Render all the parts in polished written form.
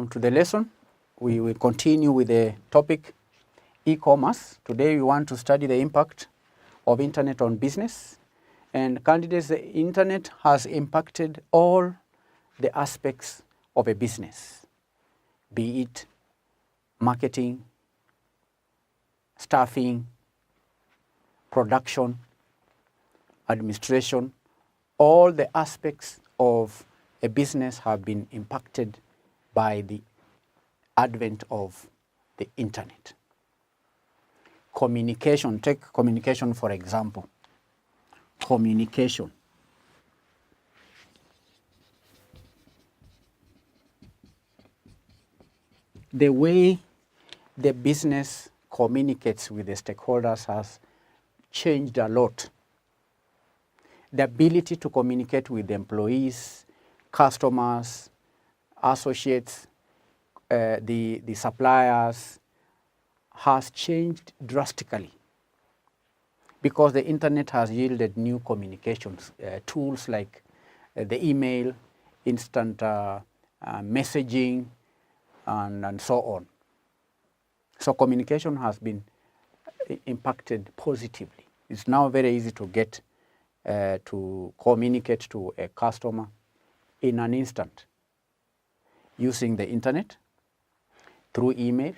to the lesson. We will continue with the topic e-commerce. Today we want to study the impact of internet on business. And candidates, the internet has impacted all the aspects of a business, be it marketing, staffing, production, administration. All the aspects of a business have been impacted by the advent of the internet. Communication, take communication for example. Communication. The way the business communicates with the stakeholders has changed a lot. The ability to communicate with the employees, customers, associates, the suppliers has changed drastically because the internet has yielded new communications tools like the email, instant messaging, and so on. So communication has been impacted positively. It's now very easy to get to communicate to a customer in an instant using the internet, through email,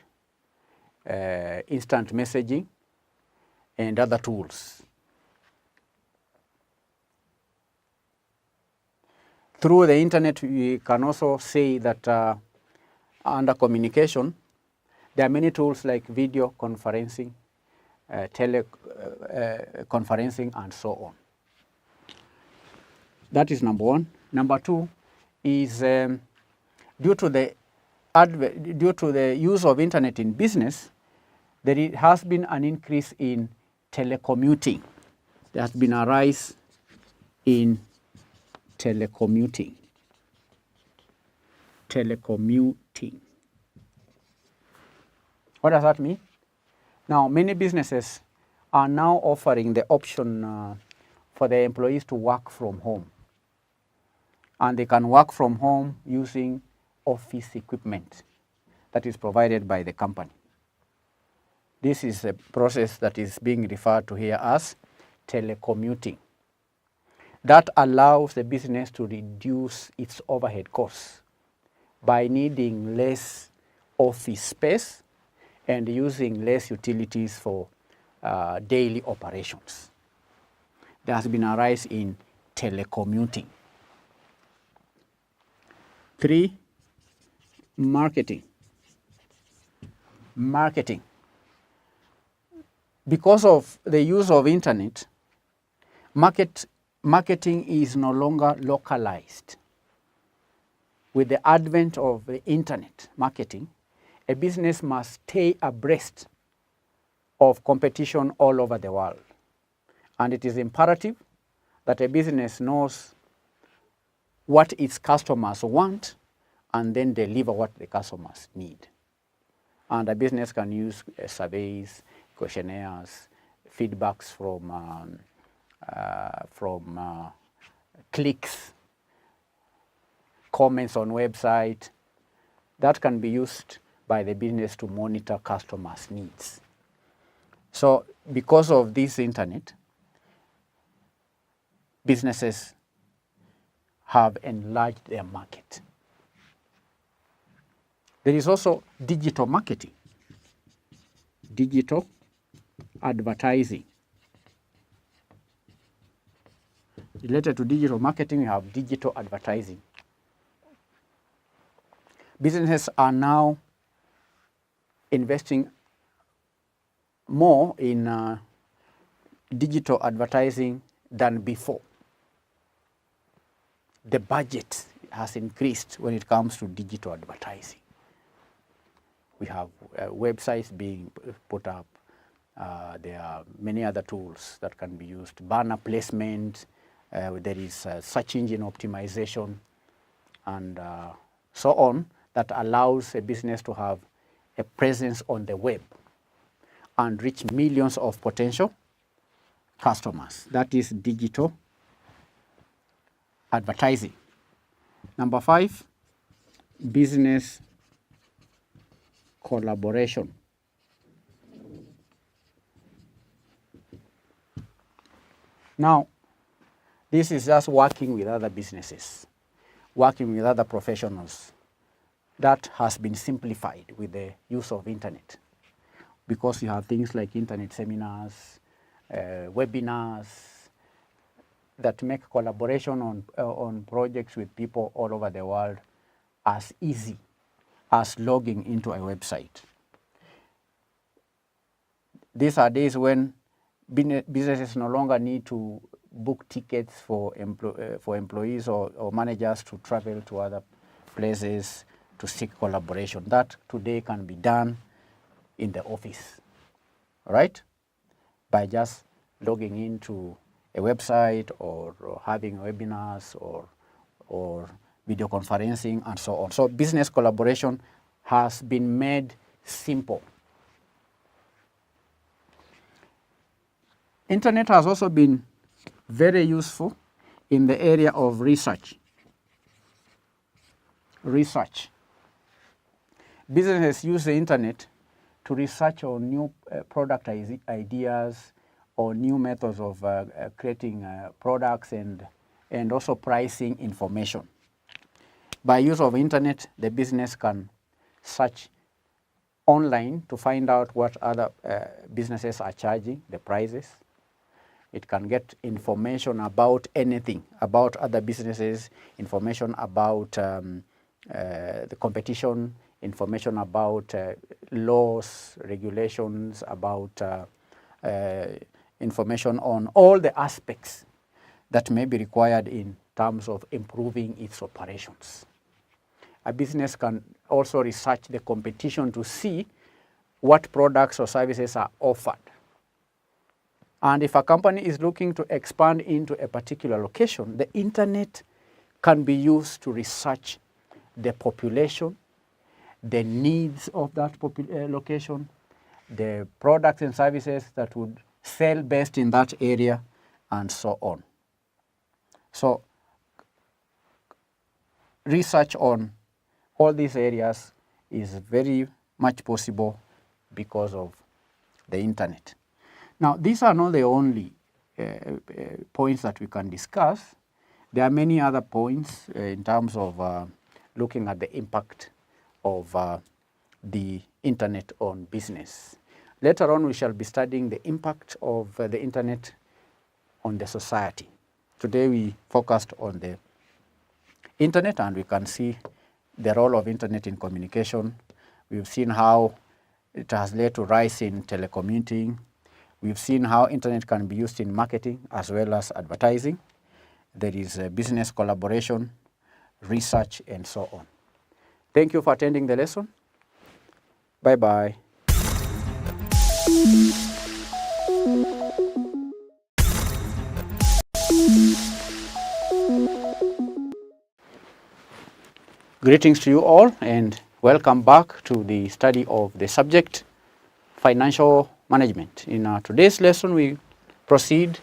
instant messaging, and other tools. Through the internet, we can also say that under communication, there are many tools like video conferencing, teleconferencing, and so on. That is number one. Number two is due to the use of internet in business, there has been an increase in telecommuting. There has been a rise in telecommuting. Telecommuting. What does that mean? Now, many businesses are now offering the option for the employees to work from home. And they can work from home using office equipment that is provided by the company. This is a process that is being referred to here as telecommuting. That allows the business to reduce its overhead costs by needing less office space and using less utilities for daily operations. There has been a rise in telecommuting. 3, marketing. Marketing. Because of the use of internet, marketing is no longer localized. With the advent of the internet marketing, a business must stay abreast of competition all over the world. And it is imperative that a business knows what its customers want and then deliver what the customers need. And a business can use surveys, questionnaires, feedbacks from clicks, comments on website. That can be used by the business to monitor customers' needs. So because of this internet, businesses have enlarged their market. There is also digital marketing, digital advertising. Related to digital marketing, we have digital advertising. Businesses are now investing more in digital advertising than before. The budget has increased when it comes to digital advertising. We have websites being put up. There are many other tools that can be used. Banner placement, there is search engine optimization, and so on, that allows a business to have a presence on the web and reach millions of potential customers. That is digital advertising. Number 5, business collaboration. Now, this is just working with other businesses, working with other professionals. That has been simplified with the use of internet, because you have things like internet seminars, webinars, that make collaboration on projects with people all over the world as easy as logging into a website. These are days when businesses no longer need to book tickets for employees or managers to travel to other places to seek collaboration. That today can be done in the office, right? By just logging into a website or having webinars or video conferencing and so on. So business collaboration has been made simple. Internet has also been very useful in the area of research. Businesses use the internet to research on new product ideas or new methods of creating products and also pricing information. By use of internet, the business can search online to find out what other businesses are charging, the prices. It can get information about anything, about other businesses, information about the competition, information about laws, regulations, about information on all the aspects that may be required in terms of improving its operations. A business can also research the competition to see what products or services are offered. And if a company is looking to expand into a particular location, the internet can be used to research the population, the needs of that location, the products and services that would sell best in that area, and so on. So research on all these areas is very much possible because of the internet. Now, these are not the only points that we can discuss. There are many other points in terms of looking at the impact of the internet on business. Later on, we shall be studying the impact of the internet on the society. Today, we focused on the internet, and we can see the role of internet in communication. We've seen how it has led to rise in telecommuting. We've seen how internet can be used in marketing as well as advertising. There is business collaboration, research, and so on. Thank you for attending the lesson. Bye-bye. Greetings to you all, and welcome back to the study of the subject financial management. In today's lesson, we proceed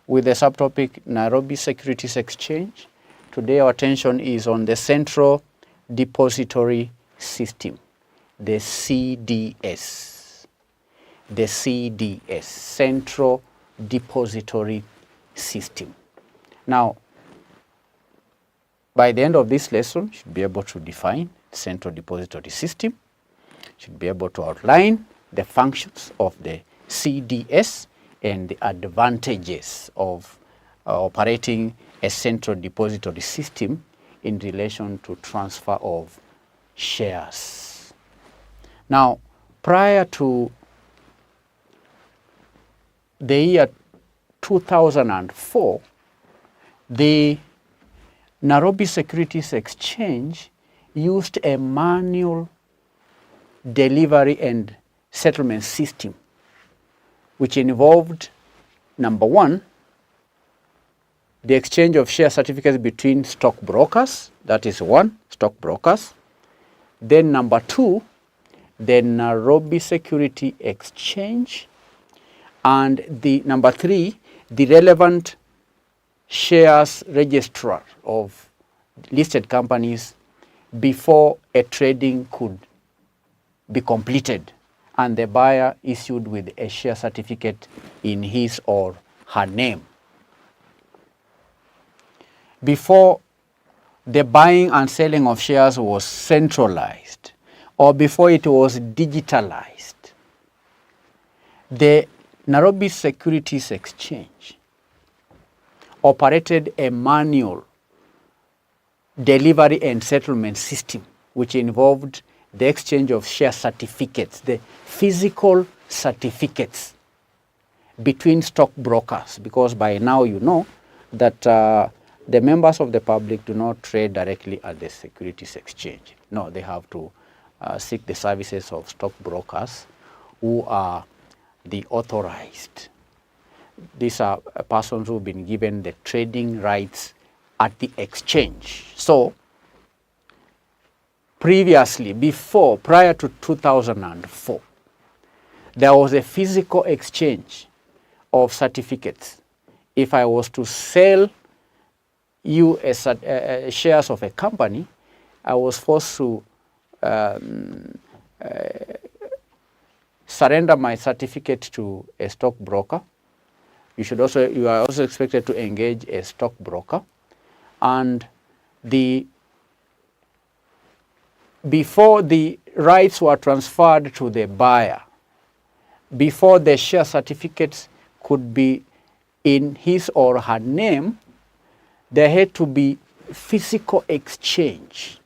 with the subtopic Nairobi Securities Exchange. Today, our attention is on the Central Depository System, the CDS. The CDS, Central Depository System. Now, by the end of this lesson, you should be able to define Central Depository System, should be able to outline the functions of the CDS and the advantages of operating a central depository system in relation to transfer of shares. Now, prior to the year 2004, the Nairobi Securities Exchange used a manual delivery and settlement system, which involved, number one, the exchange of share certificates between stockbrokers, that is one, stockbrokers. Then number two, the Nairobi Security Exchange. And the number three, the relevant shares registrar of listed companies before a trading could be completed and the buyer issued with a share certificate in his or her name. Before the buying and selling of shares was centralized, or before it was digitalized, the Nairobi Securities Exchange operated a manual delivery and settlement system which involved the exchange of share certificates, the physical certificates between stockbrokers, because by now you know that the members of the public do not trade directly at the Securities Exchange. No, they have to seek the services of stockbrokers who are the authorized. These are persons who have been given the trading rights at the exchange. So, previously, prior to 2004, there was a physical exchange of certificates. If I was to sell you shares of a company, I was forced to surrender my certificate to a stockbroker. You are also expected to engage a stockbroker, and before the rights were transferred to the buyer, before the share certificates could be in his or her name, there had to be physical exchange.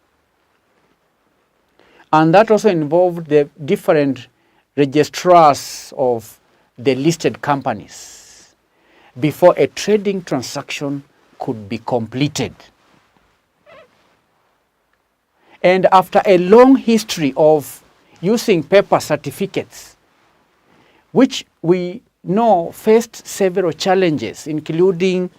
And that also involved the different registrars of the listed companies before a trading transaction could be completed. And after a long history of using paper certificates, which we know faced several challenges, including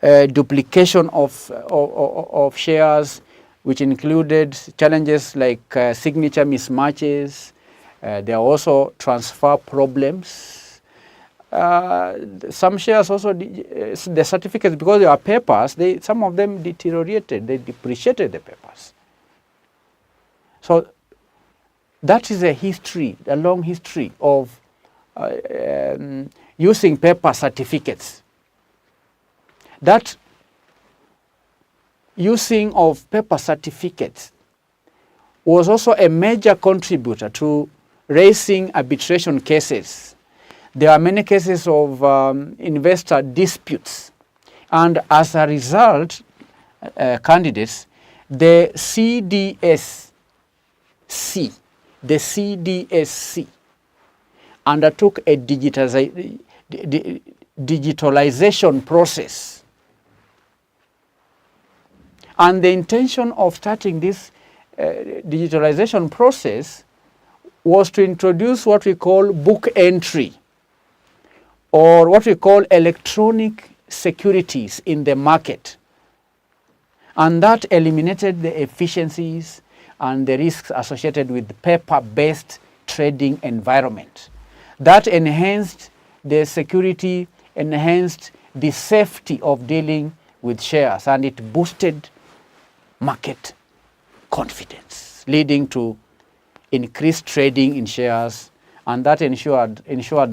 duplication of shares, which included challenges like signature mismatches. There are also transfer problems. Some shares also, the certificates, because they are papers, some of them deteriorated, they depreciated the papers. So that is a long history of using paper certificates. That using of paper certificates was also a major contributor to raising arbitration cases. There are many cases of investor disputes, and as a result, candidates, the CDSC undertook a digitalization process. And the intention of starting this digitalization process was to introduce what we call book entry, or what we call electronic securities in the market. And that eliminated the efficiencies and the risks associated with paper-based trading environment. That enhanced the security, enhanced the safety of dealing with shares, and it boosted market confidence, leading to increased trading in shares, and that ensured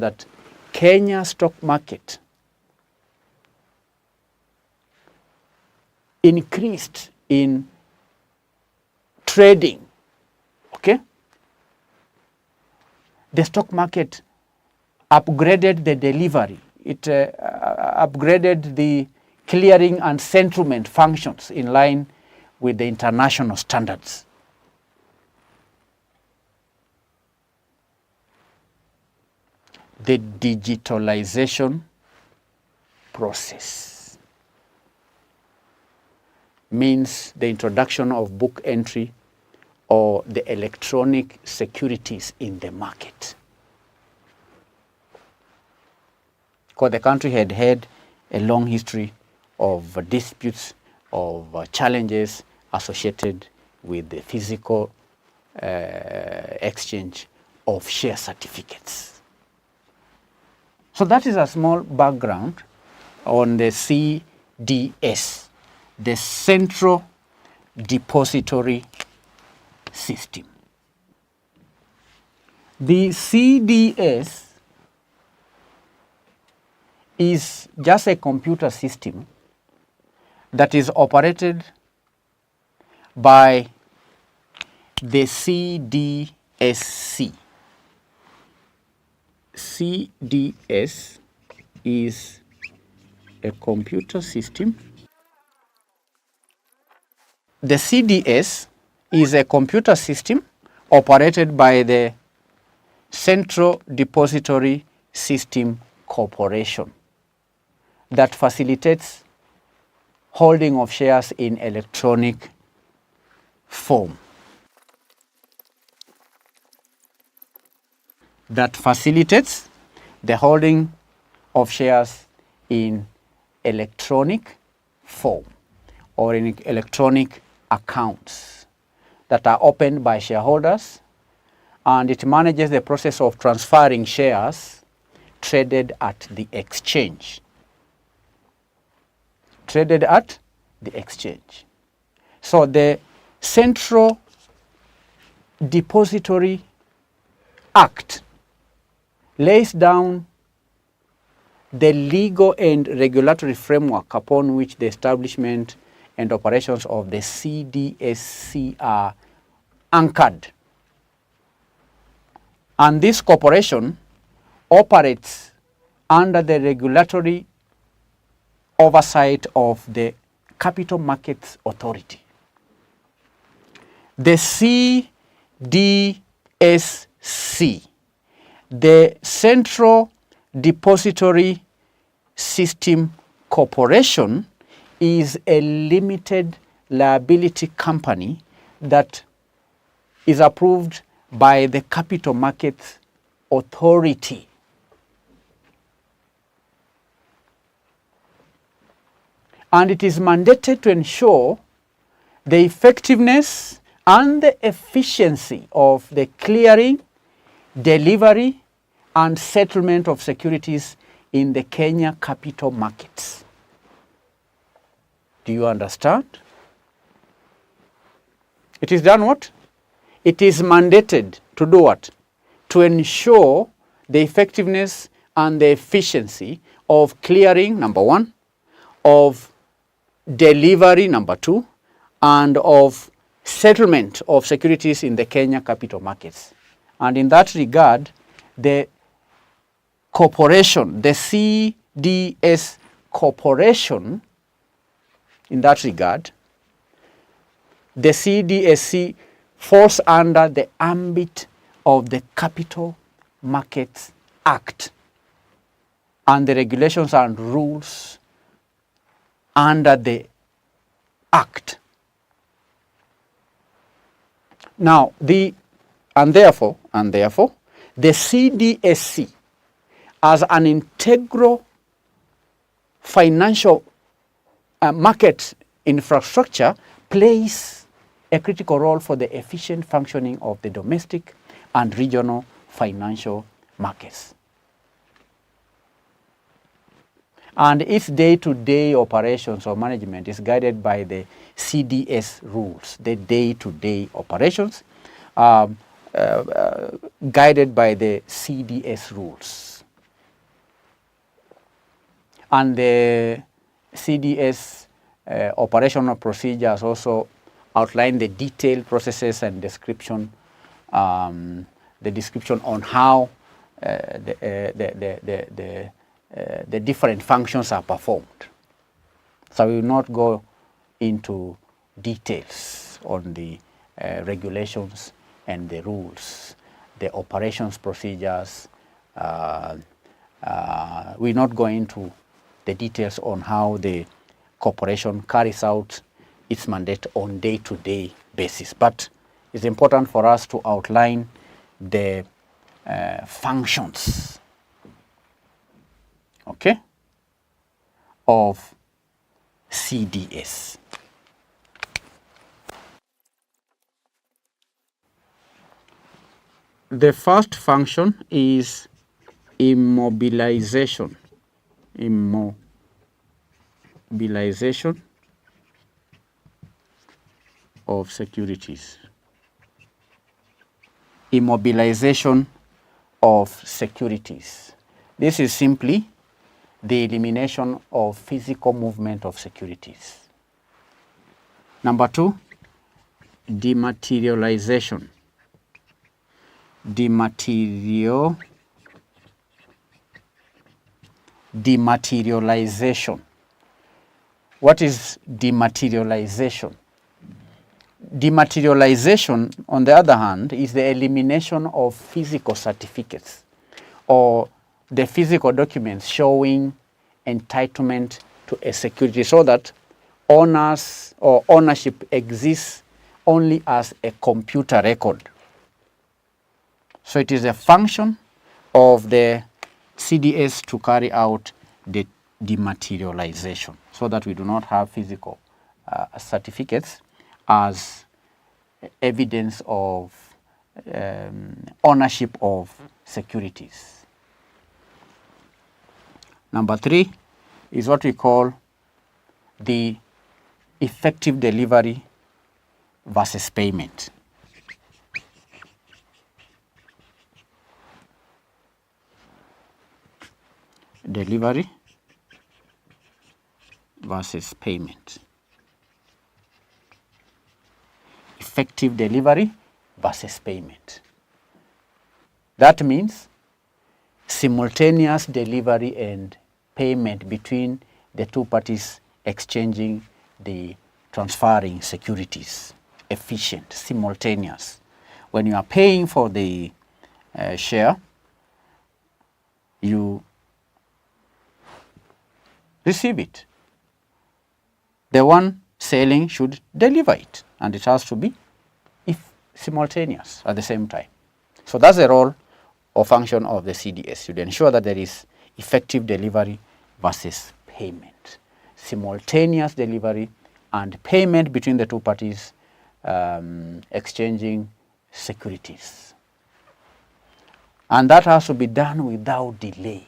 that Kenya stock market increased in trading. Okay? The stock market upgraded the delivery. It upgraded the clearing and settlement functions in line with the international standards. The digitalization process means the introduction of book entry or the electronic securities in the market. Because the country had had a long history of disputes, of challenges associated with the physical exchange of share certificates. So that is a small background on the CDS, the Central Depository System. The CDS is just a computer system that is operated by the CDSC. CDS is a computer system. The CDS is a computer system operated by the Central Depository System Corporation that facilitates holding of shares in electronic form. That facilitates the holding of shares in electronic form or in electronic accounts that are opened by shareholders, and it manages the process of transferring shares traded at the exchange. Traded at the exchange. So the Central Depository Act lays down the legal and regulatory framework upon which the establishment and operations of the CDSC are anchored. And this corporation operates under the regulatory oversight of the Capital Markets Authority. The CDSC, the Central Depository System Corporation, is a limited liability company that is approved by the Capital Markets Authority. And it is mandated to ensure the effectiveness and the efficiency of the clearing, delivery, and settlement of securities in the Kenya capital markets. Do you understand? It is done what? It is mandated to do what? To ensure the effectiveness and the efficiency of clearing, number one, of delivery, number two, and of settlement of securities in the Kenya capital markets. And in that regard, the corporation, the CDS corporation, in that regard, the CDSC falls under the ambit of the Capital Markets Act and the regulations and rules under the Act. Now, therefore, the CDSC as an integral financial market infrastructure plays a critical role for the efficient functioning of the domestic and regional financial markets. And its day-to-day operations or management is guided by the CDS rules, the day-to-day operations guided by the CDS rules. And the CDS operational procedures also outline the detailed processes and description, the description on how the different functions are performed. So we will not go into details on the regulations and the rules, the operations procedures. We will not go into the details on how the corporation carries out its mandate on day-to-day basis. But it's important for us to outline the functions, okay, of CDS. The first function is immobilization. Immobilization of securities. Immobilization of securities. This is simply the elimination of physical movement of securities. Number 2, dematerialization. Dematerialization. What is dematerialization? Dematerialization, on the other hand, is the elimination of physical certificates or the physical documents showing entitlement to a security, so that owners or ownership exists only as a computer record. So it is a function of the CDS to carry out the dematerialization, so that we do not have physical certificates as evidence of ownership of securities. Number 3 is what we call the effective delivery versus payment. Delivery versus payment. Effective delivery versus payment. That means simultaneous delivery and payment between the two parties exchanging the transferring securities. Efficient, simultaneous. When you are paying for the share, you receive it. The one selling should deliver it, and it has to be simultaneous at the same time. So that's the role or function of the CDS, to ensure that there is effective delivery versus payment. Simultaneous delivery and payment between the two parties exchanging securities. And that has to be done without delay.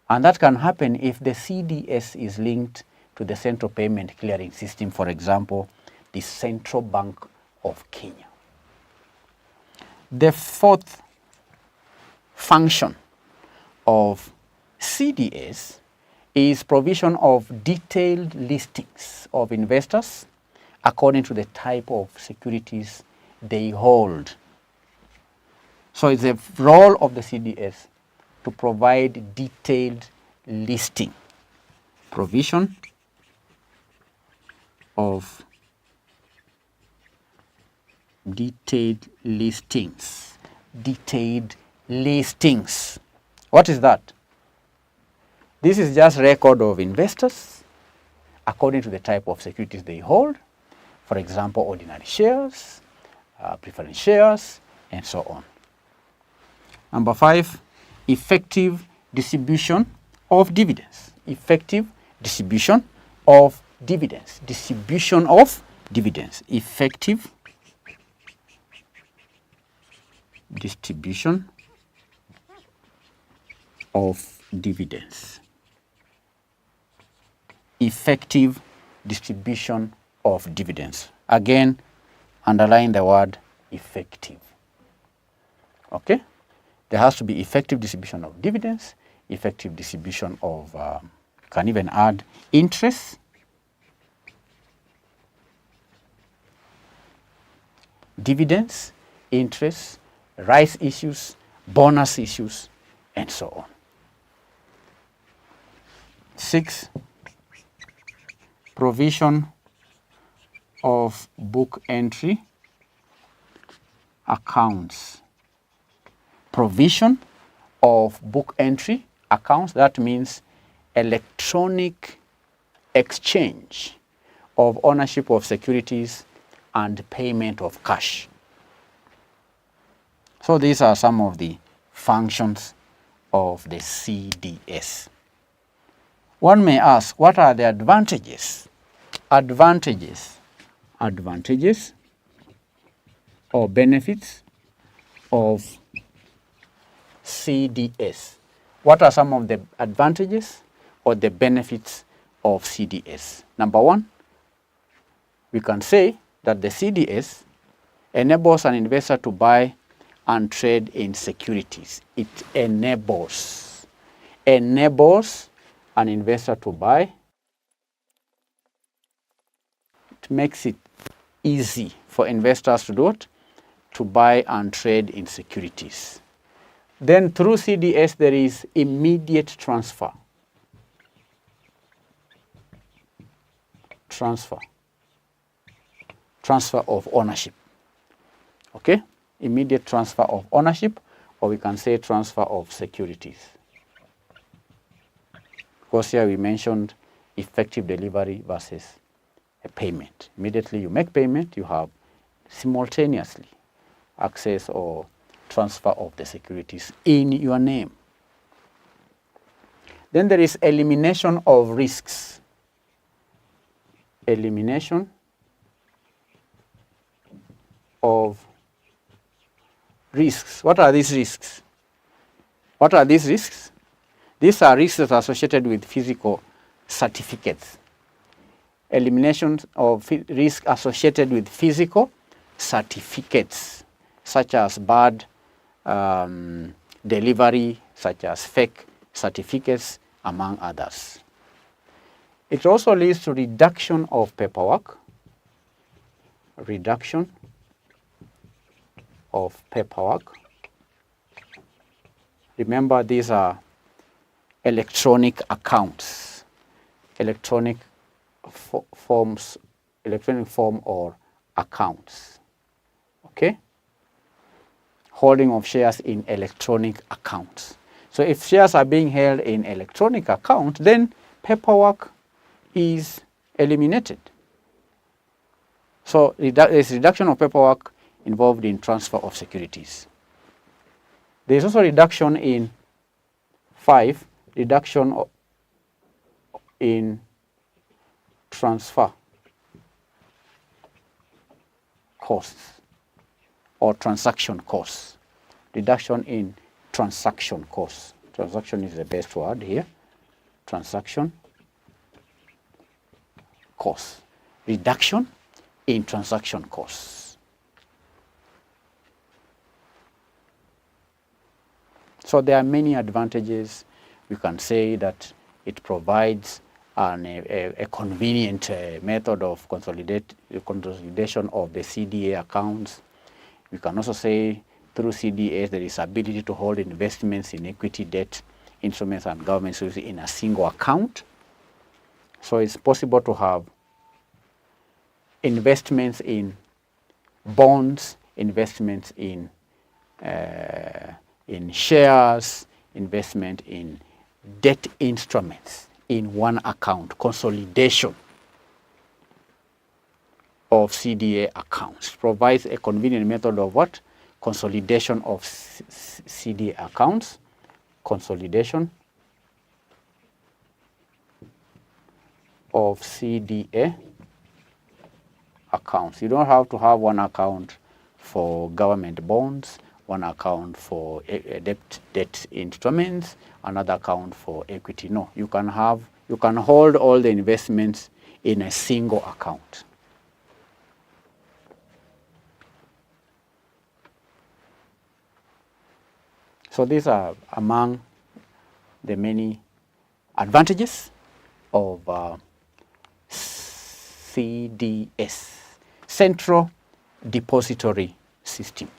And that can happen if the CDS is linked to the central payment clearing system, for example, the Central Bank of Kenya. The fourth function of CDS is provision of detailed listings of investors according to the type of securities they hold. So it's the role of the CDS to provide detailed listing, provision of detailed listings. Detailed listings. What is that? This is just record of investors according to the type of securities they hold. For example, ordinary shares, preference shares, and so on. Number 5, effective distribution of dividends. Effective distribution of dividends. Distribution of dividends. Effective distribution of dividends. Effective distribution of dividends. Again, underline the word effective. Okay? There has to be effective distribution of dividends, effective distribution of, can even add interest, dividends, interest, rights issues, bonus issues, and so on. 6, provision of book entry accounts. Provision of book entry accounts, that means electronic exchange of ownership of securities and payment of cash. So these are some of the functions of the CDS. One may ask, what are the advantages? Advantages or benefits of CDS. What are some of the advantages or the benefits of CDS? Number 1, we can say that the CDS enables an investor to buy and trade in securities. It enables an investor to buy. It makes it easy for investors to do it, to buy and trade in securities. Then through CDS, there is immediate transfer. Transfer of ownership. Okay? Immediate transfer of ownership, or we can say transfer of securities. Because here we mentioned effective delivery versus a payment. Immediately you make payment, you have simultaneously access or transfer of the securities in your name. Then there is elimination of risks. Elimination of risks. What are these risks? What are these risks? These are risks that are associated with physical certificates. Elimination of risk associated with physical certificates, such as bad delivery, such as fake certificates, among others. It also leads to reduction of paperwork. Reduction of paperwork. Remember, these are electronic accounts, electronic form or accounts. Okay? Holding of shares in electronic accounts. So if shares are being held in electronic account, then paperwork is eliminated. So there is reduction of paperwork involved in transfer of securities. There is also reduction in 5, reduction in transfer costs or transaction costs. Reduction in transaction costs. Transaction is the best word here. Transaction costs. Reduction in transaction costs. So there are many advantages. We can say that it provides a convenient method of consolidation of the CDA accounts. We can also say through CDAs there is ability to hold investments in equity, debt, instruments, and government securities in a single account. So it's possible to have investments in bonds, investments in shares, investment in debt instruments in one account, consolidation of CDA accounts. Provides a convenient method of what? Consolidation of CDA accounts, consolidation of CDA accounts. You don't have to have one account for government bonds, one account for debt instruments, another account for equity. No, you can hold all the investments in a single account. So these are among the many advantages of CDS, Central Depository System.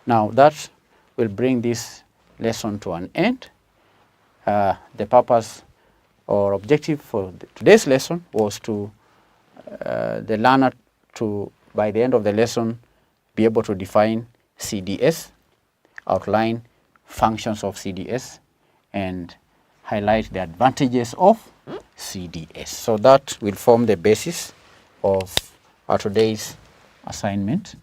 Now that will bring this lesson to an end. The purpose or objective for today's lesson was to the learner to, by the end of the lesson, be able to define CDS, outline functions of CDS, and highlight the advantages of CDS. So that will form the basis of our today's assignment.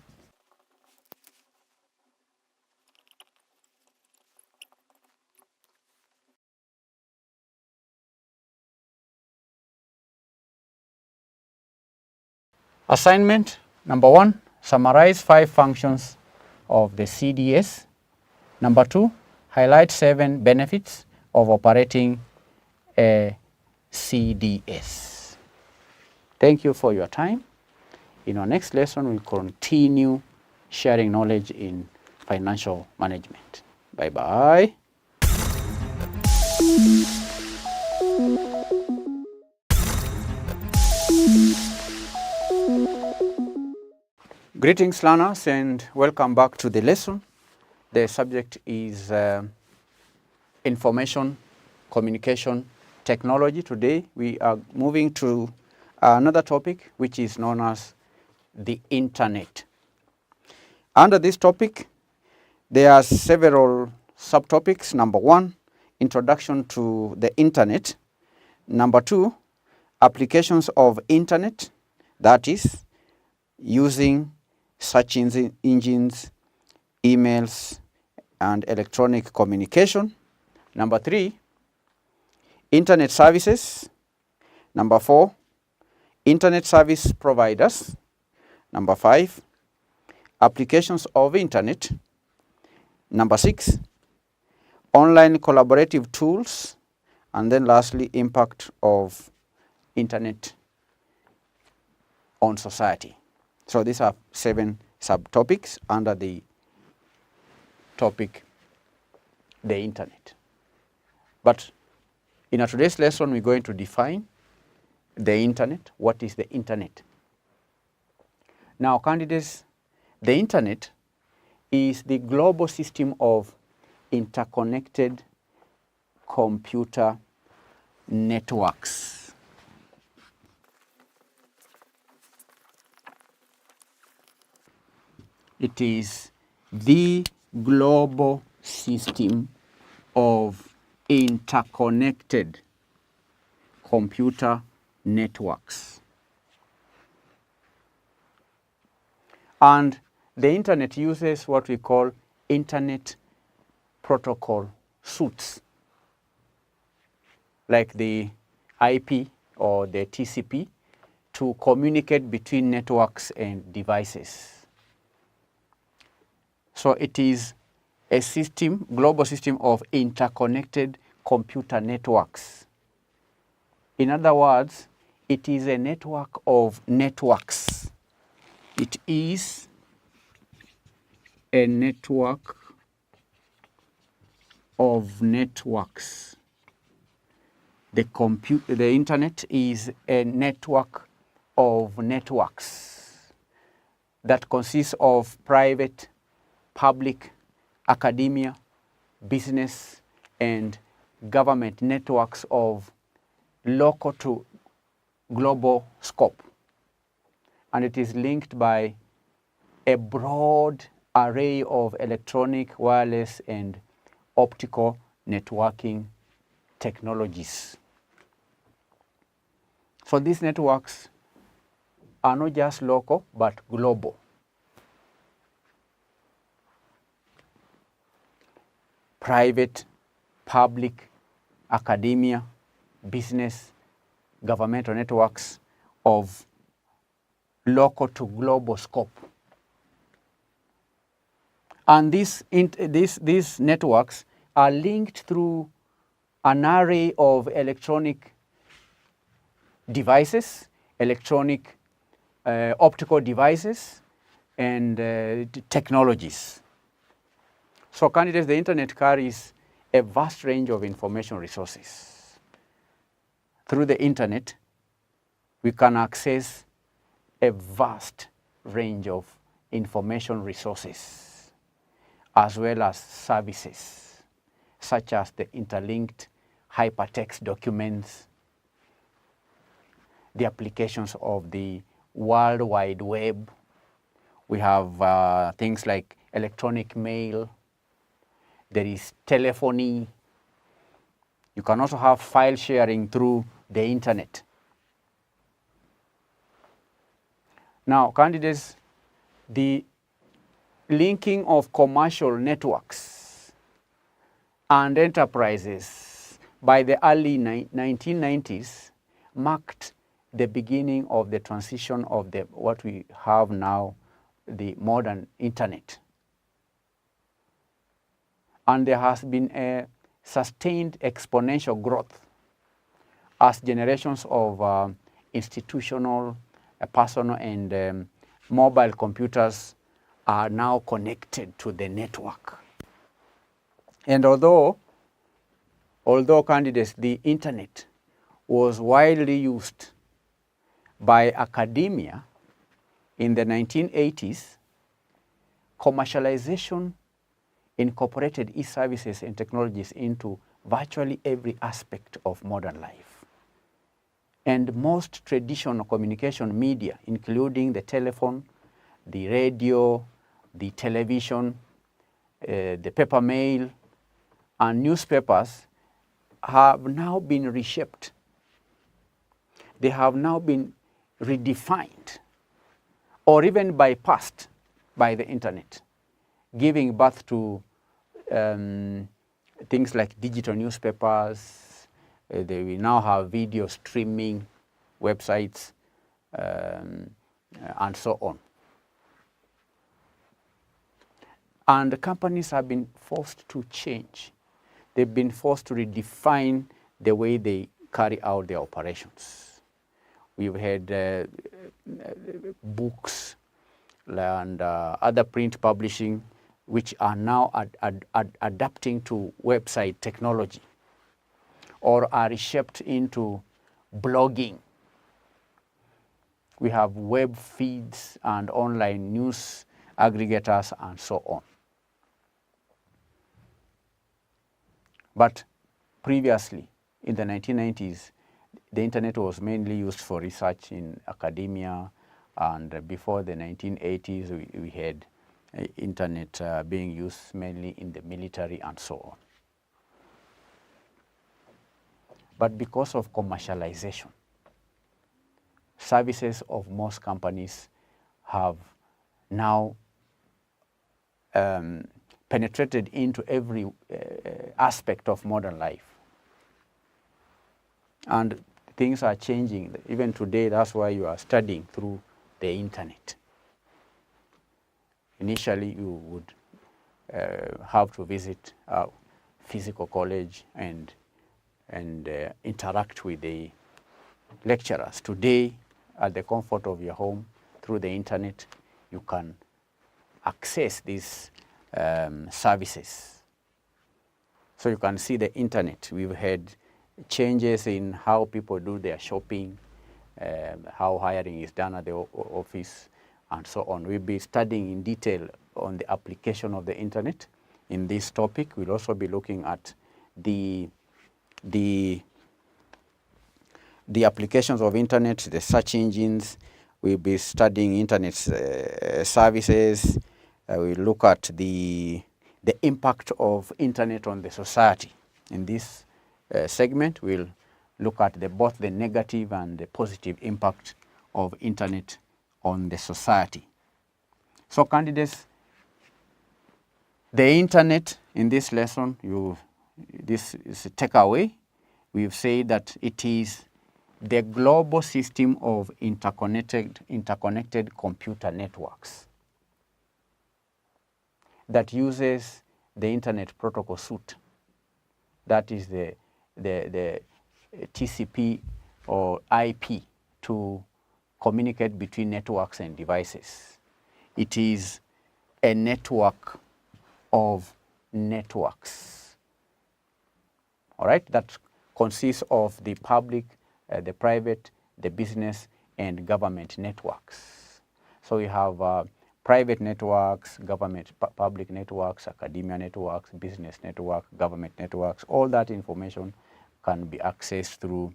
Assignment number 1, summarize 5 functions of the CDS. Number 2, highlight 7 benefits of operating a CDS. Thank you for your time. In our next lesson, we'll continue sharing knowledge in financial management. Bye-bye. Greetings, learners, and welcome back to the lesson. The subject is information communication technology. Today we are moving to another topic which is known as the internet. Under this topic, there are several subtopics. Number 1, introduction to the internet. Number 2, applications of internet, that is using search engines, emails, and electronic communication. Number 3, internet services. Number 4, internet service providers. Number 5, applications of internet. Number 6, online collaborative tools. And then lastly, impact of internet on society. So these are 7 subtopics under the topic, the internet. But in our today's lesson, we're going to define the internet. What is the internet? Now, candidates, the internet is the global system of interconnected computer networks. It is the global system of interconnected computer networks. And the internet uses what we call internet protocol suites, like the IP or the TCP, to communicate between networks and devices. So it is a system, global system of interconnected computer networks. In other words, it is a network of networks. It is a network of networks. The internet is a network of networks that consists of private, public, academia, business, and government networks of local to global scope. And it is linked by a broad array of electronic, wireless, and optical networking technologies. So these networks are not just local, but global. Private, public, academia, business, governmental networks of local to global scope. And these networks are linked through an array of electronic devices, electronic optical devices, and technologies. So candidates, the internet carries a vast range of information resources. Through the internet, we can access a vast range of information resources, as well as services, such as the interlinked hypertext documents, the applications of the World Wide Web. We have things like electronic mail. There is telephony. You can also have file sharing through the internet. Now, candidates, the linking of commercial networks and enterprises by the early 1990s marked the beginning of the transition of what we have now, the modern internet. And there has been a sustained exponential growth as generations of institutional, personal, and mobile computers are now connected to the network. And although candidates, the internet was widely used by academia in the 1980s, commercialization incorporated e-services and technologies into virtually every aspect of modern life. And most traditional communication media, including the telephone, the radio, the television, the paper mail, and newspapers, have now been reshaped. They have now been redefined or even bypassed by the internet, giving birth to things like digital newspapers. We now have video streaming websites and so on. And companies have been forced to change. They've been forced to redefine the way they carry out their operations. We've had books and other print publishing, which are now adapting to website technology or are reshaped into blogging. We have web feeds and online news aggregators and so on. But previously, in the 1990s, the internet was mainly used for research in academia, and before the 1980s, we had internet being used mainly in the military and so on. But because of commercialization, services of most companies have now penetrated into every aspect of modern life. And things are changing. Even today, that's why you are studying through the internet. Initially, you would have to visit a physical college and interact with the lecturers. Today, at the comfort of your home, through the internet, you can access these services. So you can see the internet. We've had changes in how people do their shopping, how hiring is done at the office, and so on. We'll be studying in detail on the application of the internet in this topic. We'll also be looking at the applications of internet, the search engines. We'll be studying internet services. We'll look at the impact of internet on the society. In this segment, we'll look at both the negative and the positive impact of internet on the society. So candidates, the internet in this lesson, this is a takeaway. We've said that it is the global system of interconnected computer networks that uses the internet protocol suite. That is the TCP or IP to communicate between networks and devices. It is a network of networks, all right, that consists of the public, the private, the business, and government networks. So we have private networks, government, public networks, academia networks, business network, government networks. All that information can be accessed through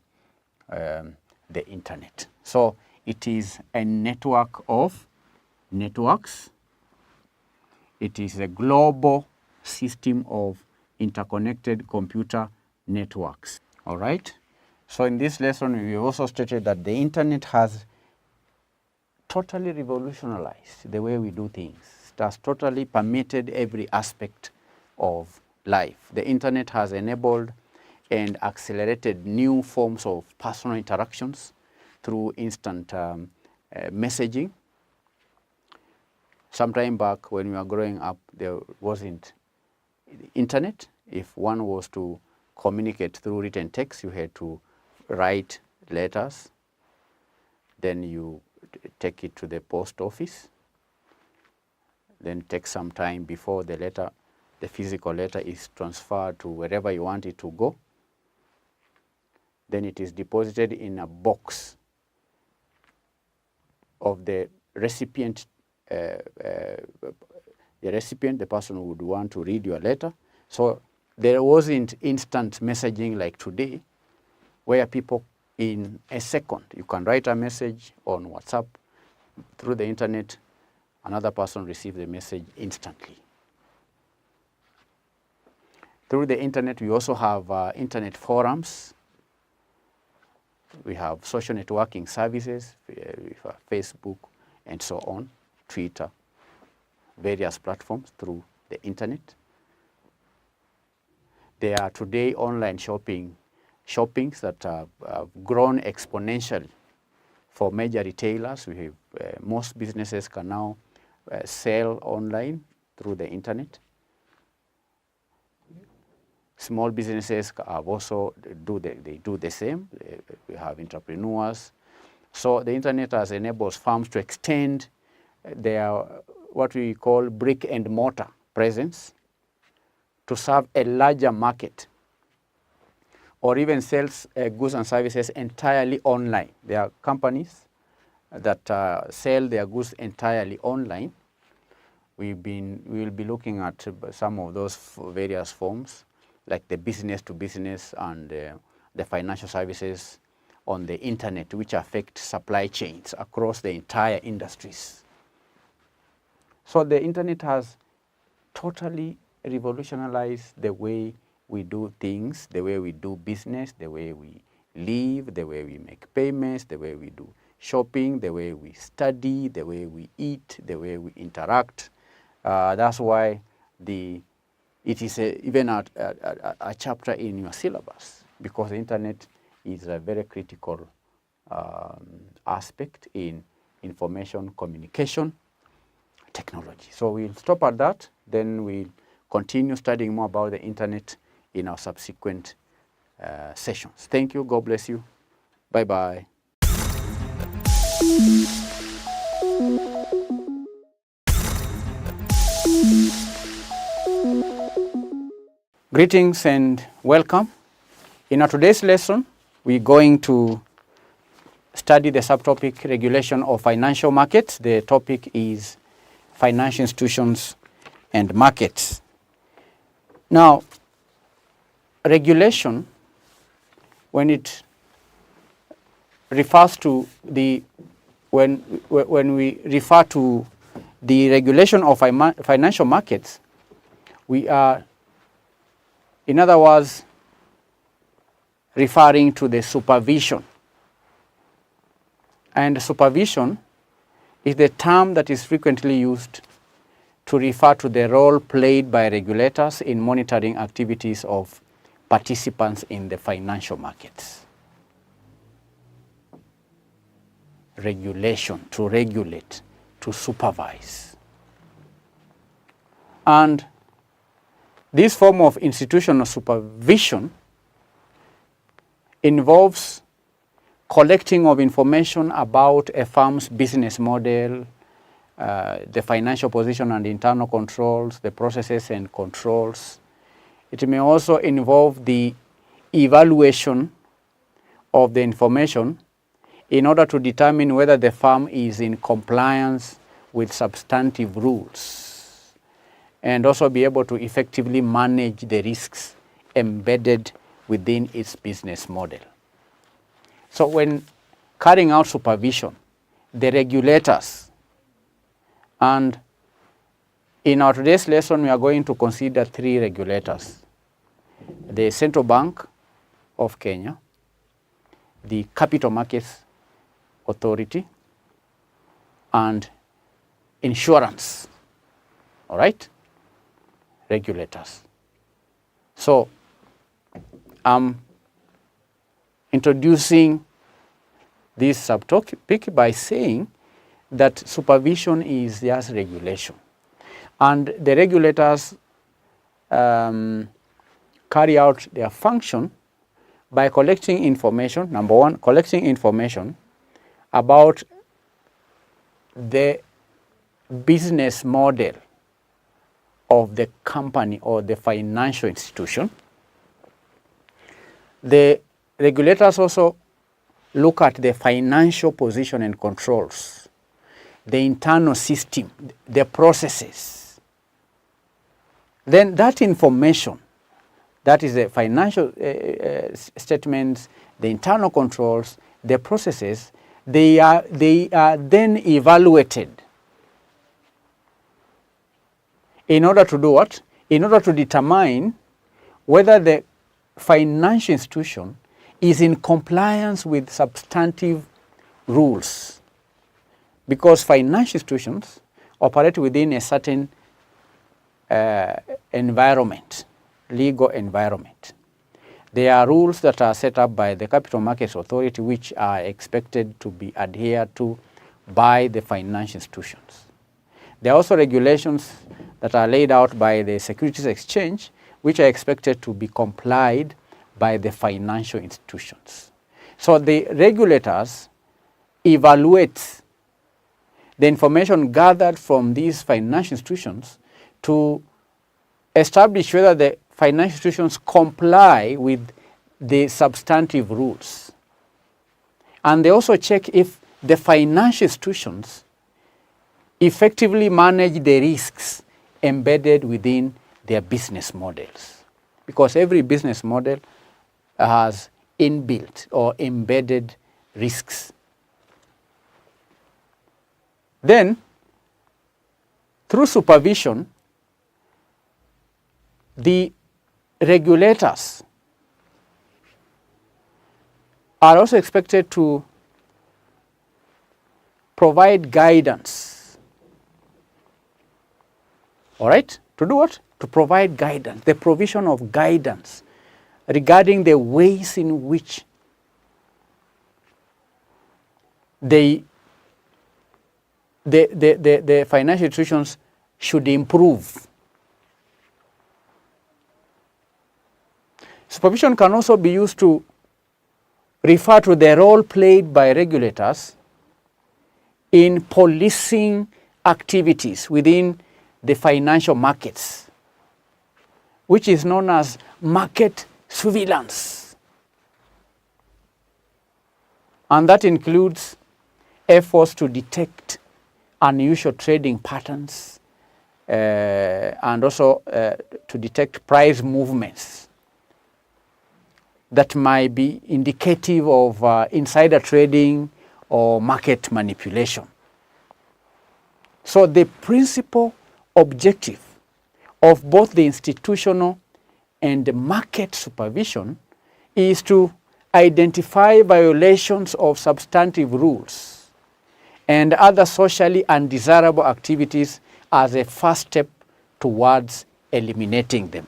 the internet. So it is a network of networks. It is a global system of interconnected computer networks. All right. So in this lesson, we also stated that the internet has totally revolutionized the way we do things. It has totally permeated every aspect of life. The internet has enabled and accelerated new forms of personal interactions through instant messaging. Sometime back when we were growing up, there wasn't internet. If one was to communicate through written text, you had to write letters, then you take it to the post office, then it takes some time before the letter, the physical letter, is transferred to wherever you want it to go. Then it is deposited in a box of the recipient. The person who would want to read your letter. So there wasn't instant messaging like today, where people in a second, you can write a message on WhatsApp through the internet, another person receives the message instantly. Through the internet, we also have internet forums. We have social networking services, we have Facebook and so on, Twitter, various platforms through the internet. There are today online shoppings that have grown exponentially for major retailers. We have, most businesses can now sell online through the internet. Small businesses have also do the same. We have entrepreneurs. So the internet has enabled firms to extend their what we call brick and mortar presence to serve a larger market, or even sells goods and services entirely online. There are companies that sell their goods entirely online. We will be looking at some of those various forms, like the business to business and the financial services on the internet, which affect supply chains across the entire industries. So the internet has totally revolutionized the way we do things, the way we do business, the way we live, the way we make payments, the way we do shopping, the way we study, the way we eat, the way we interact. That's why it is even a chapter in your syllabus, because the internet is a very critical aspect in information communication technology. So we'll stop at that, then we'll continue studying more about the internet in our subsequent sessions. Thank you. God bless you. Bye-bye. Greetings and welcome. In our today's lesson, we're going to study the subtopic regulation of financial markets. The topic is financial institutions and markets. Now, regulation, when it refers to when we refer to the regulation of financial markets, we are, in other words, referring to the supervision. And supervision is the term that is frequently used to refer to the role played by regulators in monitoring activities of participants in the financial markets. Regulation, to regulate, to supervise. And this form of institutional supervision involves collecting of information about a firm's business model, the financial position and internal controls, the processes and controls. It may also involve the evaluation of the information in order to determine whether the firm is in compliance with substantive rules, and also be able to effectively manage the risks embedded within its business model. So when carrying out supervision, the regulators, and in our today's lesson, we are going to consider three regulators: the Central Bank of Kenya, the Capital Markets Authority, and insurance. All right? Regulators. So I'm introducing this subtopic by saying that supervision is just regulation. And the regulators carry out their function by collecting information. Number one, collecting information about the business model of the company or the financial institution. The regulators also look at the financial position and controls, the internal system, the processes. Then that information, that is the financial statements, the internal controls, the processes, they are then evaluated in order to do what? In order to determine whether the financial institution is in compliance with substantive rules. Because financial institutions operate within a certain environment, legal environment. There are rules that are set up by the Capital Markets Authority which are expected to be adhered to by the financial institutions. There are also regulations that are laid out by the Securities Exchange which are expected to be complied by the financial institutions. So the regulators evaluate the information gathered from these financial institutions to establish whether the financial institutions comply with the substantive rules. And they also check if the financial institutions effectively manage the risks embedded within their business models. Because every business model has inbuilt or embedded risks. Then, through supervision, the regulators are also expected to provide guidance. All right? To do what? To provide guidance, the provision of guidance regarding the ways in which the financial institutions should improve. Supervision can also be used to refer to the role played by regulators in policing activities within the financial markets, which is known as market surveillance. And that includes efforts to detect unusual trading patterns and also to detect price movements that might be indicative of insider trading or market manipulation. So the principal objective of both the institutional and the market supervision is to identify violations of substantive rules and other socially undesirable activities as a first step towards eliminating them.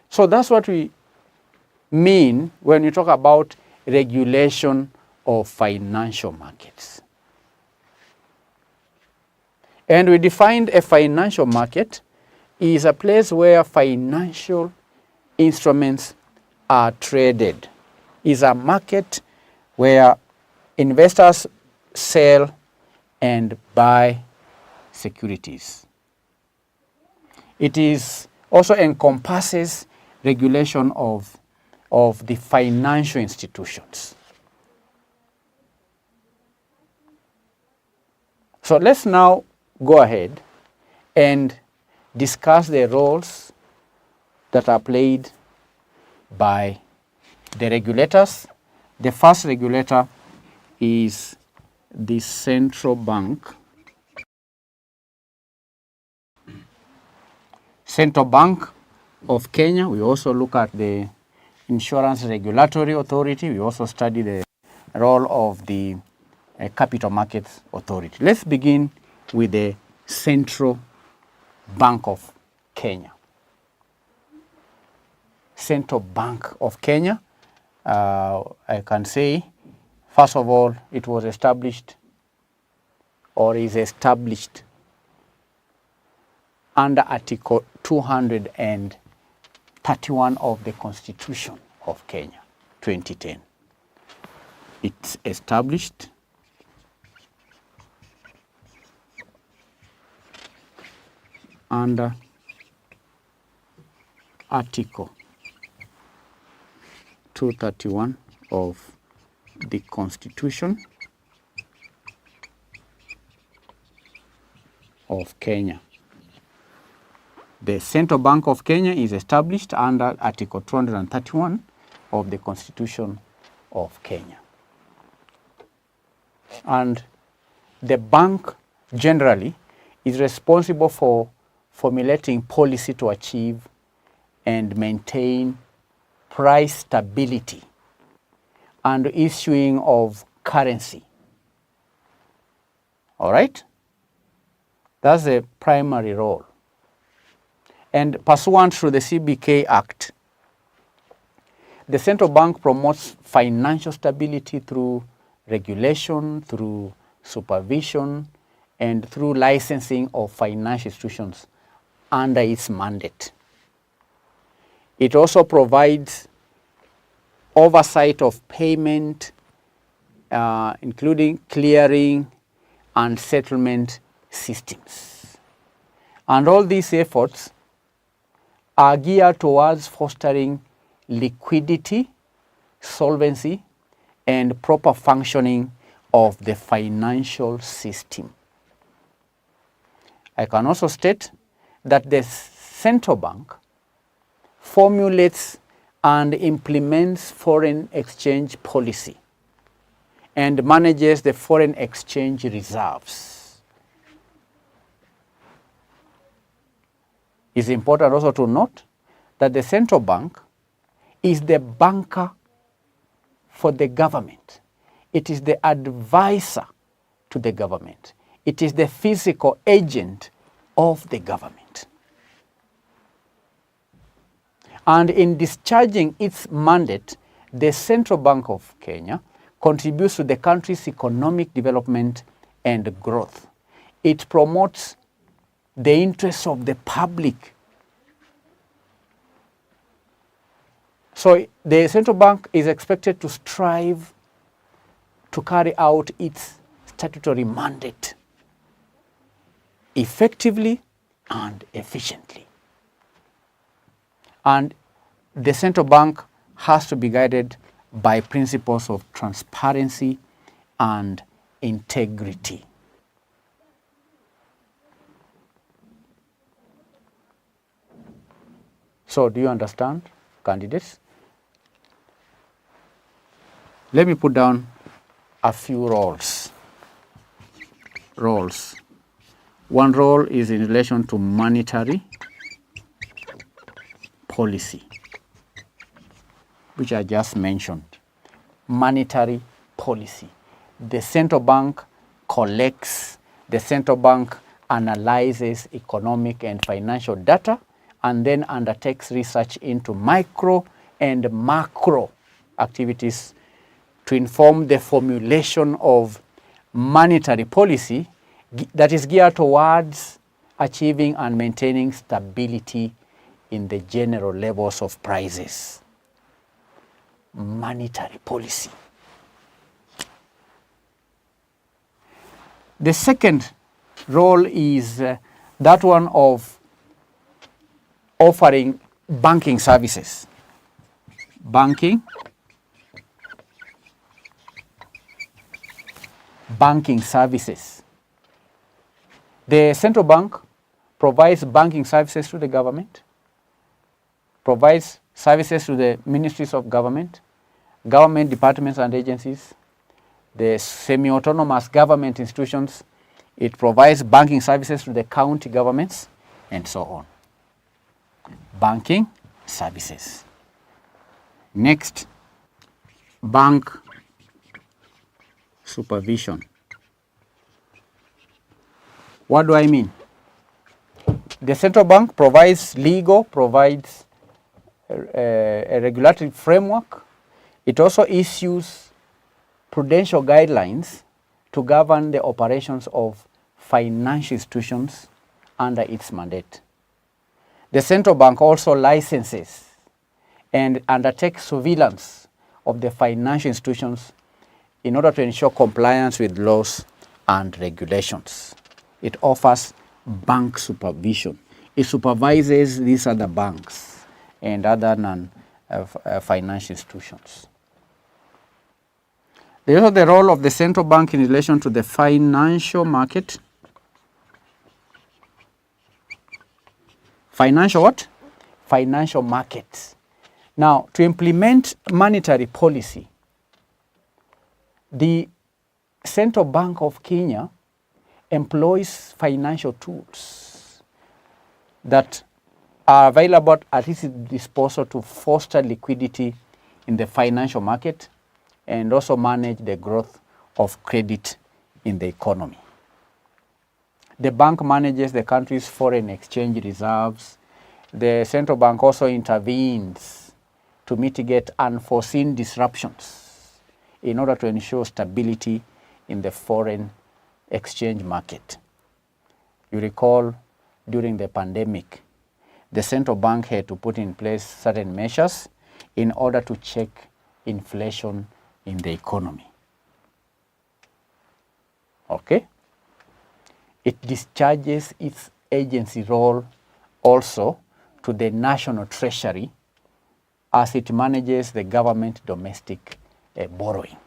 So that's what we mean when we talk about regulation of financial markets. And we defined a financial market is a place where financial instruments are traded. Is a market where investors sell and buy securities. It is also encompasses regulation of the financial institutions. So let's now go ahead and discuss the roles that are played by the regulators. The first regulator is the central bank. Central Bank of Kenya. We also look at the Insurance Regulatory Authority. We also study the role of the Capital Markets Authority. Let's begin with the Central Bank of Kenya. Central Bank of Kenya, I can say, first of all, it was established or is established under Article 231 of the Constitution of Kenya, 2010. It's established under Article 231 of the Constitution of Kenya. The Central Bank of Kenya is established under Article 231 of the Constitution of Kenya. And the bank generally is responsible for formulating policy to achieve and maintain price stability and issuing of currency. All right? That's the primary role. And pursuant to the CBK Act, the central bank promotes financial stability through regulation, through supervision, and through licensing of financial institutions under its mandate. It also provides oversight of payment, including clearing and settlement systems. And all these efforts are geared towards fostering liquidity, solvency, and proper functioning of the financial system. I can also state that the central bank formulates and implements foreign exchange policy and manages the foreign exchange reserves. It's important also to note that the central bank is the banker for the government. It is the advisor to the government. It is the physical agent of the government. And in discharging its mandate, the Central Bank of Kenya contributes to the country's economic development and growth. It promotes the interests of the public. So the central bank is expected to strive to carry out its statutory mandate effectively and efficiently. And the central bank has to be guided by principles of transparency and integrity. So do you understand, candidates? Let me put down a few roles. One role is in relation to monetary policy, which I just mentioned. Monetary policy. The central bank collects, the central bank analyzes economic and financial data and then undertakes research into micro and macro activities to inform the formulation of monetary policy that is geared towards achieving and maintaining stability in the general levels of prices. Monetary policy. The second role is that one of offering banking services. Banking services. The central bank provides banking services to the government, provides services to the ministries of government, government departments and agencies, the semi-autonomous government institutions. It provides banking services to the county governments and so on. Banking services. Next, bank supervision. What do I mean? The central bank provides a regulatory framework. It also issues prudential guidelines to govern the operations of financial institutions under its mandate. The central bank also licenses and undertakes surveillance of the financial institutions in order to ensure compliance with laws and regulations. It offers bank supervision. it supervises these other banks and other non-financial institutions. There's also the role of the central bank in relation to the financial market. Financial what? Financial markets. Now, to implement monetary policy, the Central Bank of Kenya employs financial tools that are available at its disposal to foster liquidity in the financial market and also manage the growth of credit in the economy. The bank manages the country's foreign exchange reserves. The central bank also intervenes to mitigate unforeseen disruptions in order to ensure stability in the foreign exchange market. You recall during the pandemic, the central bank had to put in place certain measures in order to check inflation in the economy. Okay? It discharges its agency role also to the national treasury as it manages the government domestic borrowing.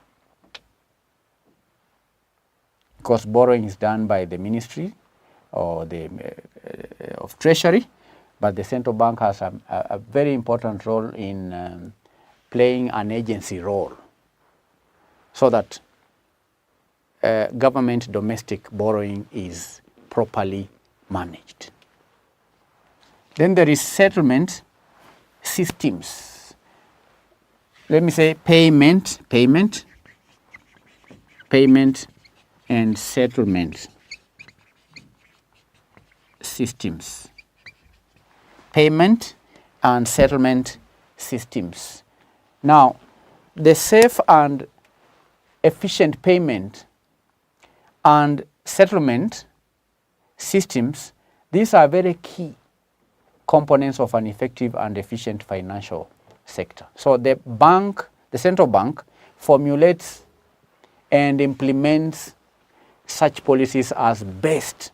Because borrowing is done by the ministry or the of treasury, but the central bank has a very important role in playing an agency role so that government domestic borrowing is properly managed. Then there is settlement systems. Let me say payment and settlement systems. Payment and settlement systems. Now, the safe and efficient payment and settlement systems, these are very key components of an effective and efficient financial sector. So the bank, the central bank, formulates and implements such policies as best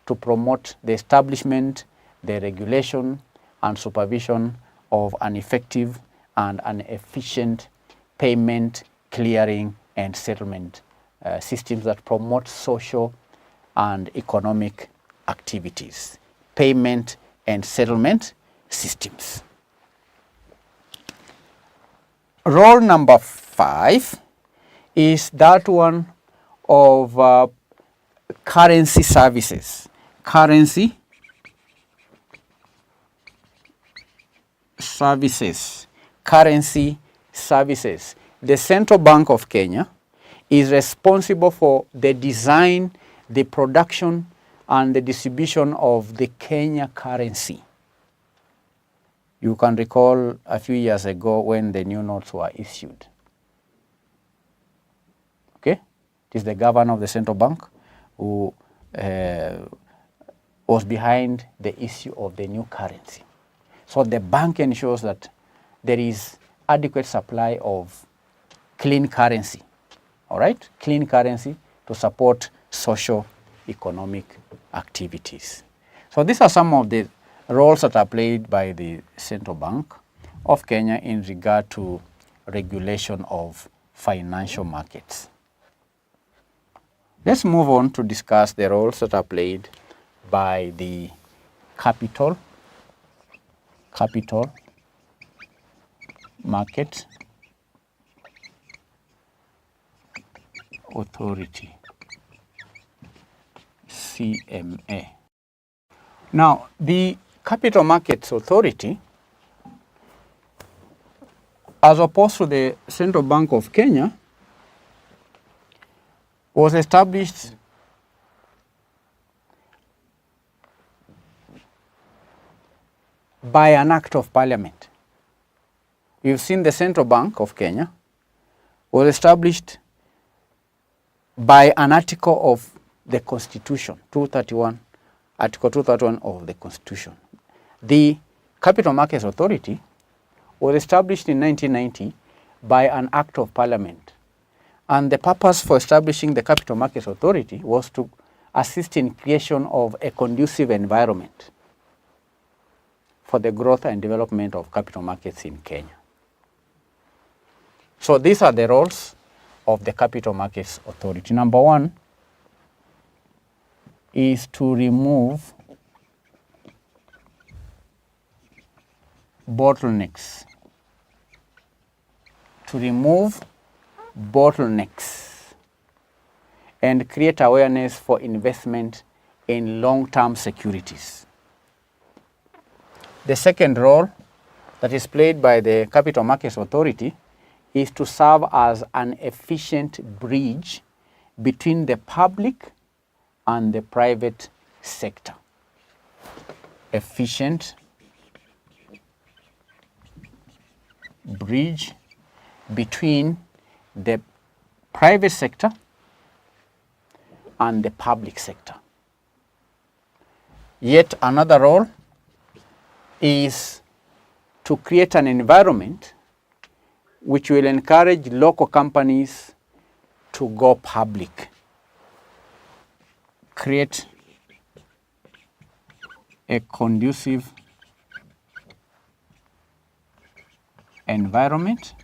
to promote the establishment, the regulation and supervision of an effective and an efficient payment, clearing and settlement systems that promote social and economic activities. Payment and settlement systems. Role number 5 is that one of currency services. Currency services. Currency services. The Central Bank of Kenya is responsible for the design, the production, and the distribution of the Kenya currency. You can recall a few years ago when the new notes were issued. Okay? It is the governor of the central bank who was behind the issue of the new currency. So the bank ensures that there is adequate supply of clean currency. All right? Clean currency to support social economic activities. So these are some of the roles that are played by the Central Bank of Kenya in regard to regulation of financial markets. Let's move on to discuss the roles that are played by the capital market authority, CMA. Now, the Capital Markets Authority, as opposed to the Central Bank of Kenya, was established by an act of parliament. You've seen the Central Bank of Kenya was established by an article of the Constitution, 231, Article 231 of the Constitution. The Capital Markets Authority was established in 1990 by an act of parliament. And the purpose for establishing the Capital Markets Authority was to assist in creation of a conducive environment for the growth and development of capital markets in Kenya. So these are the roles of the Capital Markets Authority. Number one is to remove bottlenecks. To remove bottlenecks and create awareness for investment in long-term securities. The second role that is played by the Capital Markets Authority is to serve as an efficient bridge between the public and the private sector. Efficient bridge between the private sector and the public sector. Yet another role is to create an environment which will encourage local companies to go public. Create a conducive environment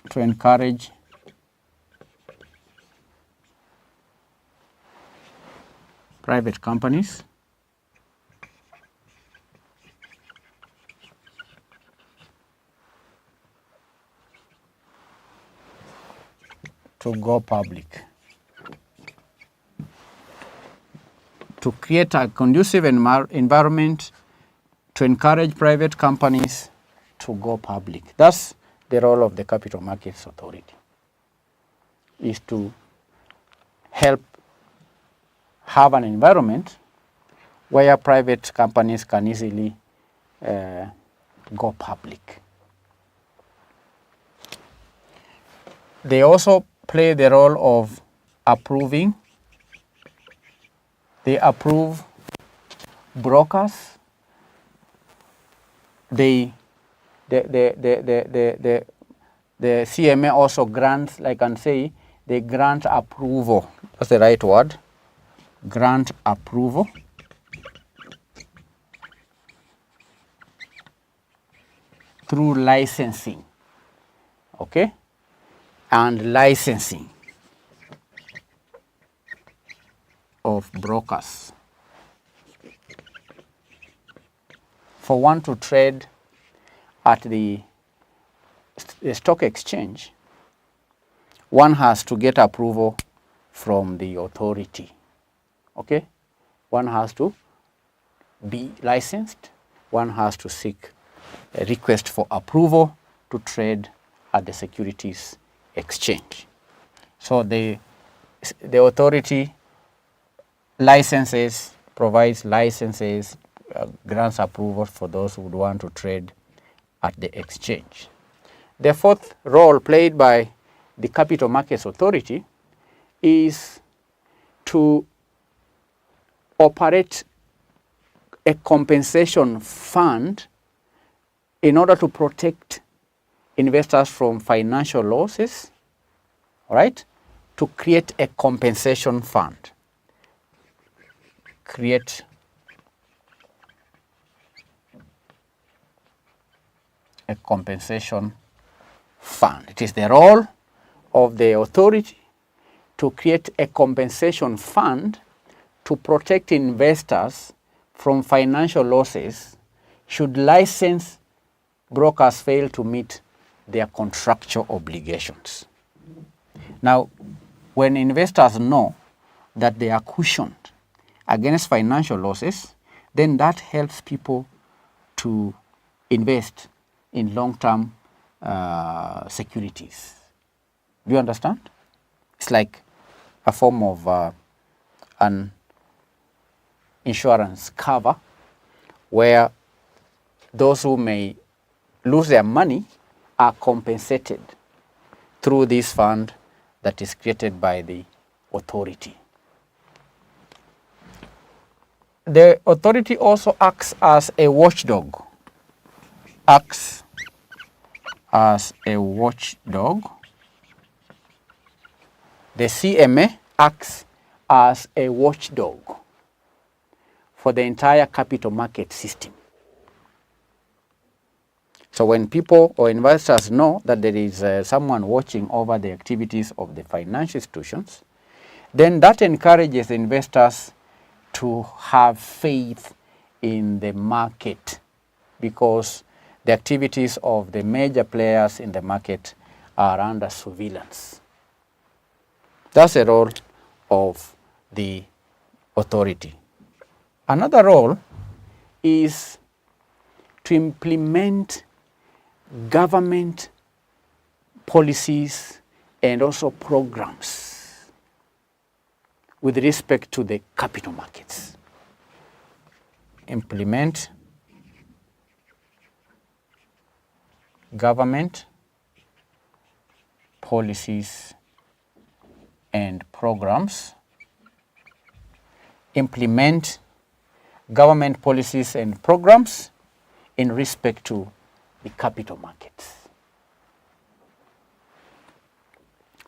to encourage private companies to go public. To create a conducive environment to encourage private companies to go public. That's the role of the Capital Markets Authority, is to help have an environment where private companies can easily go public. They also play the role of approving. They approve brokers. The CMA also grants, like I can say, they grant approval. That's the right word. Grant approval through licensing. Okay? And licensing of brokers. For one to trade at the stock exchange, one has to get approval from the authority. Okay? One has to be licensed. One has to seek a request for approval to trade at the securities exchange. So the authority licenses, provides licenses, grants approval for those who would want to trade at the exchange. The fourth role played by the Capital Markets Authority is to operate a compensation fund in order to protect investors from financial losses, all right? To create a compensation fund. Create a compensation fund. It is the role of the authority to create a compensation fund to protect investors from financial losses should licensed brokers fail to meet their contractual obligations. Now, when investors know that they are cushioned against financial losses, then that helps people to invest in long-term securities. Do you understand? It's like a form of an insurance cover where those who may lose their money are compensated through this fund that is created by the authority. The authority also acts as a watchdog. Acts as a watchdog. The CMA acts as a watchdog. for the entire capital market system. So when people or investors know that there is someone watching over the activities of the financial institutions, then that encourages investors to have faith in the market, because the activities of the major players in the market are under surveillance. That's the role of the authority. Another role is to implement government policies and also programs with respect to the capital markets. Implement government policies and programs. Implement government policies and programs in respect to the capital markets.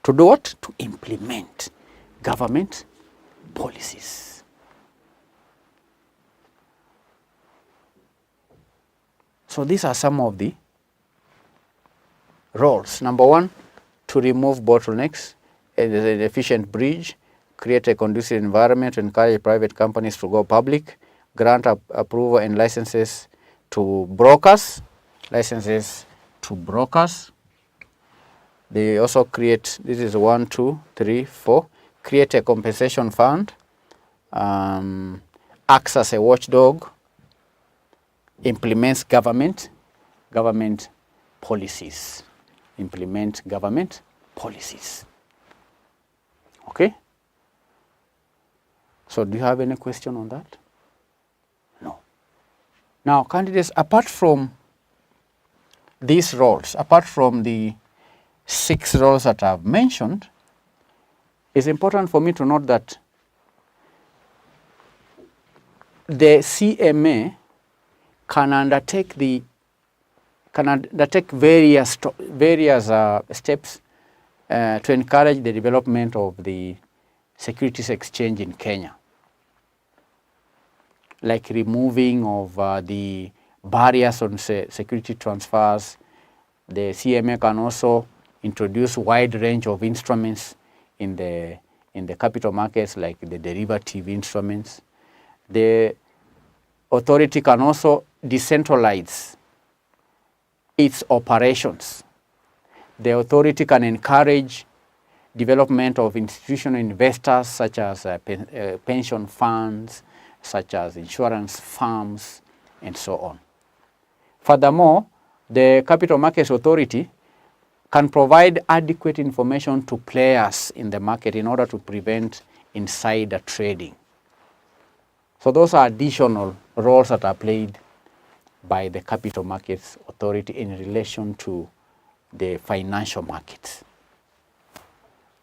To do what? To implement government policies. So these are some of the roles. Number one, to remove bottlenecks, an efficient bridge, create a conducive environment to encourage private companies to go public, grant approval and licenses to brokers. They also create, this is 1, 2, 3, 4, create a compensation fund, acts as a watchdog, implements government policies. Implement government policies. Okay? So do you have any question on that? No. Now, candidates, apart from these roles, apart from the 6 roles that I've mentioned, it's important for me to note that the CMA can undertake various steps to encourage the development of the securities exchange in Kenya, like removing of the barriers on security transfers. The CMA can also introduce wide range of instruments in the capital markets, like the derivative instruments. The authority can also decentralize its operations. The authority can encourage development of institutional investors, such as pension funds, such as insurance firms, and so on. Furthermore, the Capital Markets Authority can provide adequate information to players in the market in order to prevent insider trading. So those are additional roles that are played by the Capital Markets Authority in relation to the financial markets.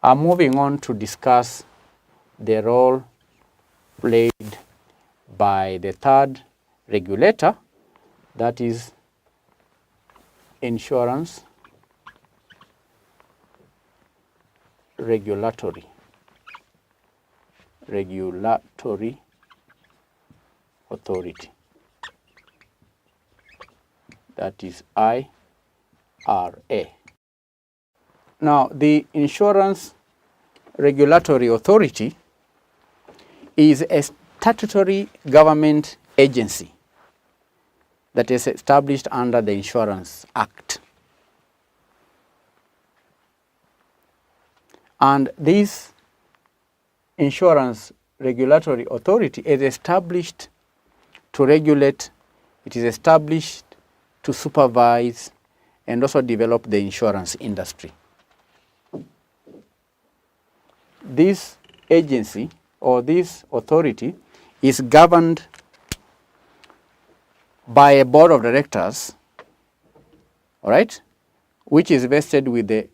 I'm moving on to discuss the role played by the third regulator, that is Insurance Regulatory Authority, that is IRA. Now, the Insurance Regulatory Authority is a statutory government agency that is established under the Insurance Act. And this Insurance Regulatory Authority is established to regulate, it is established to supervise and also develop the insurance industry. This agency or this authority is governed by a board of directors, all right, which is vested with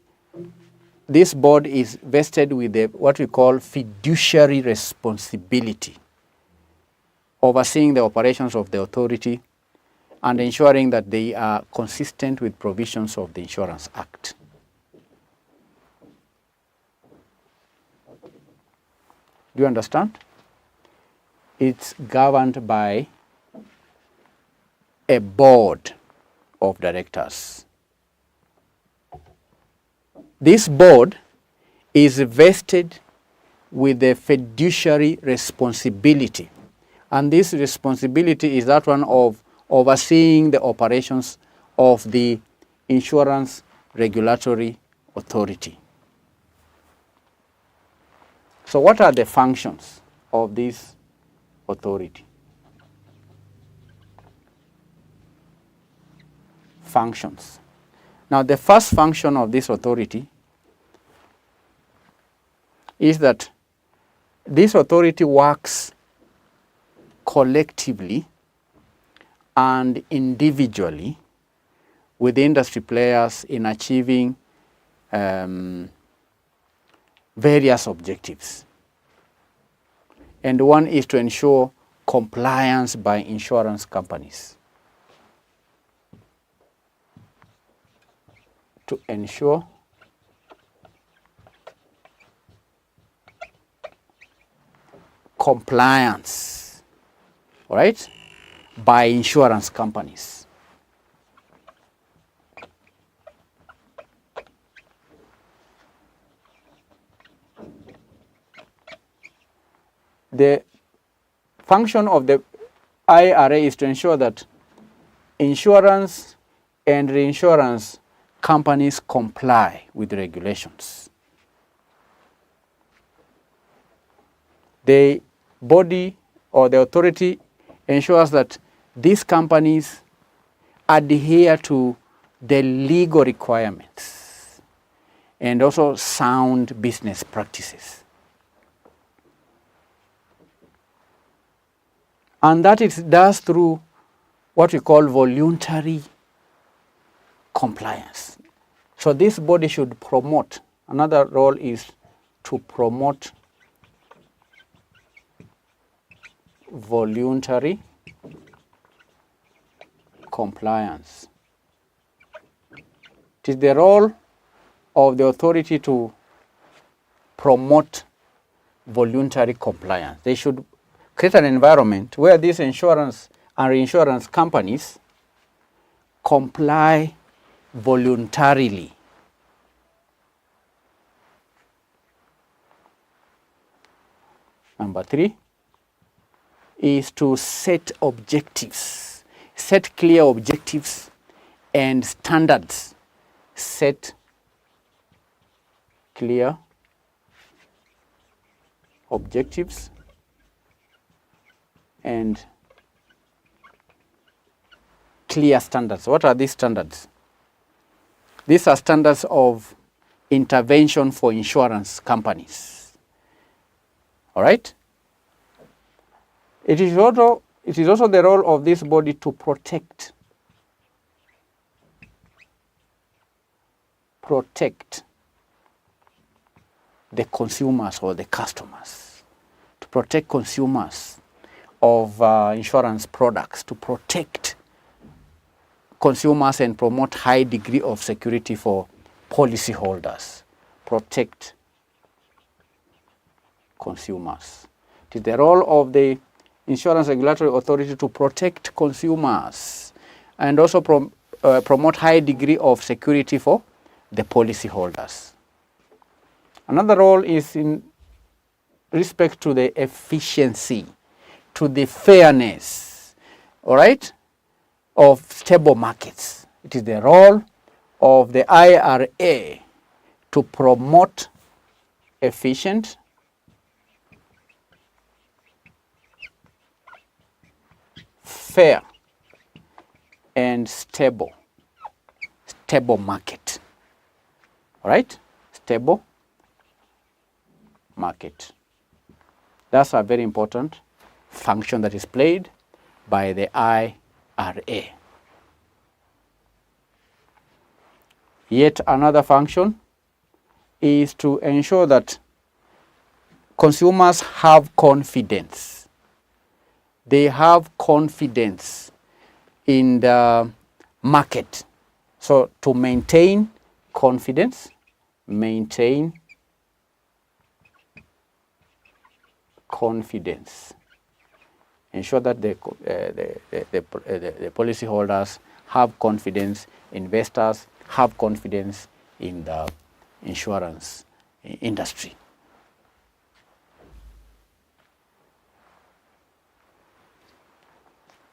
this board is vested with what we call fiduciary responsibility, overseeing the operations of the authority and ensuring that they are consistent with provisions of the Insurance Act. Do you understand? it's governed by a board of directors. This board is vested with a fiduciary responsibility, and this responsibility is that one of overseeing the operations of the Insurance Regulatory Authority. So what are the functions of this authority? Functions. Now, the first function of this authority is that this authority works collectively and individually with industry players in achieving various objectives. And one is to ensure compliance by insurance companies. To ensure compliance, all right, by insurance companies. The function of the IRA is to ensure that insurance and reinsurance companies comply with regulations. The body or the authority ensures that these companies adhere to the legal requirements and also sound business practices. And that it does through what we call voluntary compliance. So this body should promote, another role is to promote voluntary compliance. It is the role of the authority to promote voluntary compliance. They should create an environment where these insurance and reinsurance companies comply voluntarily. Number 3 is to set objectives, set clear objectives and standards. Set clear objectives and clear standards. What are these standards? These are standards of intervention for insurance companies. All right? It is also the role of this body to protect the consumers or the customers, to protect consumers of insurance products, to protect consumers and promote high degree of security for policyholders, protect consumers. It is the role of the Insurance Regulatory Authority to protect consumers and also promote high degree of security for the policyholders. Another role is in respect to the efficiency, to the fairness, all right, of stable markets. It is the role of the IRA to promote efficient, fair, and stable market. All right? Stable market. That's a very important function that is played by the IRA. Yet another function is to ensure that consumers have confidence. They have confidence in the market. So to maintain confidence, ensure that the policyholders have confidence, investors have confidence in the insurance industry.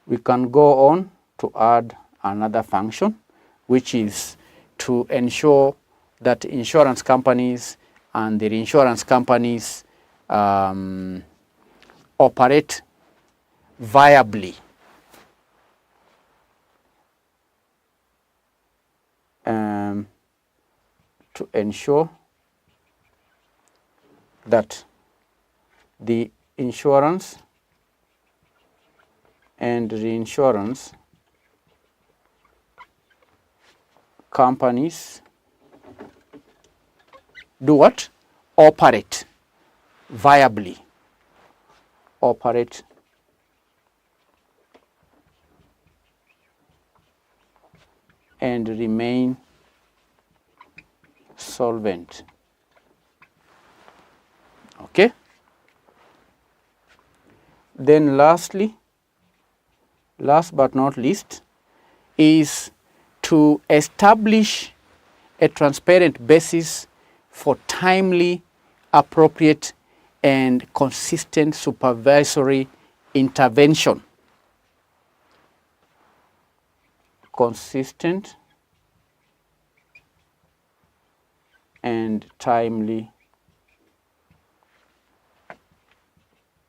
We can go on to add another function, which is to ensure that insurance companies and the reinsurance companies operate viably. To ensure that the insurance and reinsurance companies do what? Operate viably. Operate and remain solvent. Okay. Then lastly, last but not least, is to establish a transparent basis for timely, appropriate, and consistent supervisory intervention. Consistent and timely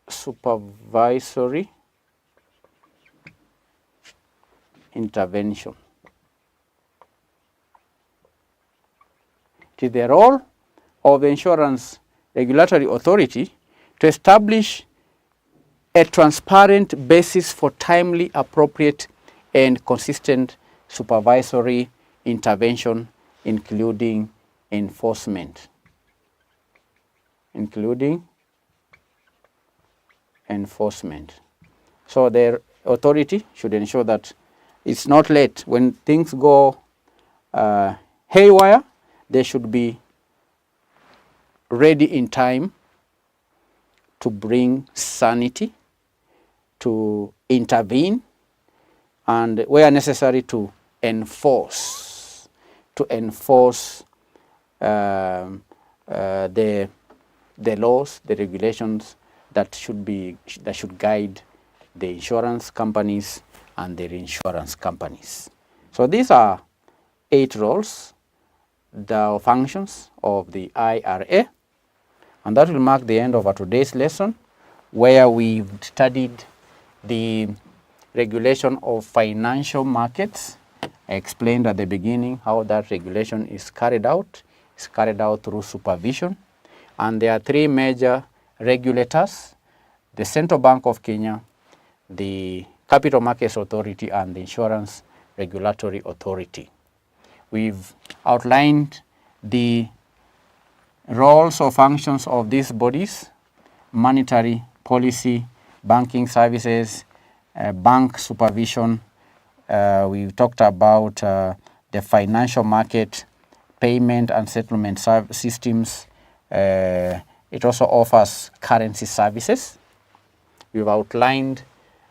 supervisory intervention. It is the role of the Insurance Regulatory Authority to establish a transparent basis for timely, appropriate, and consistent supervisory intervention, including enforcement. So their authority should ensure that it's not late. When things go haywire, they should be ready in time to bring sanity, to intervene, and where necessary to enforce the laws, the regulations that should guide the insurance companies and the reinsurance companies. So these are 8 roles, the functions of the IRA, and that will mark the end of our today's lesson, where we've studied the regulation of financial markets. I explained at the beginning how that regulation is carried out. It's carried out through supervision, and there are 3 major regulators: the Central Bank of Kenya, the Capital Markets Authority, and the Insurance Regulatory Authority. We've outlined the roles or functions of these bodies: monetary policy, banking services, bank supervision. We've talked about the financial market, payment and settlement systems. It also offers currency services. We've outlined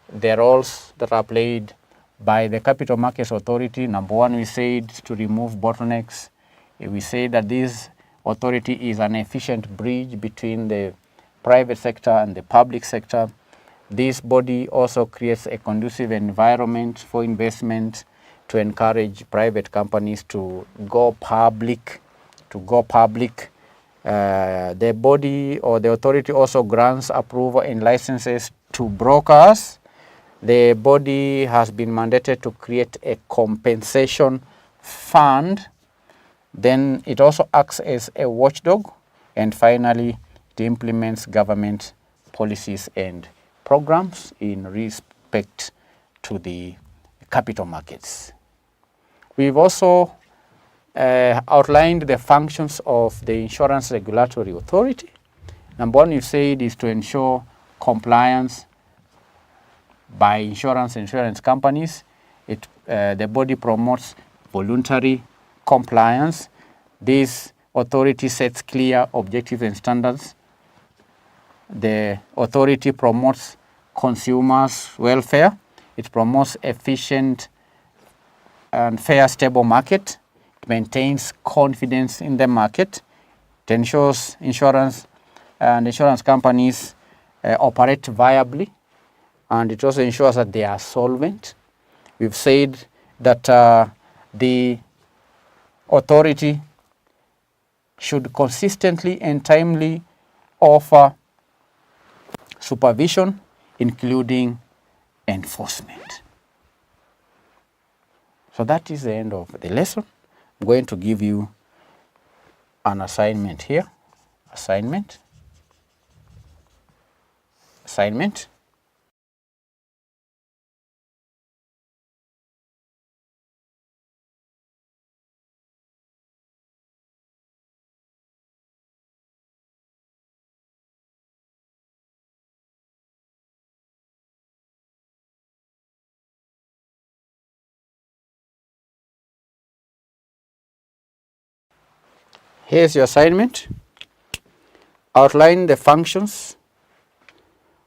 the roles that are played by the Capital Markets Authority. Number 1, we said to remove bottlenecks. We say that this authority is an efficient bridge between the private sector and the public sector. This body also creates a conducive environment for investment, to encourage private companies to go public. The body or the authority also grants approval and licenses to brokers. The body has been mandated to create a compensation fund. Then it also acts as a watchdog. And finally, it implements government policies and programs in respect to the capital markets. We've also outlined the functions of the Insurance Regulatory Authority. Number 1, you said, is to ensure compliance by insurance companies. The body promotes voluntary compliance. This authority sets clear objectives and standards. The authority promotes consumers' welfare. It promotes efficient and fair, stable market. It maintains confidence in the market. It ensures insurance and insurance companies operate viably, and it also ensures that they are solvent. We've said that the authority should consistently and timely offer supervision, including enforcement. So that is the end of the lesson. I'm going to give you an assignment here. Assignment. Here's your assignment. Outline the functions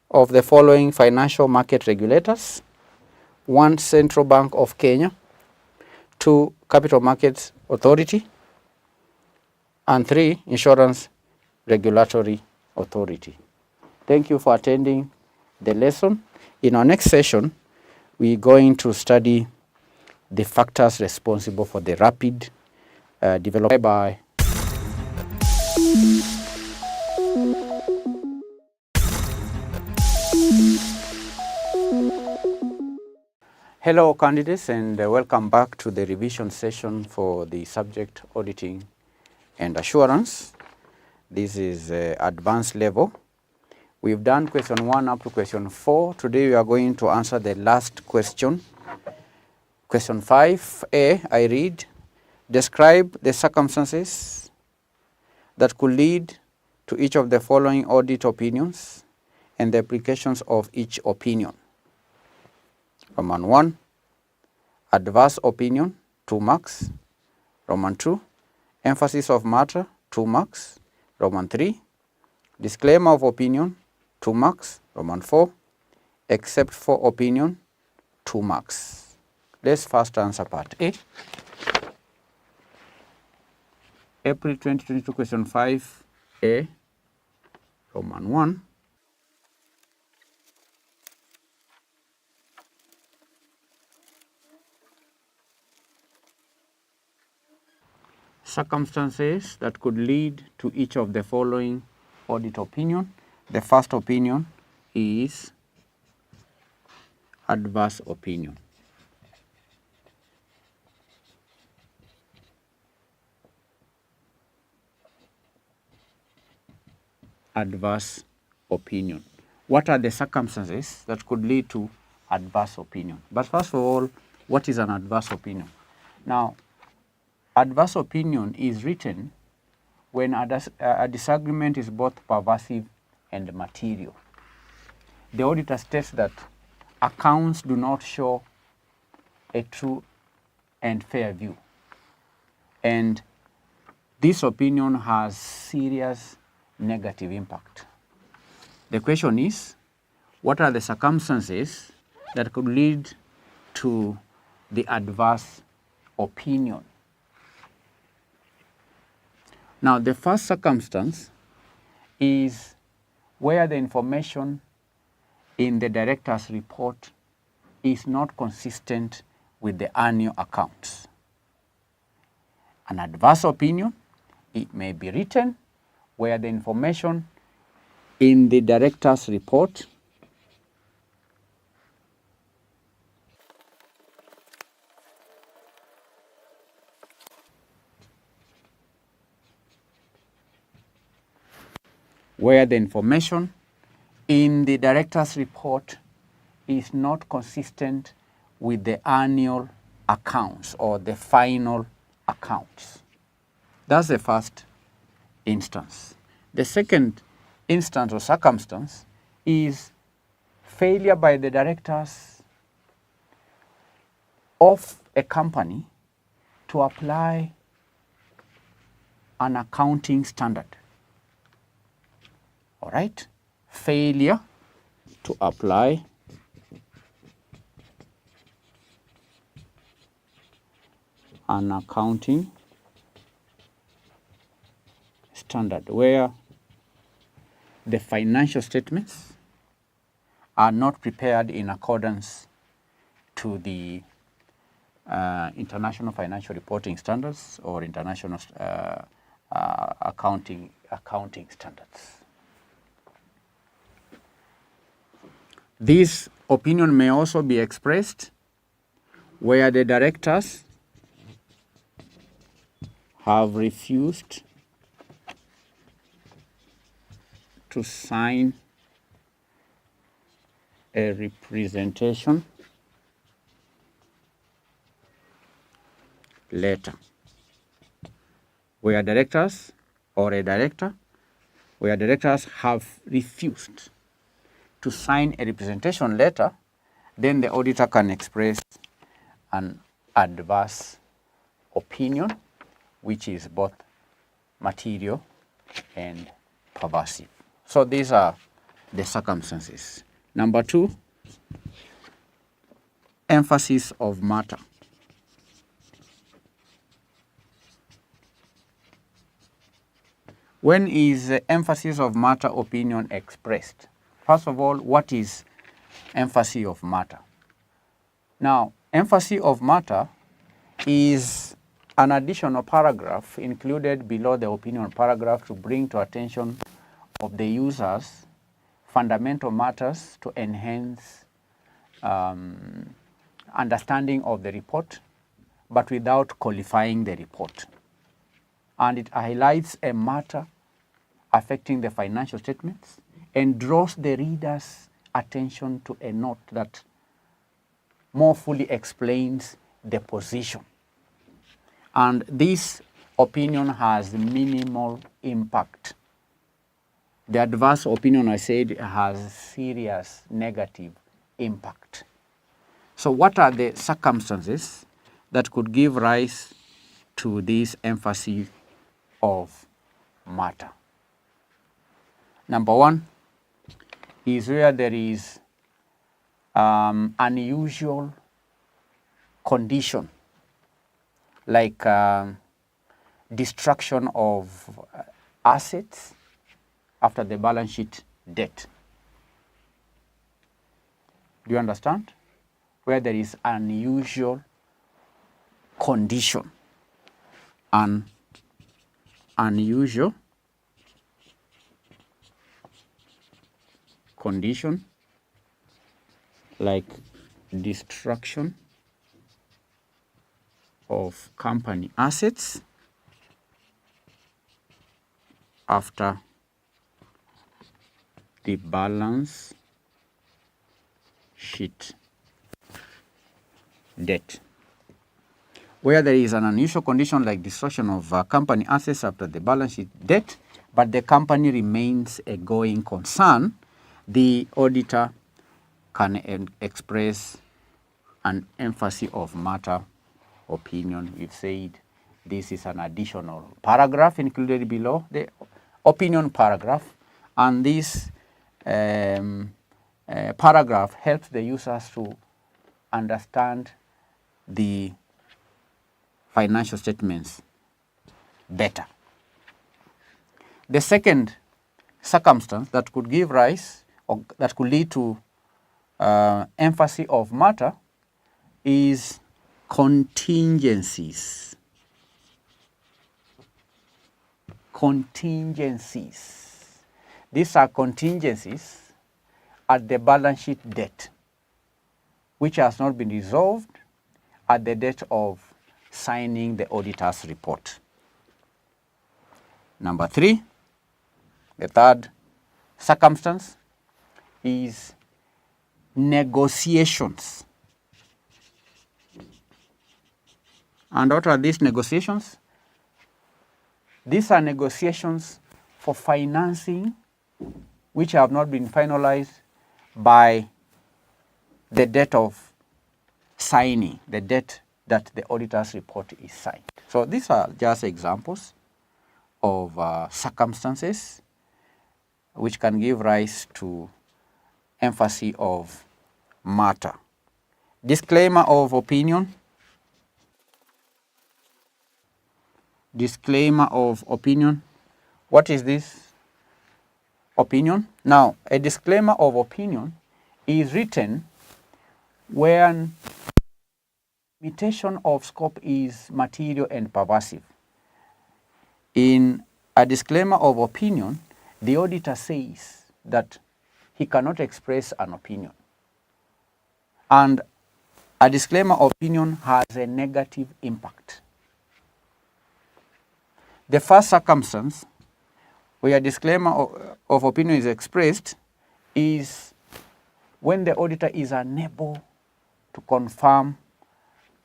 of the following financial market regulators. 1, Central Bank of Kenya. 2, Capital Markets Authority. And 3, Insurance Regulatory Authority. Thank you for attending the lesson. In our next session, we're going to study the factors responsible for the rapid development. Bye-bye. Hello candidates, and welcome back to the revision session for the subject auditing and assurance. This is advanced level. We've done question 1 up to question 4. Today we are going to answer the last question. Question 5A, I read, describe the circumstances that could lead to each of the following audit opinions and the applications of each opinion. Roman 1, adverse opinion, 2 marks. Roman 2, emphasis of matter, 2 marks. Roman 3, disclaimer of opinion, 2 marks. Roman 4, except for opinion, 2 marks. Let's first answer part A. April 2022, question 5A, Roman 1. Circumstances that could lead to each of the following audit opinion. The first opinion is adverse opinion. Adverse opinion. What are the circumstances that could lead to adverse opinion? But first of all, what is an adverse opinion? Now, adverse opinion is written when a disagreement is both pervasive and material. The auditor states that accounts do not show a true and fair view, and this opinion has serious negative impact. The question is, what are the circumstances that could lead to the adverse opinion? Now, the first circumstance is where the information in the director's report is not consistent with the annual accounts. An adverse opinion, it may be written where the information in the director's report is not consistent with the annual accounts or the final accounts. That's the first instance. The second instance or circumstance is failure by the directors of a company to apply an accounting standard. All right? Failure to apply an accounting standard where the financial statements are not prepared in accordance to the international financial reporting standards or international accounting standards. This opinion may also be expressed where the directors have refused to sign a representation letter, where directors or a director, where directors have refused to sign a representation letter, then the auditor can express an adverse opinion, which is both material and pervasive. So these are the circumstances. Number 2, emphasis of matter. When is the emphasis of matter opinion expressed? First of all, what is emphasis of matter? Now, emphasis of matter is an additional paragraph included below the opinion paragraph to bring to attention of the users fundamental matters to enhance understanding of the report, but without qualifying the report. And it highlights a matter affecting the financial statements and draws the reader's attention to a note that more fully explains the position. And this opinion has minimal impact. The adverse opinion, I said, has serious negative impact. So what are the circumstances that could give rise to this emphasis of matter? Number 1 is where there is unusual condition, like destruction of assets after the balance sheet date. Do you understand? Where there is unusual condition, an unusual condition like destruction of company assets after the balance sheet date. Where there is an unusual condition like destruction of company assets after the balance sheet date, but the company remains a going concern, the auditor can express an emphasis of matter opinion. We've said this is an additional paragraph included below the opinion paragraph, and this paragraph helps the users to understand the financial statements better. The second circumstance that could give rise or that could lead to emphasis of matter is contingencies. Contingencies. These are contingencies at the balance sheet date, which has not been resolved at the date of signing the auditor's report. Number 3, the third circumstance is negotiations. And what are these negotiations? These are negotiations for financing which have not been finalized by the date of signing, the date that the auditor's report is signed. So these are just examples of circumstances which can give rise to emphasis of matter. Disclaimer of opinion. Disclaimer of opinion. What is this? Opinion. Now, a disclaimer of opinion is written when limitation of scope is material and pervasive. In a disclaimer of opinion, the auditor says that he cannot express an opinion. And a disclaimer of opinion has a negative impact. The first circumstance where a disclaimer of opinion is expressed is when the auditor is unable to confirm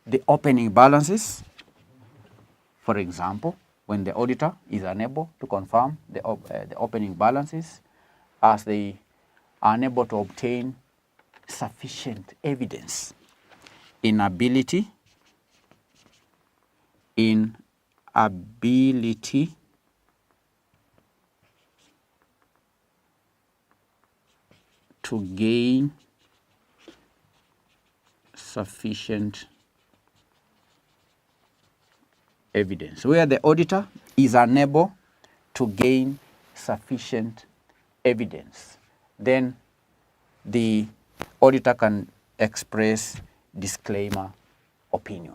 the opening balances. For example, when the auditor is unable to confirm the opening balances, as they are unable to obtain sufficient evidence. Inability to gain sufficient evidence. Where the auditor is unable to gain sufficient evidence, then the auditor can express disclaimer opinion.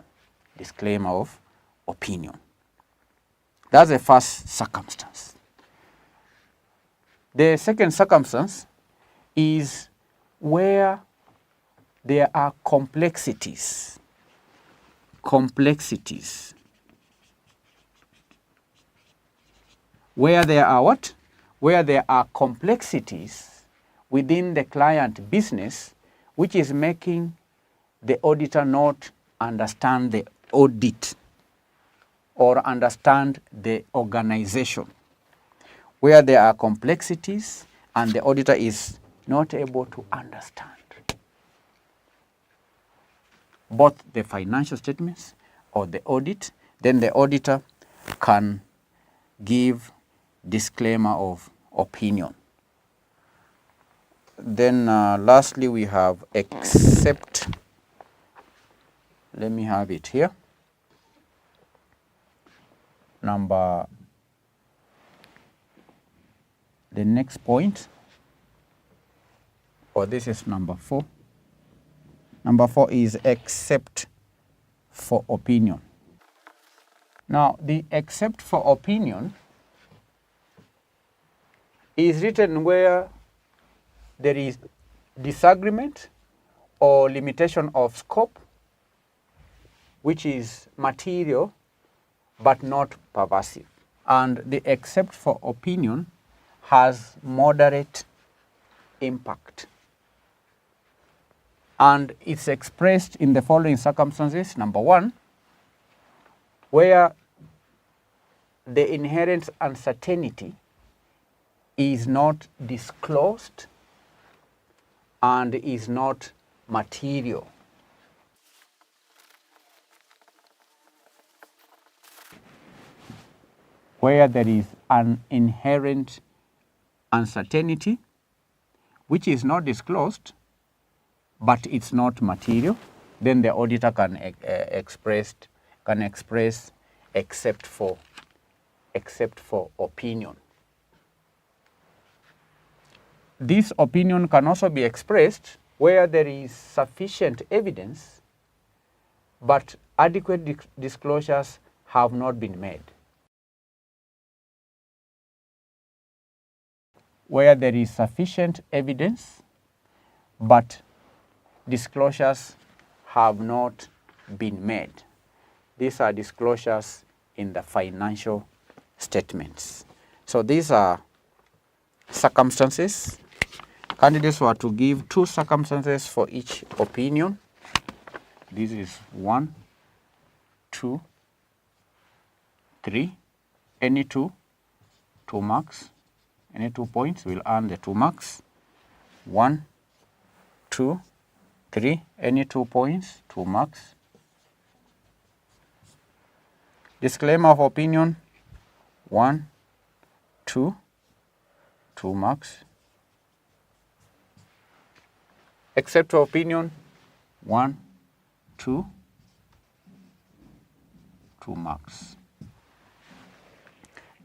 Disclaimer of opinion. That's the first circumstance. The second circumstance is where there are complexities. Complexities. Where there are what? Where there are complexities within the client business, which is making the auditor not understand the audit or understand the organization. Where there are complexities and the auditor is not able to understand both the financial statements or the audit, then the auditor can give disclaimer of opinion. Then lastly we have except. Let me have it here. The next point, or this is number 4. Number 4 is except for opinion. Now, the except for opinion is written where there is disagreement or limitation of scope, which is material but not pervasive. And the except for opinion has moderate impact. And it's expressed in the following circumstances. Number 1, where the inherent uncertainty is not disclosed and is not material. Where there is an inherent uncertainty which is not disclosed but it's not material, then the auditor can express except for opinion. This opinion can also be expressed where there is sufficient evidence but adequate disclosures have not been made. Where there is sufficient evidence but disclosures have not been made. These are disclosures in the financial statements. So these are circumstances. Candidates were to give 2 circumstances for each opinion. This is 1, 2, 3. Any 2 marks. Any 2 points will earn the 2 marks. 1, 2, 3. Any 2 points, 2 marks. Disclaimer of opinion. 1, 2, 2 marks. Accept your opinion. 1, 2, 2 marks.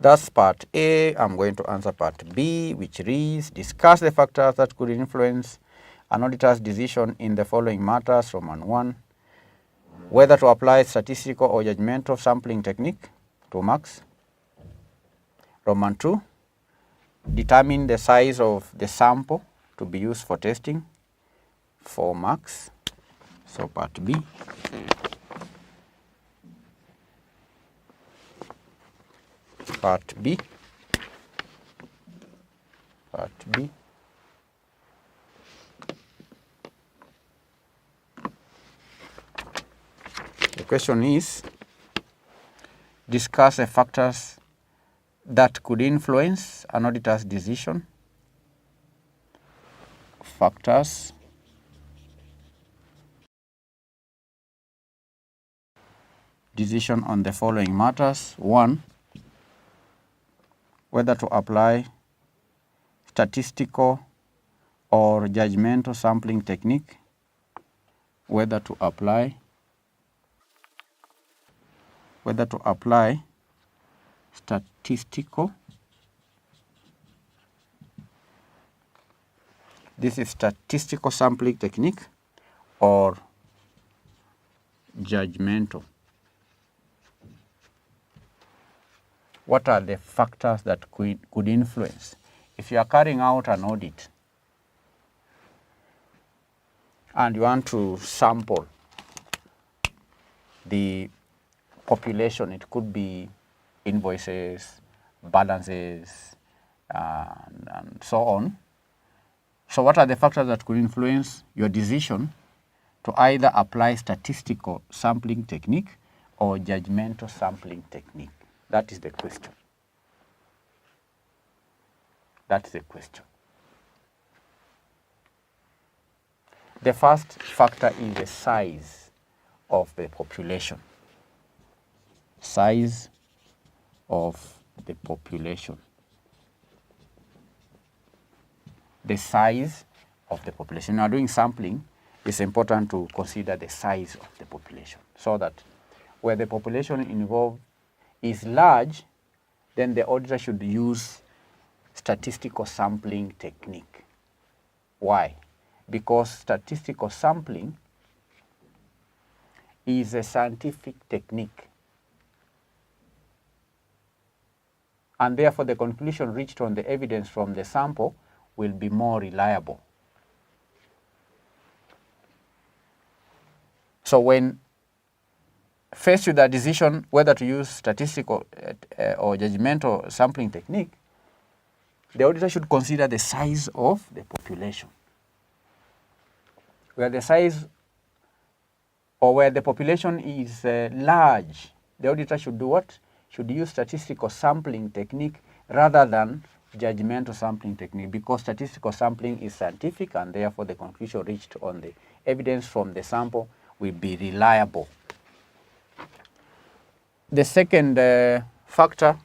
That's part A. I'm going to answer part B, which reads, discuss the factors that could influence an auditor's decision in the following matters. Roman 1, whether to apply statistical or judgmental sampling technique, 2 marks. Roman 2, determine the size of the sample to be used for testing, 4 marks. So part B. Part B. Part B. The question is, discuss the factors that could influence an auditor's decision. Factors decision on the following matters. 1, whether to apply statistical or judgmental sampling technique. Whether to apply statistical. This is statistical sampling technique or judgmental. What are the factors that could influence? If you are carrying out an audit and you want to sample the population, it could be invoices, balances, and so on. So what are the factors that could influence your decision to either apply statistical sampling technique or judgmental sampling technique? That is the question. That's the question. The first factor is the size of the population. Size of the population. The size of the population. Now, doing sampling, it's important to consider the size of the population, so that where the population involved is large, then the auditor should use statistical sampling technique. Why? Because statistical sampling is a scientific technique, and therefore the conclusion reached on the evidence from the sample will be more reliable. So when faced with a decision whether to use statistical or judgmental sampling technique, the auditor should consider the size of the population. Where the size or where the population is large, the auditor should do what? Should use statistical sampling technique rather than judgmental sampling technique, because statistical sampling is scientific and therefore the conclusion reached on the evidence from the sample will be reliable. The second factor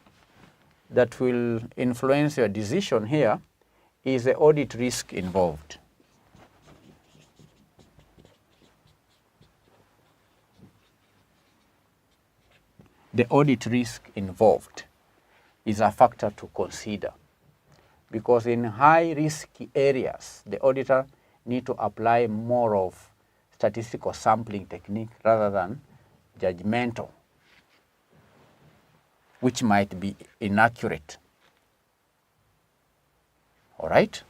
that will influence your decision here is the audit risk involved. The audit risk involved is a factor to consider, because in high risk areas, the auditor need to apply more of statistical sampling technique rather than judgmental, which might be inaccurate. All right?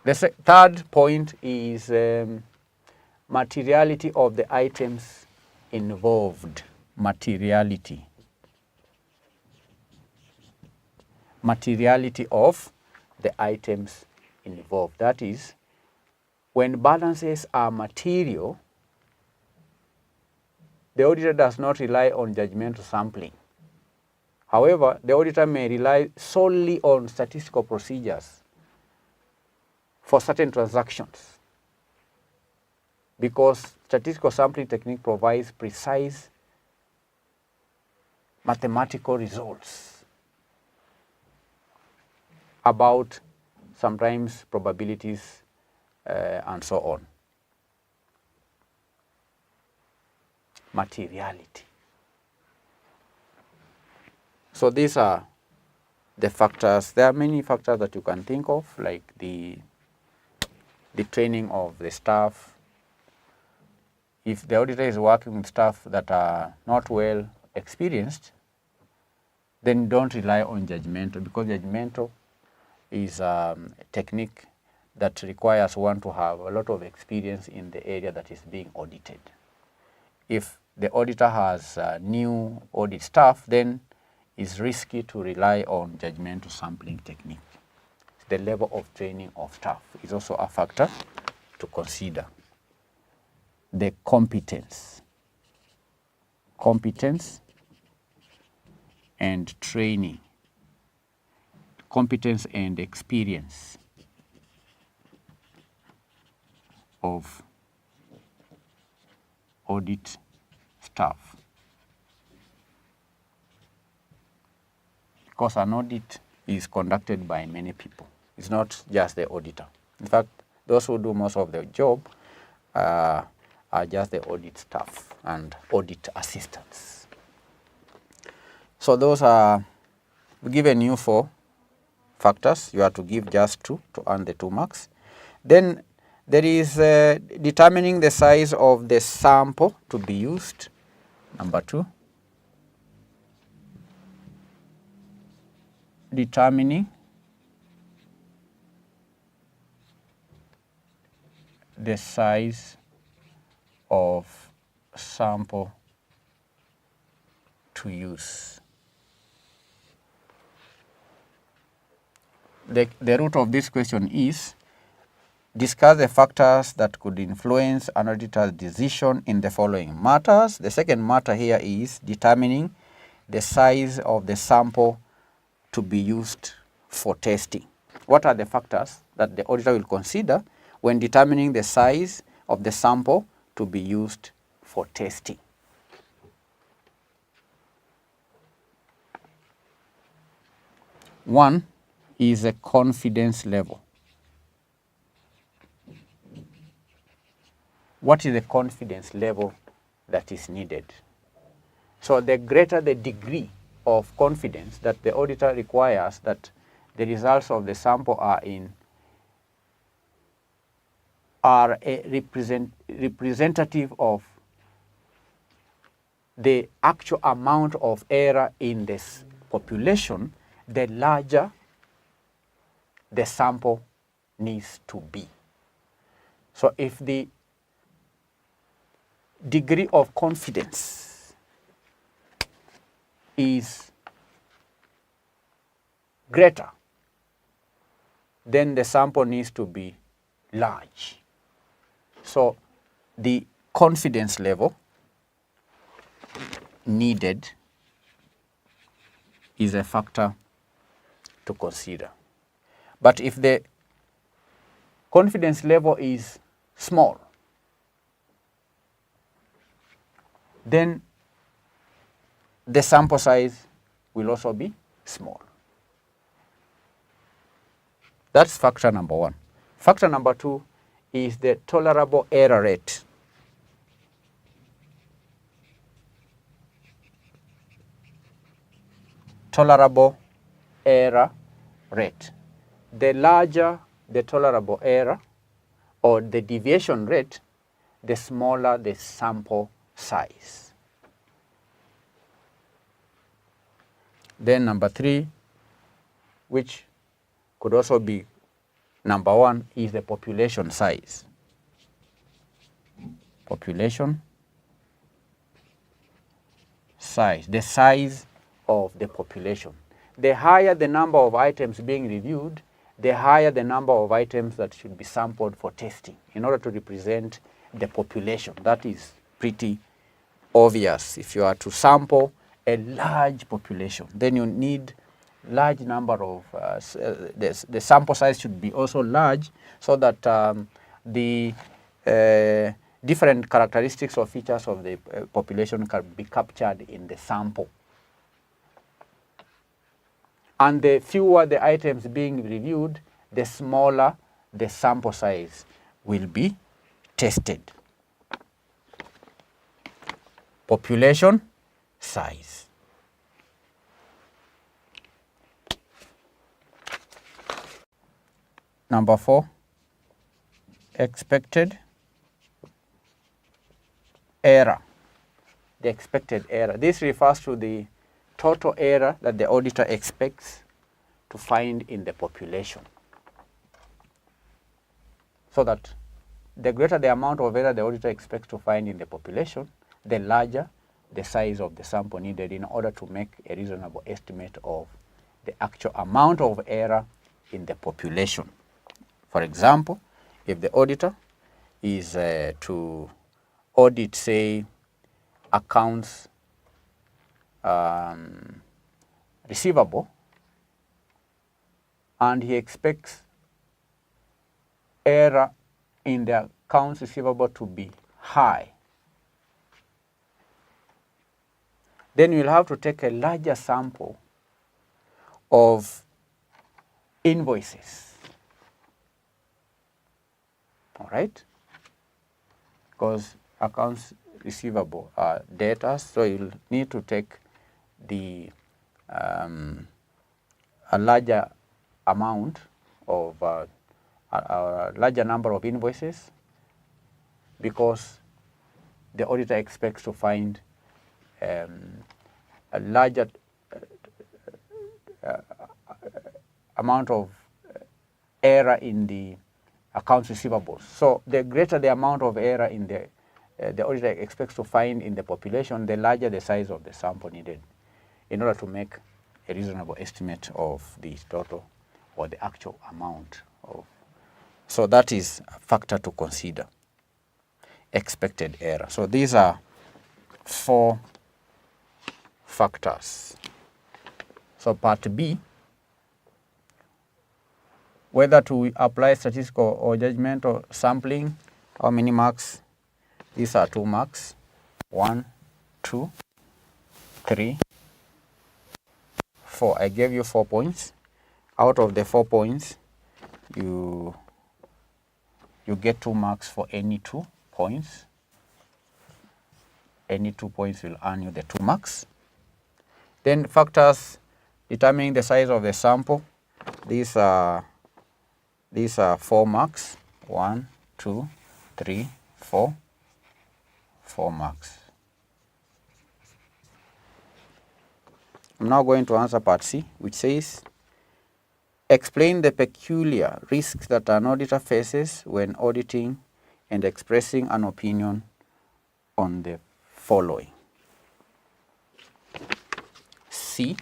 The third point is materiality of the items involved. Materiality. Materiality of the items involved. That is, when balances are material, the auditor does not rely on judgmental sampling. However, the auditor may rely solely on statistical procedures for certain transactions, because statistical sampling technique provides precise mathematical results about sometimes probabilities and so on. Materiality. So these are the factors. There are many factors that you can think of, like the training of the staff. If the auditor is working with staff that are not well experienced, then don't rely on judgmental, because judgmental is a technique that requires one to have a lot of experience in the area that is being audited. If the auditor has new audit staff, then it's risky to rely on judgmental sampling technique. The level of training of staff is also a factor to consider. The competence and training, competence and experience of audit staff. Because an audit is conducted by many people. It's not just the auditor. In fact, those who do most of the job are just the audit staff and audit assistants. So those are given you 4 factors. You have to give just 2 to earn the 2 marks. Then there is determining the size of the sample to be used. Number 2. Determining the size of sample to use. The root of this question is discuss the factors that could influence an auditor's decision in the following matters. The second matter here is determining the size of the sample to be used for testing. What are the factors that the auditor will consider when determining the size of the sample to be used for testing? One is a confidence level. What is the confidence level that is needed? So the greater the degree of confidence that the auditor requires that the results of the sample are a representative of the actual amount of error in this population, the larger the sample needs to be. So if the degree of confidence is greater, then the sample needs to be large. So the confidence level needed is a factor to consider. But if the confidence level is small, then the sample size will also be small. That's factor number 1. Factor number 2 is the tolerable error rate. Tolerable error rate. The larger the tolerable error or the deviation rate, the smaller the sample size. Then number 3, which could also be number 1, is the population size. Population size, the size of the population. The higher the number of items being reviewed, the higher the number of items that should be sampled for testing in order to represent the population. That is pretty obvious. If you are to sample a large population, then you need large number of, the sample size should be also large so that the different characteristics or features of the population can be captured in the sample. And the fewer the items being reviewed, the smaller the sample size. will be tested. Population size. Number 4, expected error. The expected error. This refers to the total error that the auditor expects to find in the population. So that the greater the amount of error the auditor expects to find in the population, the larger the size of the sample needed in order to make a reasonable estimate of the actual amount of error in the population. For example, if the auditor is to audit, say, accounts receivable, and he expects error in the accounts receivable to be high, then you'll have to take a larger sample of invoices, all right? Because accounts receivable are debtors, so you'll need to take the a larger amount of a larger number of invoices, because the auditor expects to find a larger amount of error in the accounts receivables. So the greater the amount of error in the auditor expects to find in the population, the larger the size of the sample needed in order to make a reasonable estimate of the total or the actual amount of. So that is a factor to consider, expected error. So these are 4 factors. So part B, whether to apply statistical or judgment or sampling, how many marks? These are 2 marks. 1, 2, 3, 4. I gave you 4 points. Out of the 4 points, you get 2 marks for any 2 points. Any 2 points will earn you the 2 marks. Then factors determining the size of the sample. These are 4 marks. 1, 2, 3, 4. 4 marks. I'm now going to answer part C, which says, explain the peculiar risks that an auditor faces when auditing and expressing an opinion on the following. C.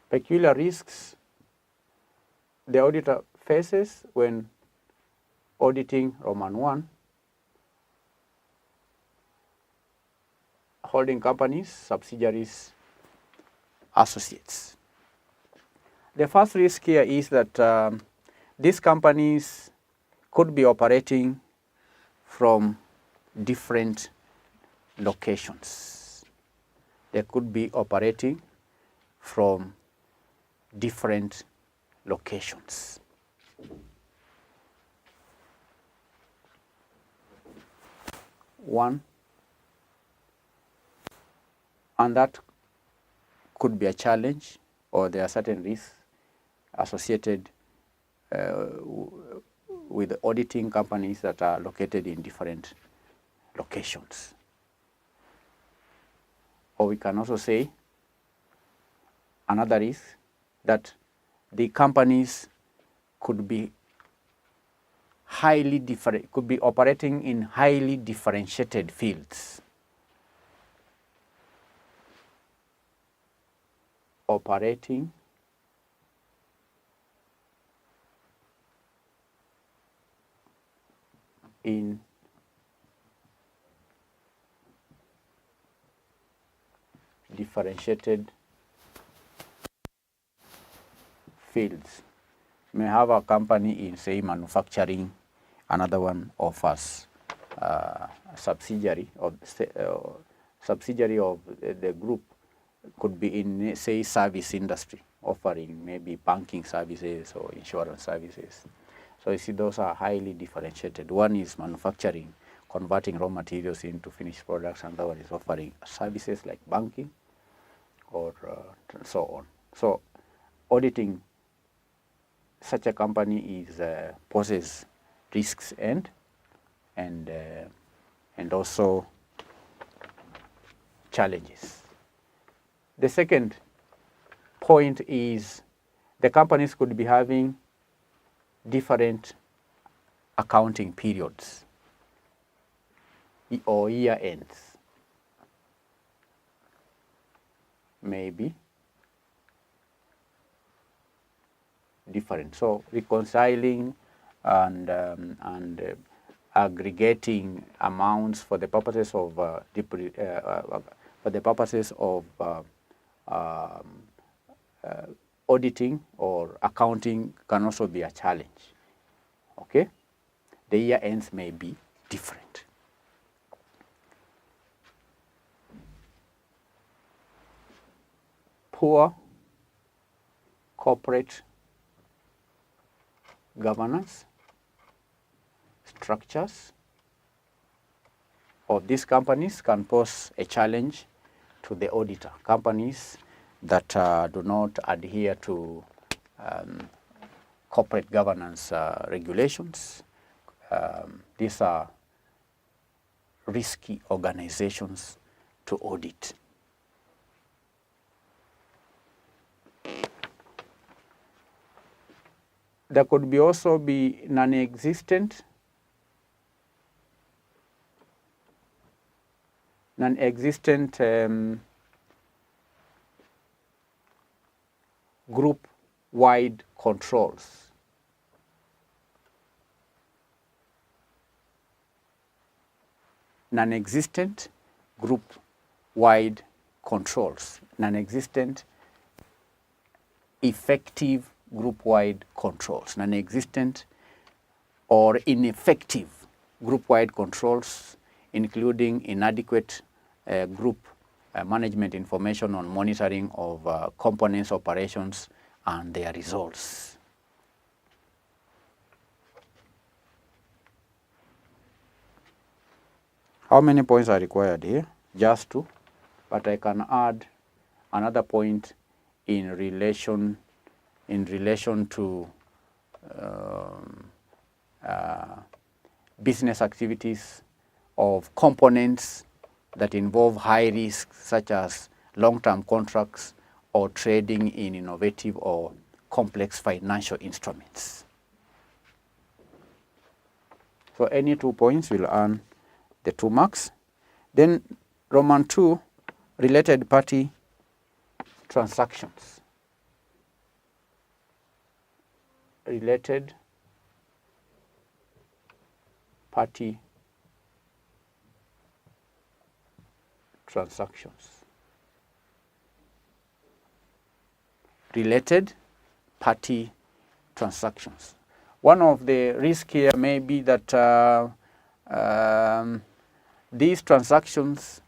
Peculiar risks the auditor faces when auditing Roman 1, holding companies, subsidiaries, associates. The first risk here is that these companies could be operating from different locations. They could be operating from different locations. One, and that could be a challenge, or there are certain risks associated with auditing companies that are located in different locations. Or we can also say another risk that the companies could be operating in highly differentiated fields. Operating in differentiated fields. May have a company in, say, manufacturing, another one offers a subsidiary of subsidiary of the group could be in, say, service industry, offering maybe banking services or insurance services. So you see, those are highly differentiated. One is manufacturing, converting raw materials into finished products, and the other one is offering services like banking or so on. So auditing such a company is poses risks and also challenges. The second point is the companies could be having different accounting periods or year ends, maybe different. So reconciling and aggregating amounts for the purposes of auditing or accounting can also be a challenge. Okay, the year ends may be different. Poor corporate governance structures of these companies can pose a challenge to the auditor. Companies that do not adhere to corporate governance regulations, these are risky organizations to audit. There could be also be non-existent group-wide controls. Non-existent group-wide controls. Non-existent effective group-wide controls. Non-existent or ineffective group-wide controls, including inadequate group management information on monitoring of components operations and their results. How many points are required here? Just two, but I can add another point in relation to business activities of components that involve high risk, such as long-term contracts or trading in innovative or complex financial instruments. So any 2 points will earn the 2 marks. Then Roman 2, related party transactions. Related party transactions. Related party transactions. One of the risks here may be that these transactions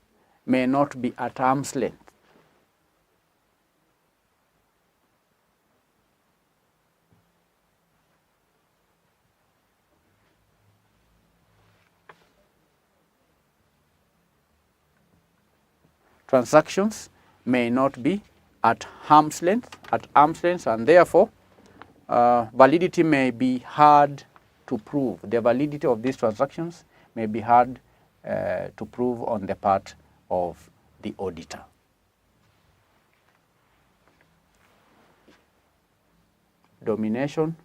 may not be at arm's length. Transactions may not be at arm's length, and therefore validity may be hard to prove. The validity of these transactions may be hard to prove on the part of the auditor. Domination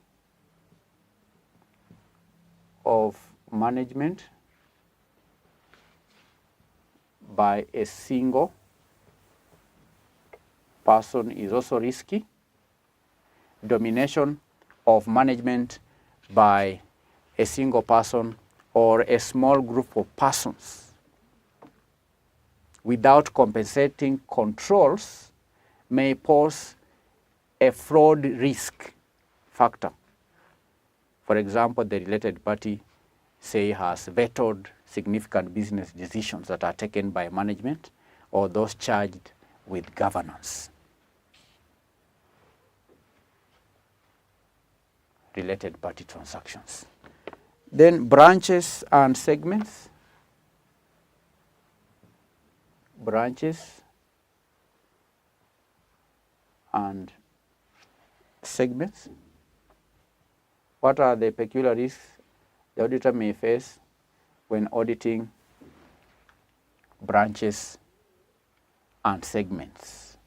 of management by a single person is also risky. Domination of management by a single person or a small group of persons without compensating controls may pose a fraud risk factor. For example, the related party, say, has vetoed significant business decisions that are taken by management or those charged with governance related party transactions. Then branches and segments. Branches and segments. What are the peculiar risks the auditor may face when auditing branches and segments?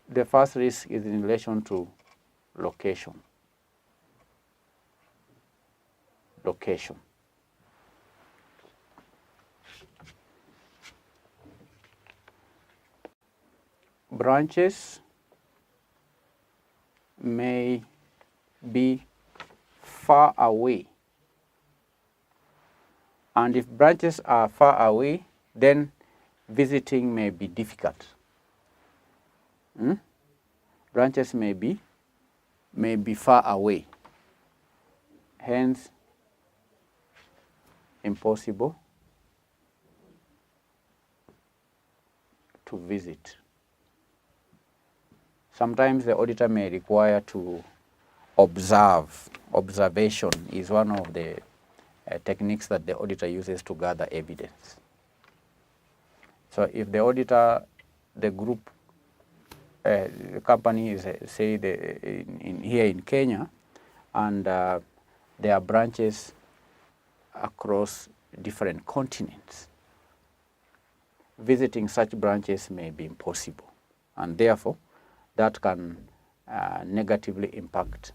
The first risk is in relation to location. Location. Branches may be far away, and if branches are far away, then visiting may be difficult. Branches may be far away, hence impossible to visit. Sometimes the auditor may require to observe. Observation is one of the techniques that the auditor uses to gather evidence. So if the auditor, the group, the company is, say, here in Kenya, and there are branches across different continents, visiting such branches may be impossible, and therefore that can negatively impact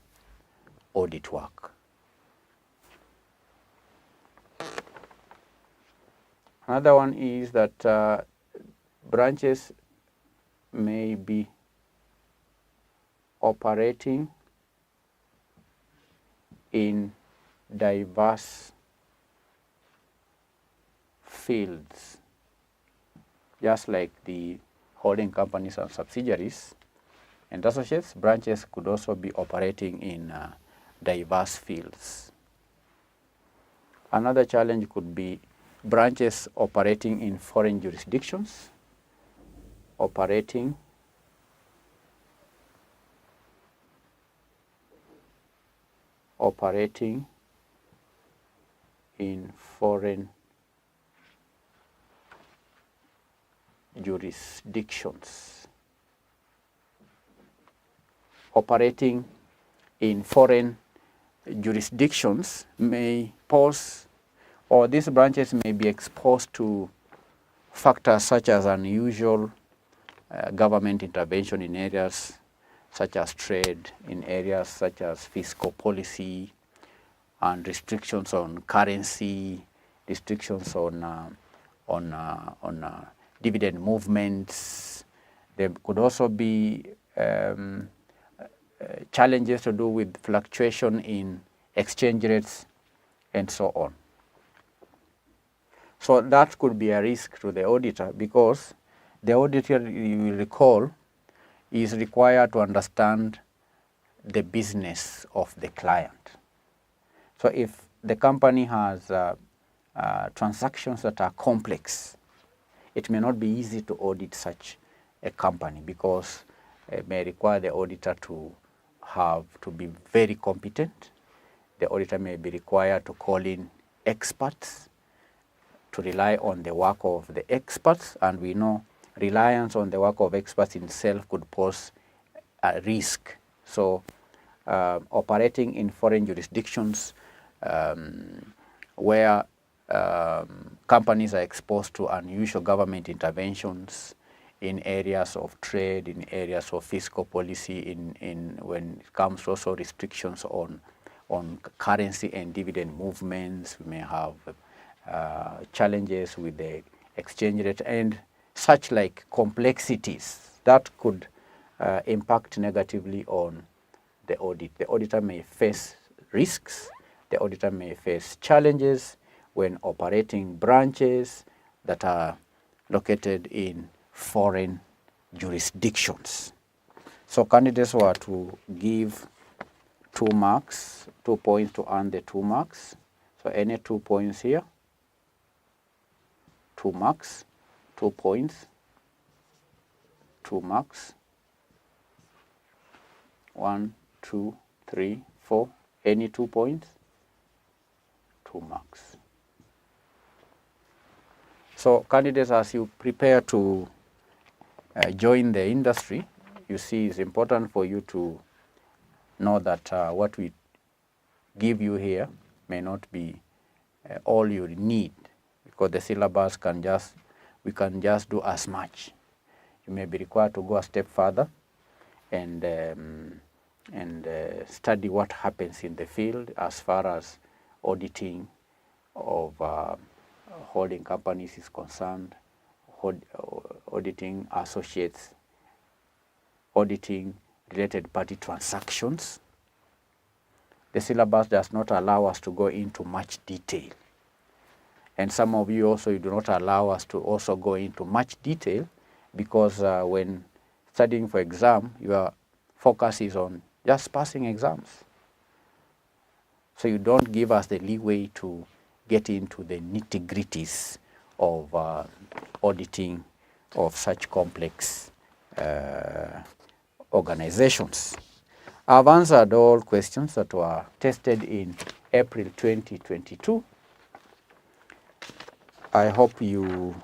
audit work. Another one is that branches may be operating in diverse fields, just like the holding companies and subsidiaries and associates. Branches could also be operating in diverse fields. Another challenge could be branches operating in foreign jurisdictions, operating in foreign jurisdictions. Operating in foreign jurisdictions may pose, or these branches may be exposed to factors such as unusual government intervention in areas such as trade, in areas such as fiscal policy, and restrictions on currency, restrictions on dividend movements. There could also be challenges to do with fluctuation in exchange rates and so on. So that could be a risk to the auditor, because the auditor, you will recall, is required to understand the business of the client. So if the company has transactions that are complex, it may not be easy to audit such a company, because it may require the auditor to be very competent. The auditor may be required to call in experts, to rely on the work of the experts, and we know reliance on the work of experts in itself could pose a risk. So operating in foreign jurisdictions where companies are exposed to unusual government interventions in areas of trade, in areas of fiscal policy, in when it comes to also restrictions on currency and dividend movements. We may have challenges with the exchange rate and such like complexities that could impact negatively on the audit. The auditor may face risks, the auditor may face challenges when operating branches that are located in foreign jurisdictions. So candidates were to give 2 marks, 2 points to earn the 2 marks. So any 2 points here, 2 marks 2 points, 2 marks, 1, 2, 3, 4, any 2 points, 2 marks. So candidates, as you prepare to join the industry, you see it's important for you to know that what we give you here may not be all you need, because the syllabus we can just do as much. You may be required to go a step further and study what happens in the field as far as auditing of holding companies is concerned, auditing associates, auditing related party transactions. The syllabus does not allow us to go into much detail. And some of you also, you do not allow us to also go into much detail, because when studying for exam, your focus is on just passing exams. So you don't give us the leeway to get into the nitty-gritties of auditing of such complex organizations. I've answered all questions that were tested in April 2022. I hope you've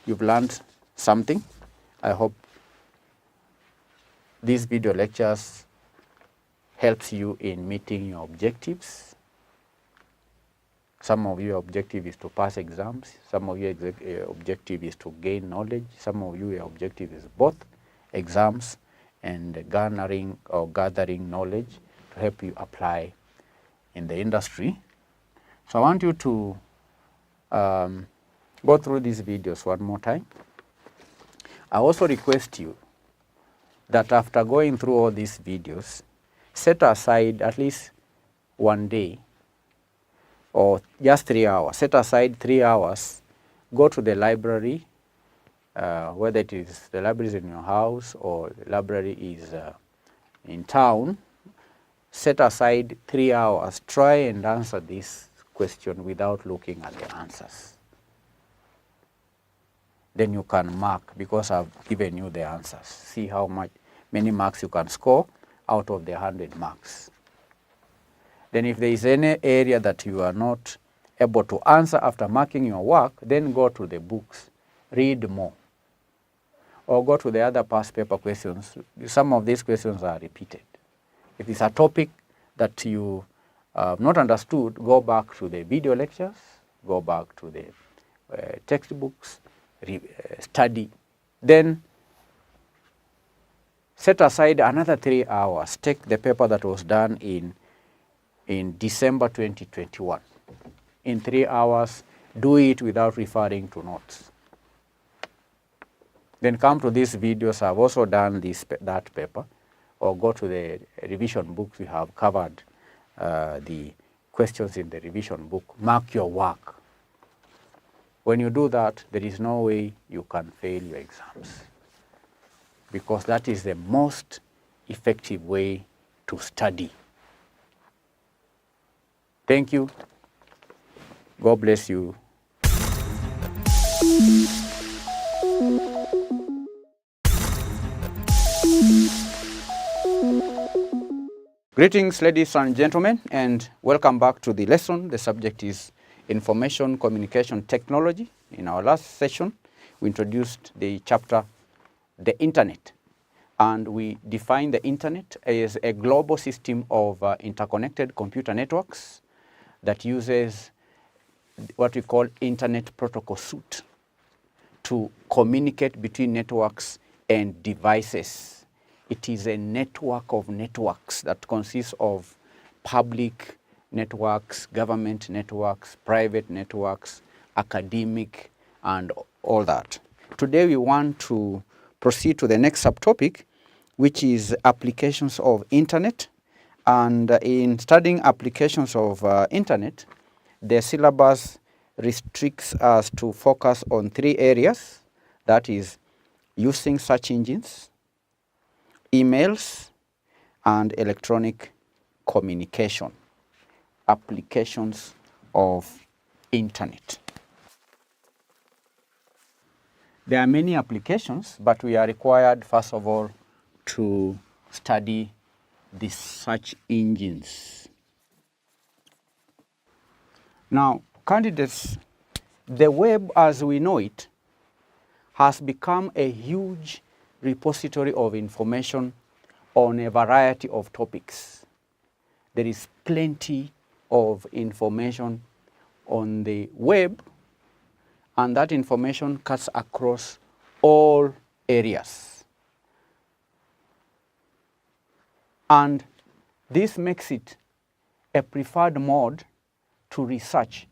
learned something. I hope these video lectures helps you in meeting your objectives. Some of your objective is to pass exams. Some of your objective is to gain knowledge. Some of you, your objective is both exams and garnering or gathering knowledge to help you apply in the industry. So I want you to go through these videos one more time. I also request you that after going through all these videos, set aside at least one day or just 3 hours. Set aside 3 hours, go to the library, whether it is the library is in your house or the library is in town. Set aside 3 hours, try and answer this question without looking at the answers. Then you can mark, because I've given you the answers. See how many marks you can score out of the 100 marks. Then if there is any area that you are not able to answer after marking your work, then go to the books, read more. Or go to the other past paper questions. Some of these questions are repeated. If it's a topic that you have not understood, go back to the video lectures, go back to the textbooks, study. Then set aside another 3 hours. Take the paper that was done in December 2021. In 3 hours, do it without referring to notes. Then come to these videos. I've also done that paper. Or go to the revision books. We have covered the questions in the revision book. Mark your work. When you do that, there is no way you can fail your exams, because that is the most effective way to study. Thank you. God bless you. Greetings, ladies and gentlemen, and welcome back to the lesson. The subject is Information Communication Technology. In our last session, we introduced the chapter, the Internet, and we defined the Internet as a global system of interconnected computer networks that uses what we call Internet Protocol Suite to communicate between networks and devices. It is a network of networks that consists of public networks, government networks, private networks, academic, and all that. Today we want to proceed to the next subtopic, which is applications of Internet. And in studying applications of Internet, the syllabus restricts us to focus on 3 areas. That is using search engines, emails, and electronic communication. Applications of Internet. There are many applications, but we are required, first of all, to study the search engines. Now, candidates, the web as we know it has become a huge repository of information on a variety of topics. There is plenty of information on the web, and that information cuts across all areas. And this makes it a preferred mode to research.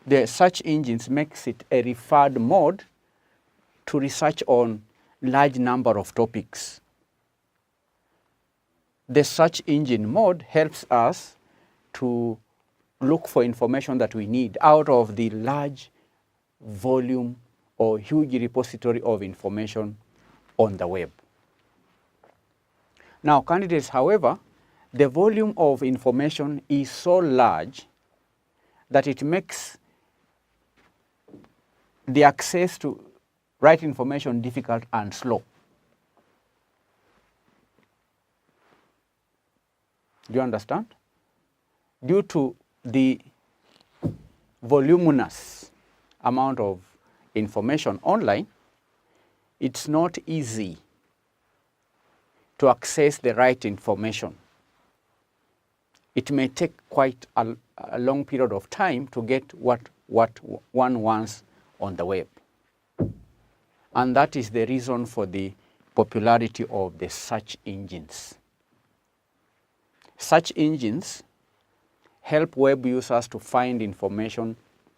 The search engines makes it a preferred mode to research on large number of topics. The search engine mode helps us to look for information that we need out of the large volume or huge repository of information on the web. Now, candidates, however, the volume of information is so large that it makes the access to right information difficult and slow. Do you understand? Due to the voluminous amount of information online, it's not easy to access the right information. It may take quite a long period of time to get what one wants on the web. And that is the reason for the popularity of the search engines. Search engines help web users to find information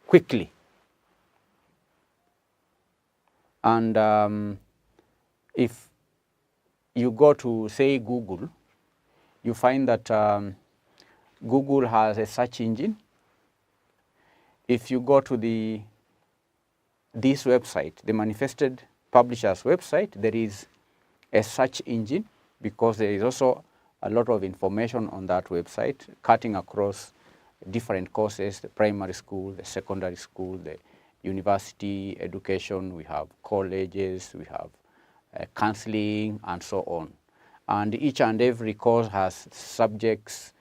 quickly. And if you go to, say, Google, you find that Google has a search engine. If you go to this website, the Manifested Publishers website, there is a search engine because there is also a lot of information on that website cutting across different courses, the primary school, the secondary school, the university education, we have colleges, we have counseling, and so on. And each and every course has subjects,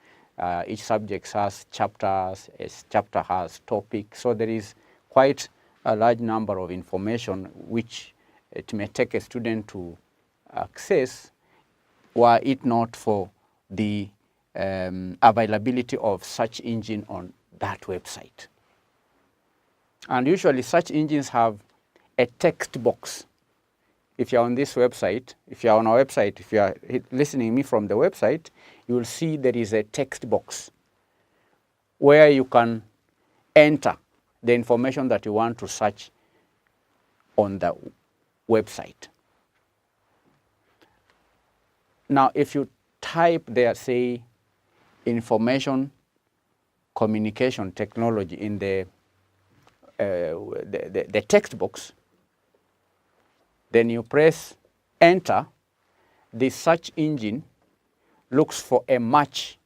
each subject has chapters, each chapter has topics, so there is quite a large number of information which it may take a student to access were it not for the availability of search engine on that website. And usually search engines have a text box. If you're on this website, if you're on our website, if you are listening to me from the website, you will see there is a text box where you can enter the information that you want to search on the website. Now, if you type there, say, information communication technology in the text box, then you press enter, the search engine looks for a match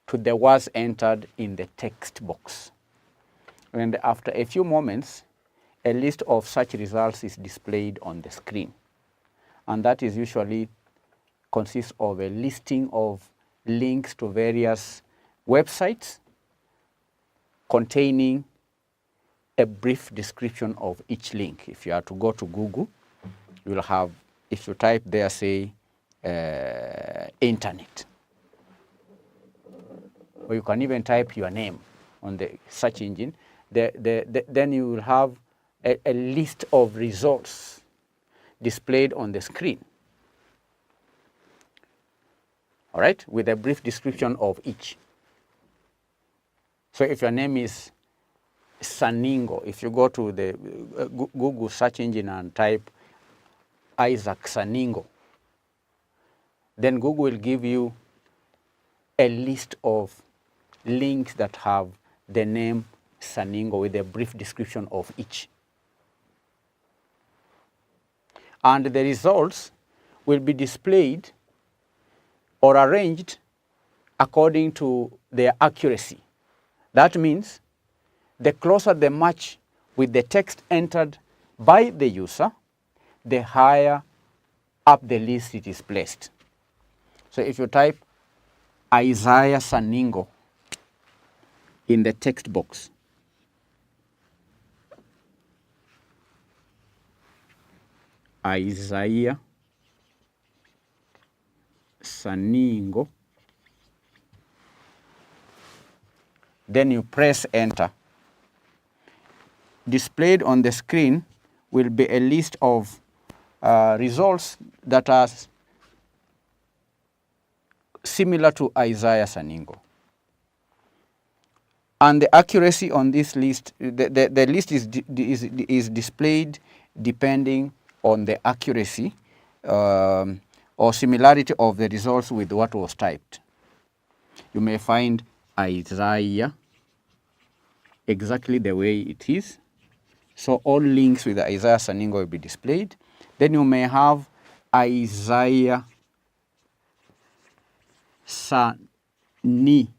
to the words entered in the text box. And after a few moments, a list of such results is displayed on the screen. And that is usually consists of a listing of links to various websites containing a brief description of each link. If you are to go to Google, you will have, if you type there, say, internet. Or you can even type your name on the search engine. Then you will have a list of results displayed on the screen. All right, with a brief description of each. So if your name is Saningo, if you go to the Google search engine and type Isaac Saningo, then Google will give you a list of links that have the name Saningo with a brief description of each. And the results will be displayed or arranged according to their accuracy. That means the closer the match with the text entered by the user, the higher up the list it is placed. So if you type Isaiah Saningo in the text box, Isaiah Saningo, then you press enter. Displayed on the screen will be a list of results that are similar to Isaiah Saningo. And the accuracy on this list, the list is displayed depending on the accuracy or similarity of the results with what was typed. You may find Isaiah exactly the way it is. So all links with Isaiah Saningo will be displayed. Then you may have Isaiah Sani,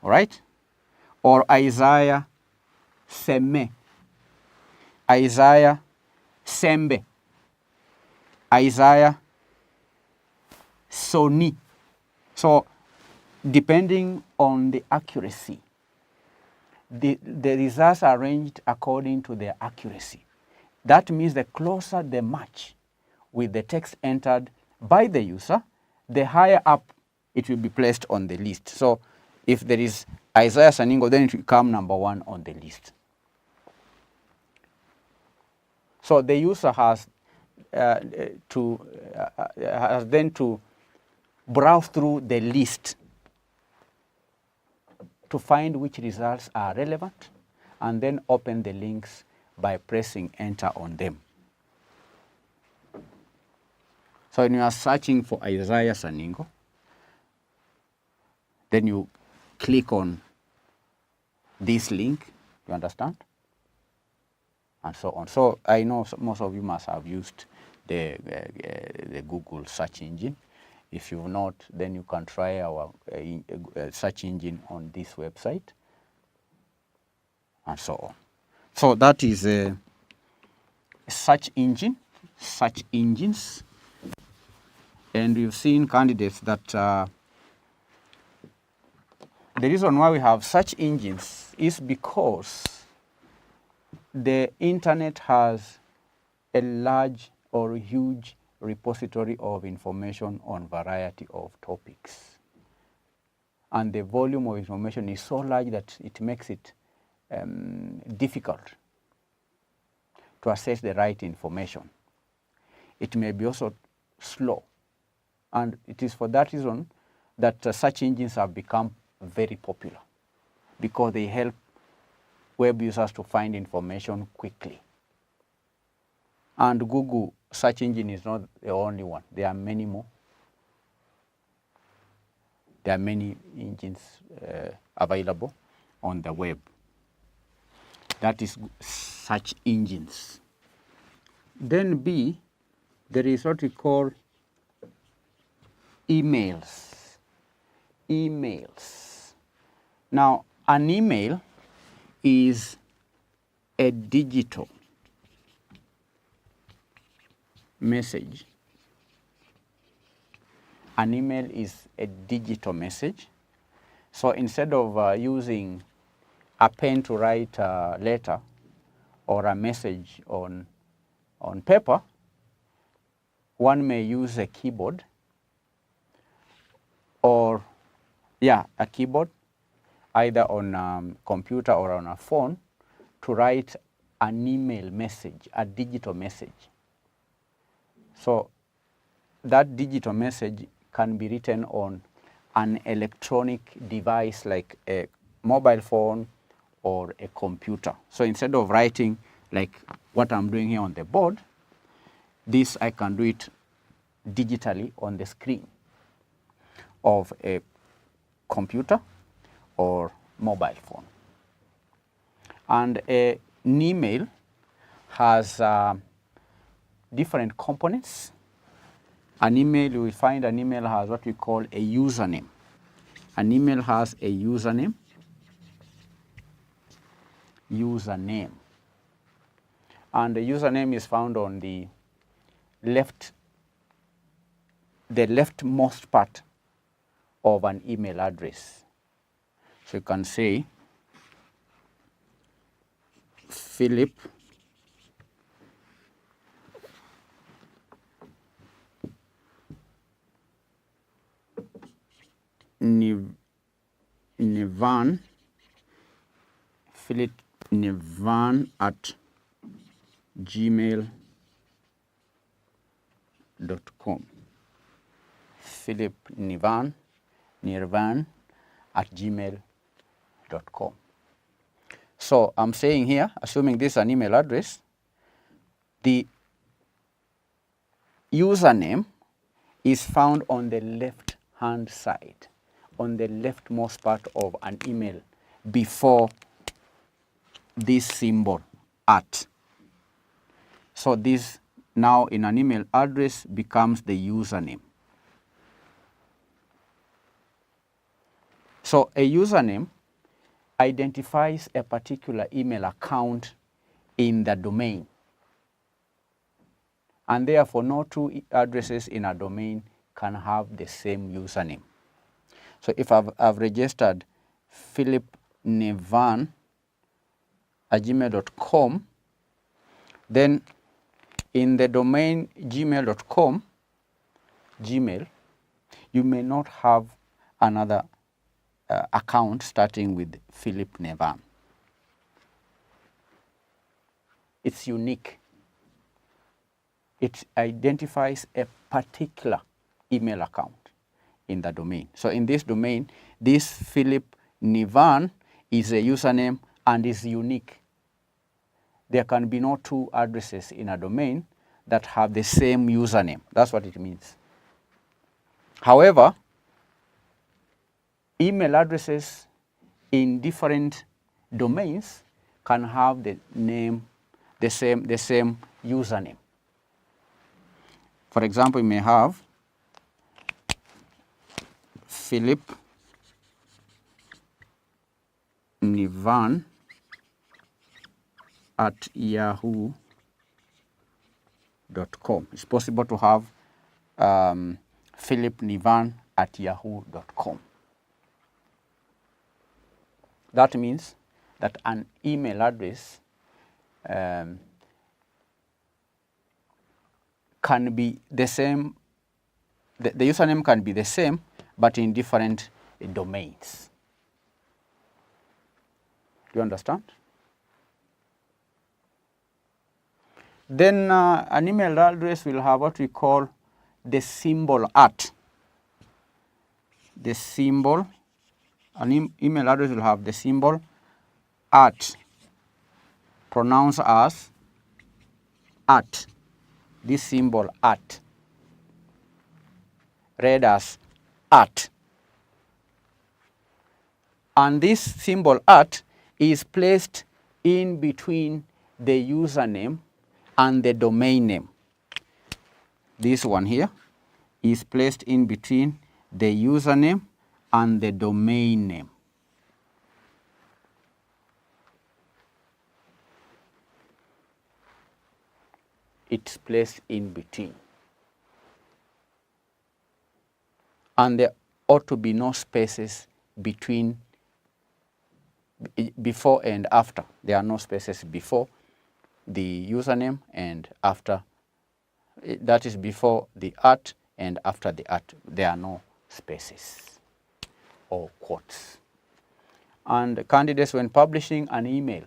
all right? Or Isaiah Seme, Isaiah Sembe, Isaiah Soni. So depending on the accuracy, the results are arranged according to their accuracy. That means the closer the match with the text entered by the user, the higher up it will be placed on the list. So if there is Isaiah Saningo, then it will come number 1 on the list. So the user has then to browse through the list to find which results are relevant, and then open the links by pressing enter on them. So when you are searching for Isaiah Saningo, then you click on this link, you understand? And so on. So I know most of you must have used the Google search engine. If you've not, then you can try our search engine on this website, and so on. So that is a search engine, search engines. And we've seen candidates that the reason why we have search engines is because the internet has a large or huge repository of information on variety of topics. And the volume of information is so large that it makes it difficult to assess the right information. It may be also slow. And it is for that reason that search engines have become very popular, because they help web users to find information quickly. And Google search engine is not the only one. There are many more. There are many engines available on the web. That is search engines. Then B, there is what we call emails. Emails. Now, an email is a digital message. An email is a digital message. So instead of using a pen to write a letter or a message on paper, one may use a keyboard or, a keyboard, either on a computer or on a phone, to write an email message, a digital message. So that digital message can be written on an electronic device like a mobile phone or a computer. So instead of writing like what I'm doing here on the board, this I can do it digitally on the screen of a computer or mobile phone. And an email has different components. An email, you will find an email has what we call a username. An email has a username. username. And the username is found on the leftmost part of an email address. So you can say Philip Nivan, Philip Nivan at gmail.com. Philip Nirvan at gmail.com. So I'm saying here, assuming this is an email address, the username is found on the left-hand side, on the leftmost part of an email before this symbol at. So this now in an email address becomes the username. So a username identifies a particular email account in the domain. And therefore, no two addresses in a domain can have the same username. So if I've registered Philip Nivan at gmail.com, then in the domain gmail.com, Gmail, you may not have another account starting with Philip Nivan. It's unique. It identifies a particular email account in the domain. So in this domain, this Philip Nivan is a username and is unique. There can be no two addresses in a domain that have the same username. That's what it means. However, email addresses in different domains can have the same username. For example, you may have Philip Nivan at yahoo.com. It's possible to have Philip Nivan at yahoo.com. That means that an email address can be the same, the username can be the same, but in different domains. Do you understand? Then an email address will have what we call the symbol at. The symbol, an email address will have the symbol at, pronounced as at. This symbol at, read as at. And this symbol at is placed in between the username and the domain name. This one here is placed in between the username and the domain name. It's placed in between. And there ought to be no spaces between, before and after. There are no spaces before the username and after. That is before the at and after the at. There are no spaces or quotes. And candidates, when publishing an email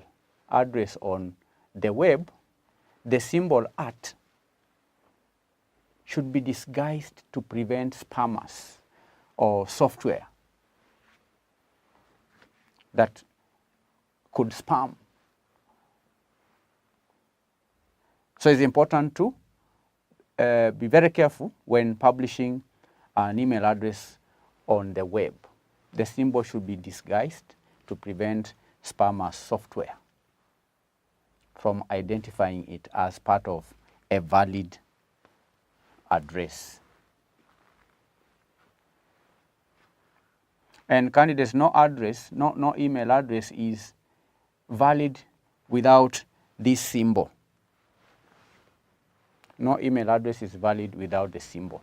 address on the web, the symbol at should be disguised to prevent spammers or software that could spam. So it's important to be very careful when publishing an email address on the web. The symbol should be disguised to prevent spammers software from identifying it as part of a valid address. And candidates, no email address is valid without this symbol. No email address is valid without the symbol.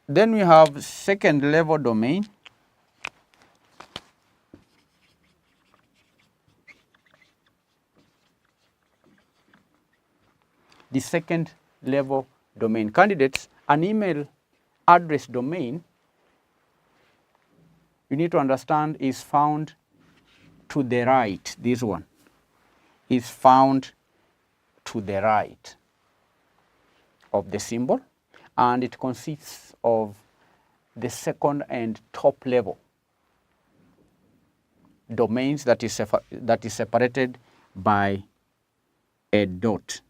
Then we have second level domain. The second level domain. Candidates, an email address domain, you need to understand, is found to the right. This one is found to the right of the symbol, and it consists of the second and top level domains that is separated by a dot.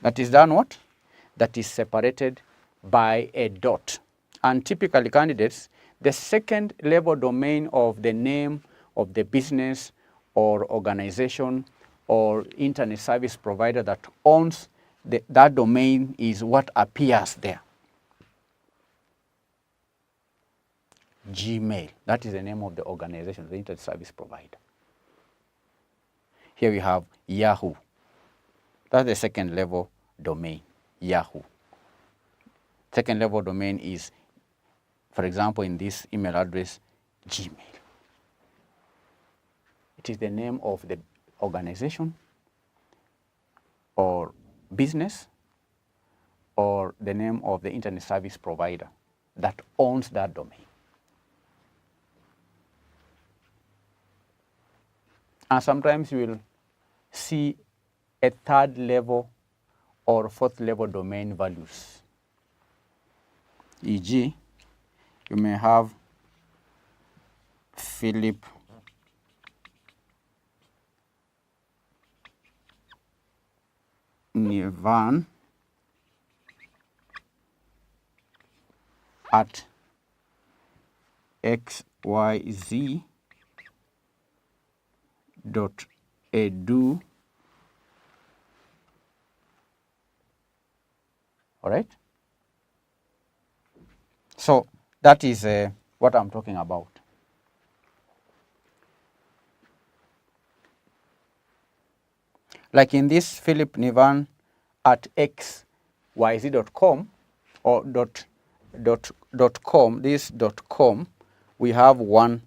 That is done what? That is separated by a dot. And typically, candidates, the second level domain of the name of the business or organization or internet service provider that owns that domain is what appears there. Gmail, that is the name of the organization, the internet service provider. Here we have Yahoo. That's the second level domain, Yahoo. Second level domain is, for example, in this email address, Gmail. It is the name of the organization or business or the name of the internet service provider that owns that domain. And sometimes you will see a third level or fourth level domain values. E.g., you may have Philip Nivan at xyz.edu. All right? So that is what I'm talking about. Like in this Philip Nivan at xyz.com or .com, this .com, we have one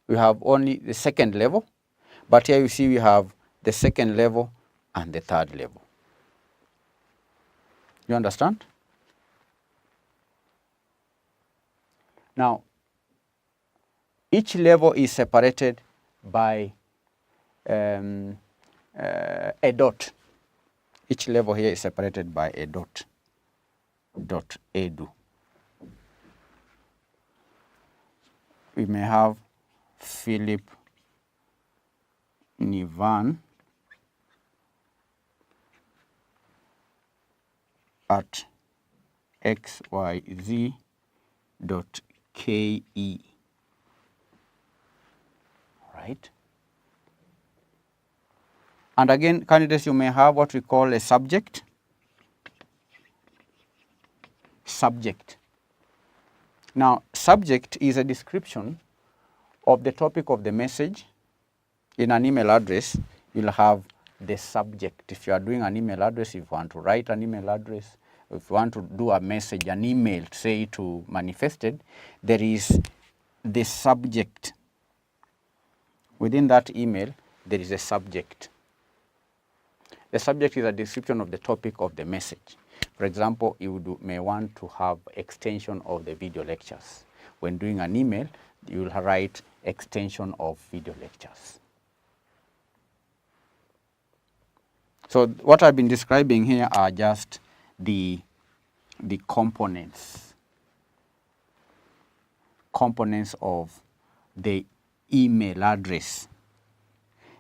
we have only the second level, but here you see we have the second level and the third level. You understand? Now, each level is separated by a dot. Each level here is separated by a dot. .edu. We may have Philip Nivan at xyz.ke. Right? And again, candidates, you may have what we call a subject. Subject. Now, subject is a description of the topic of the message. In an email address, you'll have the subject. If you are doing an email address, if you want to write an email address, if you want to do a message, an email, say to Manifested, there is the subject. Within that email, there is a subject. The subject is a description of the topic of the message. For example, you may want to have extension of the video lectures. When doing an email, you will write extension of video lectures. So what I've been describing here are just the components of the email address.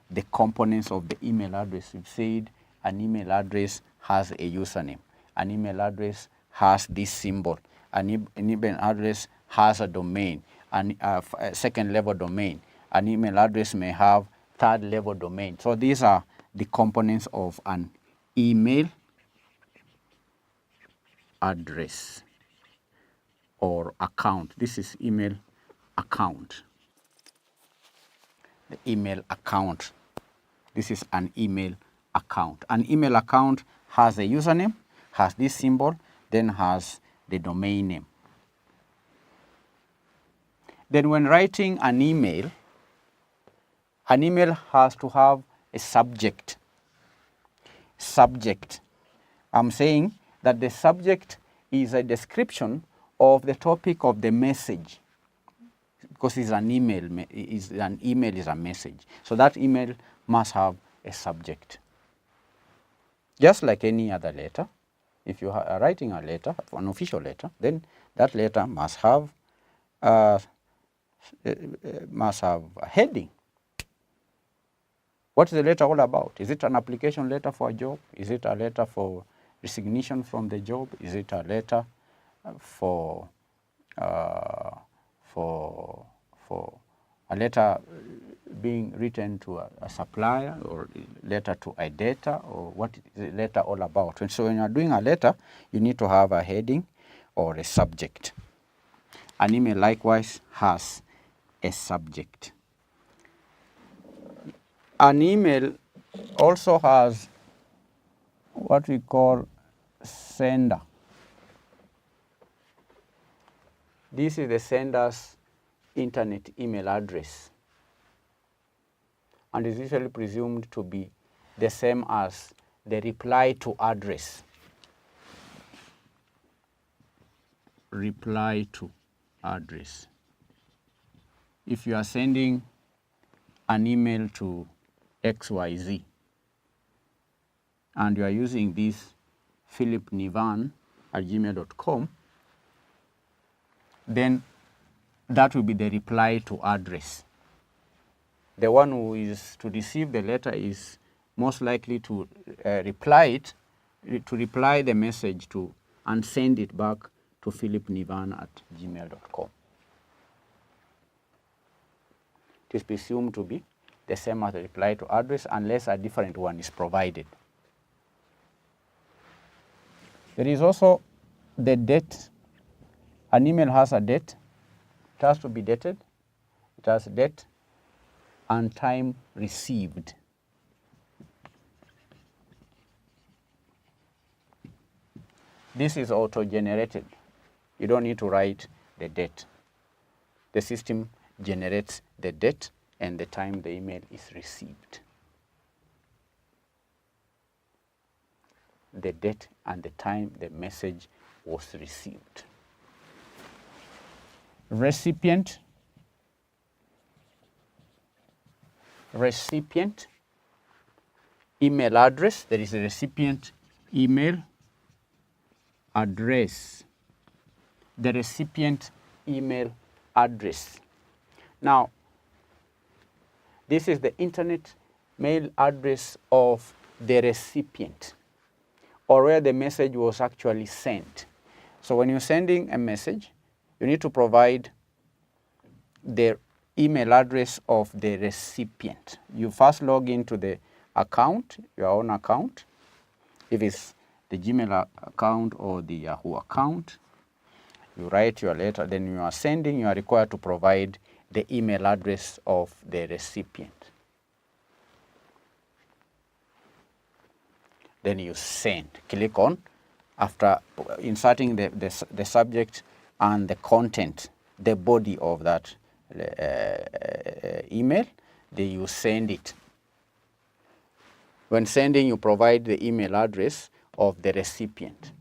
The components of the email address. We've said an email address has a username. An email address has this symbol. An email address has a domain, a second level domain. An email address may have third level domain. So these are the components of an email address or account. This is email account. The email account. This is an email account. An email account has a username, has this symbol, then has the domain name. Then when writing an email has to have a subject. Subject. I'm saying that the subject is a description of the topic of the message, because it's an email. An email is a message. So that email must have a subject. Just like any other letter, if you are writing a letter, an official letter, then that letter must have a heading. What is the letter all about? Is it an application letter for a job? Is it a letter for resignation from the job? Is it a letter for a letter being written to a supplier, or letter to a debtor, or what is the letter all about? And so when you are doing a letter, you need to have a heading or a subject. An email likewise has a subject. An email also has what we call sender. This is the sender's internet email address, and is usually presumed to be the same as the reply to address. Reply to address. If you are sending an email to XYZ and you are using this philipnivan@gmail.com, then that will be the reply to address. The one who is to receive the letter is most likely to reply the message to and send it back to philipnivan@gmail.com. It is presumed to be the same as the reply to address unless a different one is provided. There is also the date. An email has a date. It has to be dated. It has date and time received. This is auto-generated. You don't need to write the date. The system generates the date and the time the email is received. The date and the time the message was received. Recipient. Recipient email address. There is a recipient email address. The recipient email address. Now, this is the internet mail address of the recipient, or where the message was actually sent. So when you're sending a message, you need to provide the email address of the recipient. You first log into the account, your own account, if it's the Gmail account or the Yahoo account. You write your letter, then you are sending, you are required to provide the email address of the recipient. Then you send. Click on, after inserting the subject and the content, the body of that email, then you send it. When sending, you provide the email address of the recipient.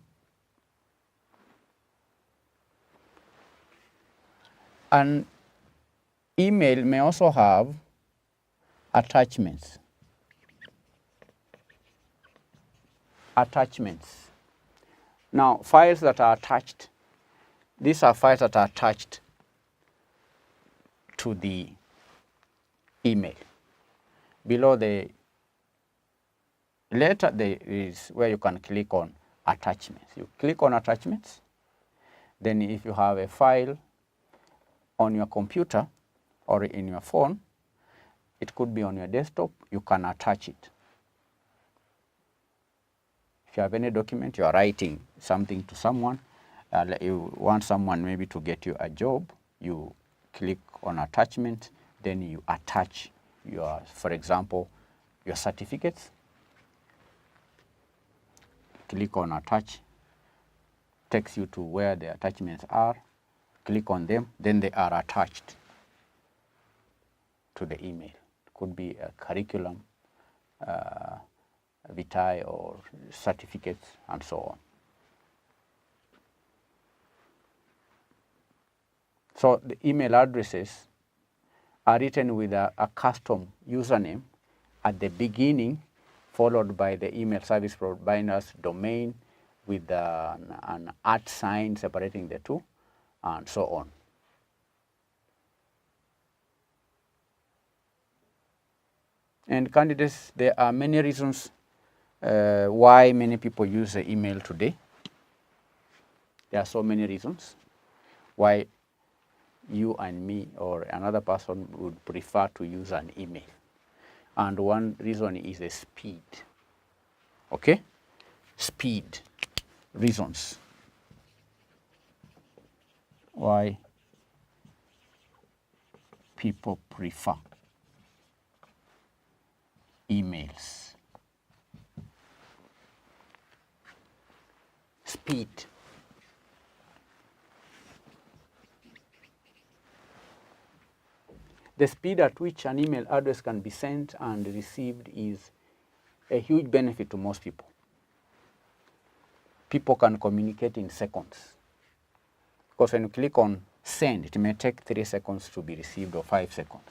An email may also have attachments. Attachments. Now, files that are attached, these are files that are attached to the email. Below the letter, there is where you can click on attachments. You click on attachments. Then if you have a file on your computer or in your phone, it could be on your desktop, you can attach it. If you have any document, you are writing something to someone, you want someone maybe to get you a job, you click on attachment, then you attach your, for example, your certificates. Click on attach, takes you to where the attachments are. Click on them, then they are attached to the email. It could be a curriculum, vitae or certificates and so on. So the email addresses are written with a custom username at the beginning, followed by the email service provider's domain with an @ sign separating the two, and so on. And candidates, there are many reasons why many people use the email today. There are so many reasons why you and me or another person would prefer to use an email. And one reason is the speed. Okay? Speed reasons why people prefer emails. Speed. The speed at which an email address can be sent and received is a huge benefit to most people. People can communicate in seconds. Because when you click on send, it may take 3 seconds to be received or 5 seconds.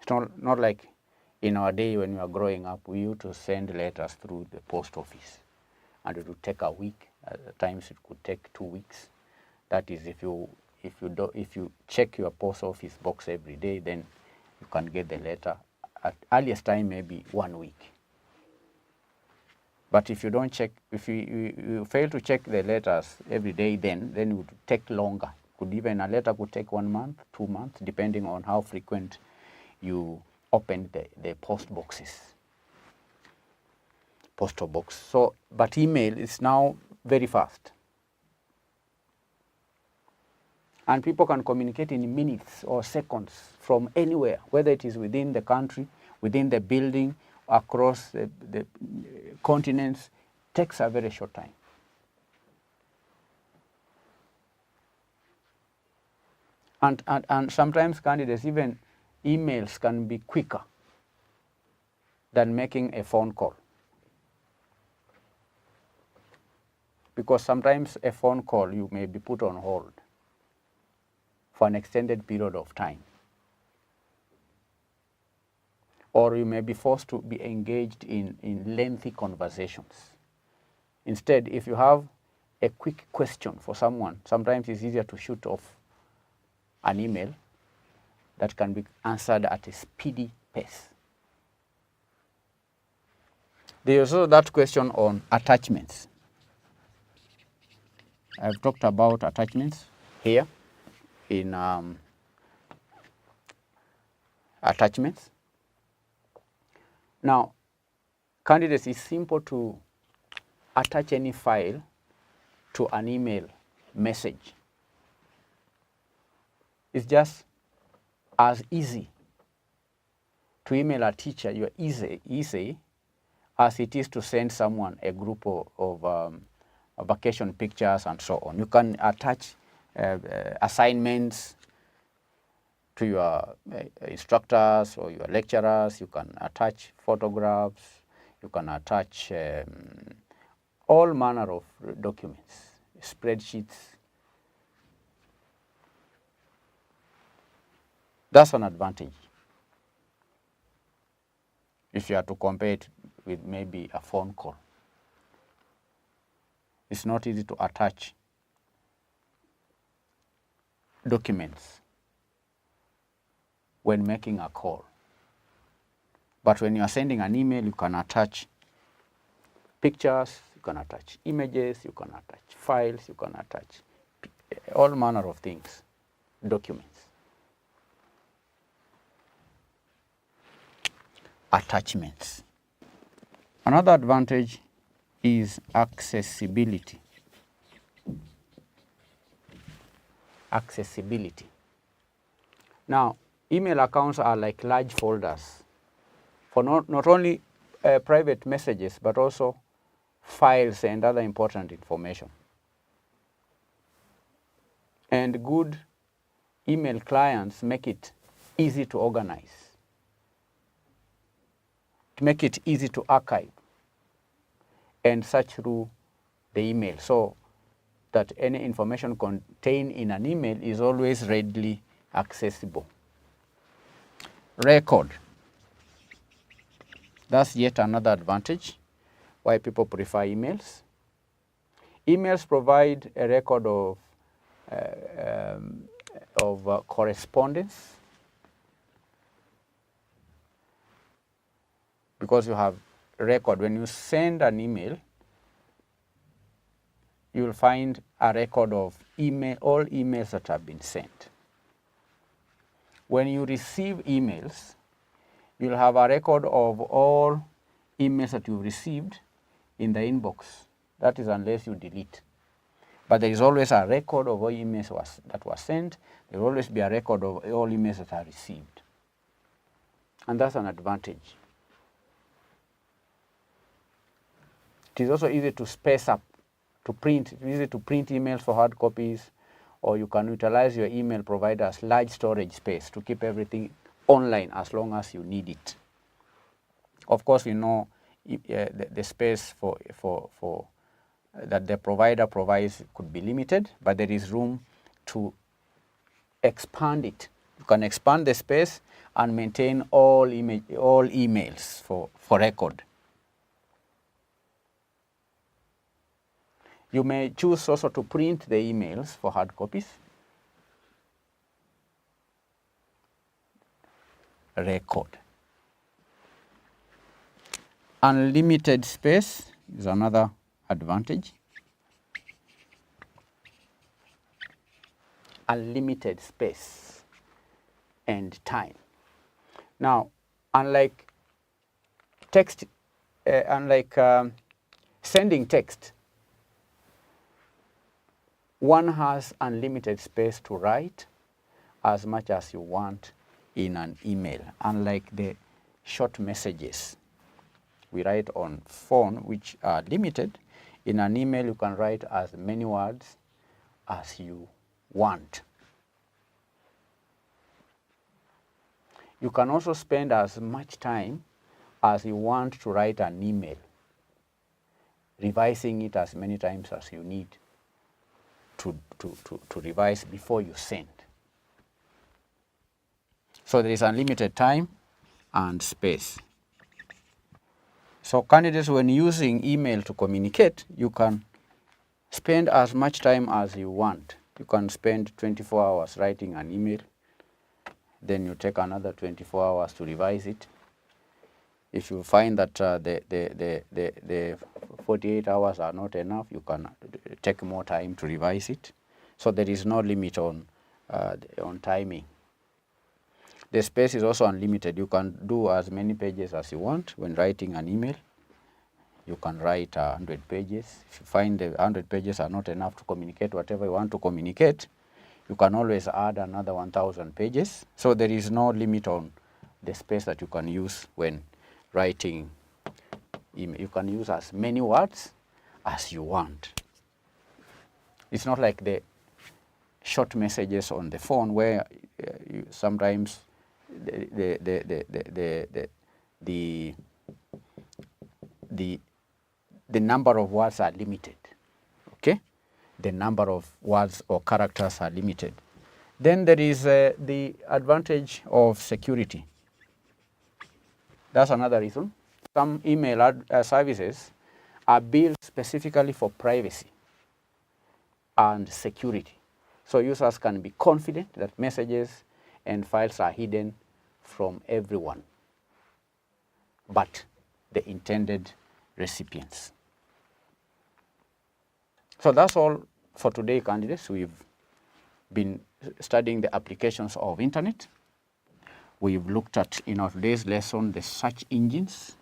It's not like in our day when we were growing up, we used to send letters through the post office. And it would take a week. At times it could take 2 weeks. That is, if you check your post office box every day, then you can get the letter at earliest time, maybe 1 week. But if you don't check, if you fail to check the letters every day, then it would take longer. A letter could take 1 month, 2 months, depending on how frequent you open the post boxes, postal box. So, but email is now very fast. And people can communicate in minutes or seconds from anywhere, whether it is within the country, within the building, across the continents. Takes a very short time. And sometimes, candidates, even emails can be quicker than making a phone call. Because sometimes a phone call, you may be put on hold for an extended period of time. Or you may be forced to be engaged in lengthy conversations. Instead, if you have a quick question for someone, sometimes it's easier to shoot off an email that can be answered at a speedy pace. There's also that question on attachments. I've talked about attachments here in attachments. Now, candidates, it's simple to attach any file to an email message. It's just as easy to email a teacher, easy as it is to send someone a group of vacation pictures and so on. You can attach assignments to your instructors or your lecturers. You can attach photographs. You can attach all manner of documents, spreadsheets. That's an advantage. If you are to compare it with maybe a phone call, it's not easy to attach documents when making a call. But when you are sending an email, you can attach pictures, you can attach images, you can attach files, you can attach all manner of things, documents. attachments. Another advantage is accessibility. Accessibility. Now, email accounts are like large folders for not only private messages, but also files and other important information. And good email clients make it easy to organize, to make it easy to archive and search through the email, so that any information contained in an email is always readily accessible. Record. That's yet another advantage why people prefer emails. Emails provide a record of correspondence, because you have a record. When you send an email, you will find a record of all emails that have been sent. When you receive emails, you'll have a record of all emails that you've received in the inbox. That is unless you delete. But there is always a record of all emails that were sent. There will always be a record of all emails that are received. And that's an advantage. It is also easy to space up, to print. It's easy to print emails for hard copies, or you can utilize your email provider's large storage space to keep everything online as long as you need it. Of course, we know the space that the provider provides could be limited, but there is room to expand it. You can expand the space and maintain all emails for record. You may choose also to print the emails for hard copies. Record. Unlimited space is another advantage. Unlimited space and time. Now, unlike sending text, one has unlimited space to write as much as you want in an email, unlike the short messages we write on phone, which are limited. In an email, you can write as many words as you want. You can also spend as much time as you want to write an email, revising it as many times as you need to revise before you send. So there is unlimited time and space. So candidates, when using email to communicate, you can spend as much time as you want. You can spend 24 hours writing an email, then you take another 24 hours to revise it. If you find that the 48 hours are not enough, you can take more time to revise it. So there is no limit on timing. The space is also unlimited. You can do as many pages as you want when writing an email. You can write 100 pages. If you find the 100 pages are not enough to communicate whatever you want to communicate, you can always add another 1,000 pages. So there is no limit on the space that you can use when writing email. You can use as many words as you want. It's not like the short messages on the phone where sometimes the number of words are limited. Okay, the number of words or characters are limited. Then there is the advantage of security. That's another reason. Some email services are built specifically for privacy and security. So users can be confident that messages and files are hidden from everyone but the intended recipients. So that's all for today, candidates. We've been studying the applications of internet. we've looked at in our today's lesson the search engines.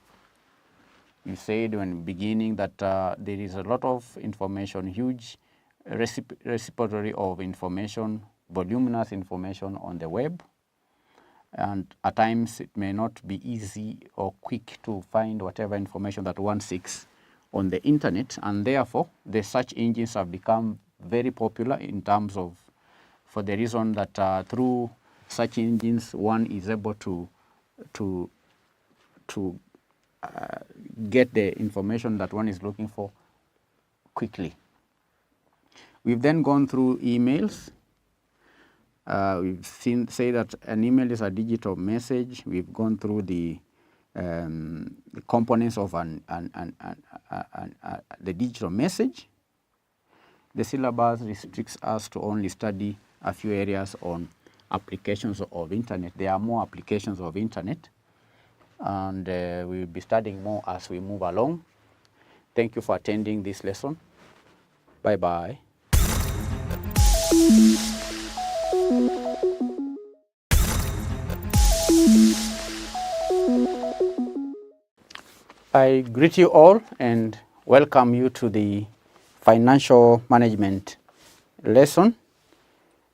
You said when beginning that there is a lot of information, huge repository of information, voluminous information on the web. And at times it may not be easy or quick to find whatever information that one seeks on the internet, and therefore the search engines have become very popular in terms of, for the reason that through search engines one is able to get the information that one is looking for quickly. We've then gone through emails. We've say that an email is a digital message. We've gone through the components of the digital message. The syllabus restricts us to only study a few areas on applications of internet. There are more applications of internet, and we'll be studying more as we move along. Thank you for attending this lesson. Bye-bye. I greet you all and welcome you to the financial management lesson.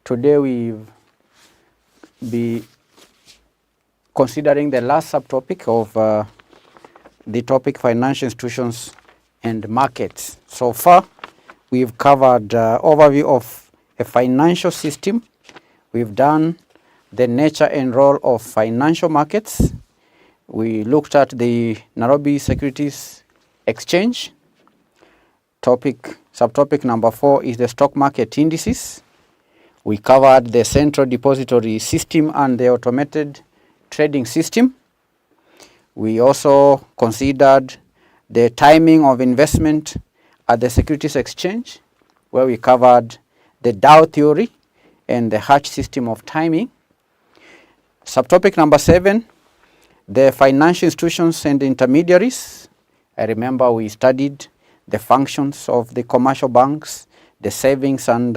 Today we'll be considering the last subtopic of the topic financial institutions and markets. So far, we've covered overview of a financial system. We've done the nature and role of financial markets. We looked at the Nairobi Securities Exchange. Subtopic number 4 is the stock market indices. We covered the central depository system and the automated trading system. We also considered the timing of investment at the Securities Exchange, where we covered the Dow theory and the Hatch system of timing. Subtopic number 7, the financial institutions and intermediaries. I remember we studied the functions of the commercial banks, the savings and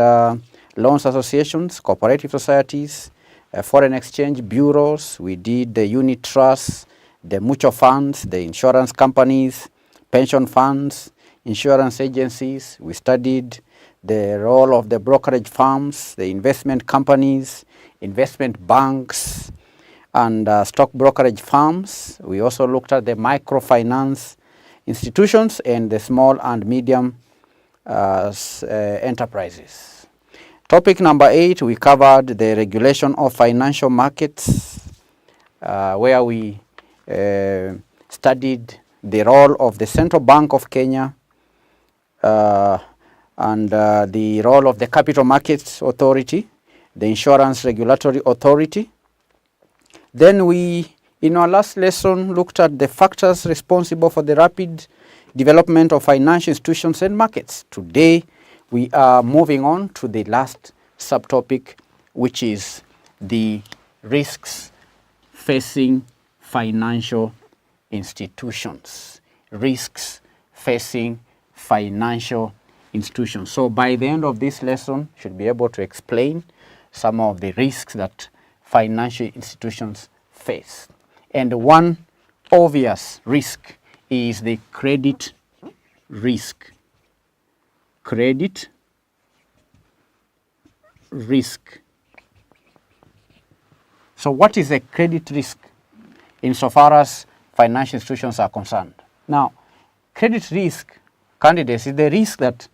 loans associations, cooperative societies, foreign exchange bureaus. We did the unit trusts, the mutual funds, the insurance companies, pension funds, insurance agencies. We studied the role of the brokerage firms, the investment companies, investment banks, and stock brokerage firms. We also looked at the microfinance institutions and the small and medium enterprises. Topic number 8, we covered the regulation of financial markets, where we studied the role of the Central Bank of Kenya and the role of the Capital Markets Authority, the Insurance Regulatory Authority. Then we, in our last lesson, looked at the factors responsible for the rapid development of financial institutions and markets. Today, we are moving on to the last subtopic, which is the risks facing financial institutions. Risks facing financial institutions. So by the end of this lesson, you should be able to explain some of the risks that financial institutions face. And one obvious risk is the credit risk. Credit risk. So what is a credit risk insofar as financial institutions are concerned? Now, credit risk, candidates, is the risk that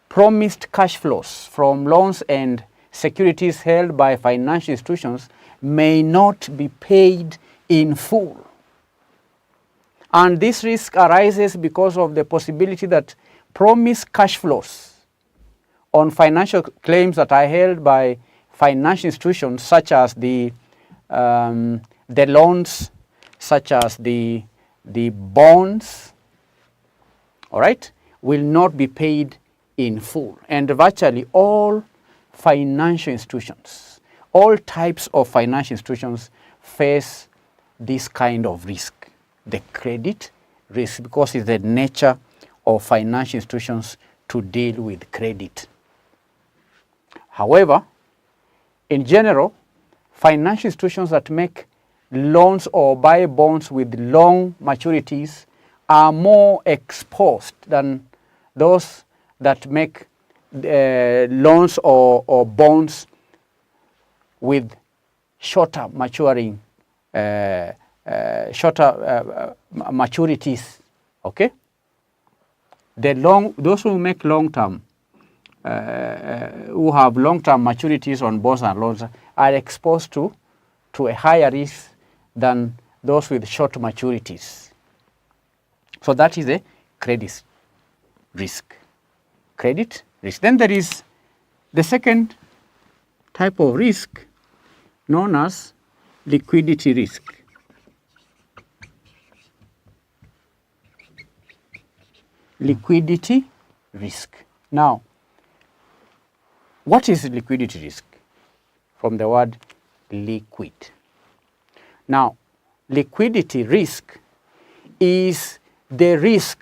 promised cash flows from loans and securities held by financial institutions may not be paid in full. And this risk arises because of the possibility that promised cash flows on financial claims that are held by financial institutions, such as the loans, such as the bonds, all right, will not be paid in full. And virtually all financial institutions, all types of financial institutions face this kind of risk, the credit risk, because it's the nature of financial institutions to deal with credit. However, in general, financial institutions that make loans or buy bonds with long maturities are more exposed than those that make loans or bonds with shorter maturing, maturities. Okay, those who make long-term, who have long-term maturities on bonds and loans are exposed to a higher risk than those with short maturities. So that is a credit risk. Credit risk. Then there is the second type of risk known as liquidity risk. Liquidity risk. Now, what is liquidity risk? From the word liquid. Now, liquidity risk is the risk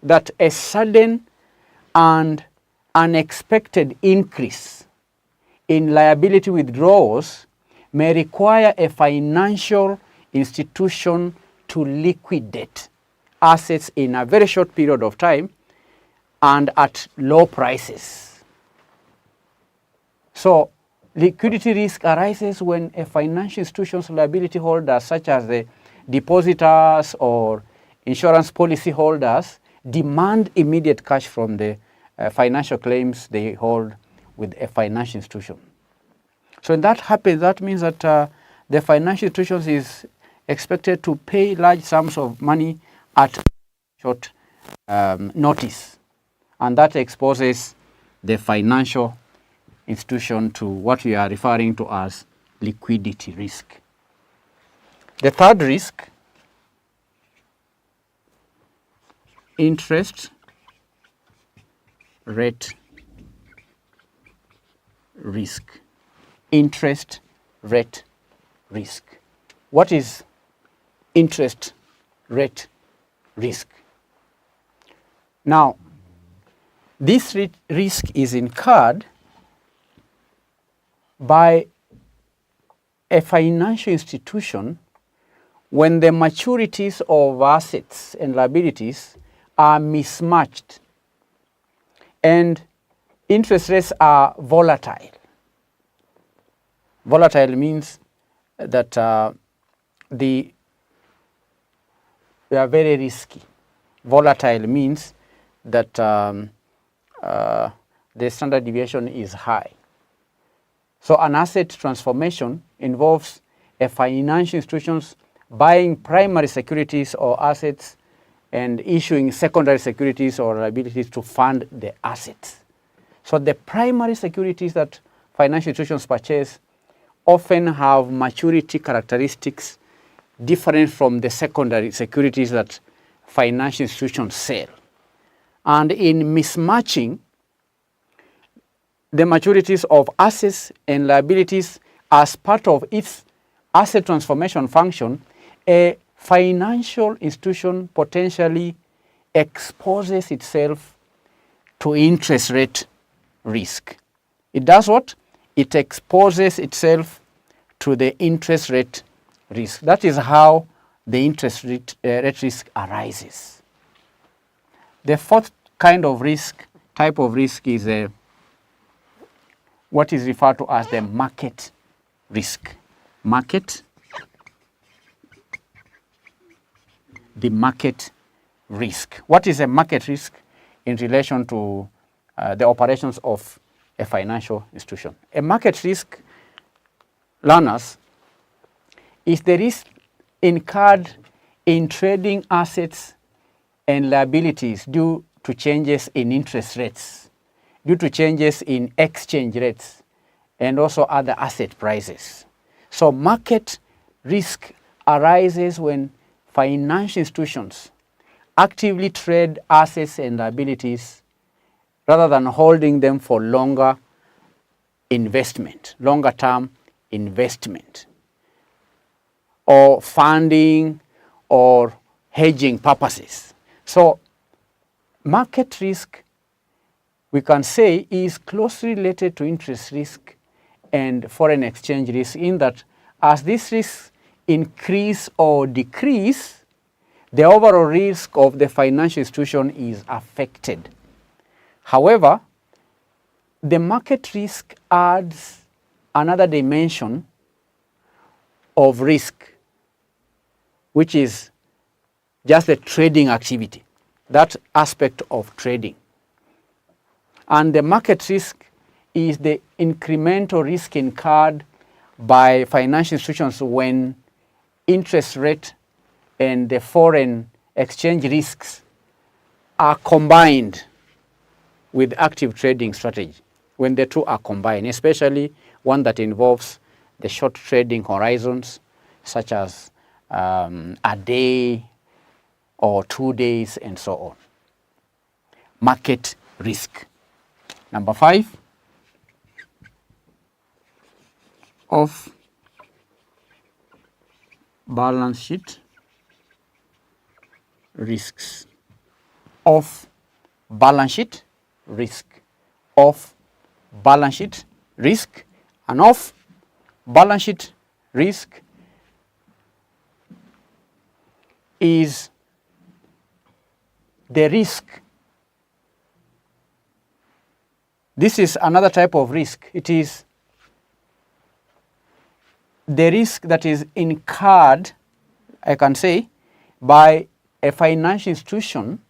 that a sudden and unexpected increase in liability withdrawals may require a financial institution to liquidate assets in a very short period of time and at low prices. So, liquidity risk arises when a financial institution's liability holders, such as the depositors or insurance policy holders, demand immediate cash from the financial claims they hold with a financial institution. So when that happens, that means that the financial institution is expected to pay large sums of money at short notice, and that exposes the financial institution to what we are referring to as liquidity risk. The third risk, interest rate risk. Interest rate risk. What is interest rate risk? Now, this risk is incurred by a financial institution when the maturities of assets and liabilities are mismatched and interest rates are volatile. Volatile means that they are very risky. Volatile means that the standard deviation is high. So an asset transformation involves a financial institutions buying primary securities or assets and issuing secondary securities or liabilities to fund the assets. So the primary securities that financial institutions purchase often have maturity characteristics different from the secondary securities that financial institutions sell. And in mismatching the maturities of assets and liabilities as part of its asset transformation function, a financial institution potentially exposes itself to interest rate risk. It does what? It exposes itself to the interest rate risk. That is how the interest rate risk arises. The fourth kind of risk, type of risk, is what is referred to as the market risk. The market risk. What is a market risk in relation to the operations of a financial institution? A market risk, learners, is the risk incurred in trading assets and liabilities due to changes in interest rates, due to changes in exchange rates, and also other asset prices. So market risk arises when financial institutions actively trade assets and liabilities rather than holding them for longer term investment, or funding or hedging purposes. So market risk, we can say, is closely related to interest risk and foreign exchange risk, in that as these risks increase or decrease, the overall risk of the financial institution is affected. However, the market risk adds another dimension of risk, which is just the trading activity, that aspect of trading. And the market risk is the incremental risk incurred by financial institutions when interest rate and the foreign exchange risks are combined with active trading strategy, when the two are combined, especially one that involves the short trading horizons, such as a day or 2 days and so on. Market risk. Number 5, off balance sheet risks. Off balance sheet risk. Off balance sheet risk. And off balance sheet risk is the risk. This is another type of risk. It is the risk that is incurred, I can say, by a financial institution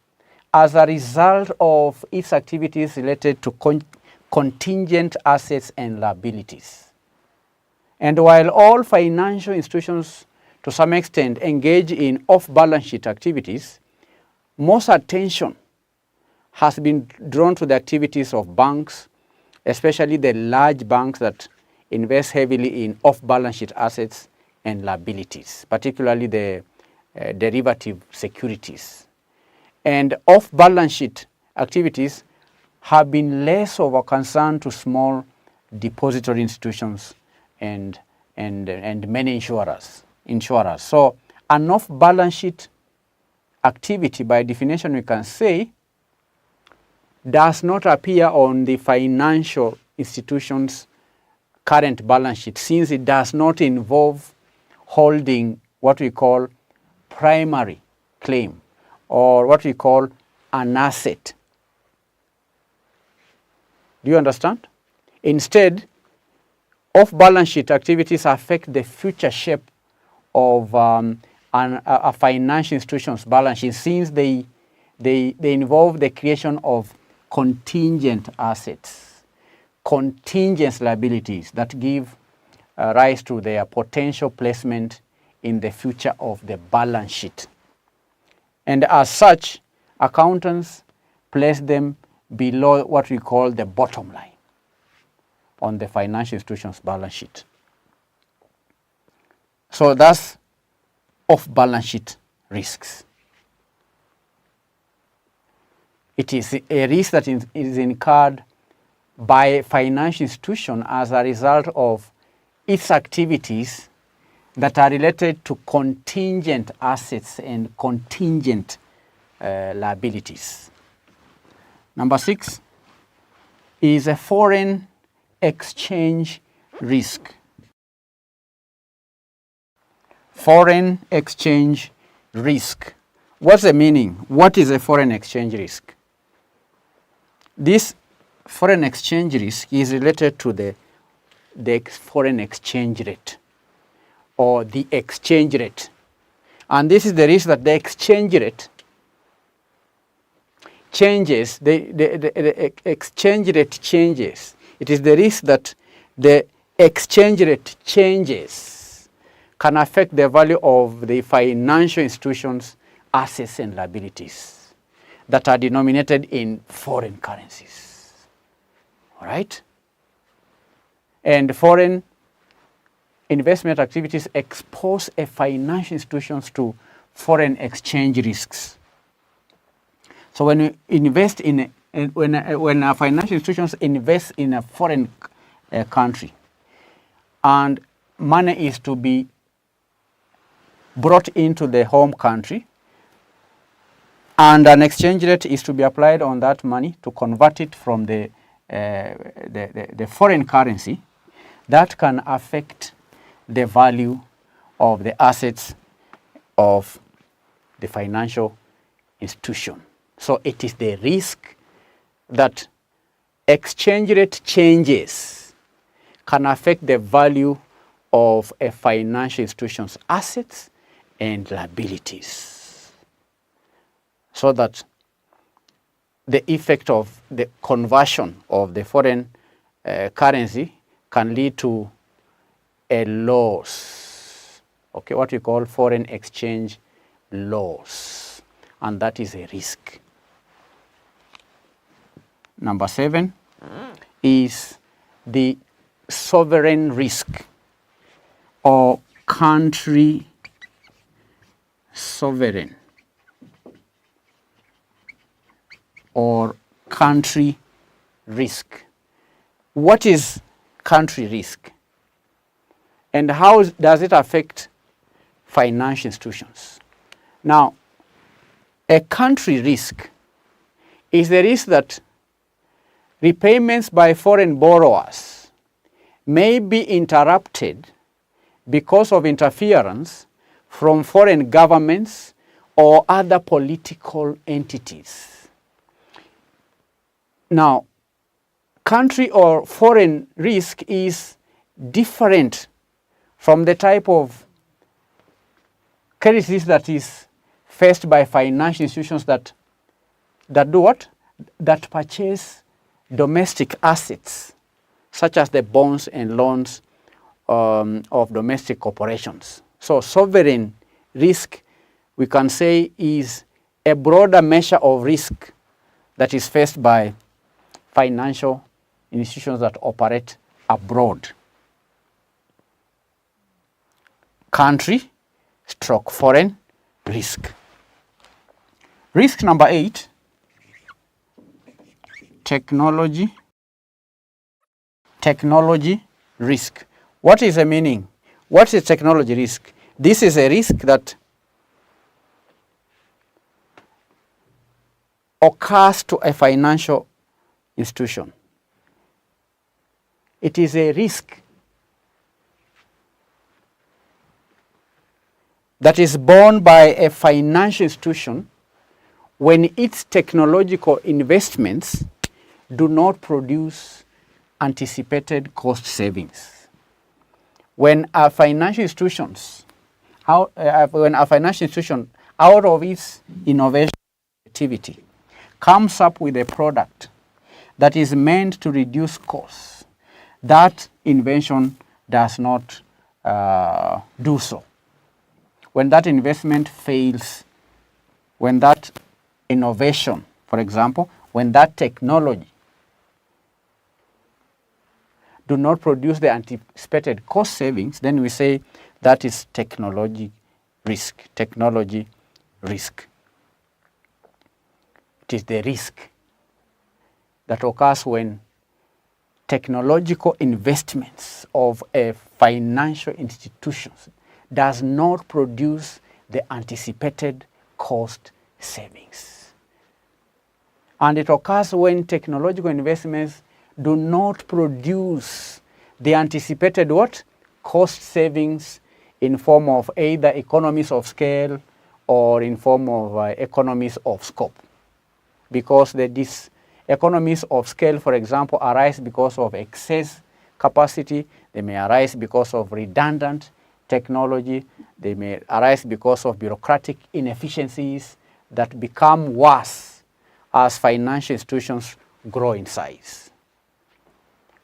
as a result of its activities related to contingent assets and liabilities. And while all financial institutions to some extent engage in off-balance sheet activities, most attention has been drawn to the activities of banks, especially the large banks that invest heavily in off-balance sheet assets and liabilities, particularly the derivative securities. And off-balance sheet activities have been less of a concern to small depository institutions and many insurers. So an off-balance sheet activity, by definition, we can say, does not appear on the financial institution's current balance sheet, since it does not involve holding what we call primary claim, or what we call an asset. Do you understand? Instead, off-balance sheet activities affect the future shape of a financial institution's balance sheet, since they involve the creation of contingent assets, contingent liabilities that give rise to their potential placement in the future of the balance sheet. And as such, accountants place them below what we call the bottom line on the financial institution's balance sheet. So that's off-balance sheet risks. It is a risk that is incurred by a financial institution as a result of its activities that are related to contingent assets and contingent liabilities. Number 6 is a foreign exchange risk. Foreign exchange risk. What's the meaning? What is a foreign exchange risk? This foreign exchange risk is related to the foreign exchange rate, or the exchange rate. And this is the risk that the exchange rate changes, the exchange rate changes. It is the risk that the exchange rate changes can affect the value of the financial institution's assets and liabilities that are denominated in foreign currencies. All right? And foreign investment activities expose a financial institutions to foreign exchange risks. So when you invest in when a financial institutions invest in a foreign country, and money is to be brought into the home country, and an exchange rate is to be applied on that money to convert it from the foreign currency, that can affect the value of the assets of the financial institution. So it is the risk that exchange rate changes can affect the value of a financial institution's assets and liabilities. So that the effect of the conversion of the foreign currency can lead to a loss, okay, what we call foreign exchange loss, and that is a risk. Number 7 is the sovereign risk or country sovereign or country risk. What is country risk? And how does it affect financial institutions? Now, a country risk is the risk that repayments by foreign borrowers may be interrupted because of interference from foreign governments or other political entities. Now, country or foreign risk is different from the type of credit risk that is faced by financial institutions that do what? That purchase domestic assets, such as the bonds and loans of domestic corporations. So sovereign risk, we can say, is a broader measure of risk that is faced by financial institutions that operate abroad. Country stroke foreign risk. Risk number 8, technology risk. What is the meaning? What is technology risk? This is a risk that occurs to a financial institution. It is a risk that is borne by a financial institution when its technological investments do not produce anticipated cost savings. When a financial institution, out of its innovation activity comes up with a product that is meant to reduce costs, that invention does not do so. When that investment fails, when that innovation, for example, when that technology do not produce the anticipated cost savings, then we say that is technology risk. Technology risk. It is the risk that occurs when technological investments of a financial institution does not produce the anticipated cost savings. And it occurs when technological investments do not produce the anticipated what? Cost savings in form of either economies of scale or in form of economies of scope. Because these economies of scale, for example, arise because of excess capacity. They may arise because of redundant technology. They may arise because of bureaucratic inefficiencies that become worse as financial institutions grow in size.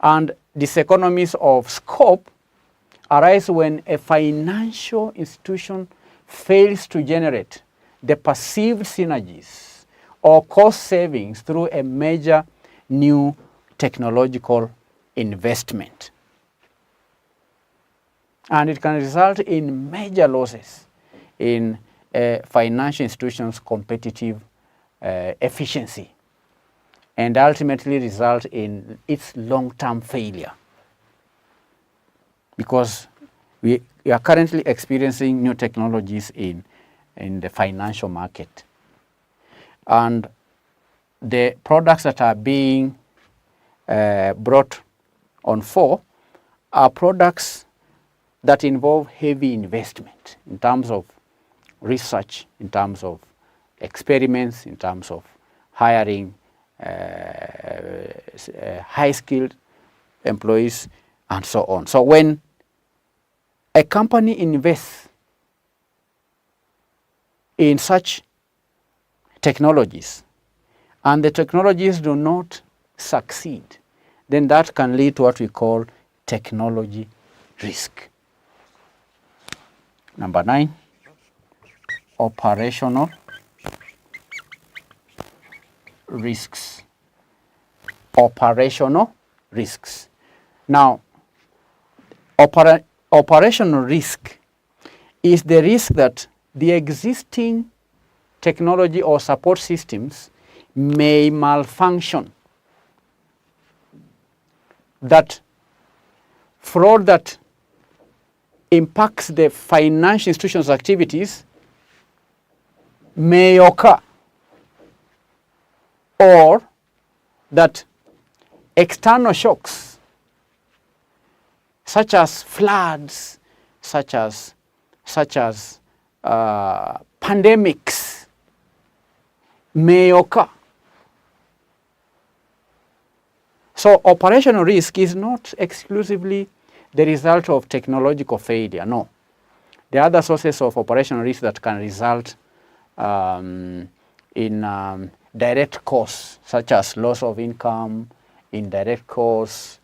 And these economies of scope arise when a financial institution fails to generate the perceived synergies or cost savings through a major new technological investment. And it can result in major losses in a financial institution's competitive efficiency, and ultimately result in its long-term failure. Because we are currently experiencing new technologies in the financial market. And the products that are being brought on fore are products that involve heavy investment in terms of research, in terms of experiments, in terms of hiring high-skilled employees, and so on. So when a company invests in such technologies and the technologies do not succeed, then that can lead to what we call technology risk. Number 9, operational risks. Operational risks. Now, operational risk is the risk that the existing technology or support systems may malfunction, that fraud that impacts the financial institution's activities may occur, or that external shocks such as floods, such as pandemics may occur. So operational risk is not exclusively the result of technological failure, no. There are other sources of operational risk that can result in direct costs, such as loss of income, indirect costs,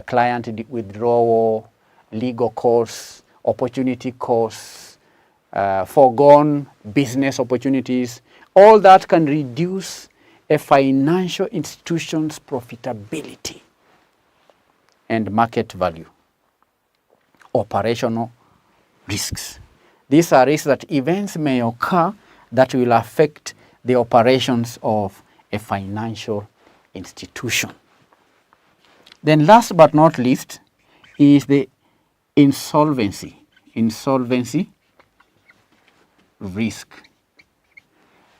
client withdrawal, legal costs, opportunity costs, foregone business opportunities. All that can reduce a financial institution's profitability and market value. Operational risks. These are risks that events may occur that will affect the operations of a financial institution. Then last but not least is the insolvency risk.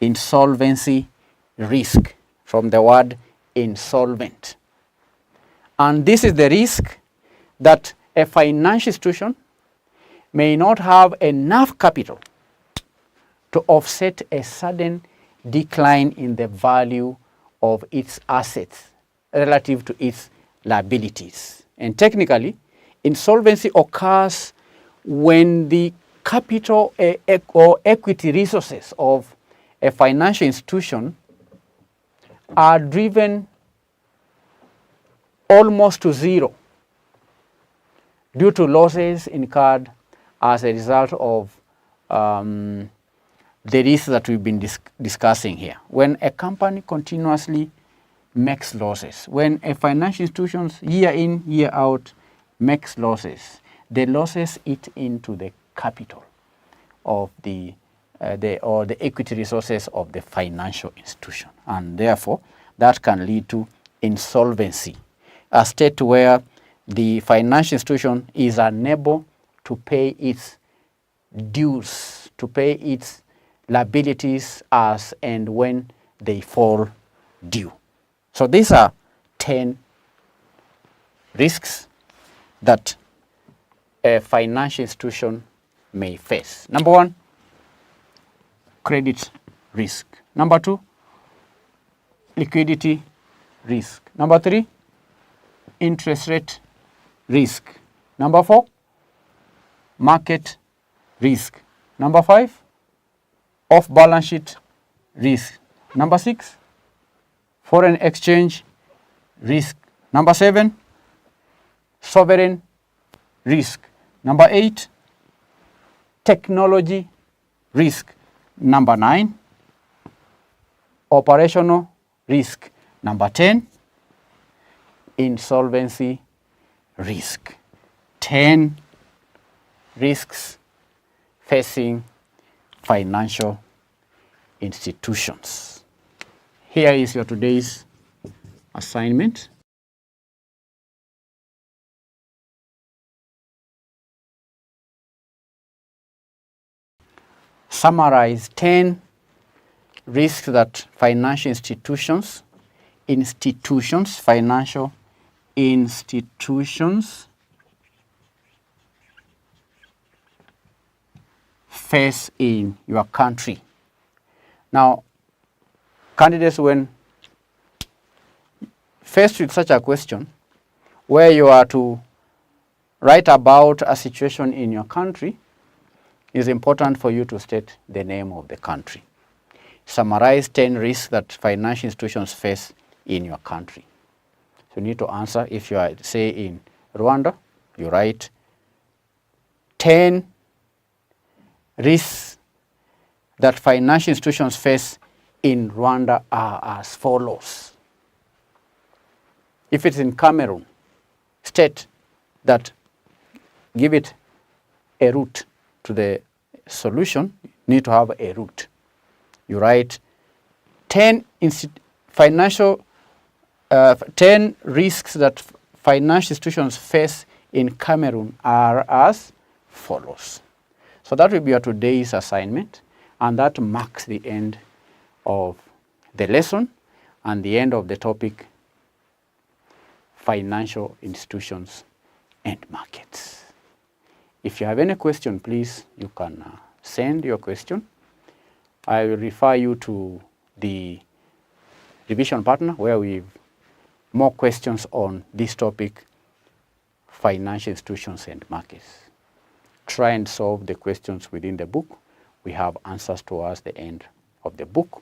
Insolvency risk, from the word insolvent. And this is the risk that a financial institution may not have enough capital to offset a sudden decline in the value of its assets relative to its liabilities. And technically, insolvency occurs when the capital or equity resources of a financial institution are driven almost to zero due to losses incurred as a result of the risks that we've been discussing here. When a company continuously makes losses, when a financial institution year in, year out makes losses, the losses eat into the capital of the equity resources of the financial institution, and therefore that can lead to insolvency, a state where the financial institution is unable to pay its dues, to pay its liabilities as and when they fall due. So these are 10 risks that a financial institution may face. Number 1, credit risk. Number 2, liquidity risk. Number 3, interest rate risk. Number 4, market risk. Number 5, off-balance sheet risk. Number 6, foreign exchange risk. Number 7, sovereign risk. Number 8, technology risk. Number 9, operational risk. Number 10, insolvency risk. 10 risks facing financial institutions. Here is your today's assignment. Summarize 10 risks that financial institutions, financial institutions face in your country? Now, candidates, when faced with such a question, where you are to write about a situation in your country, it's important for you to state the name of the country. Summarize 10 risks that financial institutions face in your country. So you need to answer. If you are, say, in Rwanda, you write 10 risks that financial institutions face in Rwanda are as follows. If it's in Cameroon, state that, give it a route to the solution. You need to have a route. You write 10 10 risks that financial institutions face in Cameroon are as follows. So that will be our today's assignment, and that marks the end of the lesson and the end of the topic, financial institutions and markets. If you have any question, please, you can send your question. I will refer you to the revision partner where we've more questions on this topic, financial institutions and markets. Try and solve the questions within the book. We have answers towards the end of the book.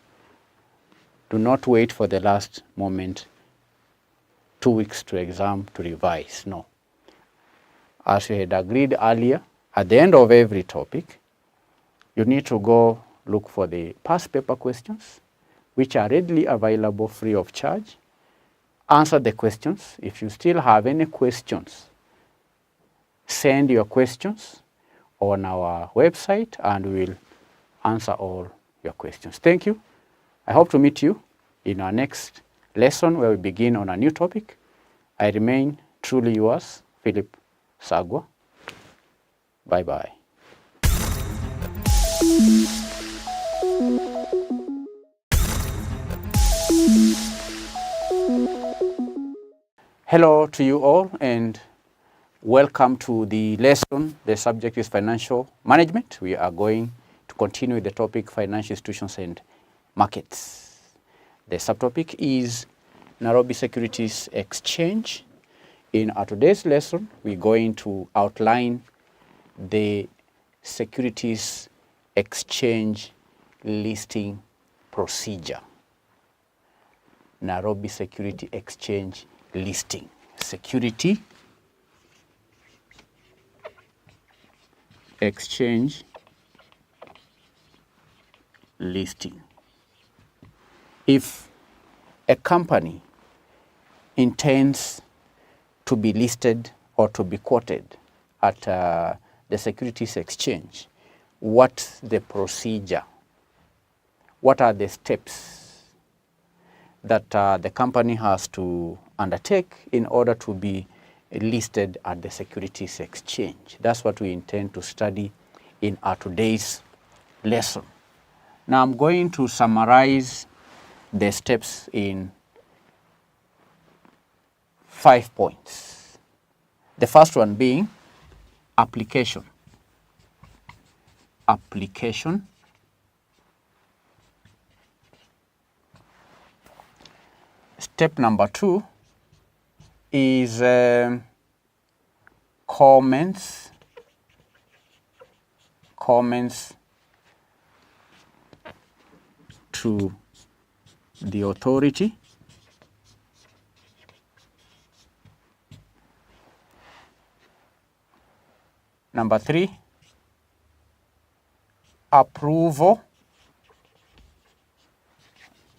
Do not wait for the last moment, 2 weeks to exam to revise. No. As we had agreed earlier, at the end of every topic, you need to go look for the past paper questions, which are readily available free of charge. Answer the questions. If you still have any questions, send your questions on our website and we will answer all your questions. Thank you. I hope to meet you in our next lesson where we begin on a new topic. I remain truly yours, Philip Sagwa. Bye-bye. Hello to you all and welcome to the lesson. The subject is financial management. We are going to continue with the topic financial institutions and markets. The subtopic is Nairobi Securities Exchange. In our today's lesson, we're going to outline the Securities Exchange listing procedure. Nairobi Security Exchange listing. Security Exchange listing. If a company intends to be listed or to be quoted at the Securities Exchange, what's the procedure? What are the steps that the company has to undertake in order to be listed at the Securities Exchange? That's what we intend to study in our today's lesson. Now I'm going to summarize the steps in 5 points. The first one being application. Application. Step number 2 is comments. Comments to the authority. Number 3, approval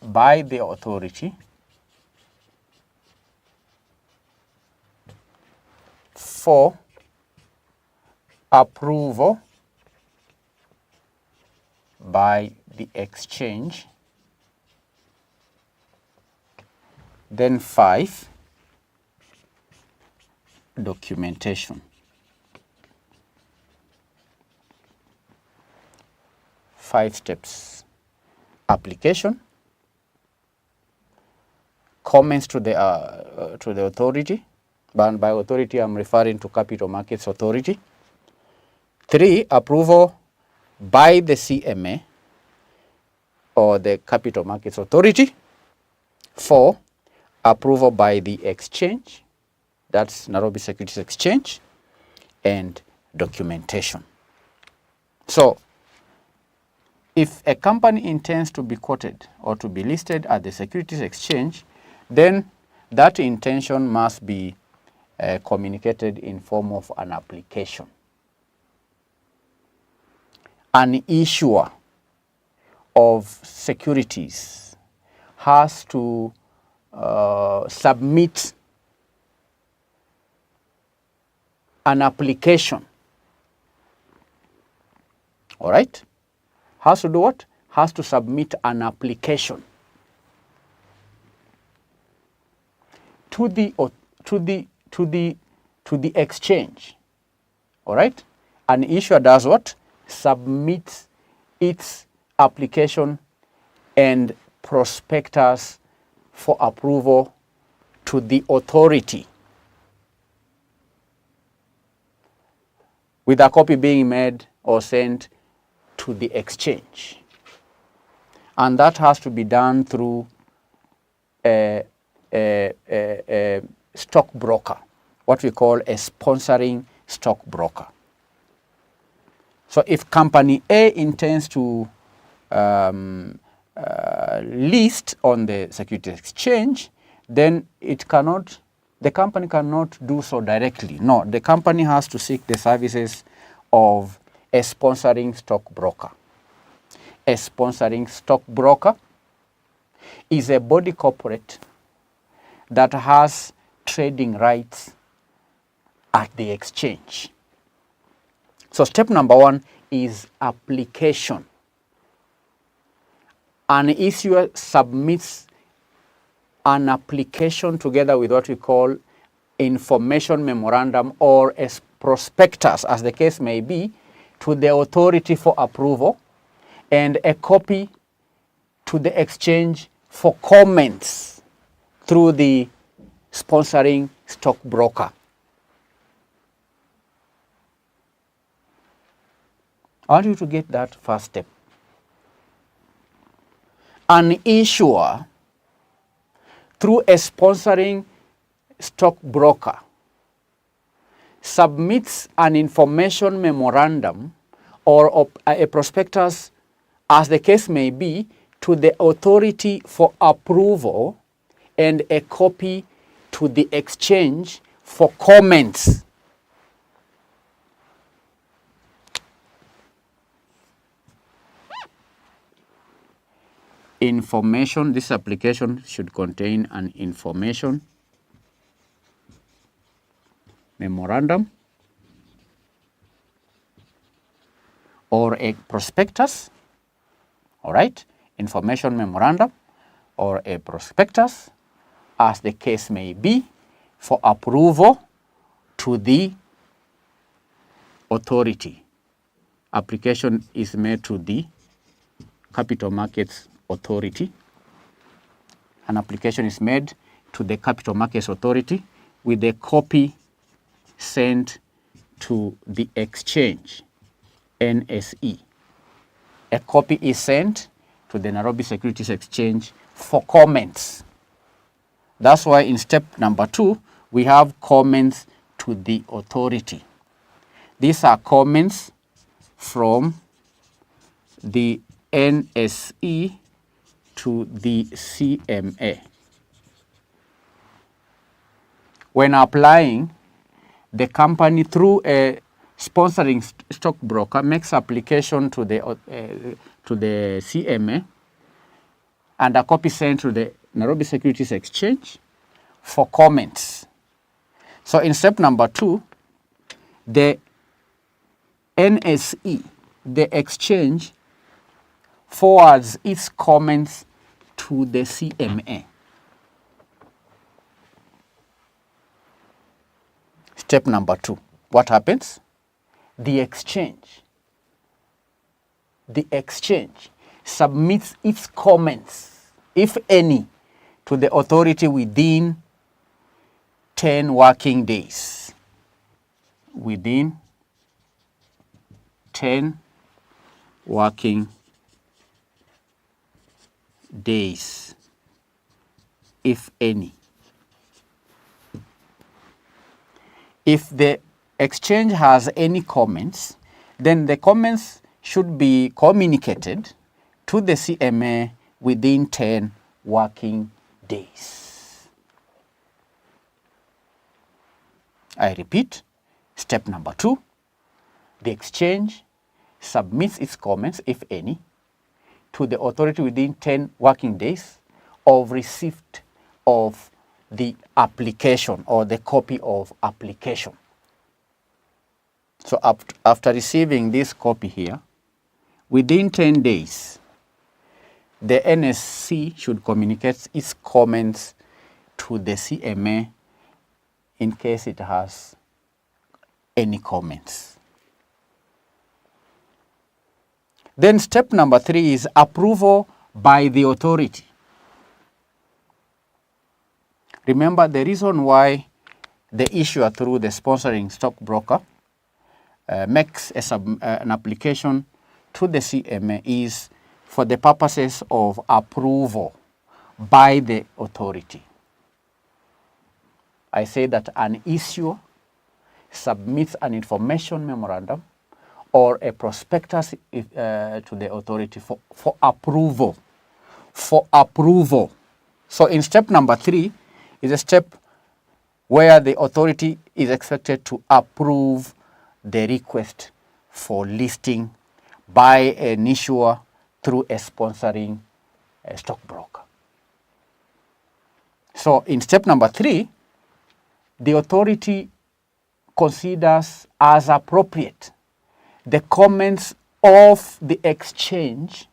by the authority. 4, approval by the exchange. Then 5, documentation. 5 steps. Application, comments to the authority. By authority, I'm referring to Capital Markets Authority. 3, approval by the CMA or the Capital Markets Authority. 4, approval by the exchange, that's Nairobi Securities Exchange, and documentation. So, if a company intends to be quoted or to be listed at the Securities Exchange, then that intention must be communicated in form of an application. An issuer of securities has to submit an application. All right? Has to do what? Has to submit an application to the exchange. All right? An issuer does what? Submits its application and prospectus for approval to the authority, with a copy being made or sent to the exchange. And that has to be done through a stockbroker, what we call a sponsoring stockbroker. So if company A intends to list on the Securities Exchange, then the company cannot do so directly. No, the company has to seek the services of a sponsoring stockbroker. A sponsoring stockbroker is a body corporate that has trading rights at the exchange. So step number 1 is application. An issuer submits an application together with what we call information memorandum or a prospectus, as the case may be, to the authority for approval, and a copy to the exchange for comments through the sponsoring stockbroker. I want you to get that first step. An issuer, through a sponsoring stockbroker, submits an information memorandum or a prospectus, as the case may be, to the authority for approval, and a copy to the exchange for comments. Information, this application should contain an information memorandum or a prospectus, all right? Information memorandum or a prospectus, as the case may be, for approval to the authority. Application is made to the Capital Markets Authority. An application is made to the Capital Markets Authority with a copy sent to the exchange, NSE. A copy is sent to the Nairobi Securities Exchange for comments. That's why in step number 2, we have comments to the authority. These are comments from the NSE to the CMA. When applying, the company, through a sponsoring stockbroker, makes application to the CMA, and a copy sent to the Nairobi Securities Exchange for comments. So in step number 2, the NSE, the exchange, forwards its comments to the CMA. Step number 2, what happens? The exchange submits its comments, if any, to the authority within 10 working days. Within 10 working days, if any. If the exchange has any comments, then the comments should be communicated to the CMA within 10 working days. I repeat, step number 2, the exchange submits its comments, if any, to the authority within 10 working days of receipt of the application or the copy of application. So after receiving this copy here, within 10 days, the NSC should communicate its comments to the CMA in case it has any comments. Then step number 3 is approval by the authority. Remember, the reason why the issuer through the sponsoring stockbroker makes an application to the CMA is for the purposes of approval by the authority. I say that an issuer submits an information memorandum or a prospectus to the authority for approval. For approval. So in step number 3 is a step where the authority is expected to approve the request for listing by an issuer through a sponsoring stockbroker. So in step number 3, the authority considers as appropriate the comments of the exchange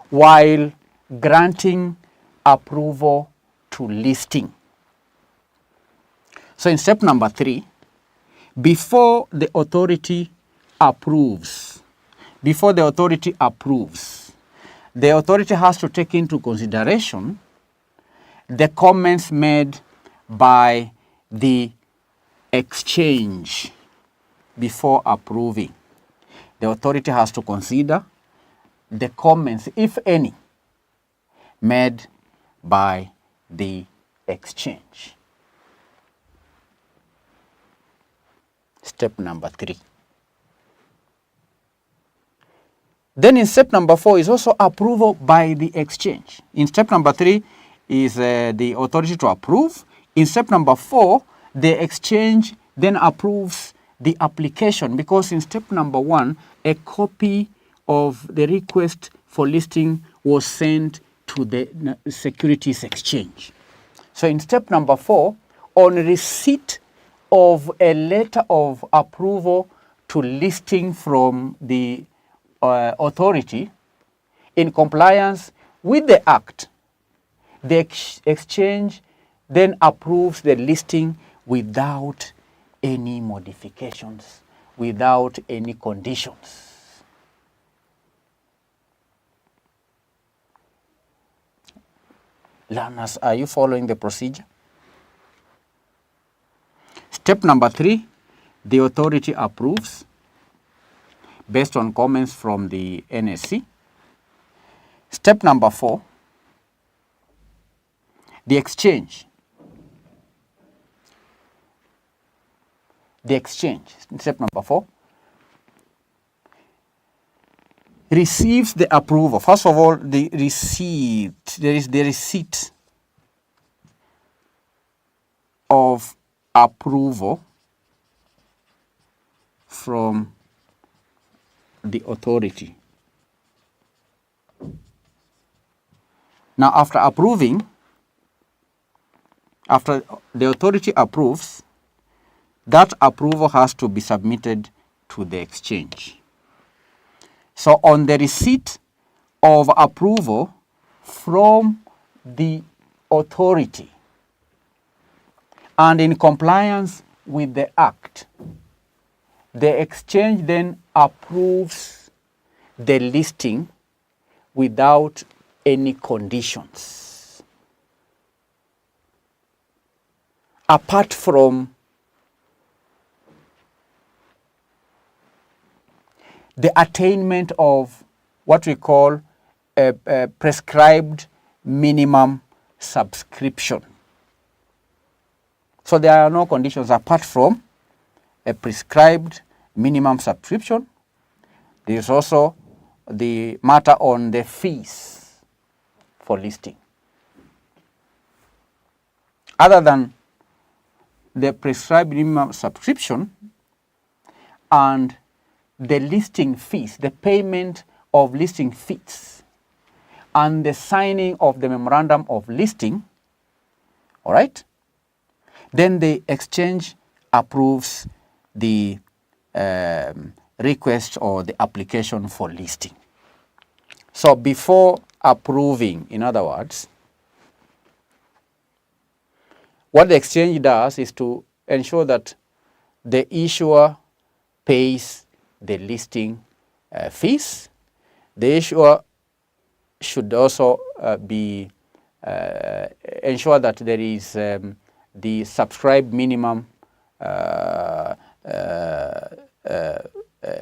while granting approval to listing. So in step number 3, before the authority approves, the authority has to take into consideration the comments made by the exchange before approving. The authority has to consider the comments, if any, made by the exchange. Step number 3. Then in step number 4 is also approval by the exchange. In step number 3 is the authority to approve. In step number 4, the exchange then approves the application, because in step number 1, a copy of the request for listing was sent to the Securities Exchange. So in step number 4, on receipt of a letter of approval to listing from the authority, in compliance with the Act, the exchange then approves the listing without any modifications, without any conditions. Learners, are you following the procedure? Step number 3, the authority approves based on comments from the NSC. Step number 4, the exchange. Step number 4, receives the approval. First of all, the receipt. There is the receipt of approval from the authority. Now, after approving, after the authority approves, that approval has to be submitted to the exchange. So on the receipt of approval from the authority and in compliance with the Act, the exchange then approves the listing without any conditions, apart from the attainment of what we call a prescribed minimum subscription. So there are no conditions apart from a prescribed minimum subscription. There is also the matter on the fees for listing. Other than the prescribed minimum subscription and the listing fees, the payment of listing fees, and the signing of the memorandum of listing, all right, then the exchange approves the request or the application for listing. So before approving, in other words, what the exchange does is to ensure that the issuer pays the listing fees. The issuer should also ensure that there is the subscribed minimum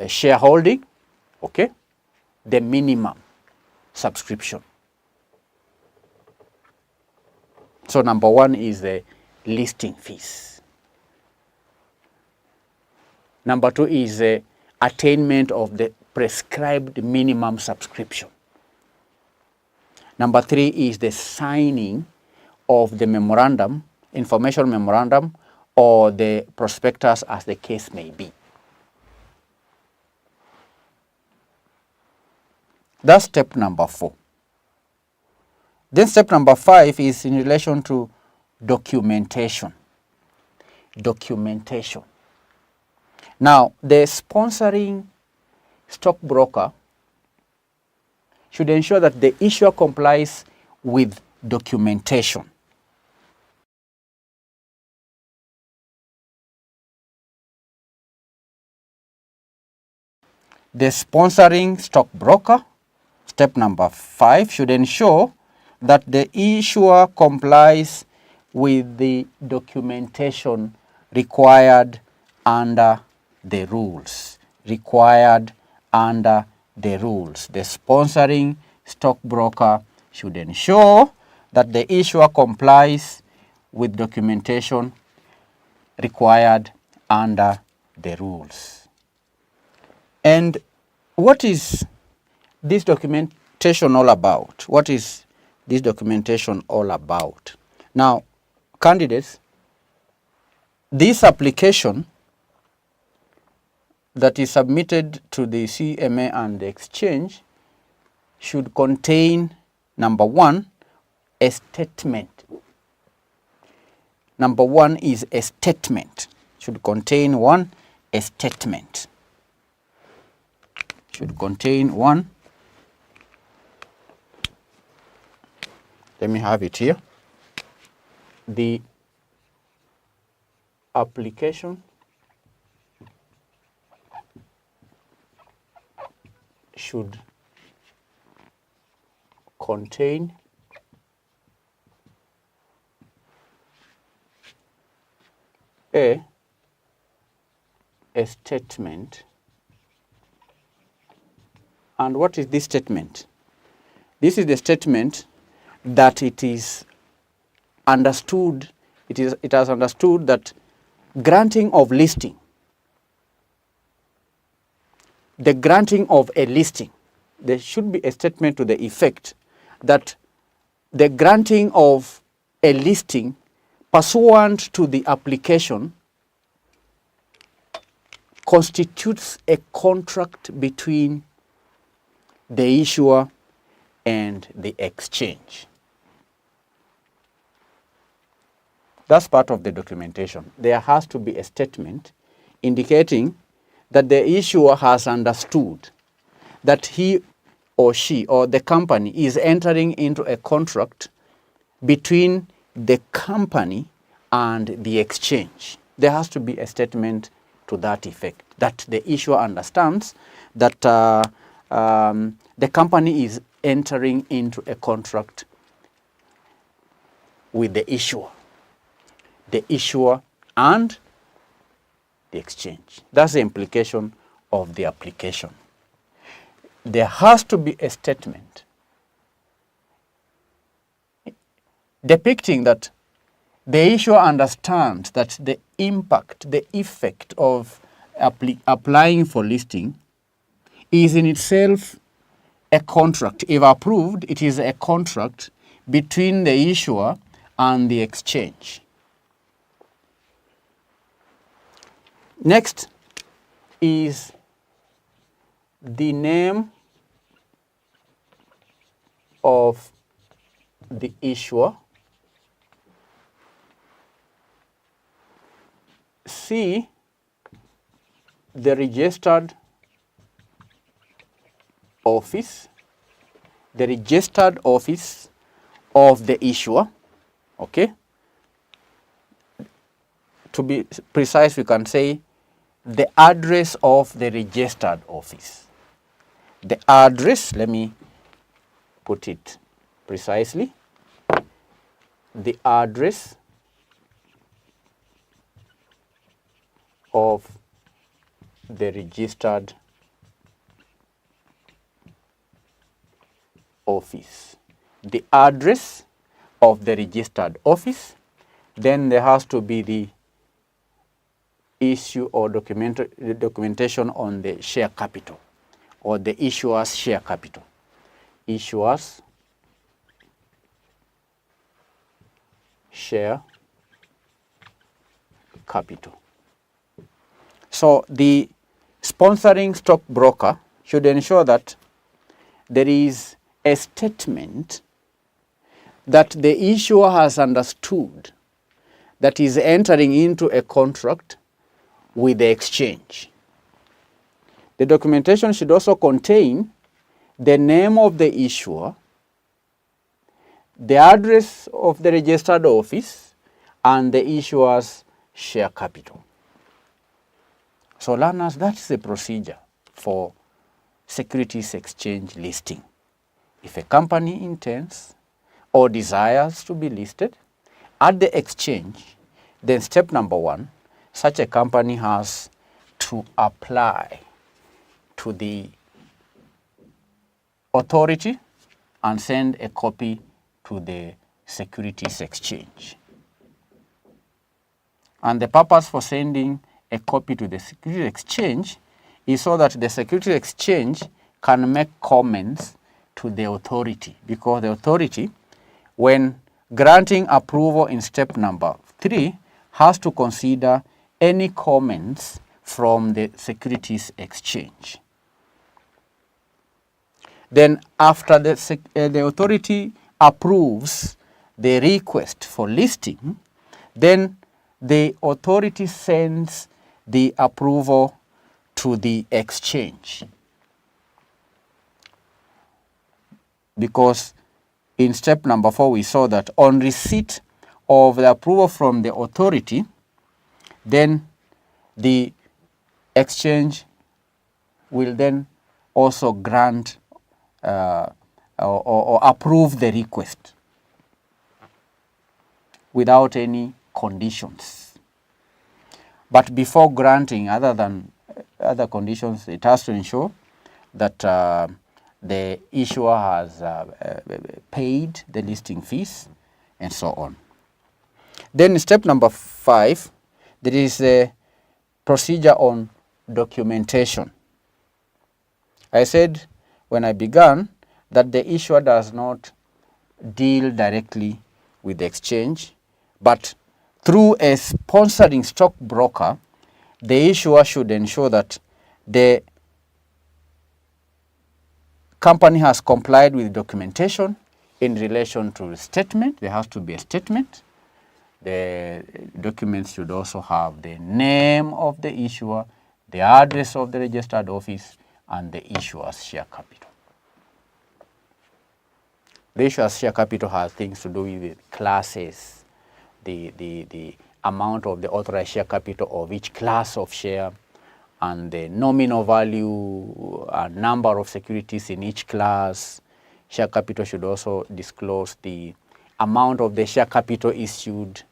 shareholding, okay, the minimum subscription. So number one is the listing fees. Number two is the attainment of the prescribed minimum subscription. Number three is the signing of the memorandum, information memorandum, or the prospectus, as the case may be. That's step number 4. Then step number 5 is in relation to documentation. Documentation. Now, the sponsoring stockbroker should ensure that the issuer complies with documentation. The sponsoring stockbroker, step number 5, should ensure that the issuer complies with the documentation required under the rules. Required under the rules. The sponsoring stockbroker should ensure that the issuer complies with documentation required under the rules. And what is this documentation all about? What is this documentation all about? Now, candidates, this application that is submitted to the CMA and the exchange should contain, number 1, a statement. Number 1 is a statement. Should contain 1, a statement. Should contain 1. Let me have it here. The application should contain a statement. And what is this statement? This is the statement that it is understood, it has understood that granting of listing, the granting of a listing, there should be a statement to the effect that the granting of a listing pursuant to the application constitutes a contract between the issuer and the exchange. That's part of the documentation. There has to be a statement indicating that the issuer has understood that he or she or the company is entering into a contract between the company and the exchange. There has to be a statement to that effect, that the issuer understands that the company is entering into a contract with the issuer and the exchange. That's the implication of the application. there has to be a statement depicting that the issuer understands that the impact, the effect of applying for listing is in itself a contract. If approved, it is a contract between the issuer and the exchange. Next is the name of the issuer. C, the registered office, the registered office of the issuer, okay? To be precise, we can say the address of the registered office. The address, let me put it precisely, the address of the registered office. The address of the registered office, then there has to be the issue or documentation on the share capital or the issuer's share capital. Issuer's share capital. So the sponsoring stockbroker should ensure that there is a statement that the issuer has understood that is entering into a contract with the exchange. The documentation should also contain the name of the issuer, the address of the registered office, and the issuer's share capital. So learners, that's the procedure for securities exchange listing. If a company intends or desires to be listed at the exchange, then step number 1, such a company has to apply to the authority and send a copy to the securities exchange. And the purpose for sending a copy to the securities exchange is so that the securities exchange can make comments to the authority, because the authority, when granting approval in step number 3, has to consider any comments from the securities exchange. Then after the authority approves the request for listing, then the authority sends the approval to the exchange. Because in step number 4, we saw that on receipt of the approval from the authority, then the exchange will then also grant or approve the request without any conditions. But before granting, other conditions, it has to ensure that the issuer has paid the listing fees and so on. Then step number 5, there is a procedure on documentation. I said when I began that the issuer does not deal directly with the exchange, but through a sponsoring stockbroker, the issuer should ensure that the company has complied with documentation in relation to the statement. There has to be a statement. The documents should also have the name of the issuer, the address of the registered office, and the issuer's share capital. The issuer's share capital has things to do with the classes, the amount of the authorized share capital of each class of share, and the nominal value and number of securities in each class. Share capital should also disclose the amount of the share capital issued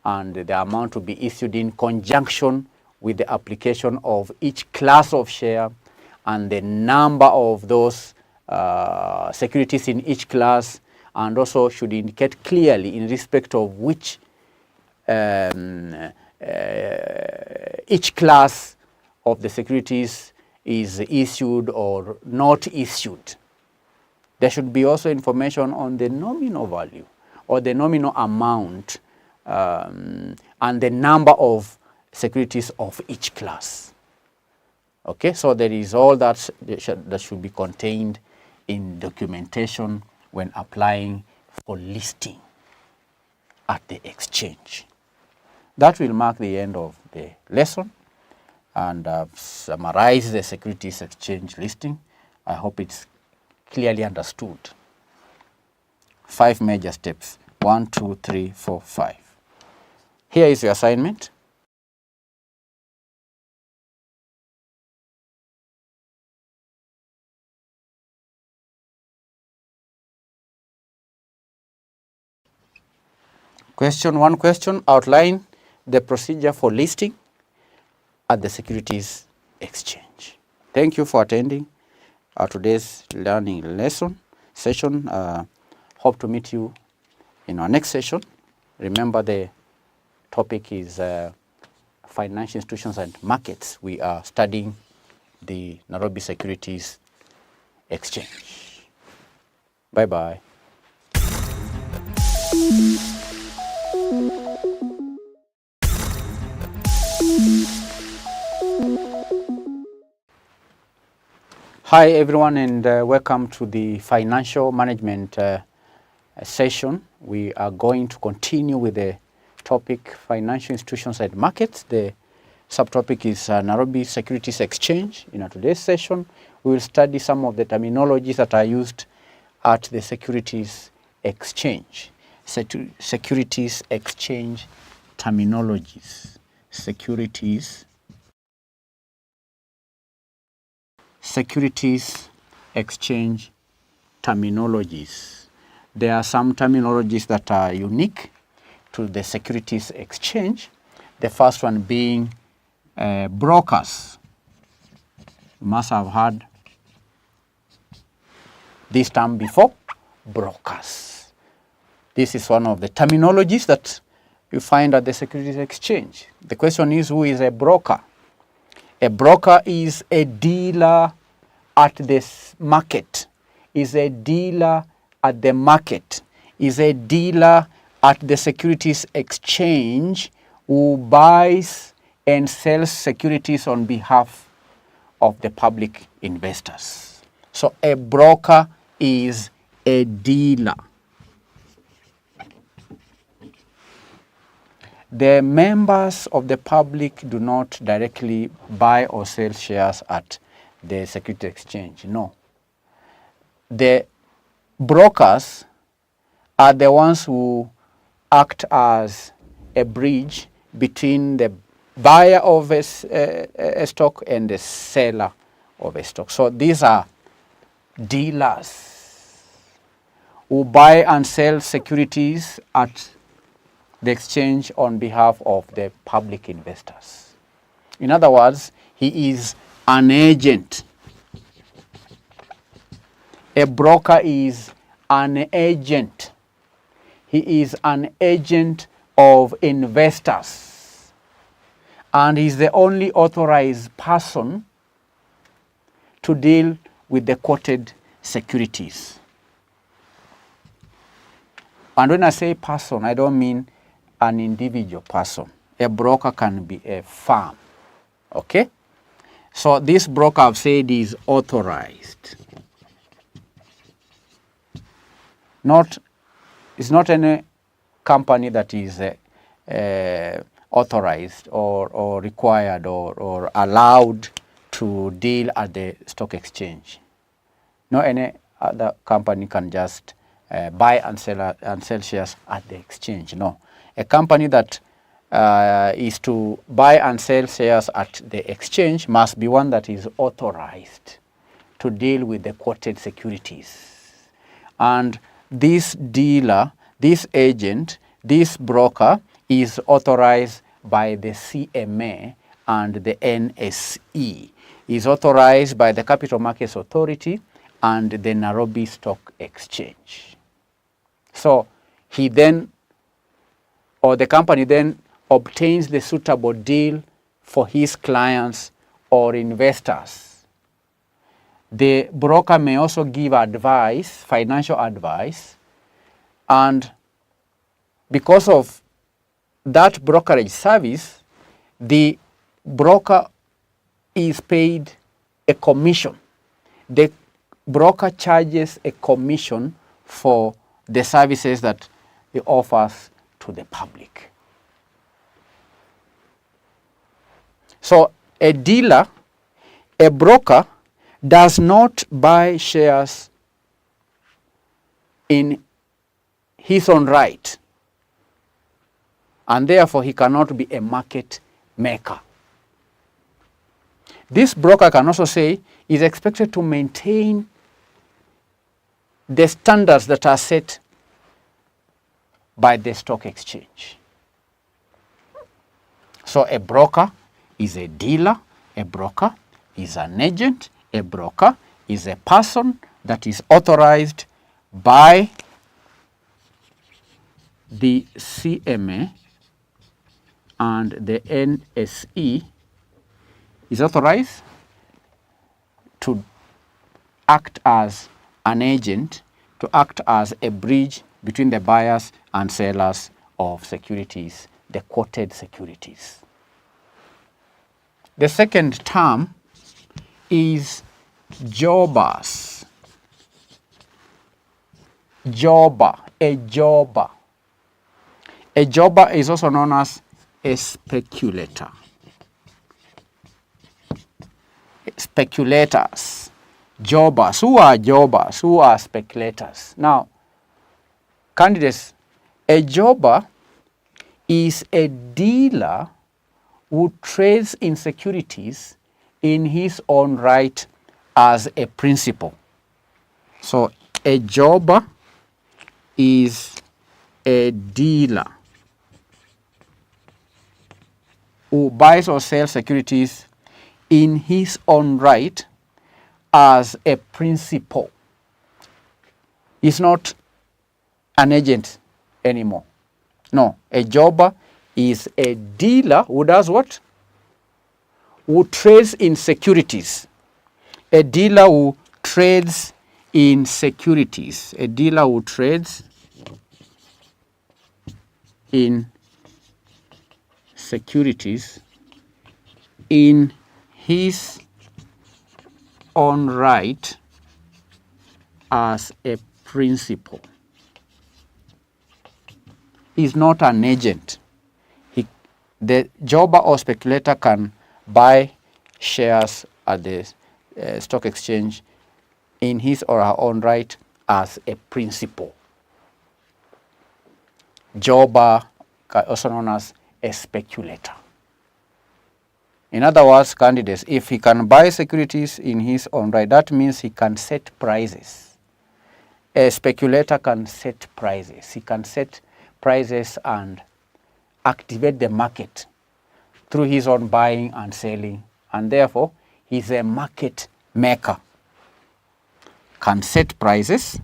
and the amount to be issued in conjunction with the application of each class of share and the number of those securities in each class, and also should indicate clearly in respect of which each class of the securities is issued or not issued. There should be also information on the nominal value or the nominal amount and the number of securities of each class. Okay, so there is all that should be contained in documentation when applying for listing at the exchange. That will mark the end of the lesson and summarize the securities exchange listing. I hope it's clearly understood. 5 major steps. 1, 2, 3, 4, 5. Here is your assignment. One question, outline the procedure for listing at the securities exchange. Thank you for attending today's learning session. Hope to meet you in our next session. Remember, the topic is financial institutions and markets. We are studying the Nairobi Securities Exchange. Bye-bye. Hi everyone, and welcome to the financial management session. We are going to continue with the topic financial institutions and markets. The subtopic is Nairobi Securities Exchange. In today's session, we will study some of the terminologies that are used at the Securities Exchange. Securities Exchange terminologies. Securities Exchange terminologies. There are some terminologies that are unique to the Securities Exchange. The first one being brokers. You must have heard this term before, brokers. This is one of the terminologies that you find at the Securities Exchange. The question is, who is a broker? A broker is a dealer at this market, is a dealer at the market, is a dealer at the Securities Exchange who buys and sells securities on behalf of the public investors. So a broker is a dealer. The members of the public do not directly buy or sell shares at the Securities Exchange, no. The brokers are the ones who act as a bridge between the buyer of a stock and the seller of a stock. So these are dealers who buy and sell securities at the exchange on behalf of the public investors. In other words, he is an agent. A broker is an agent. He is an agent of investors, and he's the only authorized person to deal with the quoted securities. And when I say person, I don't mean an individual person. A broker can be a firm. Okay? So this broker, I've said, is authorized. It's not any company that is authorized or required or allowed to deal at the stock exchange. No any other company can just buy and sell shares at the exchange. No. A company that is to buy and sell shares at the exchange must be one that is authorized to deal with the quoted securities. And this dealer, this agent, this broker is authorized by the CMA and the NSE. is authorized by the Capital Markets Authority and the Nairobi Stock Exchange. So he then, or the company then, obtains the suitable deal for his clients or investors. The broker may also give advice, financial advice, and because of that brokerage service, the broker is paid a commission. The broker charges a commission for the services that he offers to the public. So a dealer, a broker, does not buy shares in his own right, and therefore he cannot be a market maker. This broker can also say is expected to maintain the standards that are set by the stock exchange. So a broker is a dealer, a broker is an agent, a broker is a person that is authorized by the CMA and the NSE, is authorized to act as an agent, to act as a bridge between the buyers and sellers of securities, the quoted securities. The second term is jobbers. Jobber, a jobber. A jobber is also known as a speculator. Speculators, jobbers. Who are jobbers? Who are speculators? Now, candidates, a jobber is a dealer who trades in securities in his own right as a principal. So a jobber is a dealer who buys or sells securities in his own right as a principal. He's not an agent anymore. No, a jobber is a dealer who does what? Who trades in securities. A dealer who trades in securities. A dealer who trades in securities in his own right as a principal. He's not an agent. The jobber or speculator can buy shares at the stock exchange in his or her own right as a principal. Jobber, also known as a speculator. In other words, candidates, if he can buy securities in his own right, that means he can set prices. A speculator can set prices. He can set prices and activate the market through his own buying and selling, and therefore he's a market maker. Can set prices.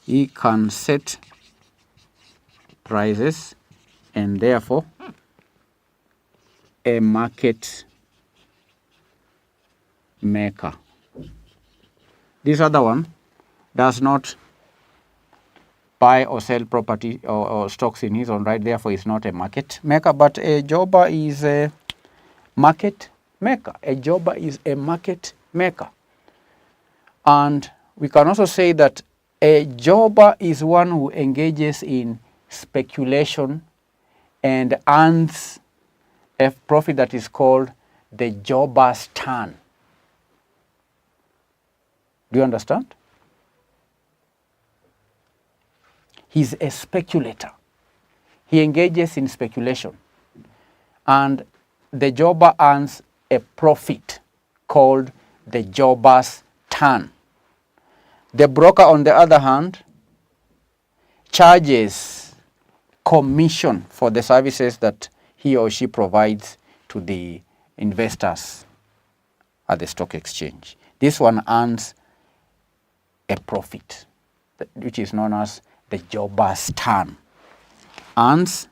He can set prices and therefore a market maker. This other one does not buy or sell property or stocks in his own right, therefore is not a market maker, but a jobber is a market maker. A jobber is a market maker. And we can also say that a jobber is one who engages in speculation and earns a profit that is called the jobber's turn. Do you understand? He's a speculator. He engages in speculation. And the jobber earns a profit called the jobber's turn. The broker, on the other hand, charges commission for the services that he or she provides to the investors at the stock exchange. This one earns a profit, which is known as the jobber's turn. Earns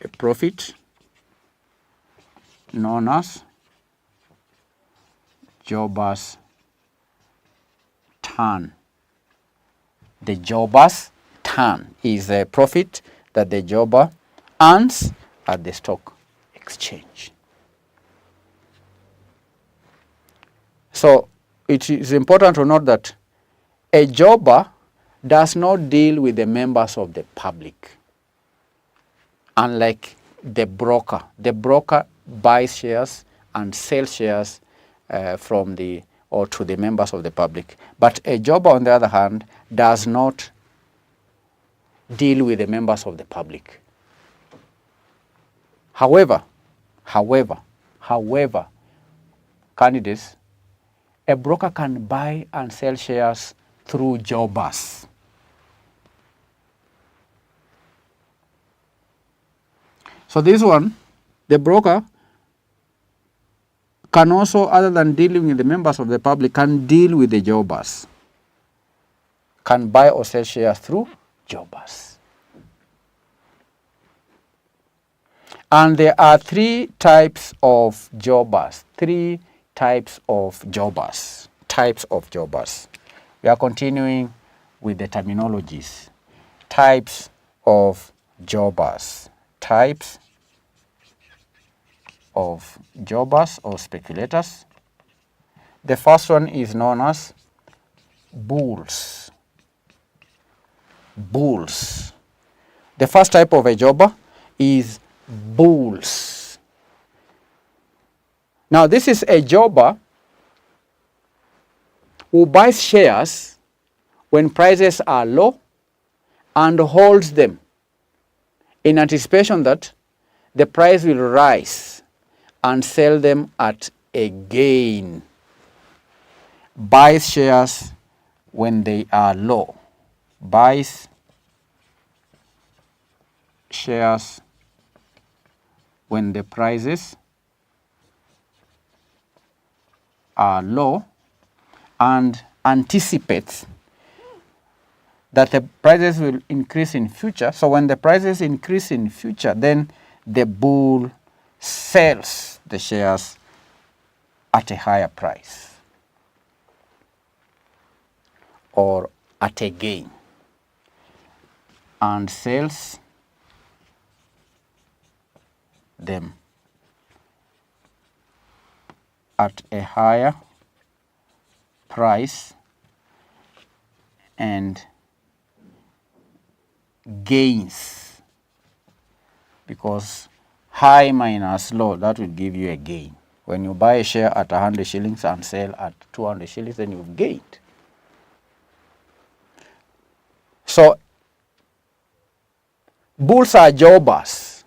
a profit known as jobber's turn. The jobber's turn is a profit that the jobber earns at the stock exchange. So it is important to note that a jobber does not deal with the members of the public, unlike the broker. The broker buys shares and sells shares from the or to the members of the public. But a jobber, on the other hand, does not deal with the members of the public. However, candidates, a broker can buy and sell shares through jobbers. So this one, the broker can also, other than dealing with the members of the public, can deal with the jobbers, can buy or sell shares through jobbers. And there are three types of jobbers, types of jobbers. We are continuing with the terminologies. Types of jobbers. Types of jobbers or speculators. The first one is known as bulls. Bulls. The first type of a jobber is bulls. Now this is a jobber who buys shares when prices are low and holds them in anticipation that the price will rise and sell them at a gain. Buys shares when they are low. Buys shares when the prices are low and anticipates that the prices will increase in future. So when the prices increase in future, then the bull sells the shares at a higher price or at a gain, and sells them at a higher price and gains, because high minus low, that will give you a gain. When you buy a share at 100 shillings and sell at 200 shillings, then you've gained. So bulls are jobbers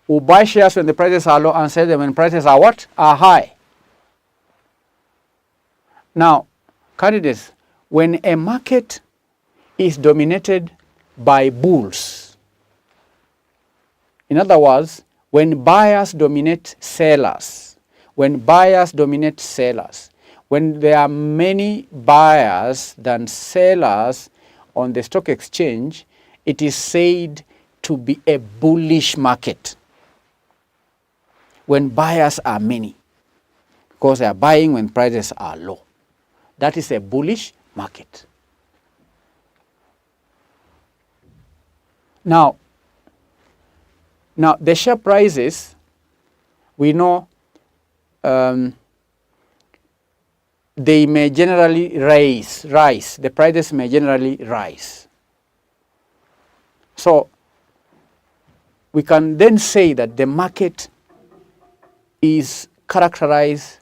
who buy shares when the prices are low and sell them when prices are what? Are high. Now, candidates, when a market is dominated by bulls, in other words, when buyers dominate sellers, when there are many buyers than sellers on the stock exchange, it is said to be a bullish market. When buyers are many, because they are buying when prices are low, that is a bullish market. Now the share prices, we know they may generally rise. The prices may generally rise. So we can then say that the market is characterized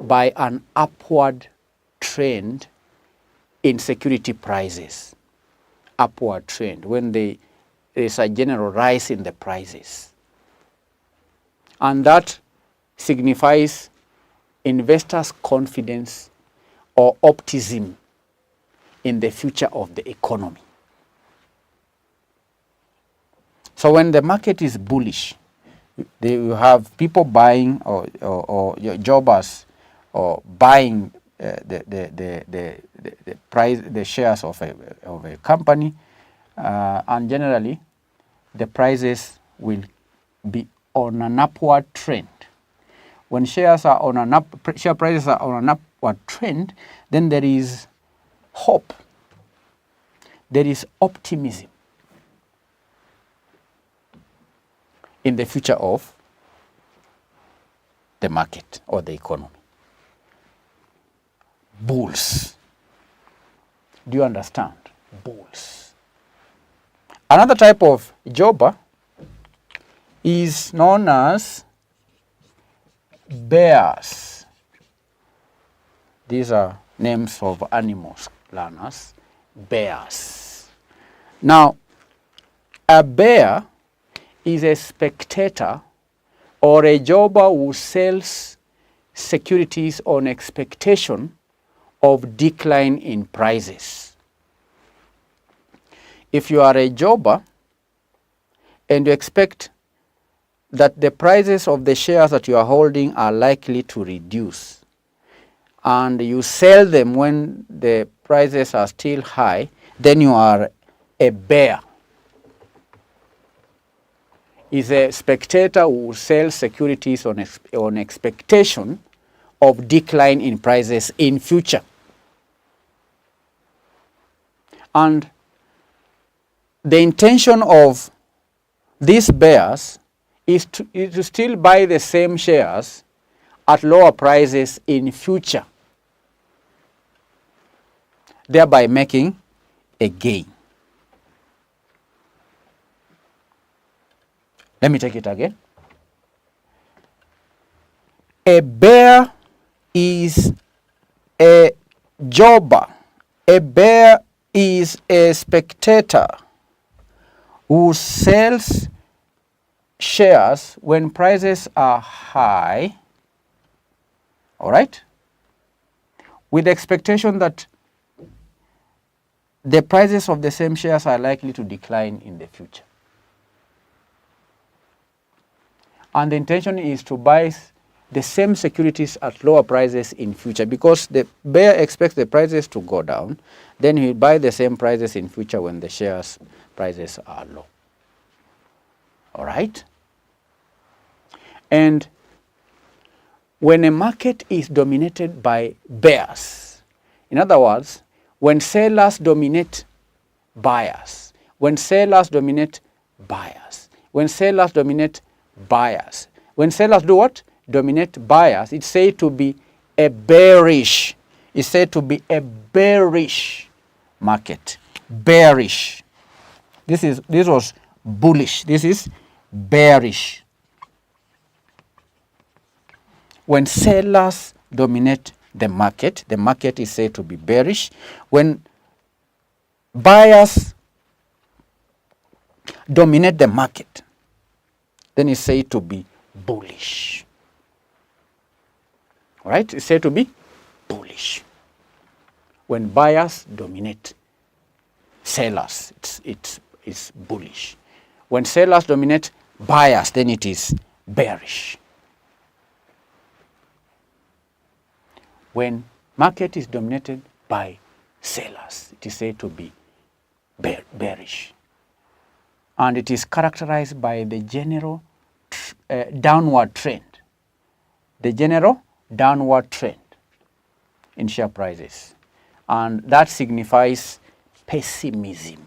by an upward trend in security prices. Upward trend, when there is a general rise in the prices. And that signifies investors' confidence or optimism in the future of the economy. So when the market is bullish, you have people buying or your jobbers or buying the price, the shares of a company, and generally the prices will be on an upward trend. When shares are on an share prices are on an upward trend, then there is hope. There is optimism in the future of the market or the economy. Bulls. Do you understand? Bulls. Another type of jobber is known as bears. These are names of animals, learners. Bears. Now, a bear is a spectator or a jobber who sells securities on expectation of decline in prices. If you are a jobber and you expect that the prices of the shares that you are holding are likely to reduce, and you sell them when the prices are still high, then you are a bear. Is a spectator who sells securities on expectation of decline in prices in future. And the intention of these bears is to still buy the same shares at lower prices in future, thereby making a gain. Let me take it again. A bear is a jobber. A bear is a spectator who sells shares when prices are high, all right, with the expectation that the prices of the same shares are likely to decline in the future. And the intention is to buy the same securities at lower prices in future, because the bear expects the prices to go down, then he will buy the same prices in future when the shares prices are low. All right? And when a market is dominated by bears, in other words, when sellers dominate buyers, when sellers dominate buyers, when sellers dominate buyers, when sellers do what? Dominate buyers, it's said to be a bearish. It's said to be a bearish market. Bearish. This was bullish. This is bearish. When sellers dominate the market is said to be bearish. When buyers dominate the market, then it's said to be bullish. All right? It's said to be bullish. When buyers dominate sellers, it's bullish. When sellers dominate buyers, then it is bearish. When market is dominated by sellers, it is said to be bearish. And it is characterized by the general downward trend. The general downward trend in share prices. And that signifies pessimism.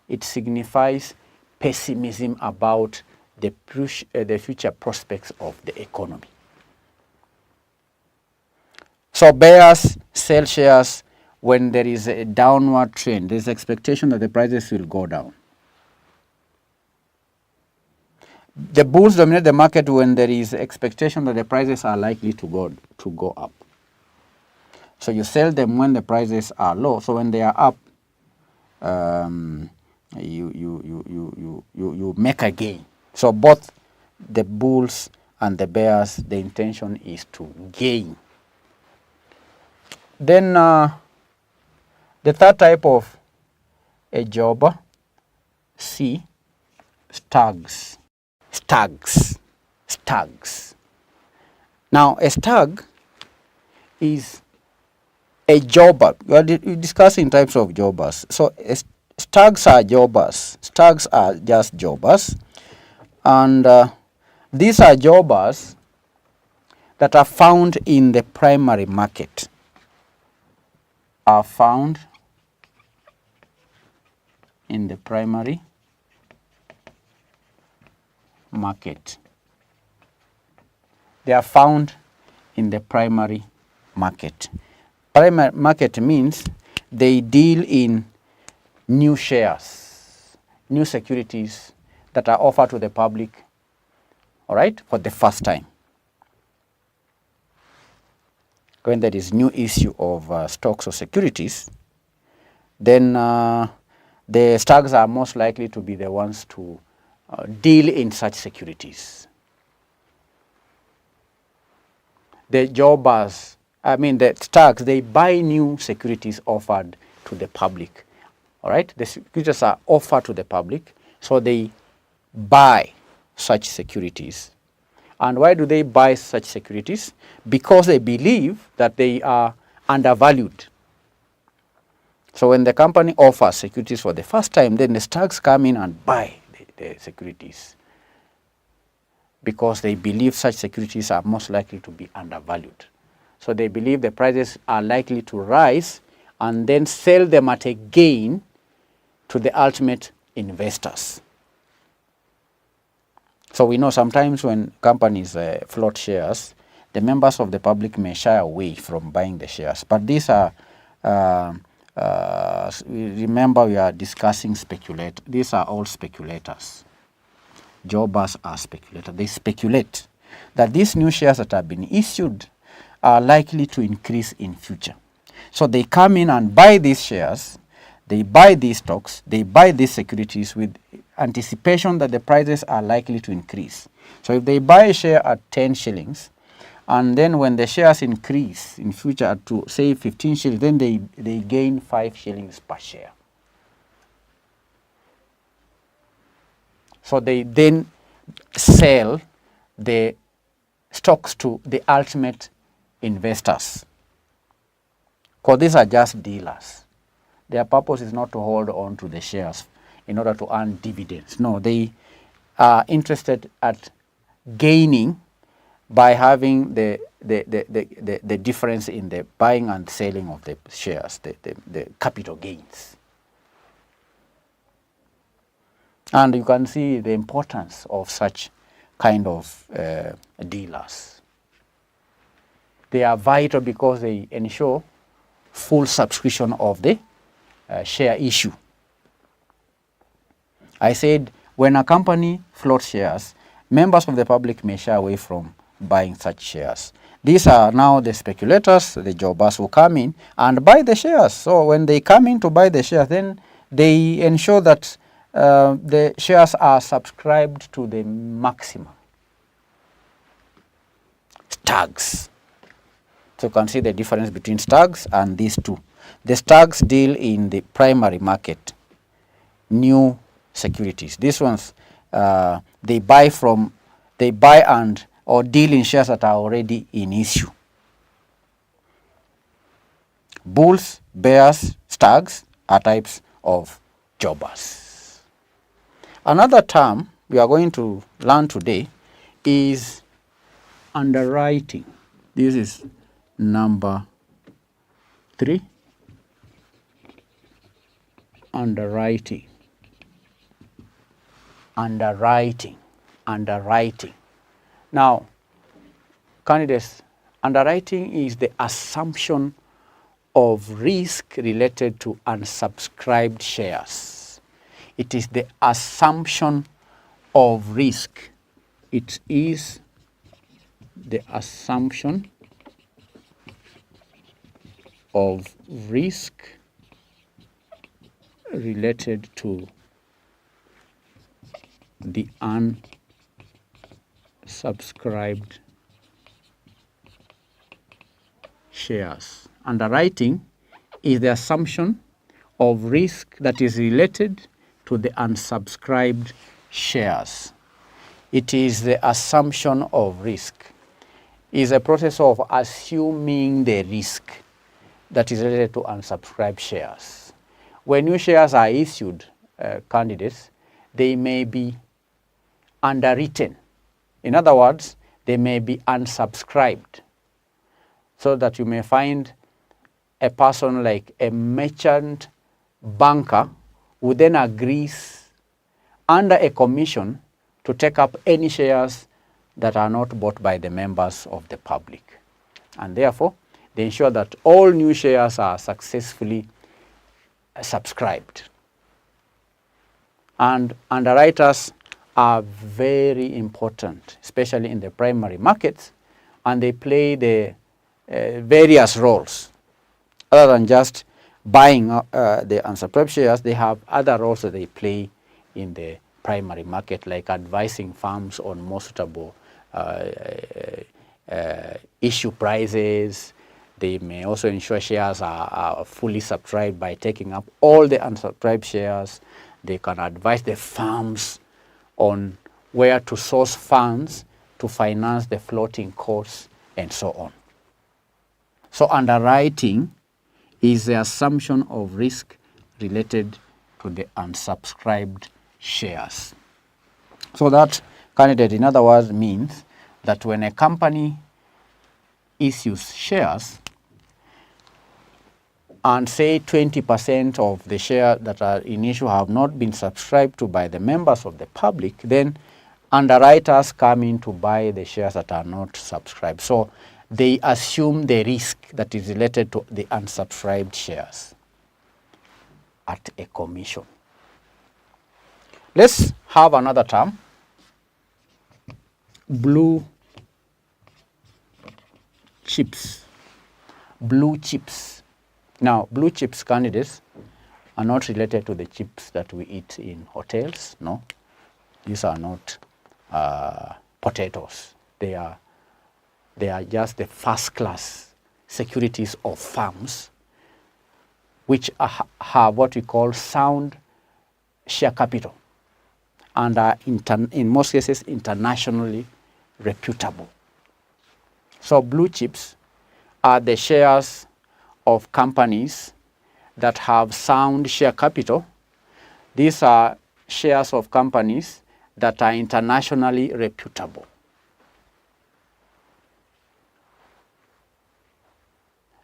It signifies pessimism about the future prospects of the economy. So bears sell shares when there is a downward trend. There is expectation that the prices will go down. The bulls dominate the market when there is expectation that the prices are likely to go up. So you sell them when the prices are low. So when they are up, you make a gain. So both the bulls and the bears, the intention is to gain. Then the third type of a jobber, C, stags. Stags. Stags. Now, a stag is a jobber. We are discussing types of jobbers. So, stags are jobbers. Stags are just jobbers. And these are jobbers that are found in the primary market. Are found in the primary market. They are found in the primary market. Primary market means they deal in new shares, new securities that are offered to the public, all right, for the first time. When there is new issue of stocks or securities, then the stags are most likely to be the ones to deal in such securities. The jobbers, the stags, they buy new securities offered to the public. All right, the securities are offered to the public, so they buy such securities. And why do they buy such securities? Because they believe that they are undervalued. So when the company offers securities for the first time, then the stags come in and buy the securities, because they believe such securities are most likely to be undervalued. So they believe the prices are likely to rise and then sell them at a gain to the ultimate investors. So we know sometimes when companies float shares, the members of the public may shy away from buying the shares. But these are, remember we are discussing speculators. These are all speculators. Jobbers are speculators. They speculate that these new shares that have been issued are likely to increase in future. So they come in and buy these shares, they buy these stocks, they buy these securities with anticipation that the prices are likely to increase. So if they buy a share at 10 shillings, and then when the shares increase in future to say 15 shillings, then they gain 5 shillings per share. So they then sell the stocks to the ultimate investors, because these are just dealers. Their purpose is not to hold on to the shares in order to earn dividends. No, they are interested at gaining by having the difference in the buying and selling of the shares, the capital gains. And you can see the importance of such kind of dealers. They are vital because they ensure full subscription of the share issue. I said when a company floats shares, members of the public may shy away from buying such shares. These are now the speculators, the jobbers who come in and buy the shares. So when they come in to buy the shares, then they ensure that the shares are subscribed to the maximum. Stags. So you can see the difference between stags and these two. The stags deal in the primary market, new securities. These ones, they buy and or deal in shares that are already in issue. Bulls, bears, stags are types of jobbers. Another term we are going to learn today is underwriting. This is number 3. Underwriting. Underwriting. Underwriting. Now, candidates, underwriting is the assumption of risk related to unsubscribed shares. It is the assumption of risk. It is the assumption of risk related to the unsubscribed shares. Underwriting is the assumption of risk that is related to the unsubscribed shares. It is the assumption of risk. It is a process of assuming the risk that is related to unsubscribed shares. When new shares are issued, candidates, they may be underwritten. In other words, they may be unsubscribed, so that you may find a person like a merchant banker who then agrees under a commission to take up any shares that are not bought by the members of the public. And therefore, they ensure that all new shares are successfully subscribed. And underwriters are very important, especially in the primary markets, and they play the various roles. Other than just buying the unsubscribed shares, they have other roles that they play in the primary market, like advising firms on more suitable issue prices. They may also ensure shares are fully subscribed by taking up all the unsubscribed shares. They can advise the firms on where to source funds to finance the floating costs and so on. So underwriting is the assumption of risk related to the unsubscribed shares. So that, candidate, in other words, means that when a company issues shares and say 20% of the shares that are in issue have not been subscribed to by the members of the public, then underwriters come in to buy the shares that are not subscribed. So they assume the risk that is related to the unsubscribed shares at a commission. Let's have another term, blue chips. Blue chips. Now, blue chips, candidates, are not related to the chips that we eat in hotels. No, these are not potatoes. They are just the first class securities of firms which have what we call sound share capital and are in most cases internationally reputable. So blue chips are the shares of companies that have sound share capital. These are shares of companies that are internationally reputable.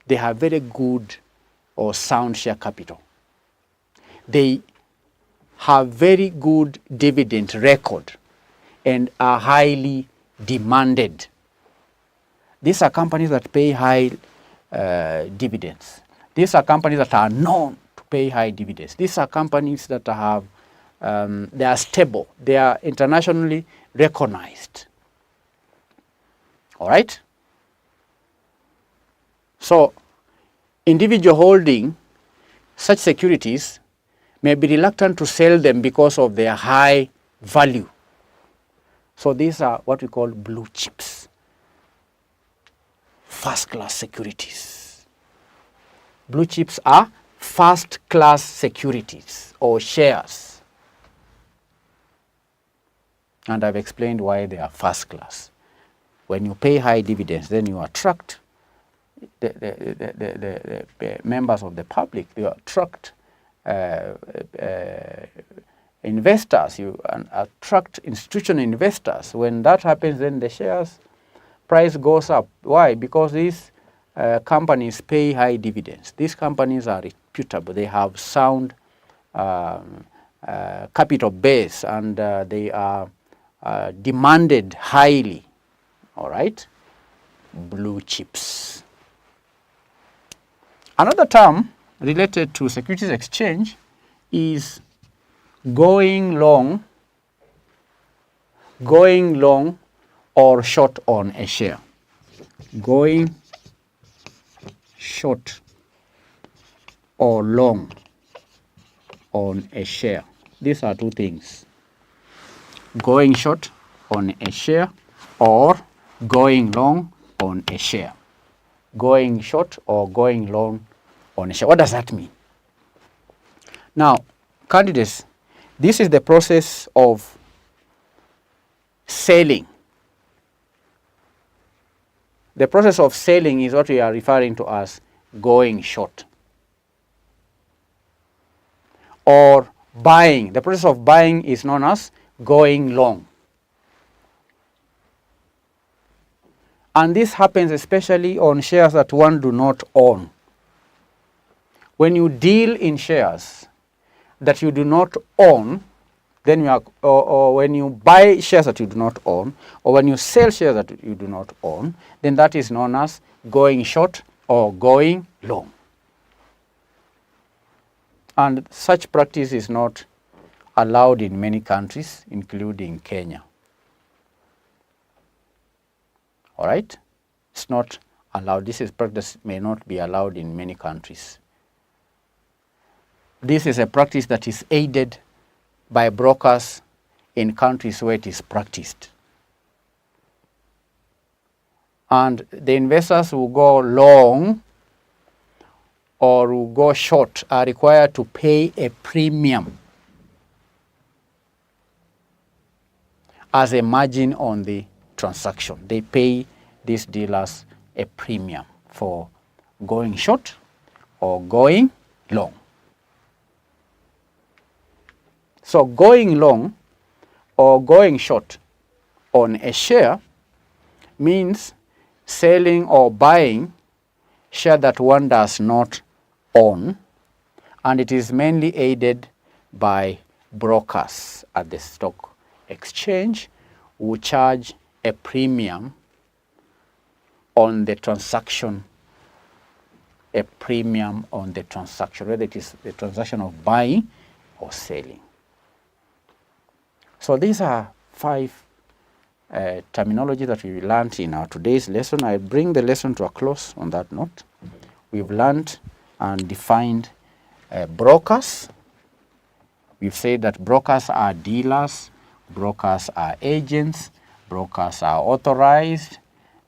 They have very good or sound share capital. They have very good dividend record and are highly demanded. These are companies that pay high dividends. These are companies that are known to pay high dividends. These are companies that have, they are stable. They are internationally recognized. All right? So, individual holding such securities may be reluctant to sell them because of their high value. So these are what we call blue chips, first-class securities. Blue chips are first-class securities or shares. And I've explained why they are first-class. When you pay high dividends, then you attract the members of the public. You attract investors. You attract institutional investors. When that happens, then the shares price goes up. Why? Because these companies pay high dividends. These companies are reputable. They have sound capital base, and they are demanded highly. All right? Blue chips. Another term related to securities exchange is going long or short on a share. Going short or long on a share. These are two things. Going short on a share or going long on a share. Going short or going long on a share. What does that mean? Now, candidates, this is the process of selling. The process of selling is what we are referring to as going short. Or buying. The process of buying is known as going long. And this happens especially on shares that one do not own. When you deal in shares that you do not own, then you are, or when you buy shares that you do not own, or when you sell shares that you do not own, then that is known as going short or going long. And such practice is not allowed in many countries, including Kenya. All right? It's not allowed. This is practice may not be allowed in many countries. This is a practice that is aided by brokers in countries where it is practiced. And the investors who go long or who go short are required to pay a premium as a margin on the transaction. They pay these dealers a premium for going short or going long. So going long or going short on a share means selling or buying share that one does not own, and it is mainly aided by brokers at the stock exchange who charge a premium on the transaction, whether it is the transaction of buying or selling. So these are 5 terminology that we learned in our today's lesson. I bring the lesson to a close on that note. We've learned and defined brokers. We've said that brokers are dealers, brokers are agents, brokers are authorized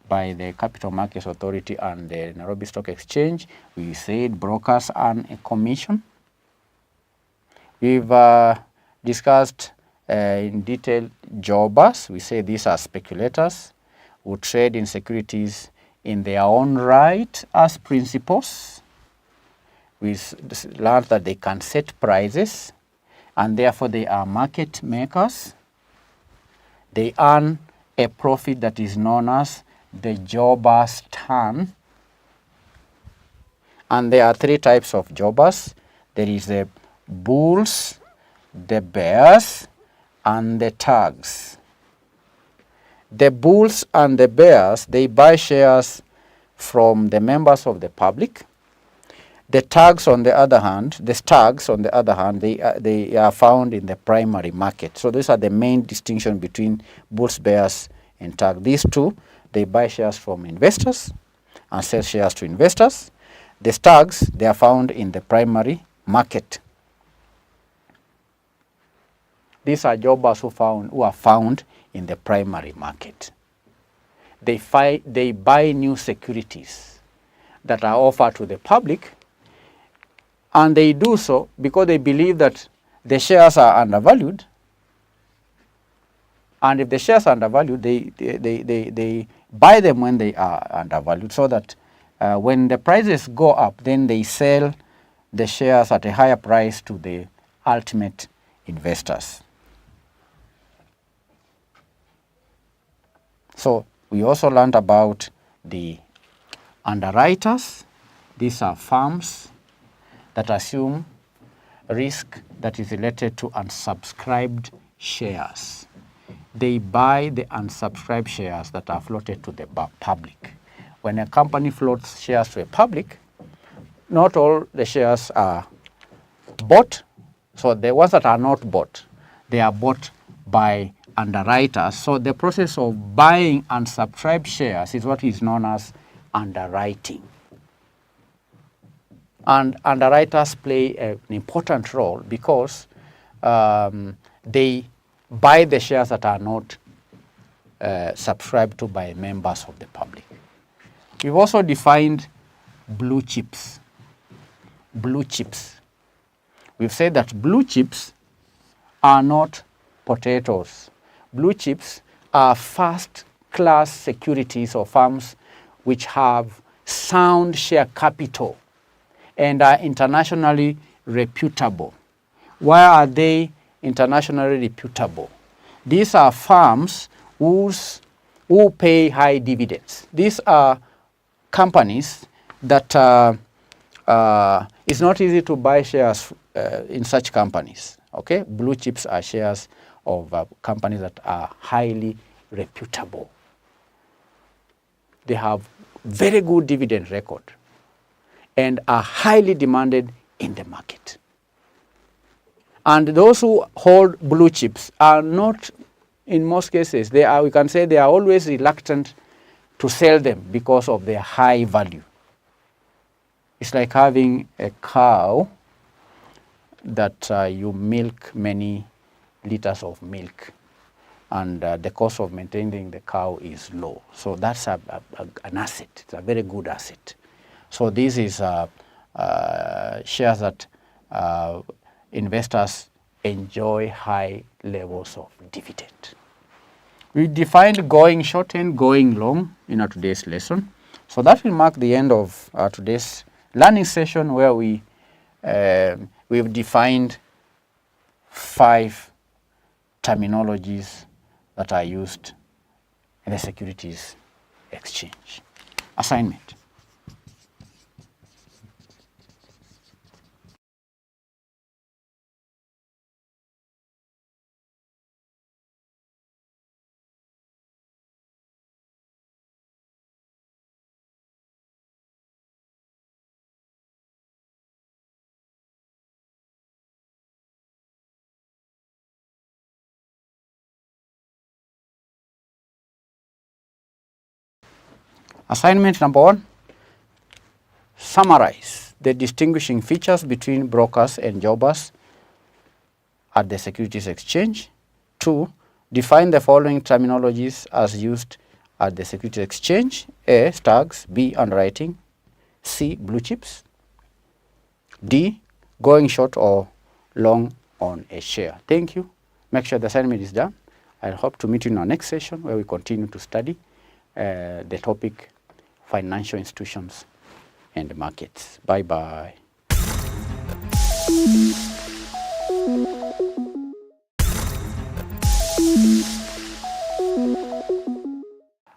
by the Capital Markets Authority and the Nairobi Stock Exchange. We said brokers earn a commission. We've discussed in detail jobbers. We say these are speculators who trade in securities in their own right as principals. We learned that they can set prices and therefore they are market makers. They earn a profit that is known as the jobber's turn. And there are 3 types of jobbers. There is the bulls, the bears, and the tags. The bulls and the bears, they buy shares from the members of the public. The tags, on the other hand, they are found in the primary market. So these are the main distinction between bulls, bears, and tags. These two, they buy shares from investors and sell shares to investors. The tags, they are found in the primary market. These are jobbers who are found in the primary market. They buy new securities that are offered to the public, and they do so because they believe that the shares are undervalued. And if the shares are undervalued, they buy them when they are undervalued, so that when the prices go up, then they sell the shares at a higher price to the ultimate investors. So we also learned about the underwriters. These are firms that assume risk that is related to unsubscribed shares. They buy the unsubscribed shares that are floated to the public. When a company floats shares to the public, not all the shares are bought. So the ones that are not bought, they are bought by underwriters. So the process of buying unsubscribed shares is what is known as underwriting. And underwriters play an important role because they buy the shares that are not subscribed to by members of the public. We've also defined blue chips. Blue chips. We've said that blue chips are not potatoes. Blue chips are first-class securities or firms which have sound share capital and are internationally reputable. Why are they internationally reputable? These are firms who pay high dividends. These are companies that it's not easy to buy shares in such companies. Okay, blue chips are shares of companies that are highly reputable. They have very good dividend record and are highly demanded in the market. And those who hold blue chips are not, in most cases, we can say they are always reluctant to sell them because of their high value. It's like having a cow that you milk many liters of milk, and the cost of maintaining the cow is low. So that's an asset. It's a very good asset. So this is shares that investors enjoy high levels of dividend. We defined going short and going long in our today's lesson. So that will mark the end of our today's learning session, where we've defined 5 terminologies that are used in the securities exchange. Assignment. Assignment number 1, summarize the distinguishing features between brokers and jobbers at the securities exchange. 2, define the following terminologies as used at the securities exchange. A, stocks. B, underwriting. C, blue chips. D, going short or long on a share. Thank you. Make sure the assignment is done. I hope to meet you in our next session, where we continue to study the topic financial institutions and markets. Bye-bye.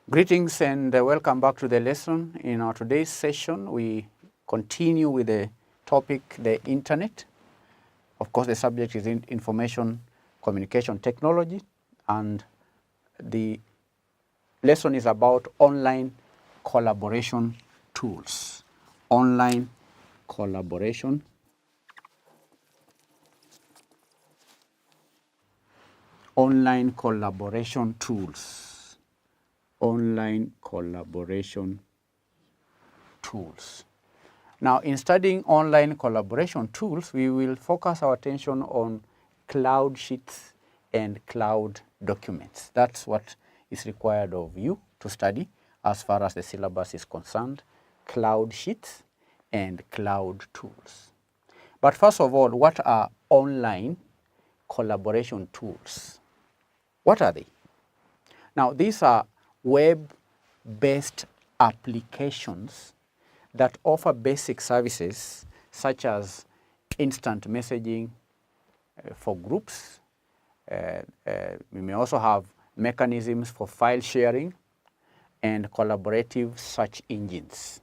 Greetings and welcome back to the lesson. In our today's session, we continue with the topic, the internet. Of course, the subject is information communication technology, and the lesson is about online collaboration tools. Online collaboration tools. Online collaboration tools. Now, in studying online collaboration tools, we will focus our attention on cloud sheets and cloud documents. That's what is required of you to study as far as the syllabus is concerned: cloud sheets and cloud tools. But first of all, what are online collaboration tools? What are they? Now, these are web-based applications that offer basic services such as instant messaging for groups. We may also have mechanisms for file sharing and collaborative search engines.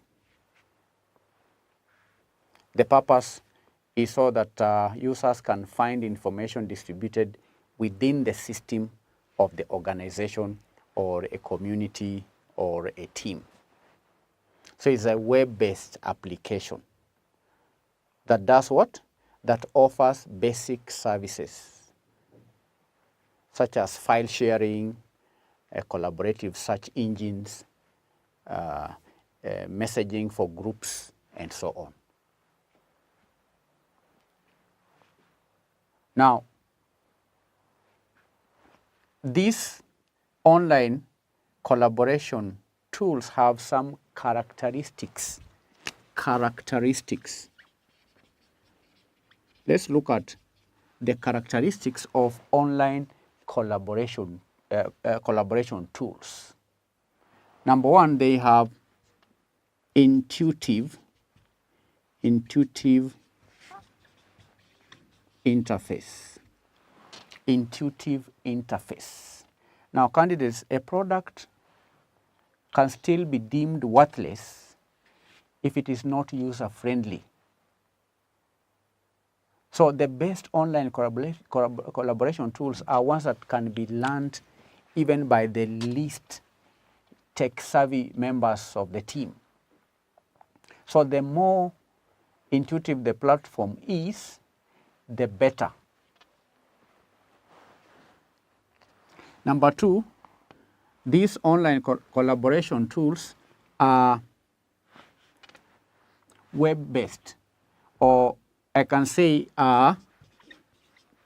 The purpose is so that users can find information distributed within the system of the organization or a community or a team. So it's a web-based application that does what? That offers basic services such as file sharing, collaborative search engines, messaging for groups, and so on. Now, these online collaboration tools have some characteristics. Let's look at the characteristics of online collaboration collaboration tools. Number one, they have intuitive interface. Intuitive interface. Now, candidates, a product can still be deemed worthless if it is not user-friendly. So the best online collaboration tools are ones that can be learned even by the least tech-savvy members of the team. So the more intuitive the platform is, the better. Number two, these online collaboration tools are web-based, or I can say are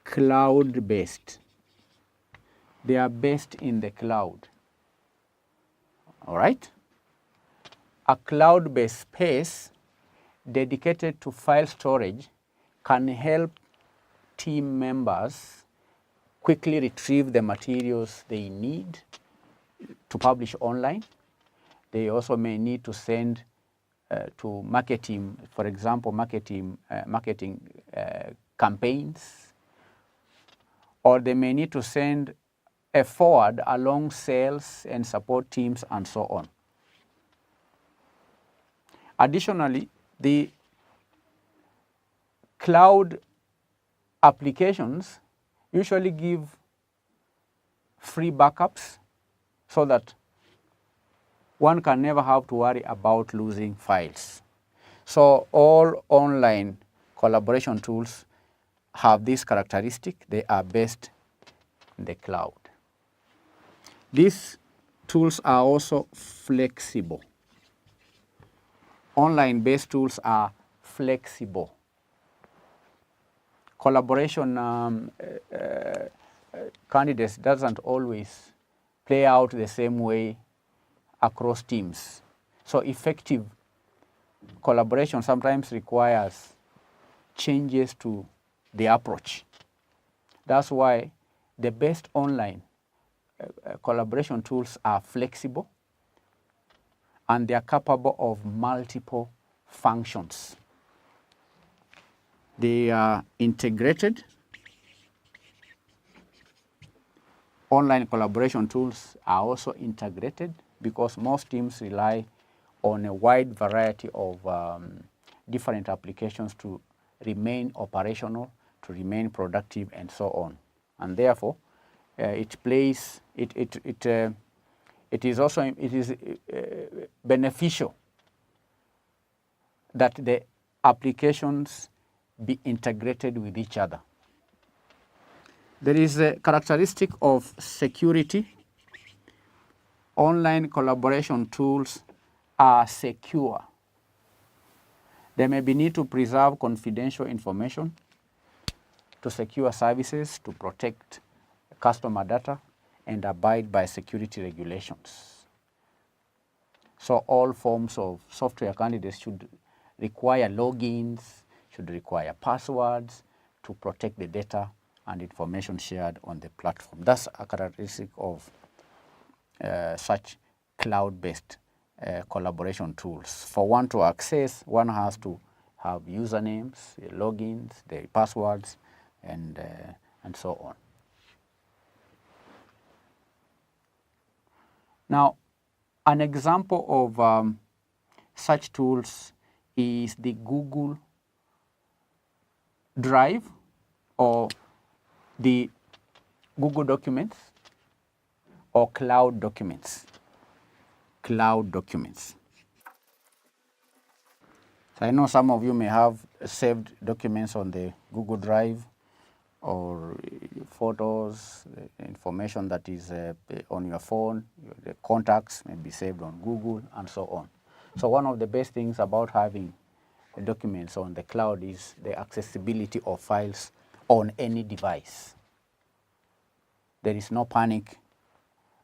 cloud-based. They are based in the cloud. All right? A cloud-based space dedicated to file storage can help team members quickly retrieve the materials they need to publish online. They also may need to send to marketing, for example, marketing campaigns, or they may need to send a forward along sales and support teams and so on. Additionally, the cloud applications usually give free backups so that one can never have to worry about losing files. So all online collaboration tools have this characteristic. They are based in the cloud. These tools are also flexible. Online-based tools are flexible. Collaboration candidates doesn't always play out the same way across teams. So effective collaboration sometimes requires changes to the approach. That's why the best online collaboration tools are flexible and they are capable of multiple functions. They are integrated. Online collaboration tools are also integrated because most teams rely on a wide variety of different applications to remain operational, to remain productive, and so on. And therefore, it is beneficial that the applications be integrated with each other. There is a characteristic of security. Online collaboration tools are secure. There may be need to preserve confidential information, to secure services, to protect customer data, and abide by security regulations. So all forms of software candidates should require logins, should require passwords to protect the data and information shared on the platform. That's a characteristic of such cloud-based collaboration tools. For one to access, one has to have usernames, logins, the passwords, and so on. Now, an example of such tools is the Google Drive or the Google Documents or Cloud Documents. Cloud Documents. So I know some of you may have saved documents on the Google Drive or photos, information that is on your phone, the contacts may be saved on Google and so on. So one of the best things about having documents on the cloud is the accessibility of files on any device. There is no panic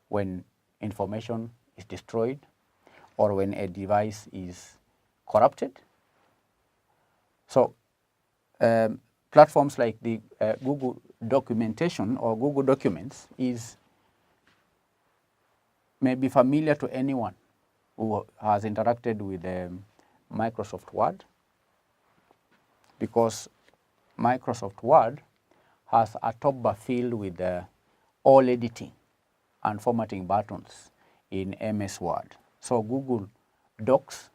when information is destroyed or when a device is corrupted. So platforms like the Google Documentation or Google Documents is may be familiar to anyone who has interacted with Microsoft Word, because Microsoft Word has a top bar filled with all editing and formatting buttons in MS Word. So Google Docs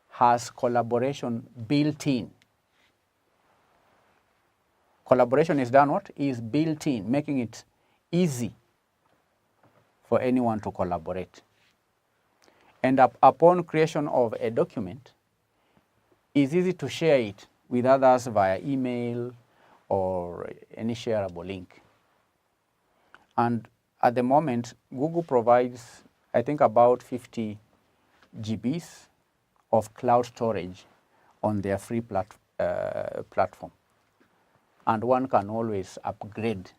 has collaboration built in. Collaboration is done what? Is built in, making it easy for anyone to collaborate. And upon creation of a document, it's easy to share it with others via email or any shareable link. And at the moment, Google provides, I think, about 50 GBs of cloud storage on their free platform. And one can always upgrade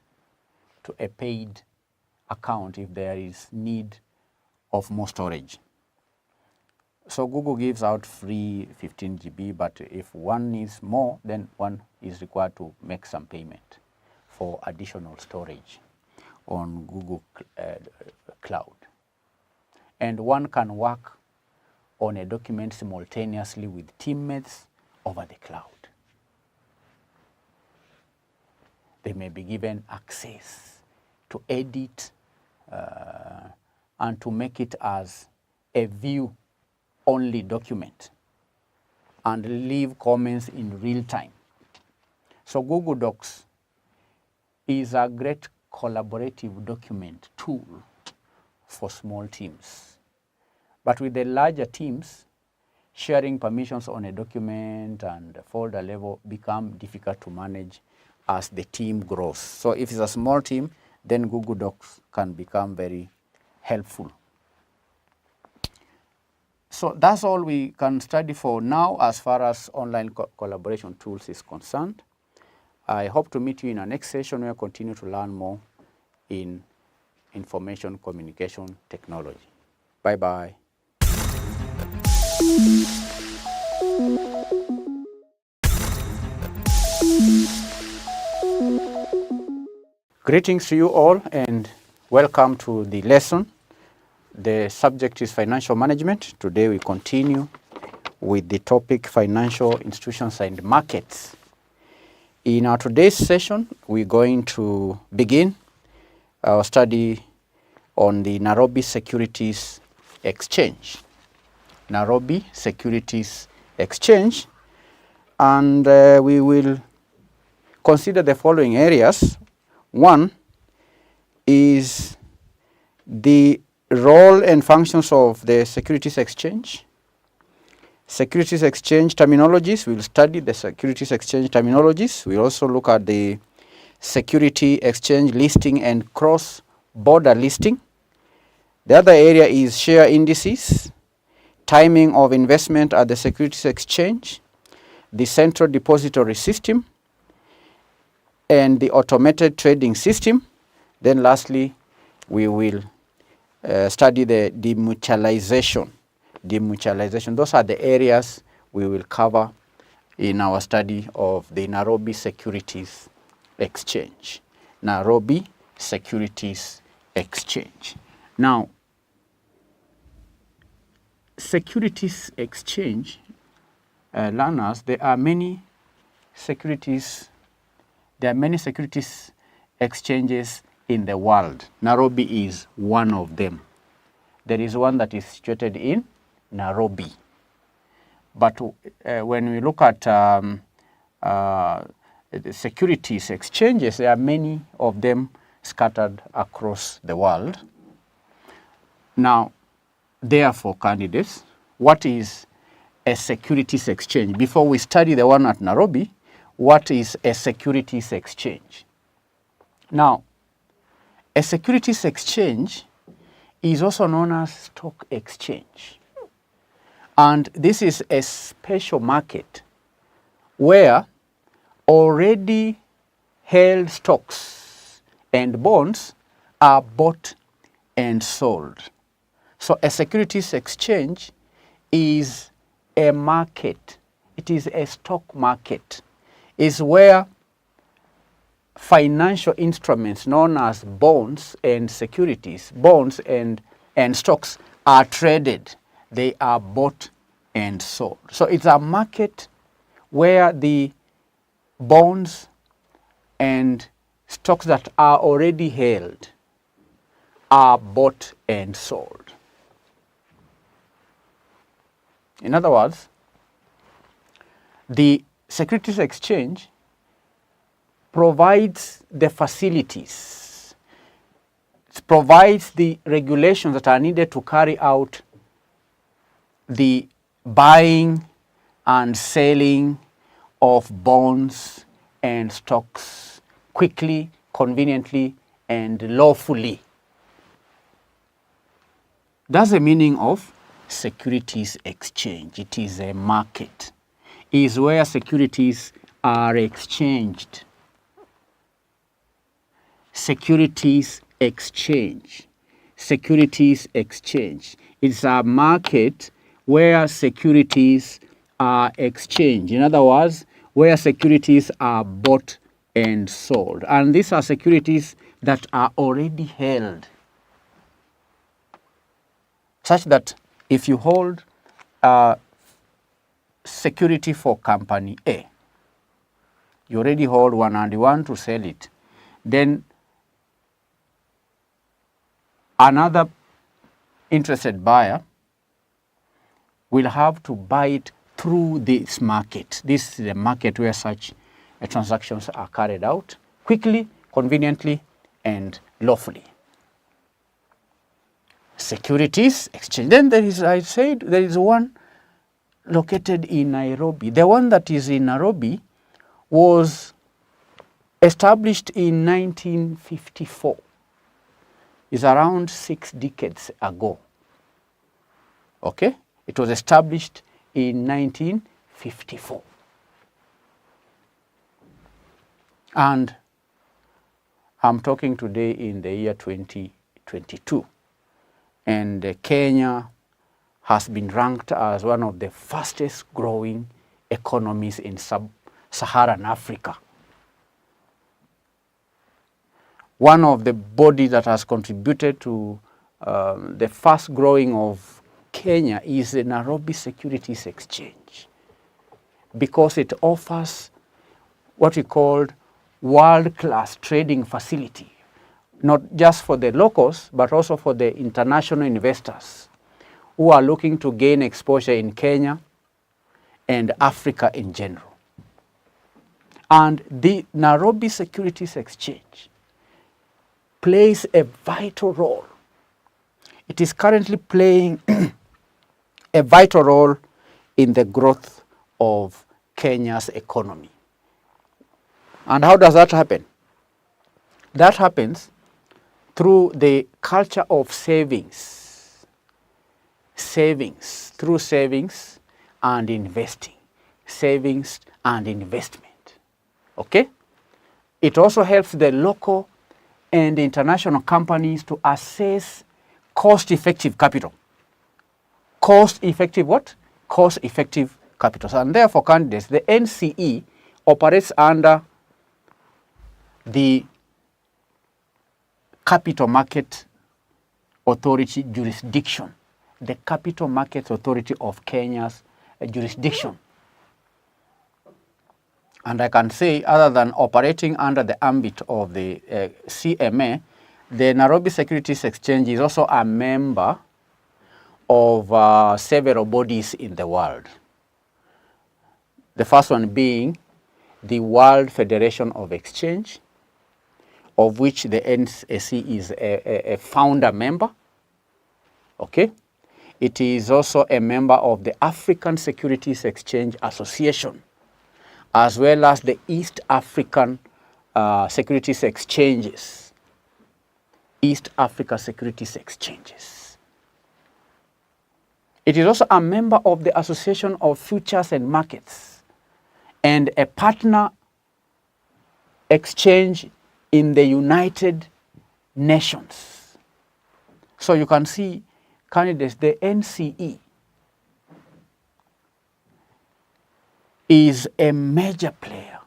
to a paid account if there is need of more storage. So Google gives out free 15 GB, but if one needs more, then one is required to make some payment for additional storage on Google Cloud. And one can work on a document simultaneously with teammates over the cloud. They may be given access to edit and to make it as a view-only document and leave comments in real time. So Google Docs is a great collaborative document tool for small teams. But with the larger teams, sharing permissions on a document and folder level become difficult to manage as the team grows. So if it's a small team, then Google Docs can become very helpful. So that's all we can study for now as far as online collaboration tools is concerned. I hope to meet you in our next session where we continue to learn more in information communication technology. Bye-bye. Greetings to you all and welcome to the lesson. The subject is financial management. Today we continue with the topic financial institutions and markets. In our today's session, we're going to begin our study on the Nairobi Securities Exchange. Nairobi Securities Exchange, and we will consider the following areas. One is the role and functions of the Securities Exchange. Securities Exchange terminologies, we'll study the Securities Exchange terminologies. We'll also look at the Security Exchange listing and cross-border listing. The other area is share indices, timing of investment at the Securities Exchange, the central depository system, and the automated trading system. Then lastly, we will study the demutualization. Demutualization, those are the areas we will cover in our study of the Nairobi Securities Exchange. Nairobi Securities Exchange. Now, Securities Exchange learners, there are many securities exchanges in the world. Nairobi is one of them. There is one that is situated in Nairobi. But when we look at the securities exchanges, there are many of them scattered across the world. Now, therefore, candidates, what is a securities exchange? Before we study the one at Nairobi, what is a securities exchange? Now, a securities exchange is also known as stock exchange. And this is a special market where already held stocks and bonds are bought and sold. So a securities exchange is a market. It is a stock market. It's where financial instruments known as bonds and securities, bonds and and stocks are traded. They are bought and sold. So it's a market where the bonds and stocks that are already held are bought and sold. In other words, the Securities Exchange provides the facilities, provides the regulations that are needed to carry out the buying and selling of bonds and stocks quickly, conveniently, and lawfully. That's the meaning of Securities Exchange. It is a market. It is where securities are exchanged. Securities Exchange. Securities Exchange. It's a market where securities are exchanged. In other words, where securities are bought and sold. And these are securities that are already held, such that if you hold a security for company A, you already hold one and you want to sell it, then another interested buyer will have to buy it through this market. This is the market where such transactions are carried out quickly, conveniently, and lawfully. Securities Exchange. Then there is, I said, there is one located in Nairobi. The one that is in Nairobi was established in 1954. It's around 6 decades ago. Okay? It was established in 1954. And I'm talking today in the year 2022. And Kenya has been ranked as one of the fastest growing economies in sub-Saharan Africa. One of the bodies that has contributed to the fast growing of Kenya is the Nairobi Securities Exchange, because it offers what we call world-class trading facility, not just for the locals, but also for the international investors who are looking to gain exposure in Kenya and Africa in general. And the Nairobi Securities Exchange plays a vital role. It is currently playing a vital role in the growth of Kenya's economy. And how does that happen? That happens through the culture of savings. Through savings and investing. Savings and investment. Okay? It also helps the local and international companies to assess cost-effective capital. Cost-effective what? Cost-effective capital. And therefore, candidates, the NCE operates under the Capital Market Authority jurisdiction, the Capital Market Authority of Kenya's jurisdiction. And I can say, other than operating under the ambit of the CMA, the Nairobi Securities Exchange is also a member of several bodies in the world. The first one being the World Federation of Exchange, of which the NSE is a founder member. Okay? It is also a member of the African Securities Exchange Association, as well as the East African Securities Exchanges. East Africa Securities Exchanges. It is also a member of the Association of Futures and Markets and a partner exchange in the United Nations. So you can see, candidates, the NCE is a major player,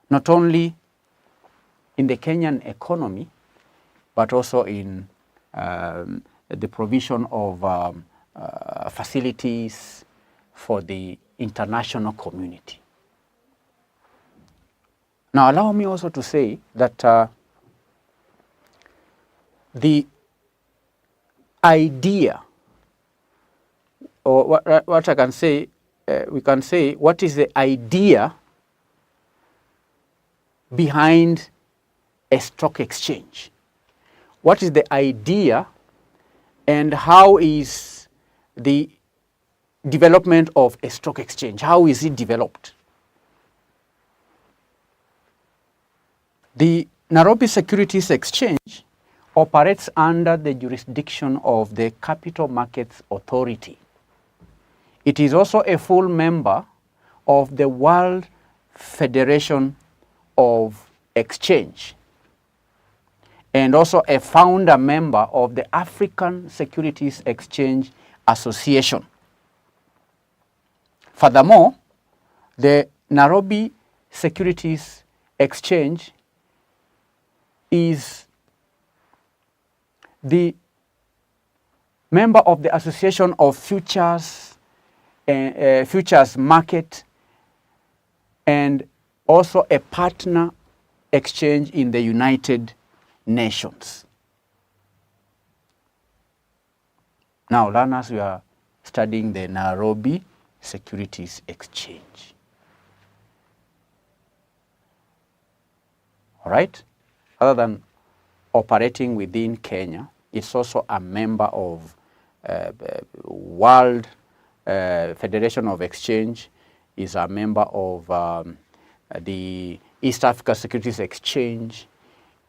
not only in the Kenyan economy, but also in the provision of facilities for the international community. Now, allow me also to say that the idea, or what I can say, we can say, what is the idea behind a stock exchange? What is the idea, and how is the development of a stock exchange? How is it developed? The Nairobi Securities Exchange operates under the jurisdiction of the Capital Markets Authority. It is also a full member of the World Federation of Exchange, and also a founder member of the African Securities Exchange Association. Furthermore, the Nairobi Securities Exchange is the member of the Association of Futures Market, and also a partner exchange in the United Nations. Now, learners, we are studying the Nairobi Securities Exchange. All right? Other than operating within Kenya, it's also a member of World Federation of Exchange, is a member of the East Africa Securities Exchange,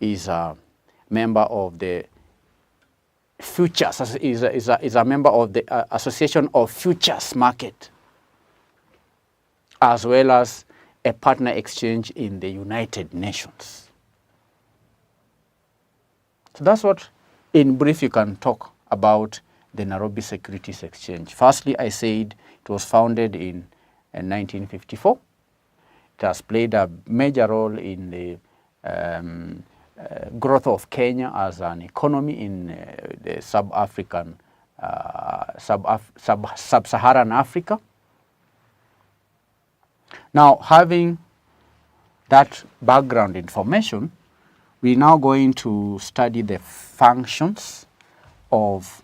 is a member of the Futures, is a member of the Association of Futures Market, as well as a partner exchange in the United Nations. So that's what, in brief, you can talk about the Nairobi Securities Exchange. Firstly, I said it was founded in 1954. It has played a major role in the growth of Kenya as an economy in the sub-Saharan Africa. Now, having that background information, we're now going to study the functions of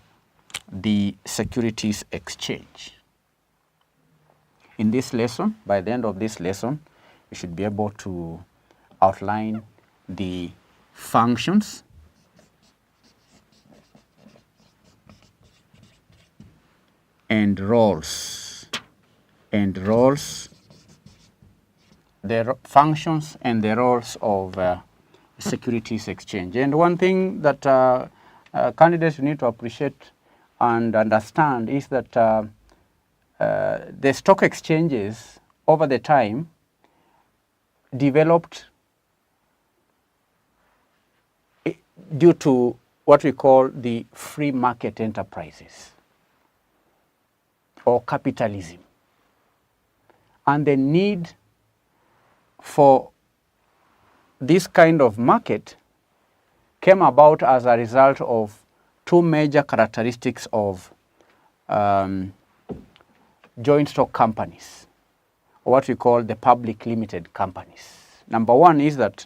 the Securities Exchange. In this lesson, by the end of this lesson, we should be able to outline the functions and roles, the functions and the roles of Securities Exchange. And one thing that candidates need to appreciate and understand is that the stock exchanges over the time developed due to what we call the free market enterprises or capitalism, and the need for this kind of market came about as a result of two major characteristics of joint stock companies, or what we call the public limited companies. Number one is that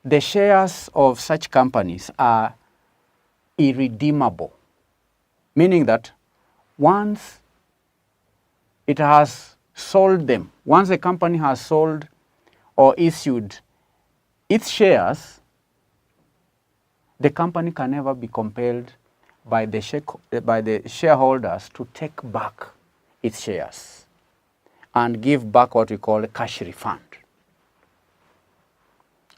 the shares of such companies are irredeemable, meaning that once it has sold them, once the company has sold or issued its shares, the company can never be compelled by the shareholders to take back its shares and give back what we call a cash refund,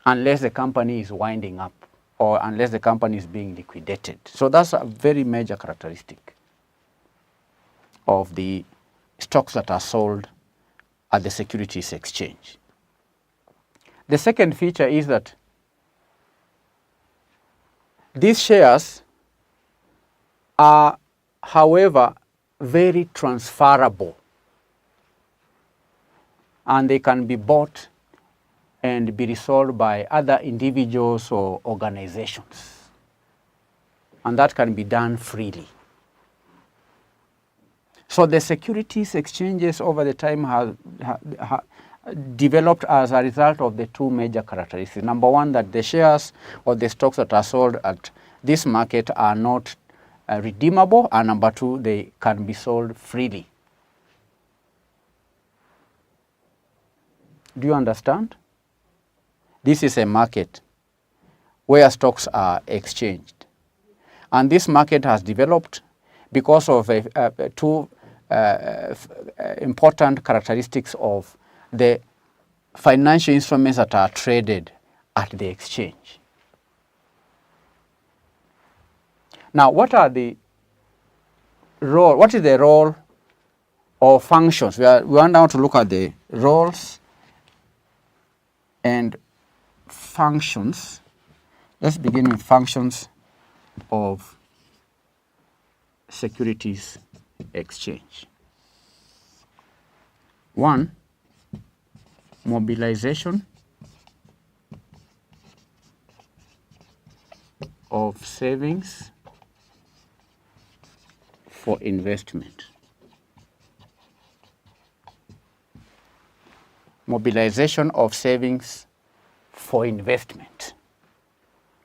unless the company is winding up or unless the company is being liquidated. So that's a very major characteristic of the stocks that are sold at the Securities Exchange. The second feature is that these shares are, however, very transferable, and they can be bought and be resolved by other individuals or organizations. And that can be done freely. So the securities exchanges over the time have developed as a result of the two major characteristics. Number one, that the shares or the stocks that are sold at this market are not redeemable, and number two, they can be sold freely. Do you understand? This is a market where stocks are exchanged. And this market has developed because of two important characteristics of the financial instruments that are traded at the exchange. Now, what is the role or functions? We want now to look at the roles and functions. Let's begin with functions of securities exchange. One, mobilization of savings for investment. Mobilization of savings for investment.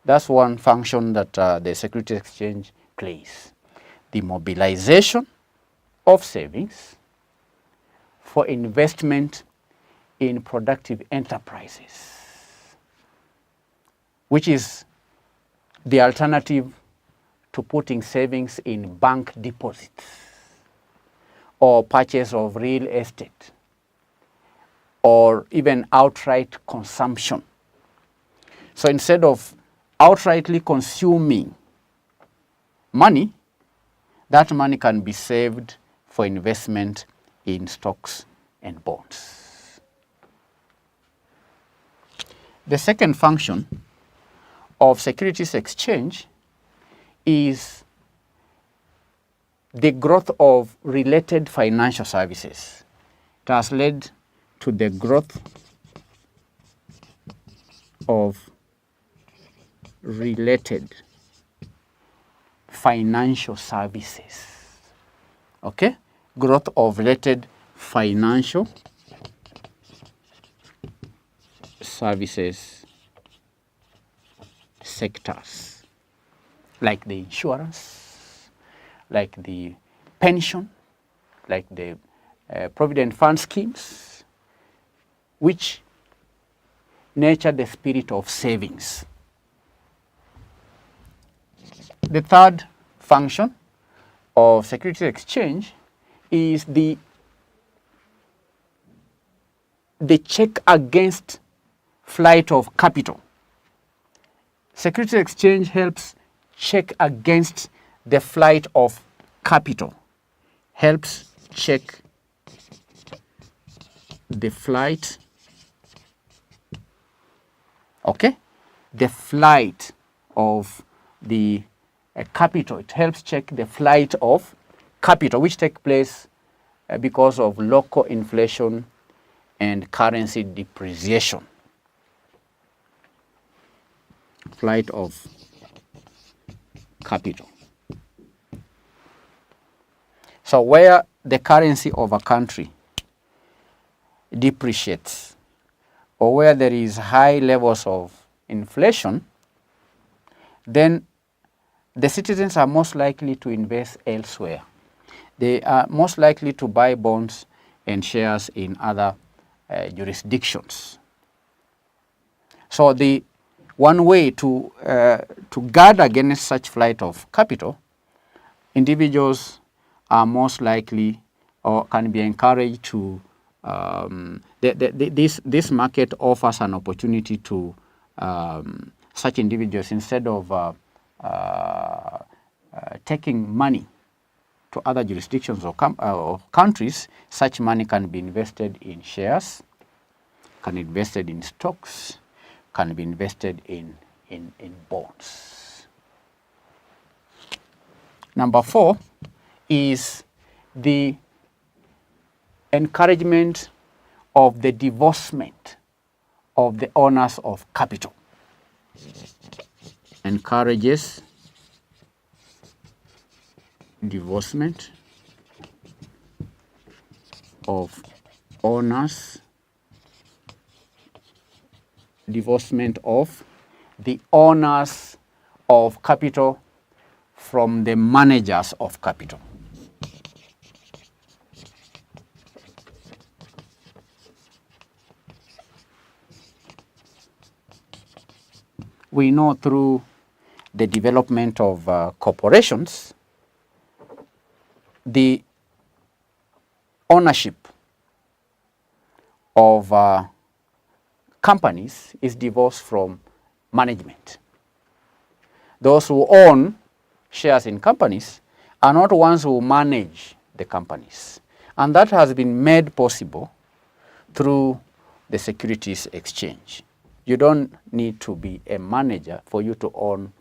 That's one function that the securities exchange plays. The mobilization of savings for investment in productive enterprises, which is the alternative to putting savings in bank deposits or purchase of real estate or even outright consumption. So instead of outrightly consuming money, that money can be saved for investment in stocks and bonds. The second function of securities exchange is the growth of related financial services. It has led to the growth of related financial services. Okay? Growth of related financial services sectors, like the insurance, like the pension, like the provident fund schemes, which nurture the spirit of savings. The third function of securities exchange is the check against flight of capital. Securities exchange helps check against the flight of capital, helps check the flight, okay, the flight of the capital. It helps check the flight of capital, which take place because of local inflation and currency depreciation. Flight of capital. So where the currency of a country depreciates, or where there is high levels of inflation, then the citizens are most likely to invest elsewhere. They are most likely to buy bonds and shares in other jurisdictions. So the one way to guard against such flight of capital, individuals are most likely or can be encouraged to, this market offers an opportunity to such individuals, instead of taking money to other jurisdictions or countries, such money can be invested in shares, can be invested in stocks, can be invested in bonds. Number 4 is the encouragement of the divorcement of the owners of capital. Encourages divorcement of owners, divorcement of the owners of capital from the managers of capital. We know through the development of corporations, the ownership of companies is divorced from management. Those who own shares in companies are not ones who manage the companies. And that has been made possible through the securities exchange. You don't need to be a manager for you to own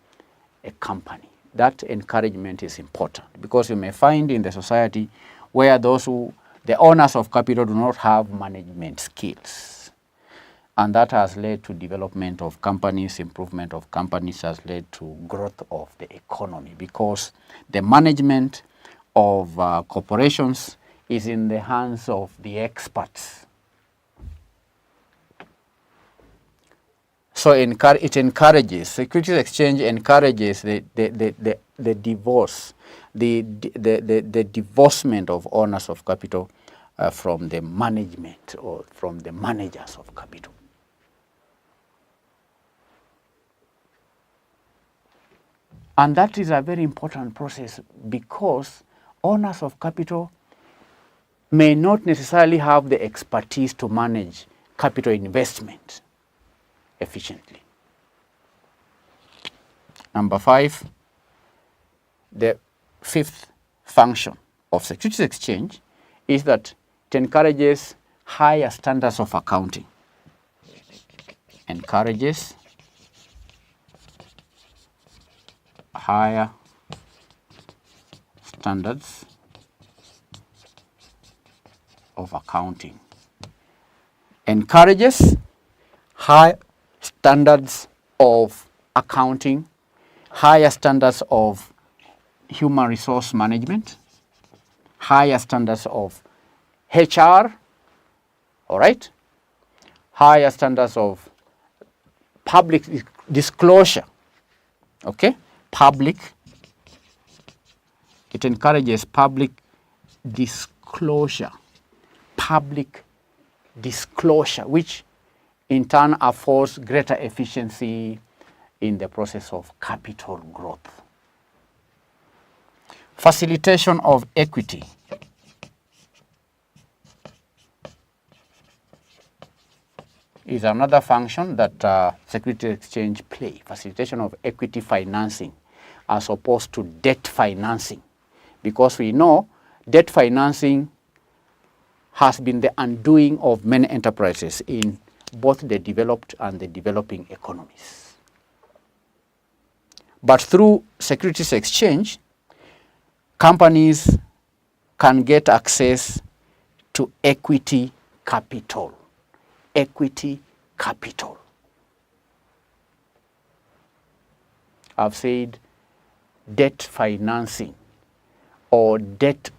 a company. That encouragement is important, because you may find in the society where the owners of capital do not have management skills. And that has led to development of companies, improvement of companies, has led to growth of the economy, because the management of corporations is in the hands of the experts. So it encourages, securities exchange encourages the divorce, the divorcement of owners of capital from the management or from the managers of capital. And that is a very important process, because owners of capital may not necessarily have the expertise to manage capital investment efficiently. Number 5, the fifth function of securities exchange is that it encourages higher standards of accounting. Encourages higher standards of accounting. Encourages high standards of accounting, higher standards of human resource management, higher standards of HR, all right? Higher standards of public disclosure, okay? It encourages public disclosure, which in turn affords greater efficiency in the process of capital growth. Facilitation of equity. Is another function that securities exchange play, facilitation of equity financing as opposed to debt financing, because we know debt financing has been the undoing of many enterprises in both the developed and the developing economies. But through securities exchange, companies can get access to equity capital. Equity capital. I've said debt financing or debt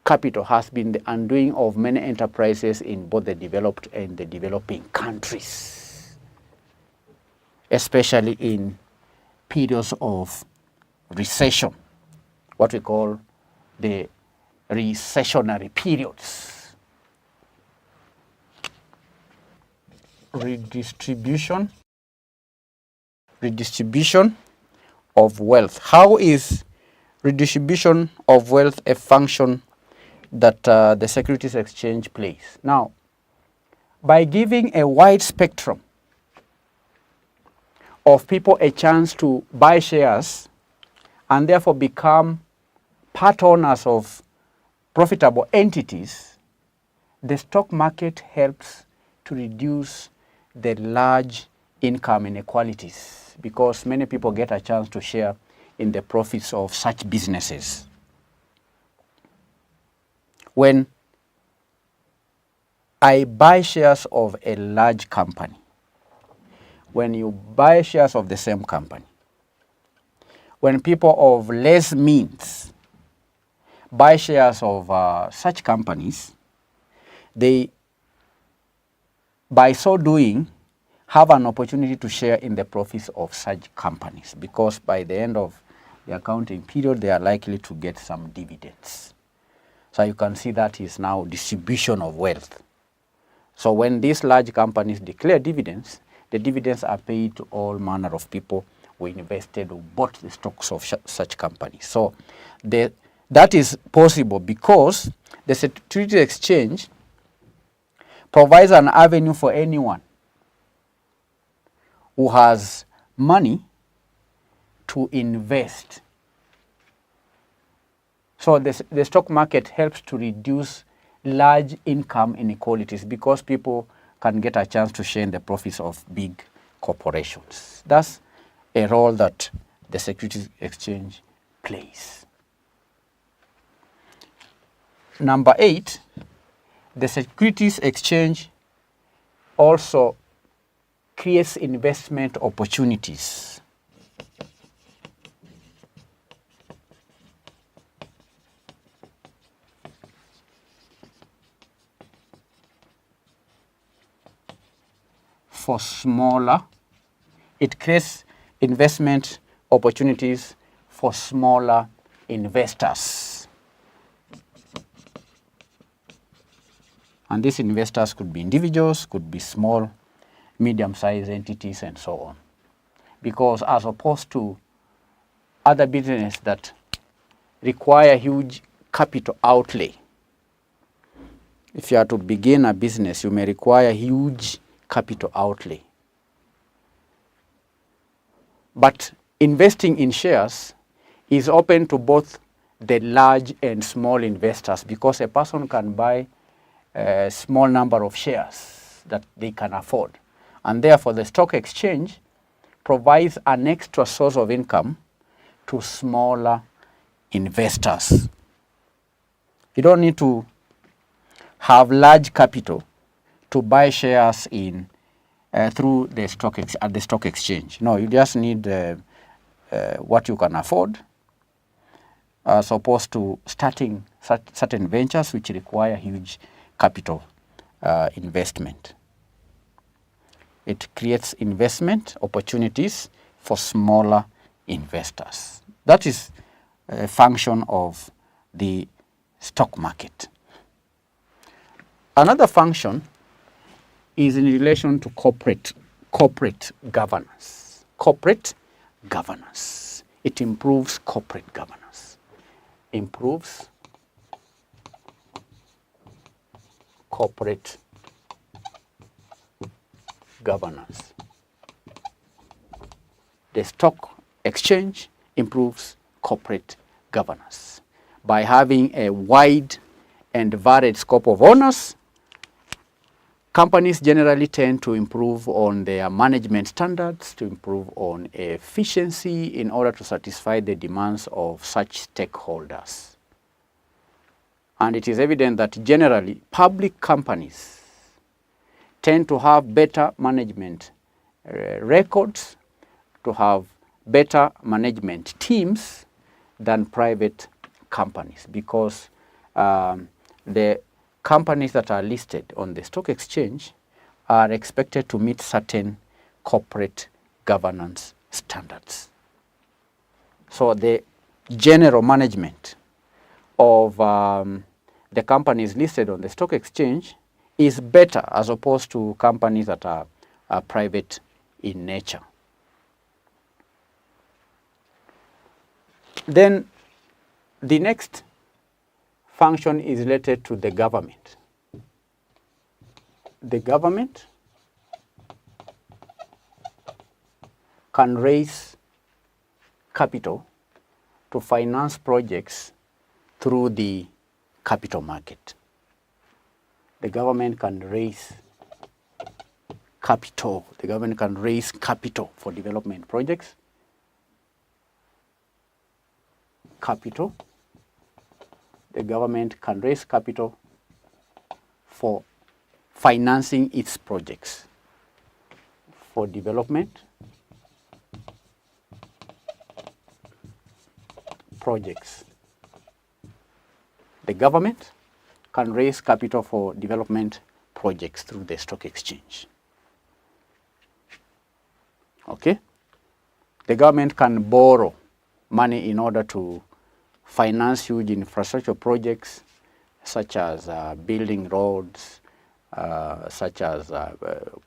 capital has been the undoing of many enterprises in both the developed and the developing countries, especially in periods of recession, what we call the recessionary periods. Redistribution of wealth. How is redistribution of wealth a function that the securities exchange plays? Now, by giving a wide spectrum of people a chance to buy shares and therefore become part owners of profitable entities, the stock market helps to reduce the large income inequalities, because many people get a chance to share in the profits of such businesses. When I buy shares of a large company when you buy shares of the same company, when people of less means buy shares of such companies, they, by so doing, have an opportunity to share in the profits of such companies, because by the end of the accounting period, they are likely to get some dividends. So you can see that is now distribution of wealth. So when these large companies declare dividends, the dividends are paid to all manner of people who invested or bought the stocks of such companies. So that is possible because the Securities Exchange provides an avenue for anyone who has money to invest. So the stock market helps to reduce large income inequalities because people can get a chance to share in the profits of big corporations. That's a role that the Securities Exchange plays. Number 8, the Securities Exchange also creates investment opportunities. For smaller, it creates investment opportunities for smaller investors. And these investors could be individuals, could be small, medium-sized entities, and so on. Because as opposed to other businesses that require huge capital outlay, if you are to begin a business, you may require huge capital outlay. But investing in shares is open to both the large and small investors, because a person can buy a small number of shares that they can afford. And therefore, the stock exchange provides an extra source of income to smaller investors. You don't need to have large capital to buy shares in through the stock exchange. No, you just need what you can afford, as opposed to starting certain ventures which require huge capital investment. It creates investment opportunities for smaller investors. That is a function of the stock market. Another function is in relation to corporate governance. Corporate governance. It improves corporate governance. Improves corporate governance. The stock exchange improves corporate governance by having a wide and varied scope of owners. Companies generally tend to improve on their management standards, to improve on efficiency in order to satisfy the demands of such stakeholders. And it is evident that generally public companies tend to have better management records, to have better management teams than private companies, because the companies that are listed on the stock exchange are expected to meet certain corporate governance standards. So the general management of the companies listed on the stock exchange is better as opposed to companies that are private in nature. Then the next function is related to the government. The government can raise capital to finance projects through the capital market. The government can raise capital. The government can raise capital for development projects. Capital. The government can raise capital for financing its projects. for development projects. The government can raise capital for development projects through the stock exchange. Okay? The government can borrow money in order to finance huge infrastructure projects such as building roads, such as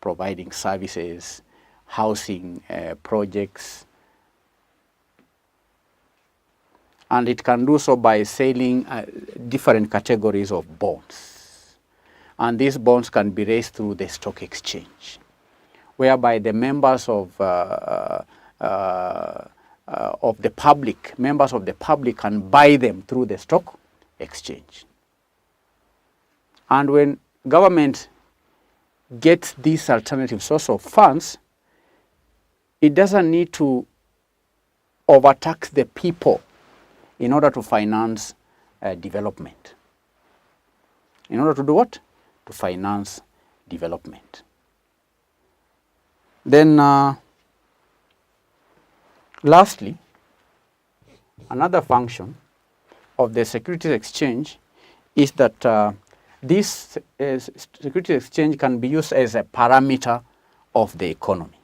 providing services, housing projects. And it can do so by selling different categories of bonds. And these bonds can be raised through the stock exchange, whereby the members of the public, members of the public can buy them through the stock exchange. And when government gets this alternative source of funds, it doesn't need to overtax the people in order to finance development. In order to do what? To finance development. Then lastly, another function of the securities exchange is that this securities exchange can be used as a parameter of the economy.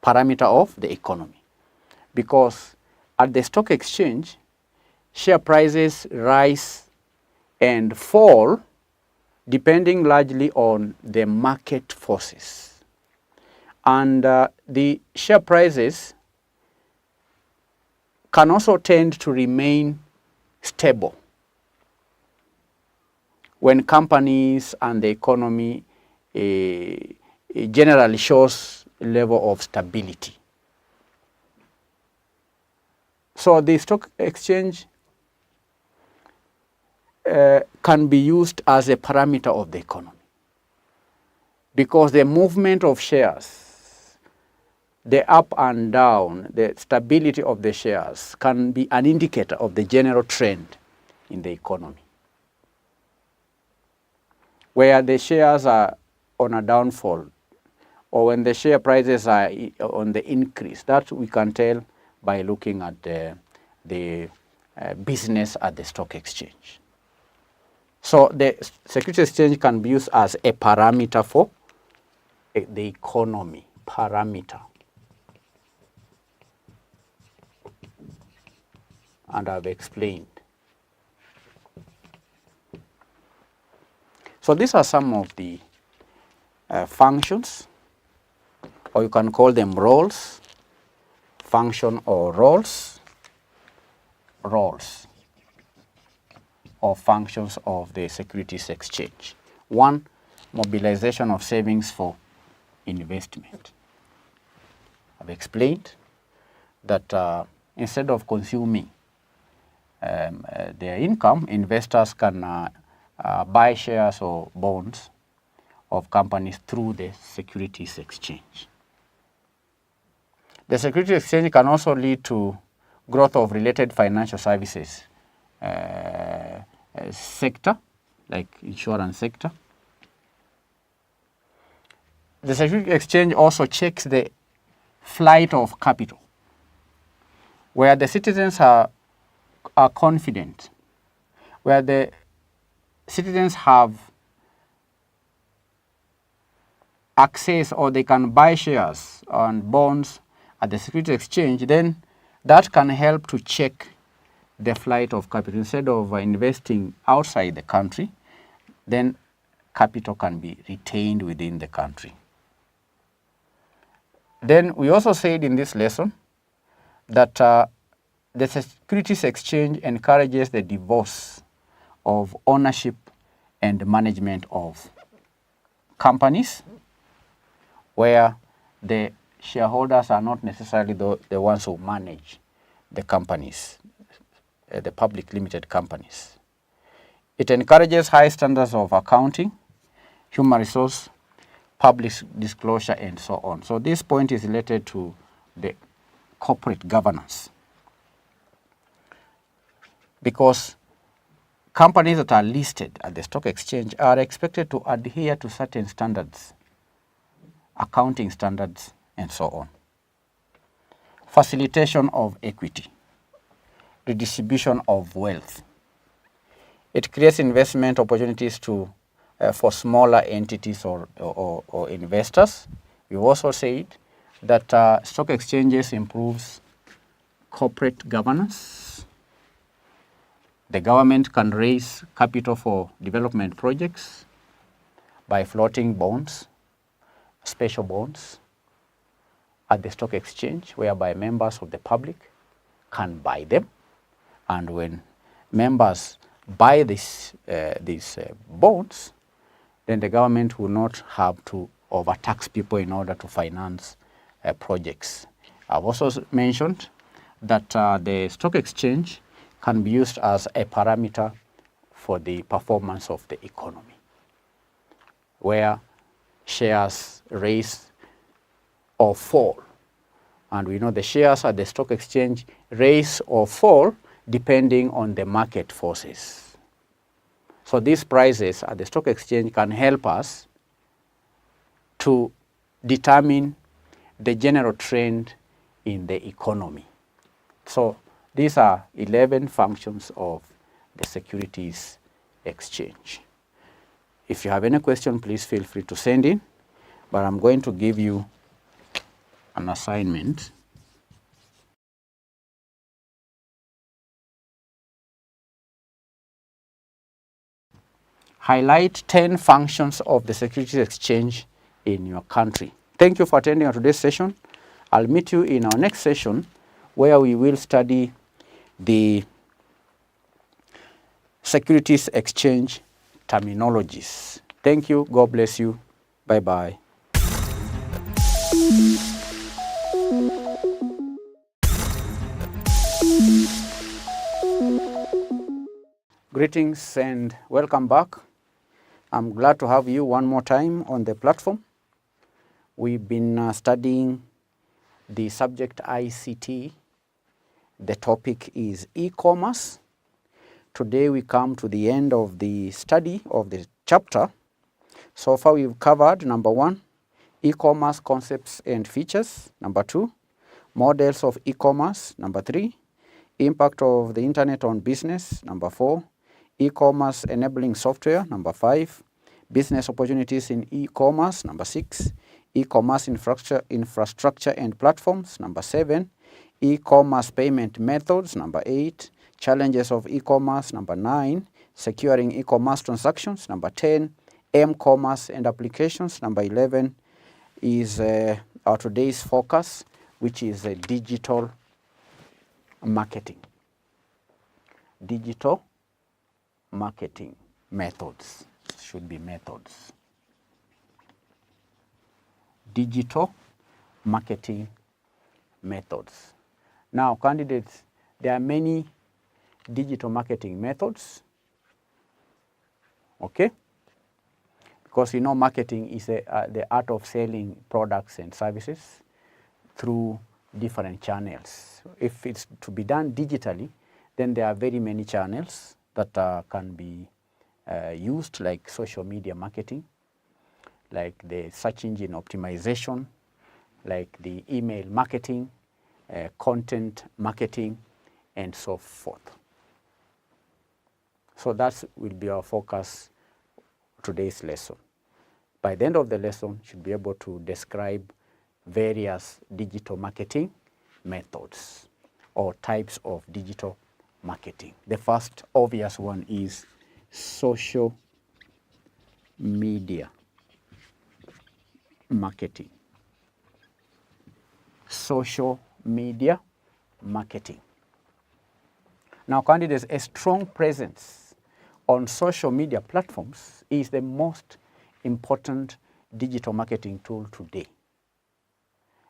Parameter of the economy. Because at the stock exchange, share prices rise and fall depending largely on the market forces. And the share prices can also tend to remain stable when companies and the economy generally shows a level of stability. So the stock exchange can be used as a parameter of the economy, because the movement of shares, the up and down, the stability of the shares can be an indicator of the general trend in the economy. Where the shares are on a downfall, or when the share prices are on the increase, that we can tell by looking at the business at the stock exchange. So the securities exchange can be used as a parameter for the economy, parameter. And I've explained. So these are some of the functions, or you can call them roles, function or roles or functions of the securities exchange. One, mobilization of savings for investment. I've explained that instead of consuming their income, investors can buy shares or bonds of companies through the securities exchange. The securities exchange can also lead to growth of related financial services sector, like insurance sector. The securities exchange also checks the flight of capital, where the citizens are confident, where the citizens have access, or they can buy shares and bonds at the securities exchange, then that can help to check the flight of capital. Instead of investing outside the country, then capital can be retained within the country. Then we also said in this lesson that the securities exchange encourages the divorce of ownership and management of companies, where the shareholders are not necessarily the ones who manage the companies, the public limited companies. It encourages high standards of accounting, human resource, public disclosure, and so on. So this point is related to the corporate governance, because companies that are listed at the stock exchange are expected to adhere to certain standards accounting standards, and so on. Facilitation of equity, redistribution of wealth. It creates investment opportunities for smaller entities or investors. We also said that stock exchanges improves corporate governance. The government can raise capital for development projects by floating bonds, special bonds at the stock exchange, whereby members of the public can buy them. And when members buy these bonds, then the government will not have to overtax people in order to finance projects. I've also mentioned that the stock exchange can be used as a parameter for the performance of the economy, where shares rise or fall. And we know the shares at the stock exchange rise or fall depending on the market forces. So these prices at the stock exchange can help us to determine the general trend in the economy. So these are 11 functions of the securities exchange. If you have any question, please feel free to send in, but I'm going to give you an assignment. Highlight 10 functions of the securities exchange in your country. Thank you for attending today's session. I'll meet you in our next session where we will study the securities exchange terminologies. Thank you. God bless you. Bye-bye. Greetings and welcome back. I'm glad to have you one more time on the platform. We've been studying the subject ICT. The topic is e-commerce. Today we come to the end of the study of the chapter. So far we've covered number 1, e-commerce concepts and features. Number 2, models of e-commerce. Number 3, impact of the internet on business. Number 4, e-commerce enabling software. Number 5, business opportunities in e-commerce. Number 6, e-commerce infrastructure and platforms. Number 7, e-commerce payment methods. Number 8, challenges of e-commerce. Number 9, securing e-commerce transactions. Number 10, m-commerce and applications. Number 11 is our today's focus, which is digital marketing. Digital marketing methods. Should be methods. Digital marketing methods. Now, candidates, there are many digital marketing methods. Okay? Because you know marketing is the art of selling products and services through different channels. If it's to be done digitally, then there are very many channels that can be used, like social media marketing, like the search engine optimization, like the email marketing, content marketing, and so forth. So that will be our focus today's lesson. By the end of the lesson, you should be able to describe various digital marketing methods or types of digital marketing. The first obvious one is social media marketing. Social media marketing. Now, candidates, a strong presence on social media platforms is the most important digital marketing tool today,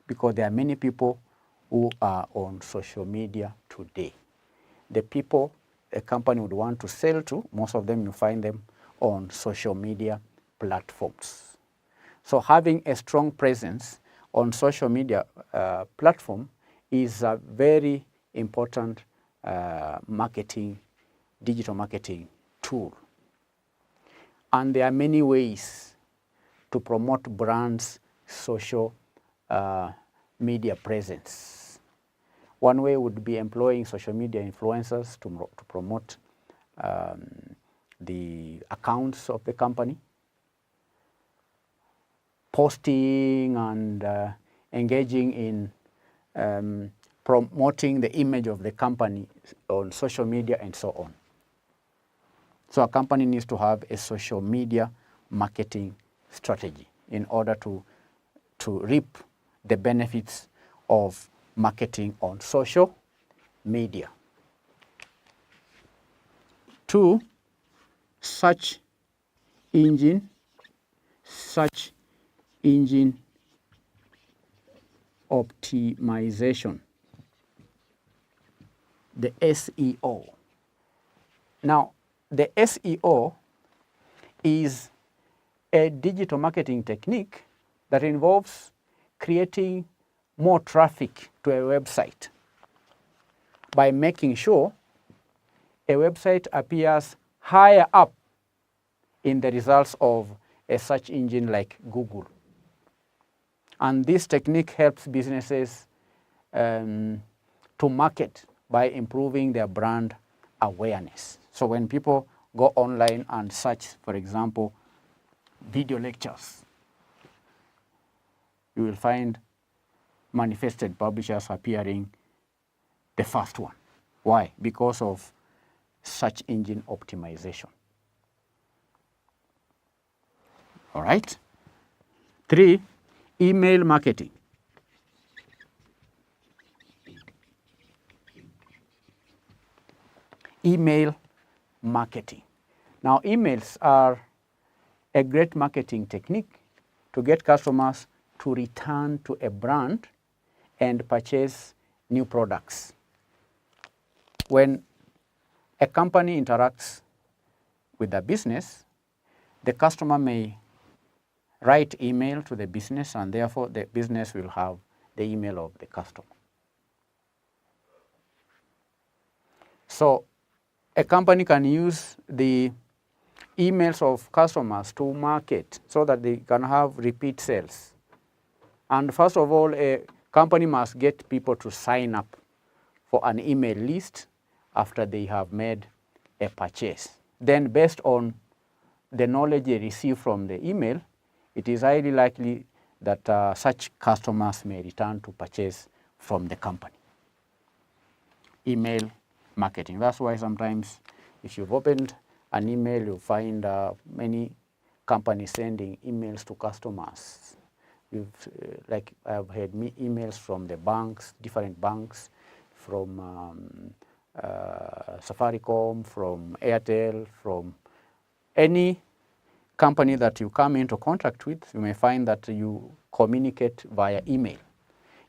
because there are many people who are on social media today. The people a company would want to sell to, most of them you find them on social media platforms. So having a strong presence on social media platform is a very important digital marketing tool. And there are many ways to promote brands social media presence. One way would be employing social media influencers to promote the accounts of the company, posting and engaging in promoting the image of the company on social media and so on. So a company needs to have a social media marketing strategy in order to reap the benefits of marketing on social media. 2, search engine optimization, the SEO. Now, the SEO is a digital marketing technique that involves creating more traffic to a website by making sure a website appears higher up in the results of a search engine like Google. And this technique helps businesses to market by improving their brand awareness. So when people go online and search, for example, video lectures, you will find manifested publishers appearing the first one. Why? Because of search engine optimization. All right. 3, email marketing. Email marketing. Now, emails are a great marketing technique to get customers to return to a brand and purchase new products. When a company interacts with the business, the customer may write email to the business, and therefore the business will have the email of the customer. So a company can use the emails of customers to market so that they can have repeat sales. And first of all, a company must get people to sign up for an email list after they have made a purchase. Then based on the knowledge they receive from the email, it is highly likely that such customers may return to purchase from the company. Email marketing. That's why sometimes if you've opened an email, you'll find many companies sending emails to customers. Like I've had emails from the banks, different banks, from Safaricom, from Airtel, from any company that you come into contact with. You may find that you communicate via email.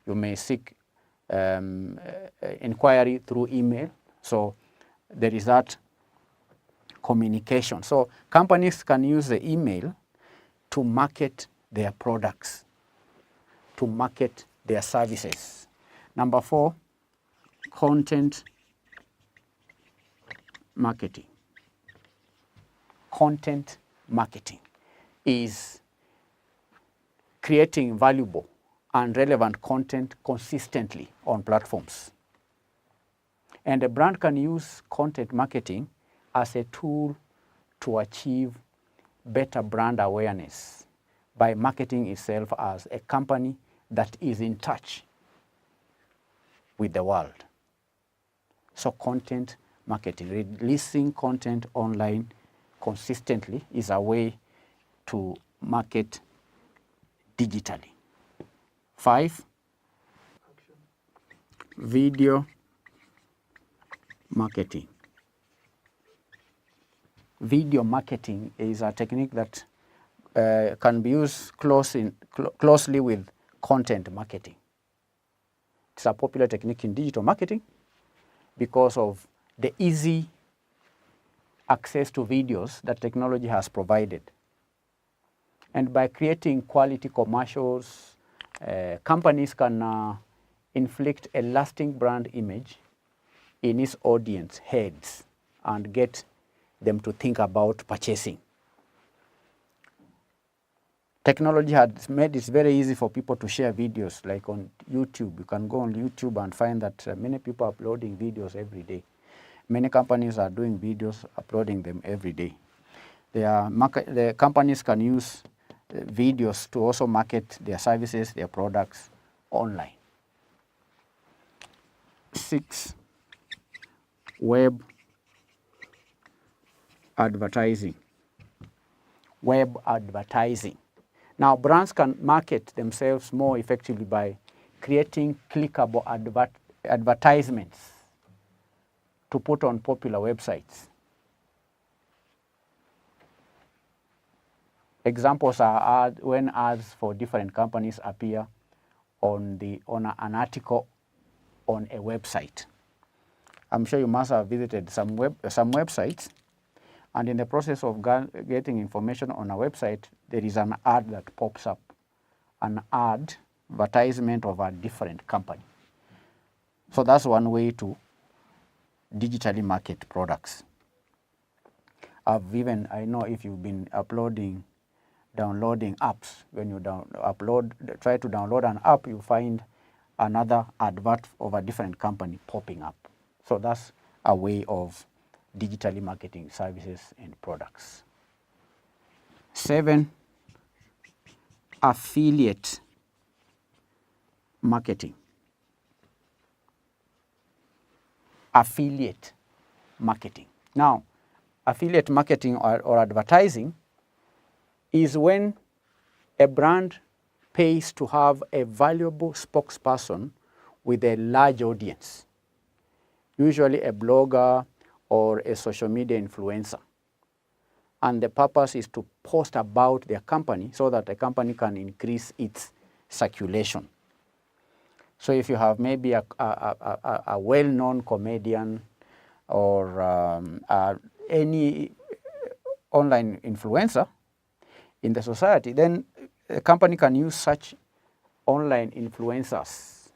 You may seek inquiry through email. So there is that communication. So companies can use the email to market their products, to market their services. Number 4, content marketing. Content marketing is creating valuable and relevant content consistently on platforms. And a brand can use content marketing as a tool to achieve better brand awareness by marketing itself as a company that is in touch with the world. So content marketing, releasing content online consistently is a way to market digitally. 5, video marketing. Video marketing is a technique that can be used closely with content marketing. It's a popular technique in digital marketing because of the easy access to videos that technology has provided. And by creating quality commercials, companies can inflict a lasting brand image in its audience heads and get them to think about purchasing. Technology has made it very easy for people to share videos, like on YouTube. You can go on YouTube and find that many people are uploading videos every day. Many companies are doing videos, uploading them every day. The companies can use videos to also market their services, their products online. 6, web advertising. Web advertising. Now, brands can market themselves more effectively by creating clickable advertisements to put on popular websites. Examples are when ads for different companies appear on an article on a website. I'm sure you must have visited some websites, and in the process of getting information on a website, there is an ad that pops up, an advertisement of a different company. So that's one way to digitally market products. I know if you've been downloading apps, when you try to download an app, you find another advert of a different company popping up. So that's a way of digitally marketing services and products. 7, affiliate marketing. Affiliate marketing. Now, affiliate marketing or advertising is when a brand pays to have a valuable spokesperson with a large audience, usually a blogger or a social media influencer. And the purpose is to post about their company so that the company can increase its circulation. So if you have maybe a well-known comedian or any online influencer in the society, then a company can use such online influencers,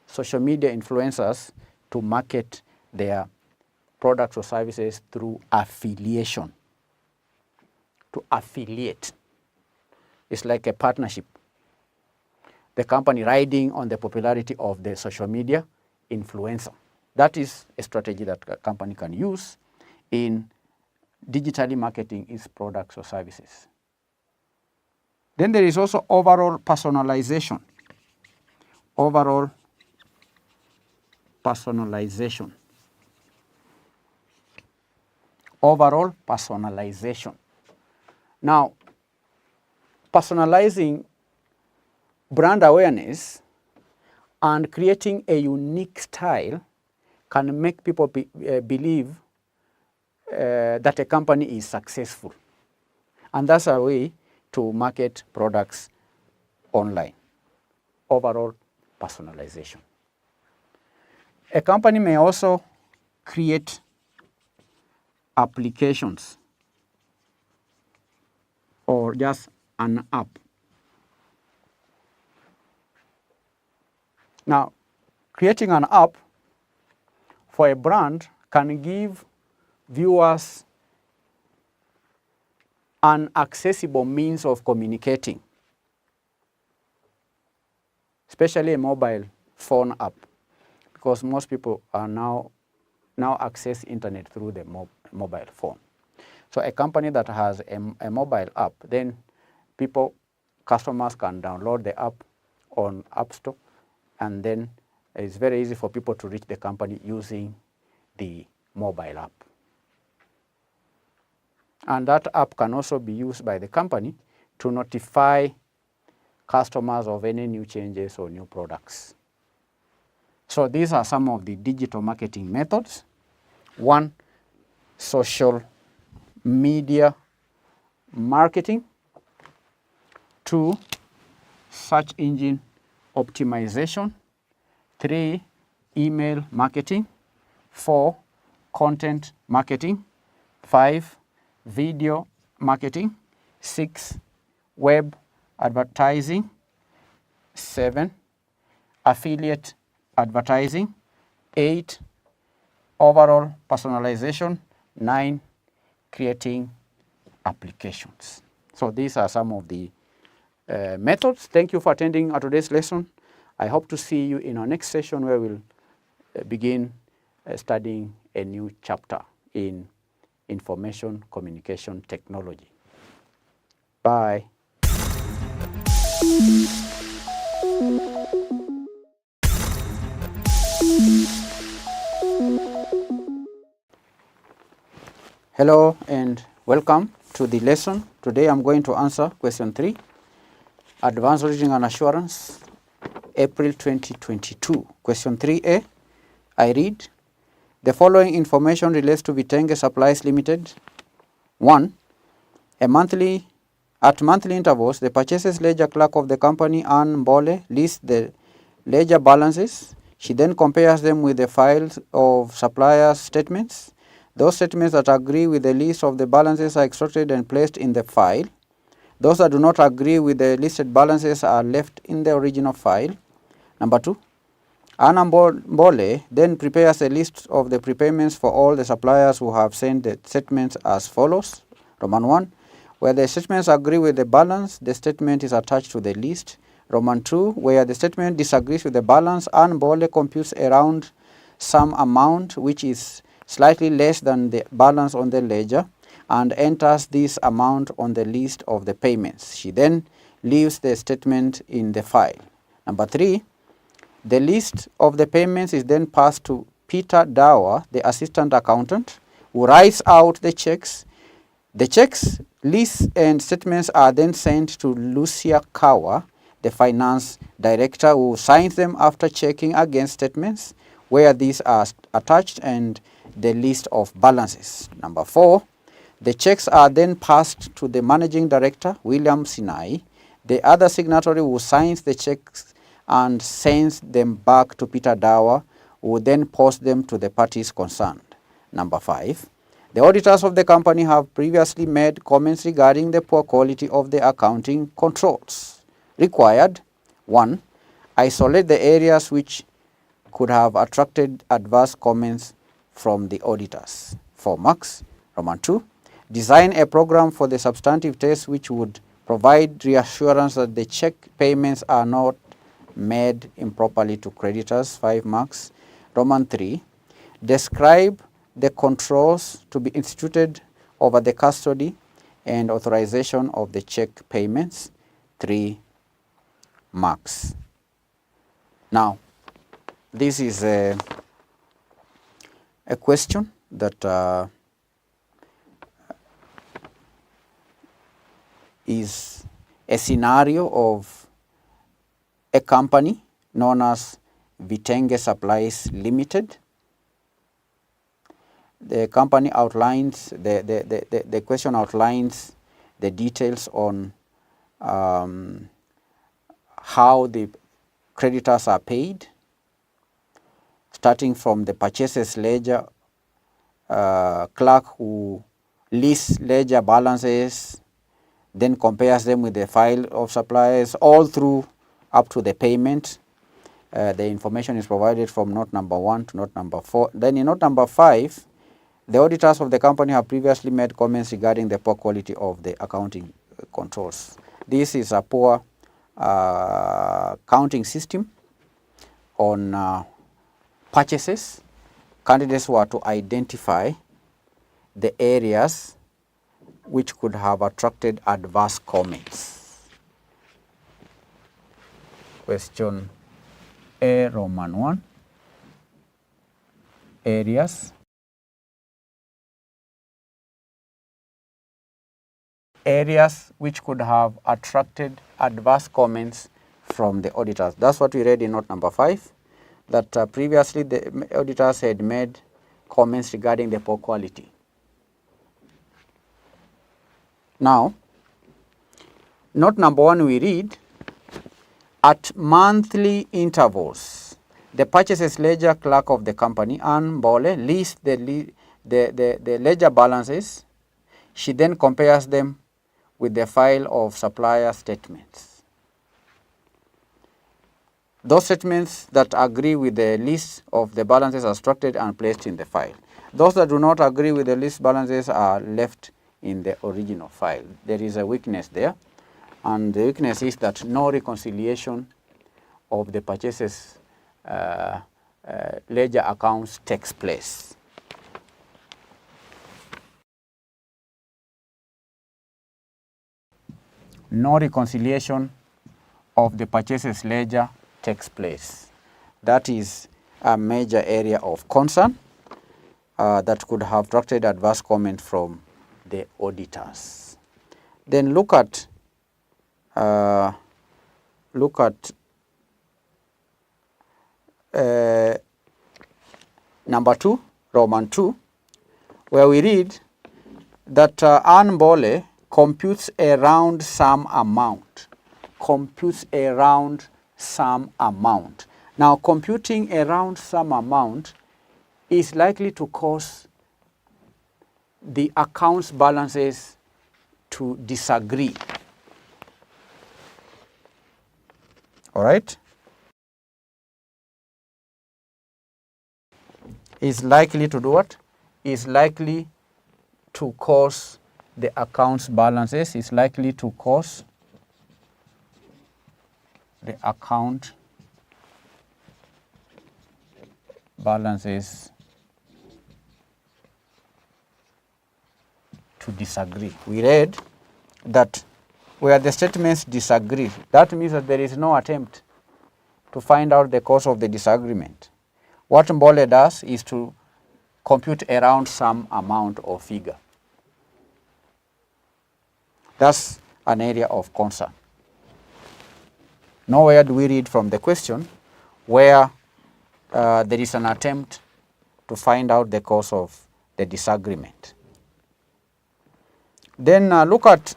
social media influencers, to market their products or services through affiliation. To affiliate. It's like a partnership. The company riding on the popularity of the social media influencer. That is a strategy that a company can use in digitally marketing its products or services. Then there is also overall personalization. Overall personalization. Overall personalization. Now, personalizing brand awareness and creating a unique style can make people believe that a company is successful. And that's a way to market products online. Overall personalization. A company may also create applications or just an app. Now, creating an app for a brand can give viewers an accessible means of communicating, especially a mobile phone app, because most people are now access internet through the mobile phone. So a company that has a mobile app, then customers can download the app on App Store, and then it's very easy for people to reach the company using the mobile app. And that app can also be used by the company to notify customers of any new changes or new products. So these are some of the digital marketing methods. 1, social media marketing. 2, search engine optimization. 3, email marketing. 4, content marketing. 5, video marketing. 6, web advertising. 7, affiliate advertising. 8, overall personalization. 9, creating applications. So these are some of the methods. Thank you for attending today's lesson. I hope to see you in our next session where we'll begin studying a new chapter in information communication technology. Bye. Hello and welcome to the lesson. Today I'm going to answer question 3, Advanced Auditing and Assurance, April 2022. Question 3A, I read, the following information relates to Vitenge Supplies Limited. 1. At monthly intervals, the purchases ledger clerk of the company, Ann Mbole, lists the ledger balances. She then compares them with the files of suppliers' statements. Those statements that agree with the list of the balances are extracted and placed in the file. Those that do not agree with the listed balances are left in the original file. Number 2, Anna Mbole then prepares a list of the prepayments for all the suppliers who have sent the statements as follows. Roman 1, where the statements agree with the balance, the statement is attached to the list. Roman 2, where the statement disagrees with the balance, Anna Mbole computes a round sum amount which is slightly less than the balance on the ledger and enters this amount on the list of the payments. She then leaves the statement in the file. Number 3, the list of the payments is then passed to Peter Dower, the assistant accountant, who writes out the checks. The checks, lists and statements are then sent to Lucia Kawa, the finance director, who signs them after checking against statements where these are attached and the list of balances. Number 4, the checks are then passed to the managing director, William Sinai, the other signatory who signs the checks and sends them back to Peter Dower, who then posts them to the parties concerned. Number 5, the auditors of the company have previously made comments regarding the poor quality of the accounting controls. Required: 1. Isolate the areas which could have attracted adverse comments from the auditors. 4 marks. Roman 2, design a program for the substantive test which would provide reassurance that the check payments are not made improperly to creditors. 5 marks. Roman 3, describe the controls to be instituted over the custody and authorization of the check payments. 3 marks. Now, this is a question that is a scenario of a company known as Vitenge Supplies Limited. The company outlines, the question outlines the details on how the creditors are paid, starting from the purchases ledger clerk who lists ledger balances, then compares them with the file of suppliers, all through up to the payment. The information is provided from note number 1 to note number 4. Then in note number 5, the auditors of the company have previously made comments regarding the poor quality of the accounting controls. This is a poor counting system on purchases. Candidates were to identify the areas which could have attracted adverse comments. Question A, Roman 1, areas which could have attracted adverse comments from the auditors. That's what we read in note number 5, that previously the auditors had made comments regarding the poor quality. Now, note number 1 we read, at monthly intervals, the purchases ledger clerk of the company, Ann Mbole, lists the ledger balances. She then compares them with the file of supplier statements. Those statements that agree with the list of the balances are structured and placed in the file. Those that do not agree with the list balances are left in the original file. There is a weakness there. And the weakness is that no reconciliation of the purchases ledger accounts takes place. No reconciliation of the purchases ledger takes place. That is a major area of concern that could have attracted adverse comment from the auditors. Then look at number 2, Roman 2, where we read that Anne Bole computes a round sum amount. Computes a round sum amount. Now, computing a round sum amount is likely to cause the accounts balances to disagree. All right? Is likely to do what? Is likely to cause the accounts balances, is likely to cause the account balances to disagree. We read that where the statements disagree, that means that there is no attempt to find out the cause of the disagreement. What Mbole does is to compute around some amount or figure. That's an area of concern. Nowhere do we read from the question where there is an attempt to find out the cause of the disagreement. Then look at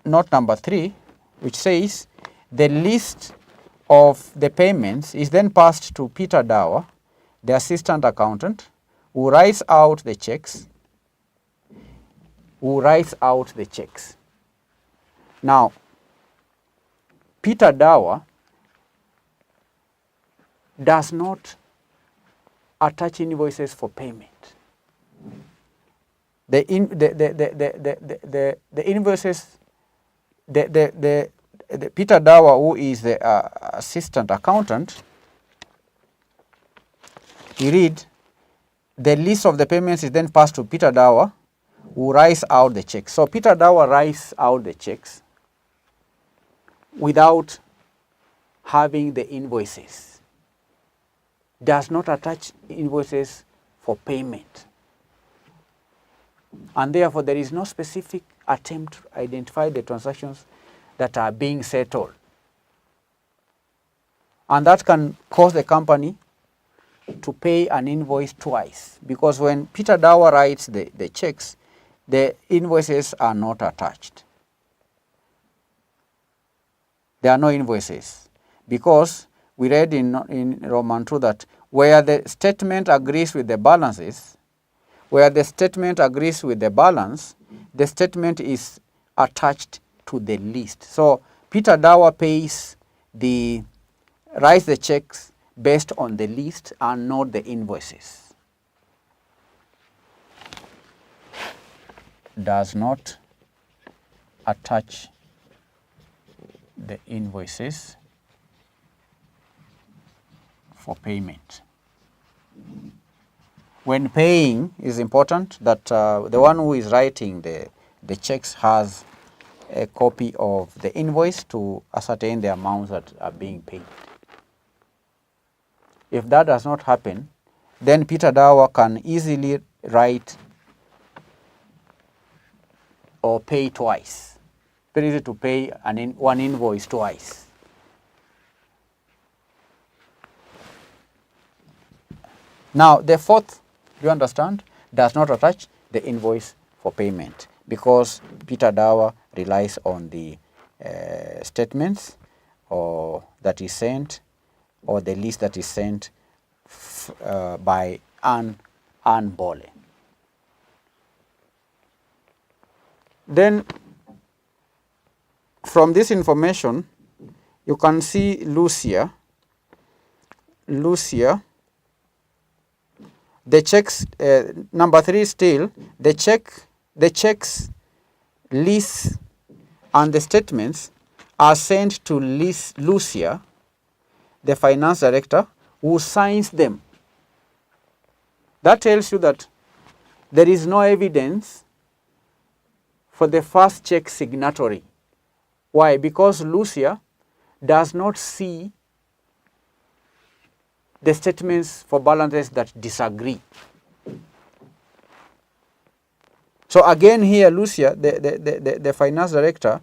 note number 3, which says the list of the payments is then passed to Peter Dower, the assistant accountant, who writes out the checks. Now, Peter Dower does not attach invoices for payment. The invoices, the Peter Dower, who is the assistant accountant, we read the list of the payments is then passed to Peter Dower, who writes out the checks. So Peter Dower writes out the checks without having the invoices, does not attach invoices for payment. And therefore, there is no specific attempt to identify the transactions that are being settled. And that can cause the company to pay an invoice twice, because when Peter Dower writes the checks, the invoices are not attached. There are no invoices, because we read in Roman 2 that where the statement agrees with the balances, where the statement agrees with the balance, the statement is attached to the list. So Peter Dower writes the checks based on the list and not the invoices. Does not attach the invoices for payment. When paying, is important that the one who is writing the checks has a copy of the invoice to ascertain the amounts that are being paid. If that does not happen, then Peter Dower can easily write or pay twice. Very easy to pay one invoice twice. Now, the fourth, do you understand, does not attach the invoice for payment, because Peter Dower relies on the statements or that is sent, or the list that is sent by Anne Bole. Then, from this information, you can see Lucia, the checks, number 3 still, the checks, lists, and the statements are sent to Lucia, the finance director, who signs them. That tells you that there is no evidence for the first check signatory. Why? Because Lucia does not see the statements for balances that disagree. So again here, Lucia, the finance director,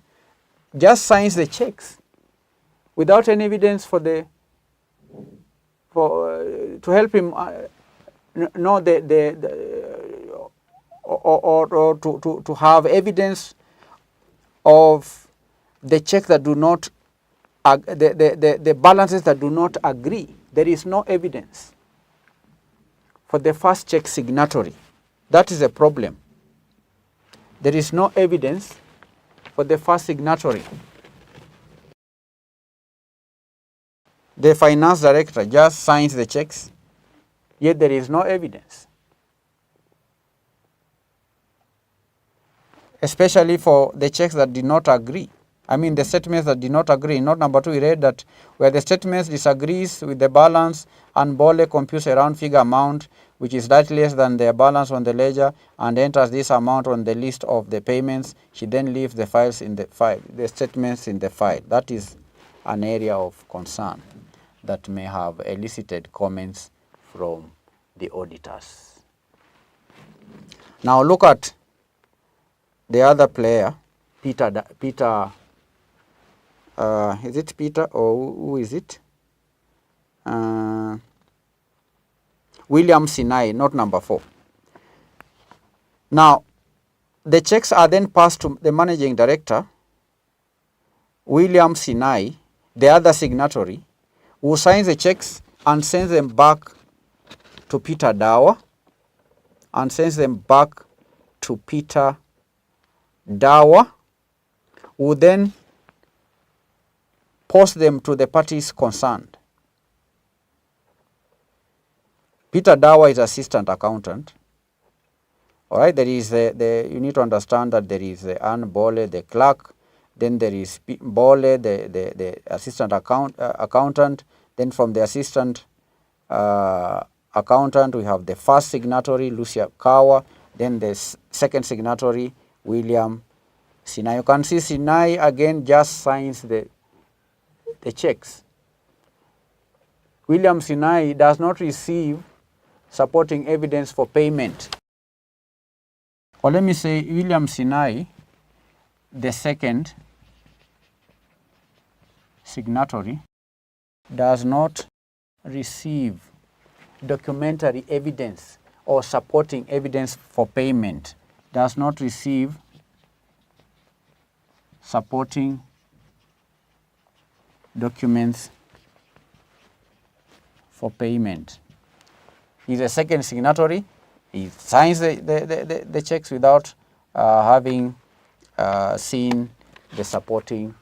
just signs the checks without any evidence for the to help him know or to have evidence of the checks that do not the balances that do not agree. There is no evidence for the first check signatory. That is a problem. There is no evidence for the first signatory. The finance director just signs the checks, yet there is no evidence. Especially for the checks that did not agree. I mean the statements that did not agree. In note number 2, we read that where the statements disagrees with the balance and Bole computes a round figure amount which is slightly less than the balance on the ledger and enters this amount on the list of the payments, she then leaves the files in the file, the statements in the file. That is an area of concern that may have elicited comments from the auditors. Now look at the other player, Peter, is it Peter or who is it? William Sinai, note number 4. Now, the checks are then passed to the managing director, William Sinai, the other signatory, who signs the checks and sends them back to Peter Dawa, who then post them to the parties concerned. Peter Dawa is assistant accountant. All right, there is you need to understand that there is Anne Bole, the clerk, then there is Bole, the assistant accountant, then from the assistant accountant we have the first signatory, Lucia Kawa, then the second signatory, William Sinai. You can see Sinai again just signs the checks. William Sinai does not receive supporting evidence for payment. Or let me say William Sinai, the second signatory, does not receive documentary evidence or supporting evidence for payment. Does not receive supporting documents for payment. He's a second signatory. He signs the checks without having seen the supporting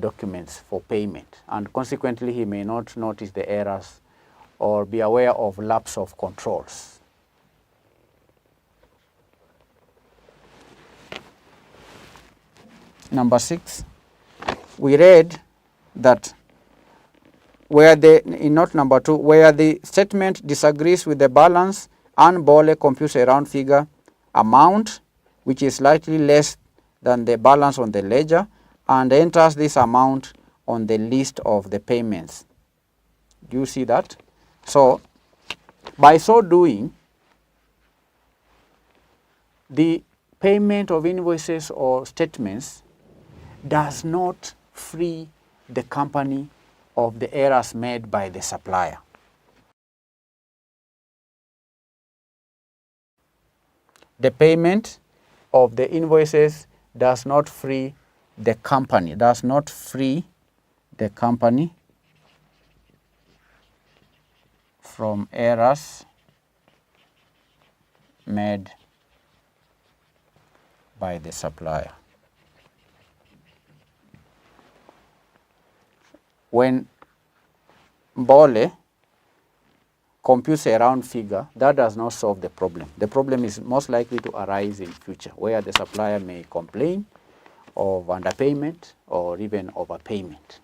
documents for payment, and consequently he may not notice the errors or be aware of lapse of controls. Number 6, we read that in note number 2, where the statement disagrees with the balance, Anne Bole computes a round figure amount which is slightly less than the balance on the ledger and enters this amount on the list of the payments. Do you see that? So, by so doing, the payment of invoices or statements does not free the company of the errors made by the supplier. The payment of the invoices does not free the company, from errors made by the supplier. When Bole computes a round figure, that does not solve the problem. The problem is most likely to arise in future, where the supplier may complain of underpayment or even overpayment.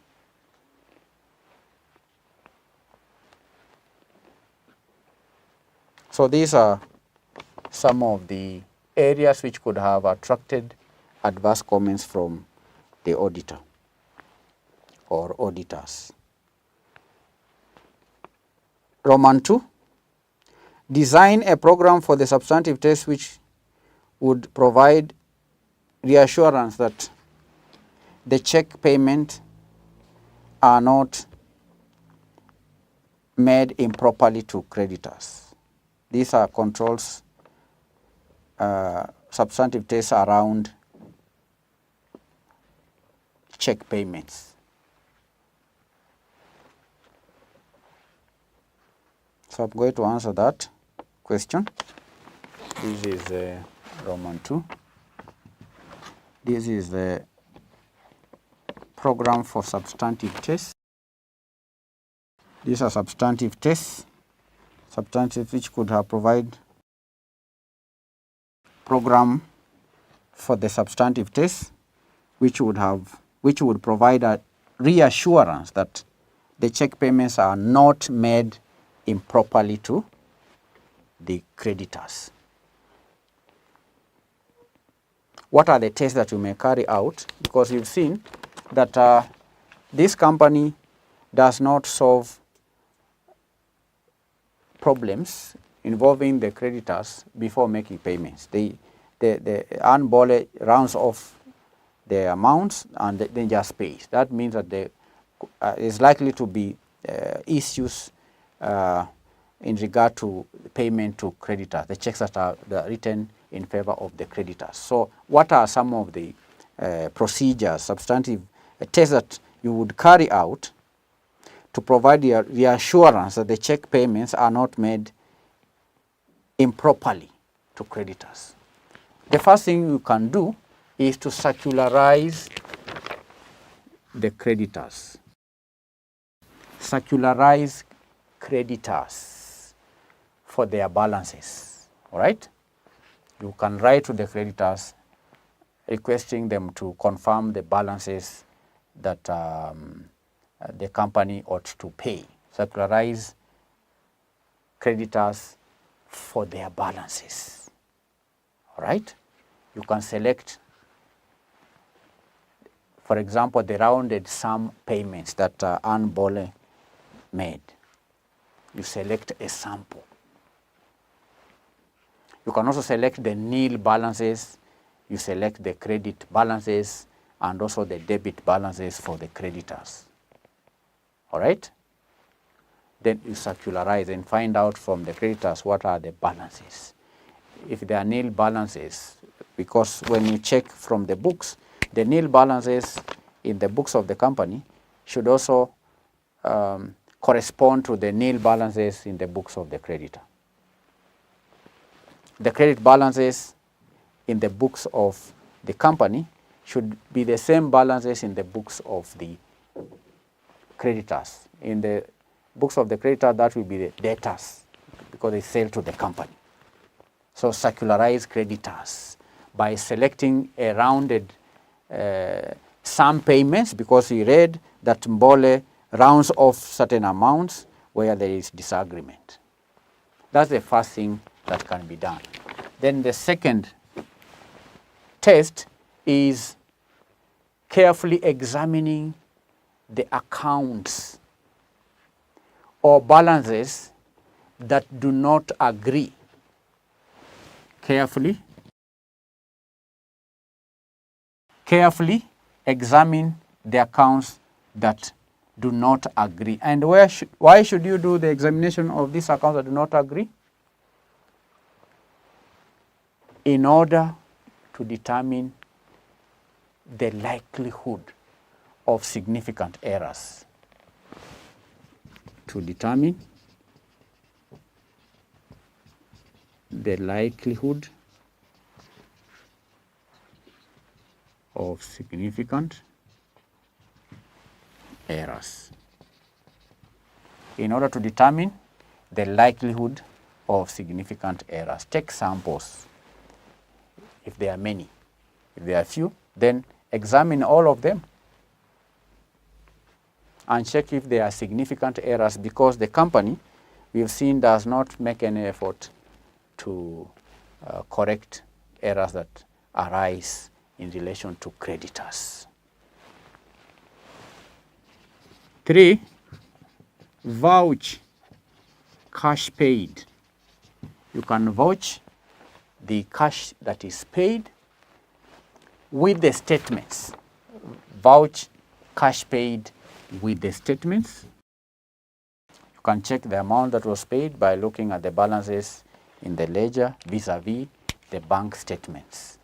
So these are some of the areas which could have attracted adverse comments from the auditor or auditors. Roman 2, design a program for the substantive test which would provide reassurance that the check payment are not made improperly to creditors. These are controls, substantive tests around check payments. So I'm going to answer that question. This is Roman 2. This is the program for substantive tests. These are substantive tests, substantive which could have provided program for the substantive test, which would provide a reassurance that the check payments are not made improperly to the creditors. What are the tests that you may carry out? Because you've seen that this company does not solve problems involving the creditors before making payments. The Anbole rounds off the amounts and then just pays. That means that there is likely to be issues in regard to payment to creditors, the checks that are written in favor of the creditors. So what are some of the procedures, substantive tests that you would carry out to provide the reassurance that the check payments are not made improperly to creditors? The first thing you can do is to circularize the creditors. Circularize creditors for their balances, all right? You can write to the creditors requesting them to confirm the balances that the company ought to pay. Circularize creditors for their balances, all right? You can select, for example, the rounded sum payments that Anbole made. You select a sample. You can also select the nil balances, you select the credit balances, and also the debit balances for the creditors. All right? Then you circularize and find out from the creditors what are the balances. If there are nil balances, because when you check from the books, the nil balances in the books of the company should also correspond to the nil balances in the books of the creditor. The credit balances in the books of the company should be the same balances in the books of the creditors. In the books of the creditor, that will be the debtors because they sell to the company. So circularize creditors by selecting a rounded sum payments, because we read that Mbole rounds off certain amounts where there is disagreement. That's the first thing that can be done. Then the second test is carefully examining the accounts or balances that do not agree. Carefully examine the accounts that do not agree. And why should you do the examination of these accounts that do not agree? In order to determine the likelihood of significant errors. To determine the likelihood of significant errors. In order to determine the likelihood of significant errors, take samples if there are many. If there are few, then examine all of them and check if there are significant errors, because the company, we've seen, does not make any effort to correct errors that arise in relation to creditors. 3, vouch cash paid. You can vouch the cash that is paid with the statements. Vouch cash paid with the statements. You can check the amount that was paid by looking at the balances in the ledger vis-a-vis the bank statements.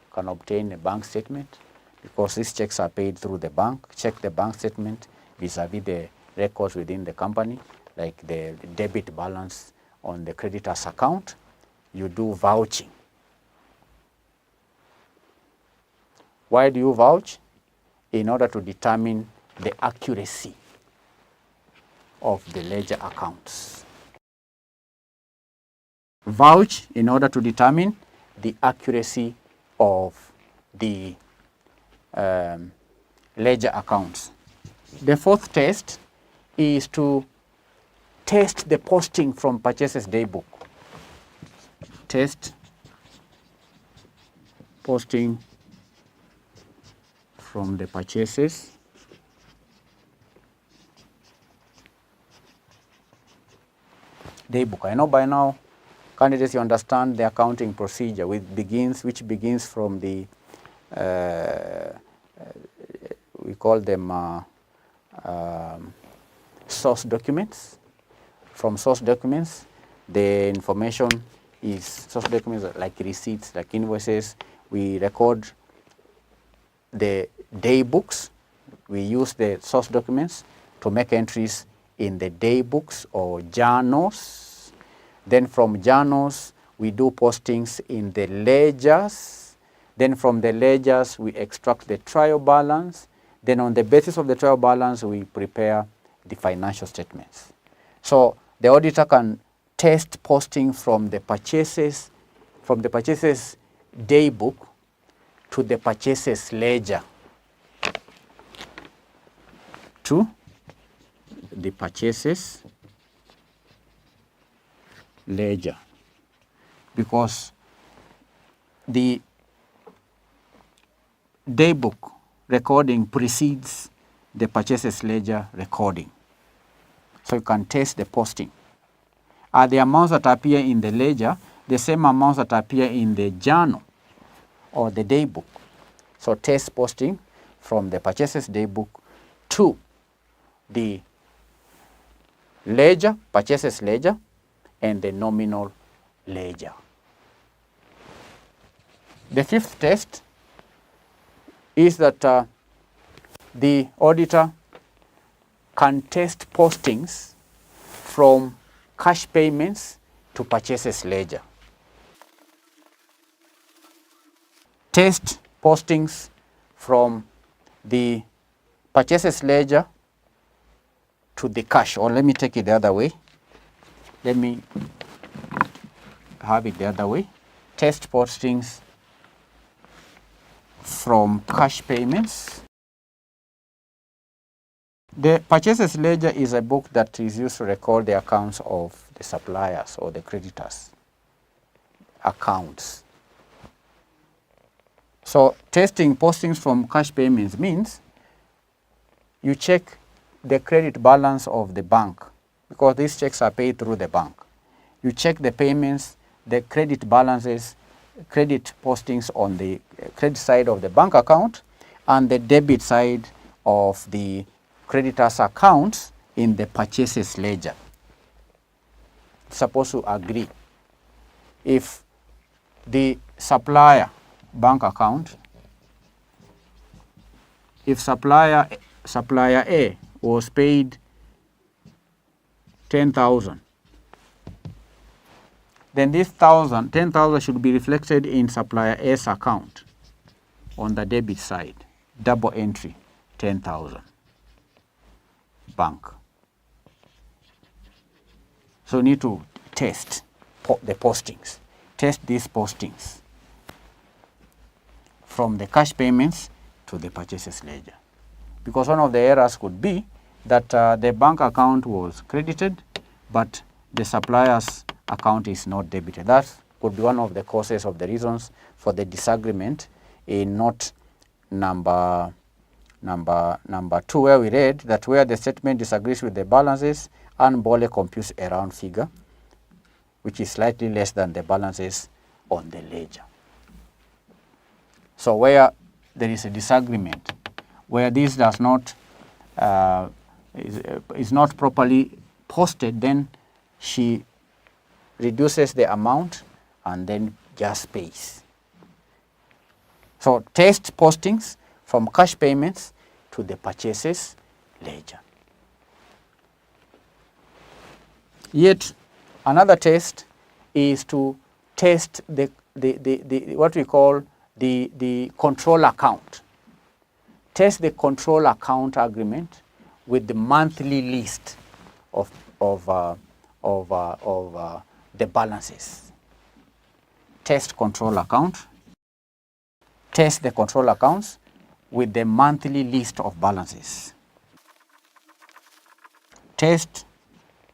You can obtain a bank statement because these checks are paid through the bank. Check the bank statement vis-a-vis the records within the company, like the debit balance on the creditor's account. You do vouching. Why do you vouch? In order to determine the accuracy of the ledger accounts. Vouch in order to determine the accuracy of the ledger accounts. The 4th test is to test the posting from purchases daybook. Test posting from the purchases daybook. I know by now, candidates, you understand the accounting procedure, which begins from the we call them source documents. From source documents, the information is source documents like receipts, like invoices. We record the day books. We use the source documents to make entries in the day books or journals. Then from journals, we do postings in the ledgers. Then from the ledgers, we extract the trial balance. Then on the basis of the trial balance, we prepare the financial statements. So the auditor can test posting from the purchases day book to the purchases ledger. To the purchases ledger, because the day book recording precedes the purchases ledger recording. So you can test the posting. Are the amounts that appear in the ledger the same amounts that appear in the journal or the day book? So test posting from the purchases day book to the ledger, purchases ledger, and the nominal ledger. The 5th test is that the auditor can test postings from cash payments to purchases ledger. Test postings from the purchases ledger to the cash, or let me take it the other way. Let me have it the other way. Test postings from cash payments. The purchases ledger is a book that is used to record the accounts of the suppliers or the creditors' accounts. So testing postings from cash payments means you check the credit balance of the bank, because these checks are paid through the bank. You check the payments, the credit balances, credit postings on the credit side of the bank account and the debit side of the creditor's accounts in the purchases ledger. It's supposed to agree. If the supplier bank account, if supplier A was paid 10,000, then this 10,000 should be reflected in supplier A's account on the debit side, double entry, 10,000, bank. So you need to test the postings. Test these postings from the cash payments to the purchases ledger. Because one of the errors could be that the bank account was credited, but the supplier's account is not debited. That could be one of the causes of the reasons for the disagreement in note number 2, where we read that where the statement disagrees with the balances, Anbole computes a round figure, which is slightly less than the balances on the ledger. So where there is a disagreement, where this does not is not properly posted, then she reduces the amount and then just pays. So test postings from cash payments to the purchases ledger. Yet another test is to test the what we call the control account. Test the control account agreement with the monthly list of the balances. Test control account. Test the control accounts with the monthly list of balances. Test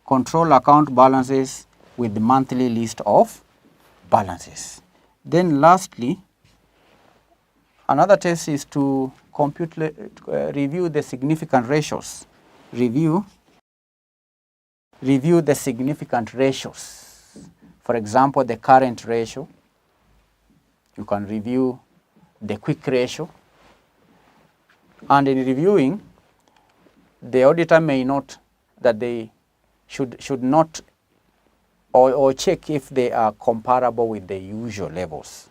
control account balances with the monthly list of balances. Then lastly, another test is to compute, review the significant ratios. Review the significant ratios. For example, the current ratio. You can review the quick ratio. And in reviewing, the auditor may note that they should not or check if they are comparable with the usual levels.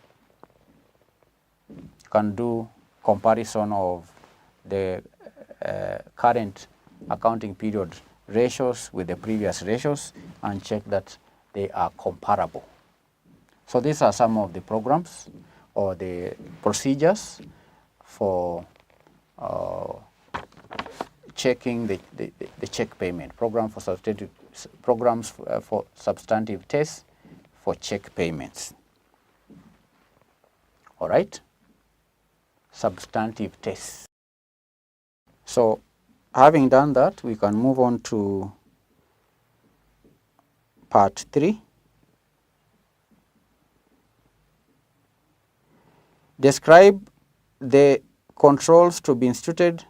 You can do comparison of the current accounting period ratios with the previous ratios and check that they are comparable. So these are some of the programs or the procedures for checking the check payment. Programs for substantive tests for check payments. All right? Substantive tests. So having done that, we can move on to part 3. Describe the controls to be instituted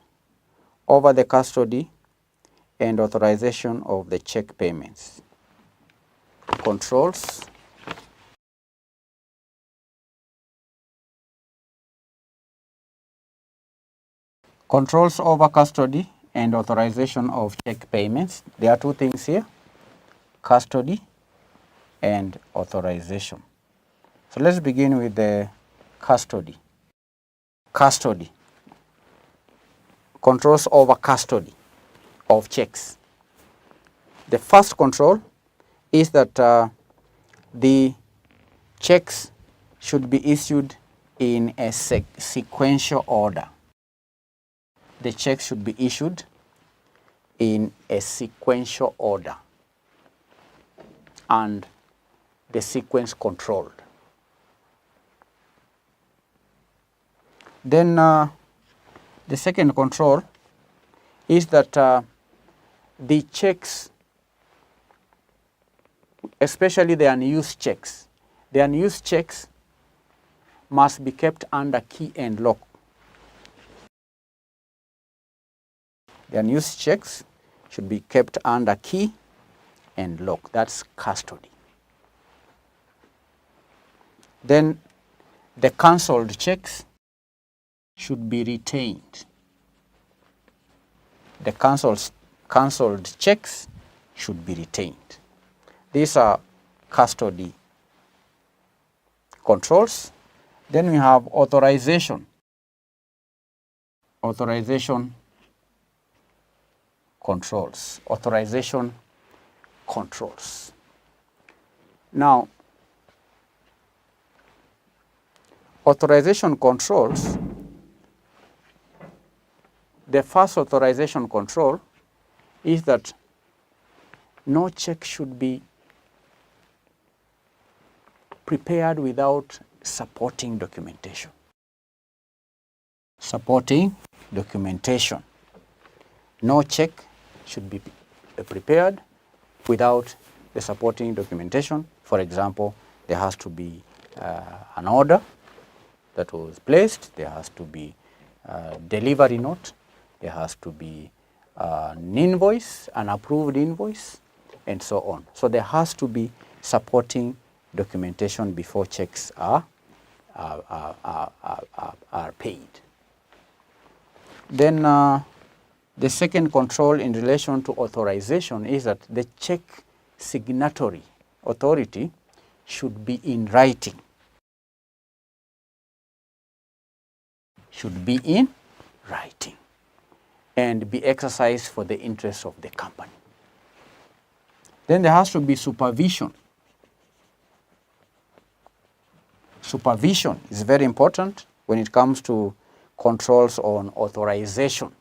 over the custody and authorization of the check payments. Controls. Controls over custody and authorization of check payments. There are two things here, custody and authorization. So let's begin with the custody. Custody. Controls over custody of checks. The first control is that the checks should be issued in a sequential order. The checks should be issued in a sequential order and the sequence controlled. Then the second control is that the checks, especially the unused checks, must be kept under key and lock. The unused checks should be kept under key and lock. That's custody. Then the cancelled checks should be retained. The cancelled checks should be retained. These are custody controls. Then we have authorization. Authorization controls. Authorization controls. Now, authorization controls, the first authorization control is that no check should be prepared without supporting documentation. supporting documentation. No check should be prepared without the supporting documentation. For example, there has to be an order that was placed, there has to be a delivery note, there has to be an invoice, an approved invoice, and so on. So there has to be supporting documentation before checks are paid. Then the second control in relation to authorization is that the check signatory authority should be in writing. Should be in writing and be exercised for the interest of the company. Then there has to be supervision. Supervision is very important when it comes to controls on authorization.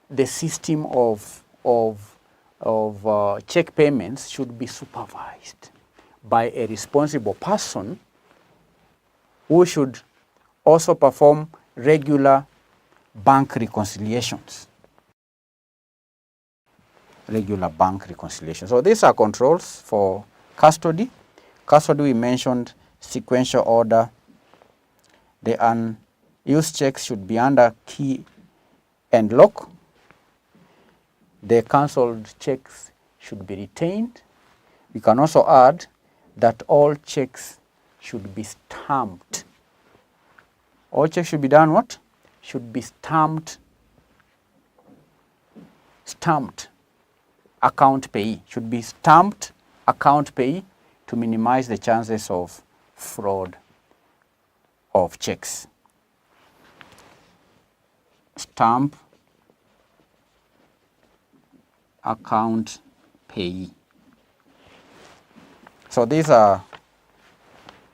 The system of check payments should be supervised by a responsible person who should also perform regular bank reconciliations. Regular bank reconciliations. So these are controls for custody. Custody, we mentioned sequential order. The unused checks should be under key and lock. The cancelled checks should be retained. We can also add that all checks should be stamped. All checks should be done what? Should be stamped. Stamped account payee. Should be stamped account payee to minimize the chances of fraud of checks. Stamp account payee. So these are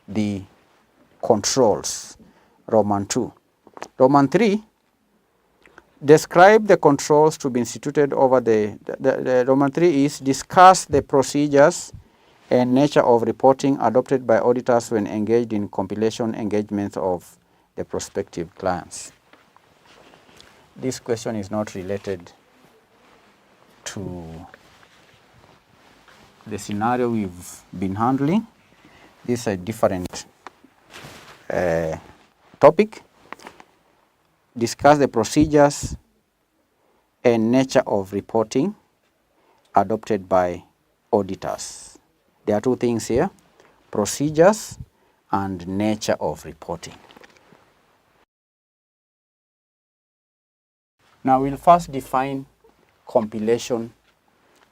the controls. Roman 2. Roman 3, describe the controls to be instituted over the Roman 3 is discuss the procedures and nature of reporting adopted by auditors when engaged in compilation engagements of the prospective clients. This question is not related to the scenario we've been handling. This is a different topic. Discuss the procedures and nature of reporting adopted by auditors. There are two things here, procedures and nature of reporting. Now we'll first define compilation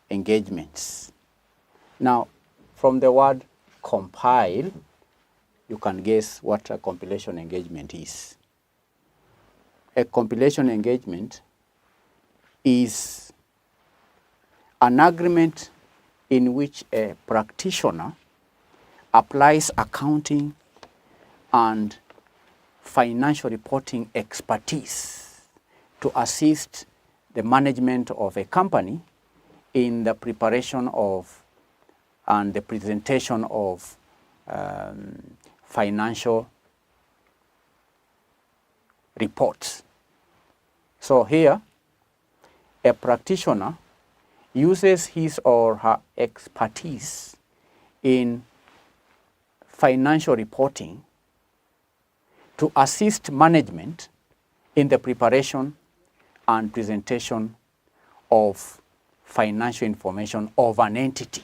engagements. Now, from the word compile, you can guess what a compilation engagement is. A compilation engagement is an agreement in which a practitioner applies accounting and financial reporting expertise to assist the management of a company in the preparation of and the presentation of financial reports. So here, a practitioner uses his or her expertise in financial reporting to assist management in the preparation and presentation of financial information of an entity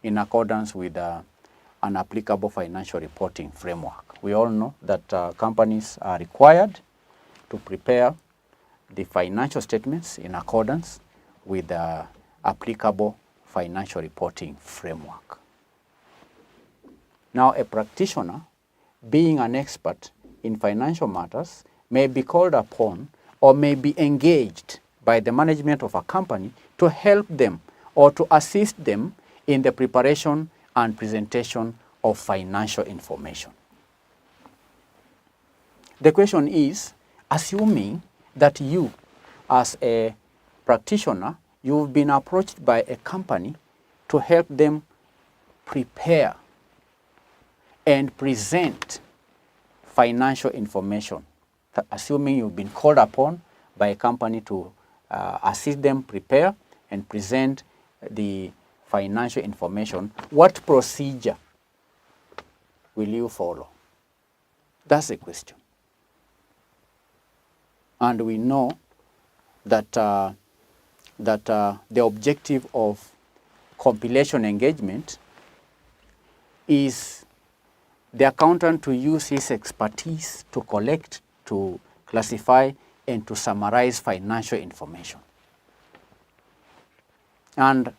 in accordance with an applicable financial reporting framework. We all know that companies are required to prepare the financial statements in accordance with the applicable financial reporting framework. Now, a practitioner, being an expert in financial matters, may be called upon or may be engaged by the management of a company to help them or to assist them in the preparation and presentation of financial information. The question is, assuming that you, as a practitioner, you've been approached by a company to help them prepare and present financial information, assuming you've been called upon by a company to assist them prepare and present the financial information, what procedure will you follow? That's the question. And we know that, the objective of compilation engagement is the accountant to use his expertise to collect, to classify, and to summarize financial information. And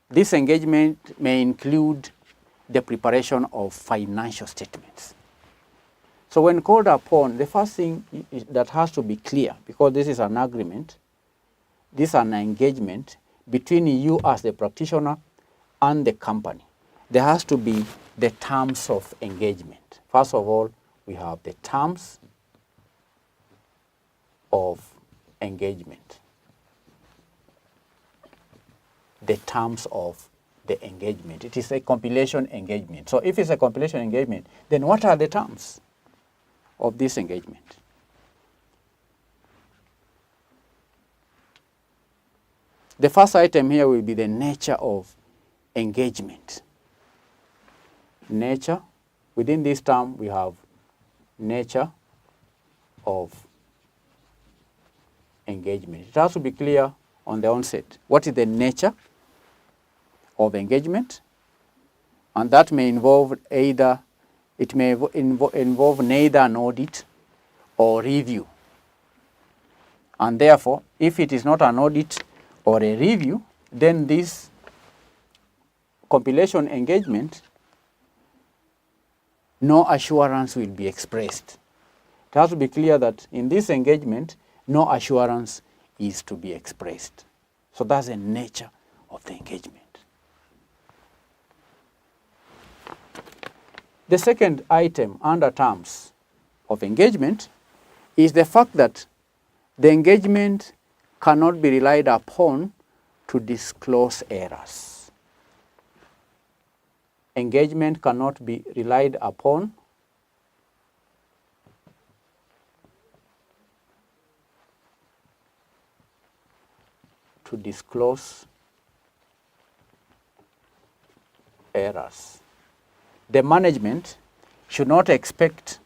this engagement may include the preparation of financial statements. So when called upon, the first thing that has to be clear, because this is an agreement, this is an engagement between you as the practitioner and the company. There has to be the terms of engagement. First of all, we have the terms of engagement. The terms of the engagement. It is a compilation engagement. So if it's a compilation engagement, then what are the terms of this engagement? The first item here will be the nature of engagement. Nature. Within this term, we have nature of engagement. It has to be clear on the onset. What is the nature of engagement? And that may involve either, it may involve neither an audit or review. And therefore, if it is not an audit or a review, then this compilation engagement, no assurance will be expressed. It has to be clear that in this engagement, no assurance is to be expressed. So that's the nature of the engagement. The second item under terms of engagement is the fact that the engagement cannot be relied upon to disclose errors. Engagement cannot be relied upon to disclose errors. The management should not expect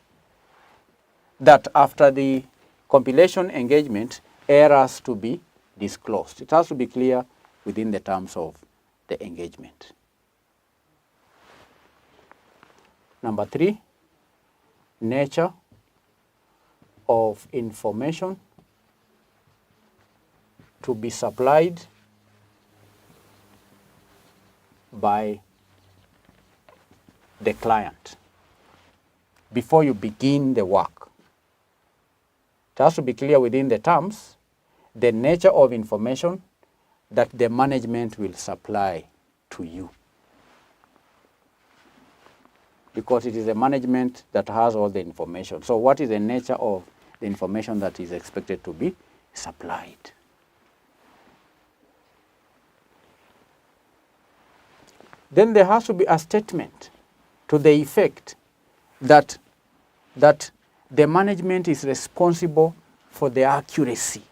that after the compilation engagement, errors to be disclosed. It has to be clear within the terms of the engagement. Number 3, nature of information to be supplied by the client before you begin the work. It has to be clear within the terms the nature of information that the management will supply to you, because it is the management that has all the information. So what is the nature of the information that is expected to be supplied? Then there has to be a statement to the effect that the management is responsible for the accuracy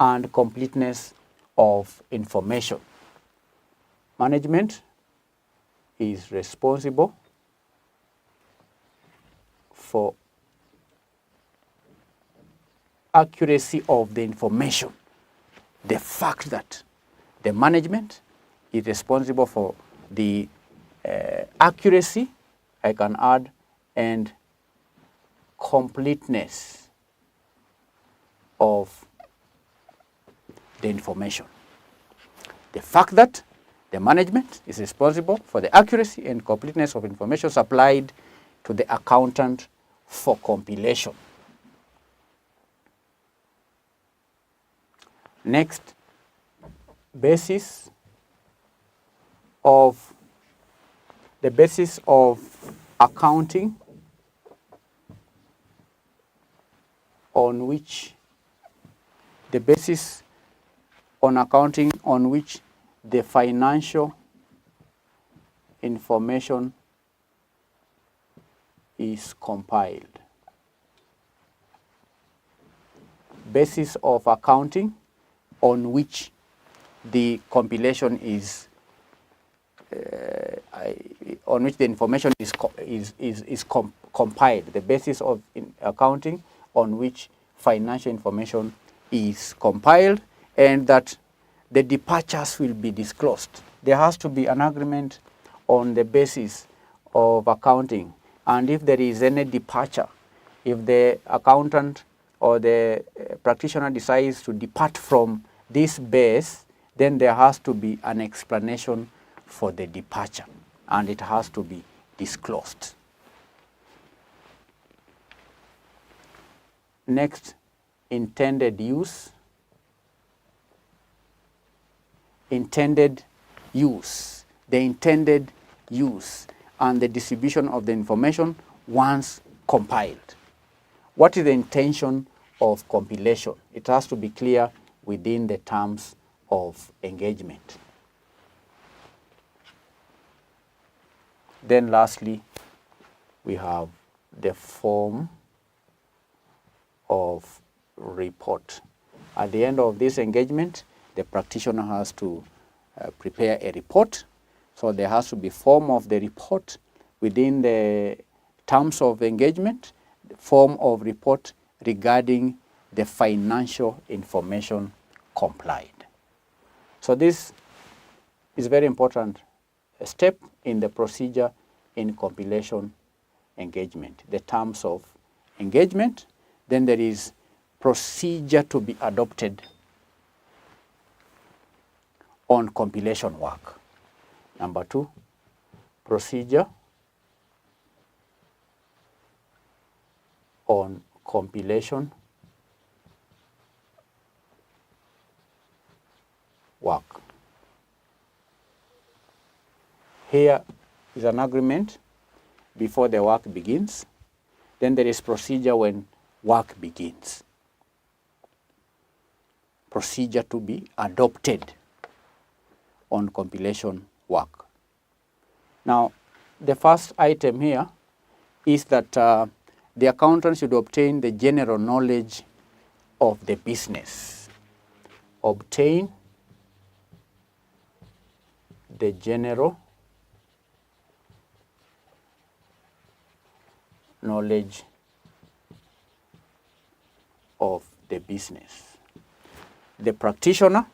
and completeness of information. Management is responsible for accuracy of the information. The fact that the management is responsible for the accuracy, I can add, and completeness of the information. The fact that the management is responsible for the accuracy and completeness of information supplied to the accountant for compilation. Next, basis of accounting on which the basis on accounting on which the financial information is compiled. Basis of accounting on which the compilation is on which the information is compiled, the basis of accounting on which financial information is compiled, and that the departures will be disclosed. There has to be an agreement on the basis of accounting, and if there is any departure, if the accountant or the practitioner decides to depart from this base, then there has to be an explanation for the departure, and it has to be disclosed. Next, intended use. Intended use. The intended use and the distribution of the information once compiled. What is the intention of compilation? It has to be clear within the terms of engagement. Then lastly, we have the form of report. At the end of this engagement, the practitioner has to prepare a report. So there has to be form of the report within the terms of engagement, the form of report regarding the financial information complied. So this is very important step in the procedure in compilation engagement. The terms of engagement, then there is procedure to be adopted on compilation work. Number 2, procedure on compilation work. Here is an agreement before the work begins. Then there is procedure when work begins. Procedure to be adopted on compilation work. Now, the first item here is that the accountant should obtain the general knowledge of the business. Obtain the general knowledge of the business. The practitioner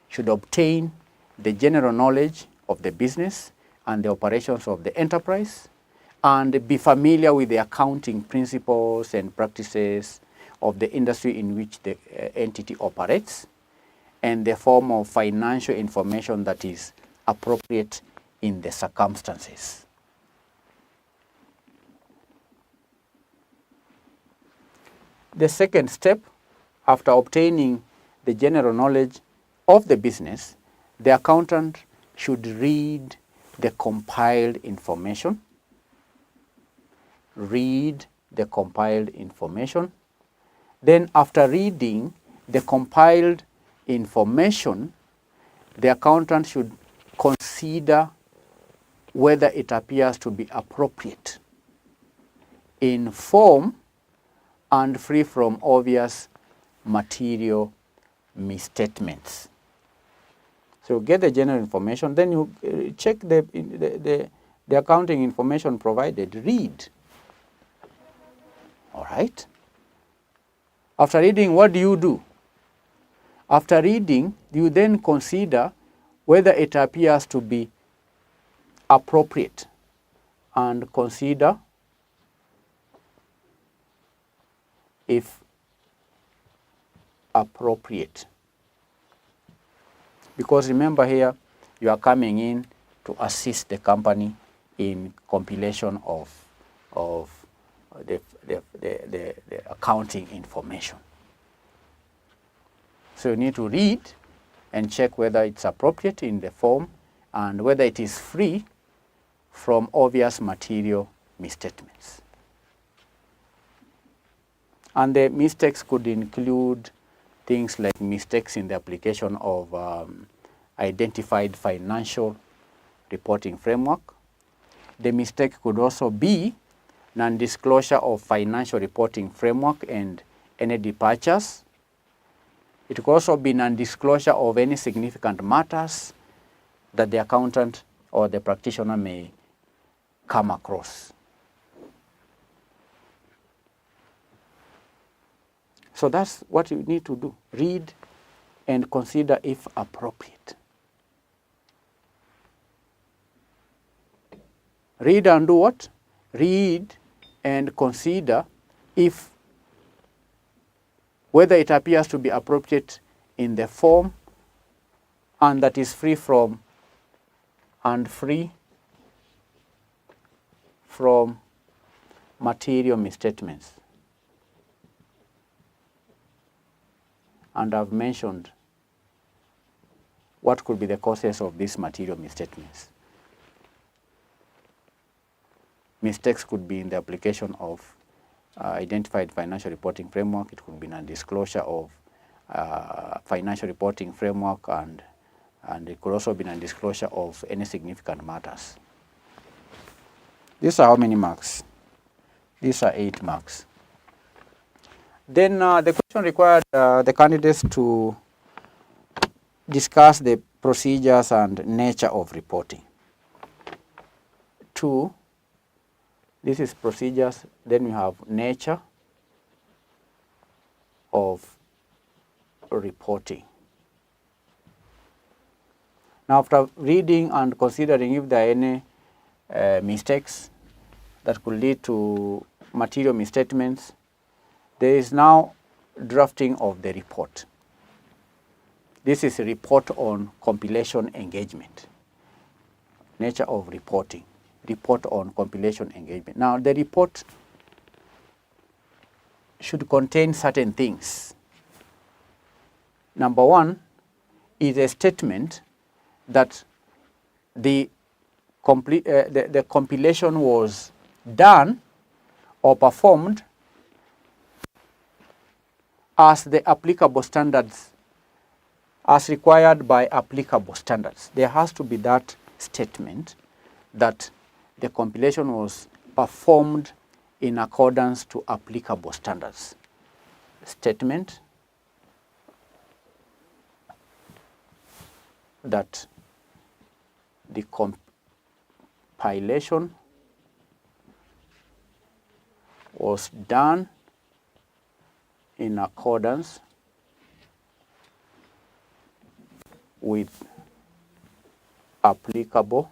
should obtain the general knowledge of the business and the operations of the enterprise, and be familiar with the accounting principles and practices of the industry in which the entity operates, and the form of financial information that is appropriate in the circumstances. The second step, after obtaining the general knowledge of the business, the accountant should read the compiled information. Read the compiled information. Then after reading the compiled information, the accountant should consider whether it appears to be appropriate in form and free from obvious material misstatements. So get the general information, then you check the accounting information provided. Read. All right? After reading, what do? After reading, you then consider whether it appears to be appropriate, and consider if appropriate. Because remember here, you are coming in to assist the company in compilation of the accounting information. So you need to read and check whether it's appropriate in the form and whether it is free from obvious material misstatements. And the mistakes could include things like mistakes in the application of identified financial reporting framework. The mistake could also be non-disclosure of financial reporting framework and any departures. It could also be non-disclosure of any significant matters that the accountant or the practitioner may come across. So that's what you need to do. Read and consider if appropriate. Read and do what? Read and consider if whether it appears to be appropriate in the form and that is free from material misstatements. And I've mentioned what could be the causes of these material misstatements. Mistakes could be in the application of identified financial reporting framework. It could be non-disclosure of financial reporting framework, and it could also be non-disclosure of any significant matters. These are how many marks? These are 8 marks. Then the question required the candidates to discuss the procedures and nature of reporting. 2, this is procedures. Then we have nature of reporting. Now, after reading and considering if there are any mistakes that could lead to material misstatements, there is now drafting of the report. This is a report on compilation engagement. Nature of reporting. Report on compilation engagement. Now, the report should contain certain things. Number 1 is a statement that the compilation was done or performed as the applicable standards, as required by applicable standards. There has to be that statement that the compilation was performed in accordance to applicable standards. Statement that the compilation was done in accordance with applicable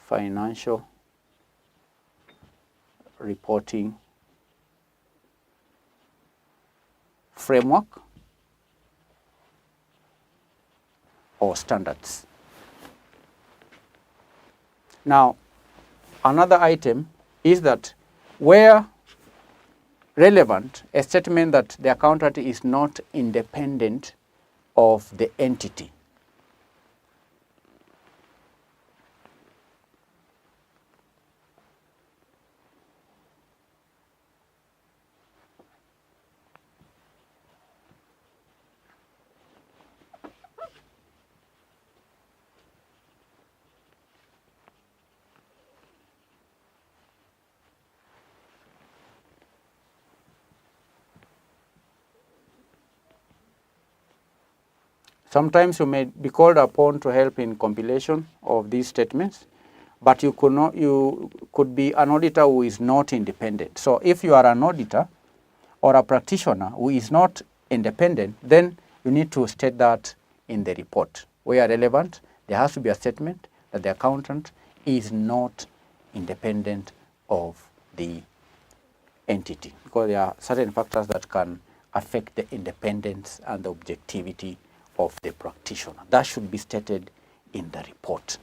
financial reporting framework or standards. Now, another item is that where relevant, a statement that the accountant is not independent of the entity. Sometimes you may be called upon to help in compilation of these statements, but you could be an auditor who is not independent. So if you are an auditor or a practitioner who is not independent, then you need to state that in the report. Where relevant, there has to be a statement that the accountant is not independent of the entity, because there are certain factors that can affect the independence and the objectivity of the practitioner. That should be stated in the report.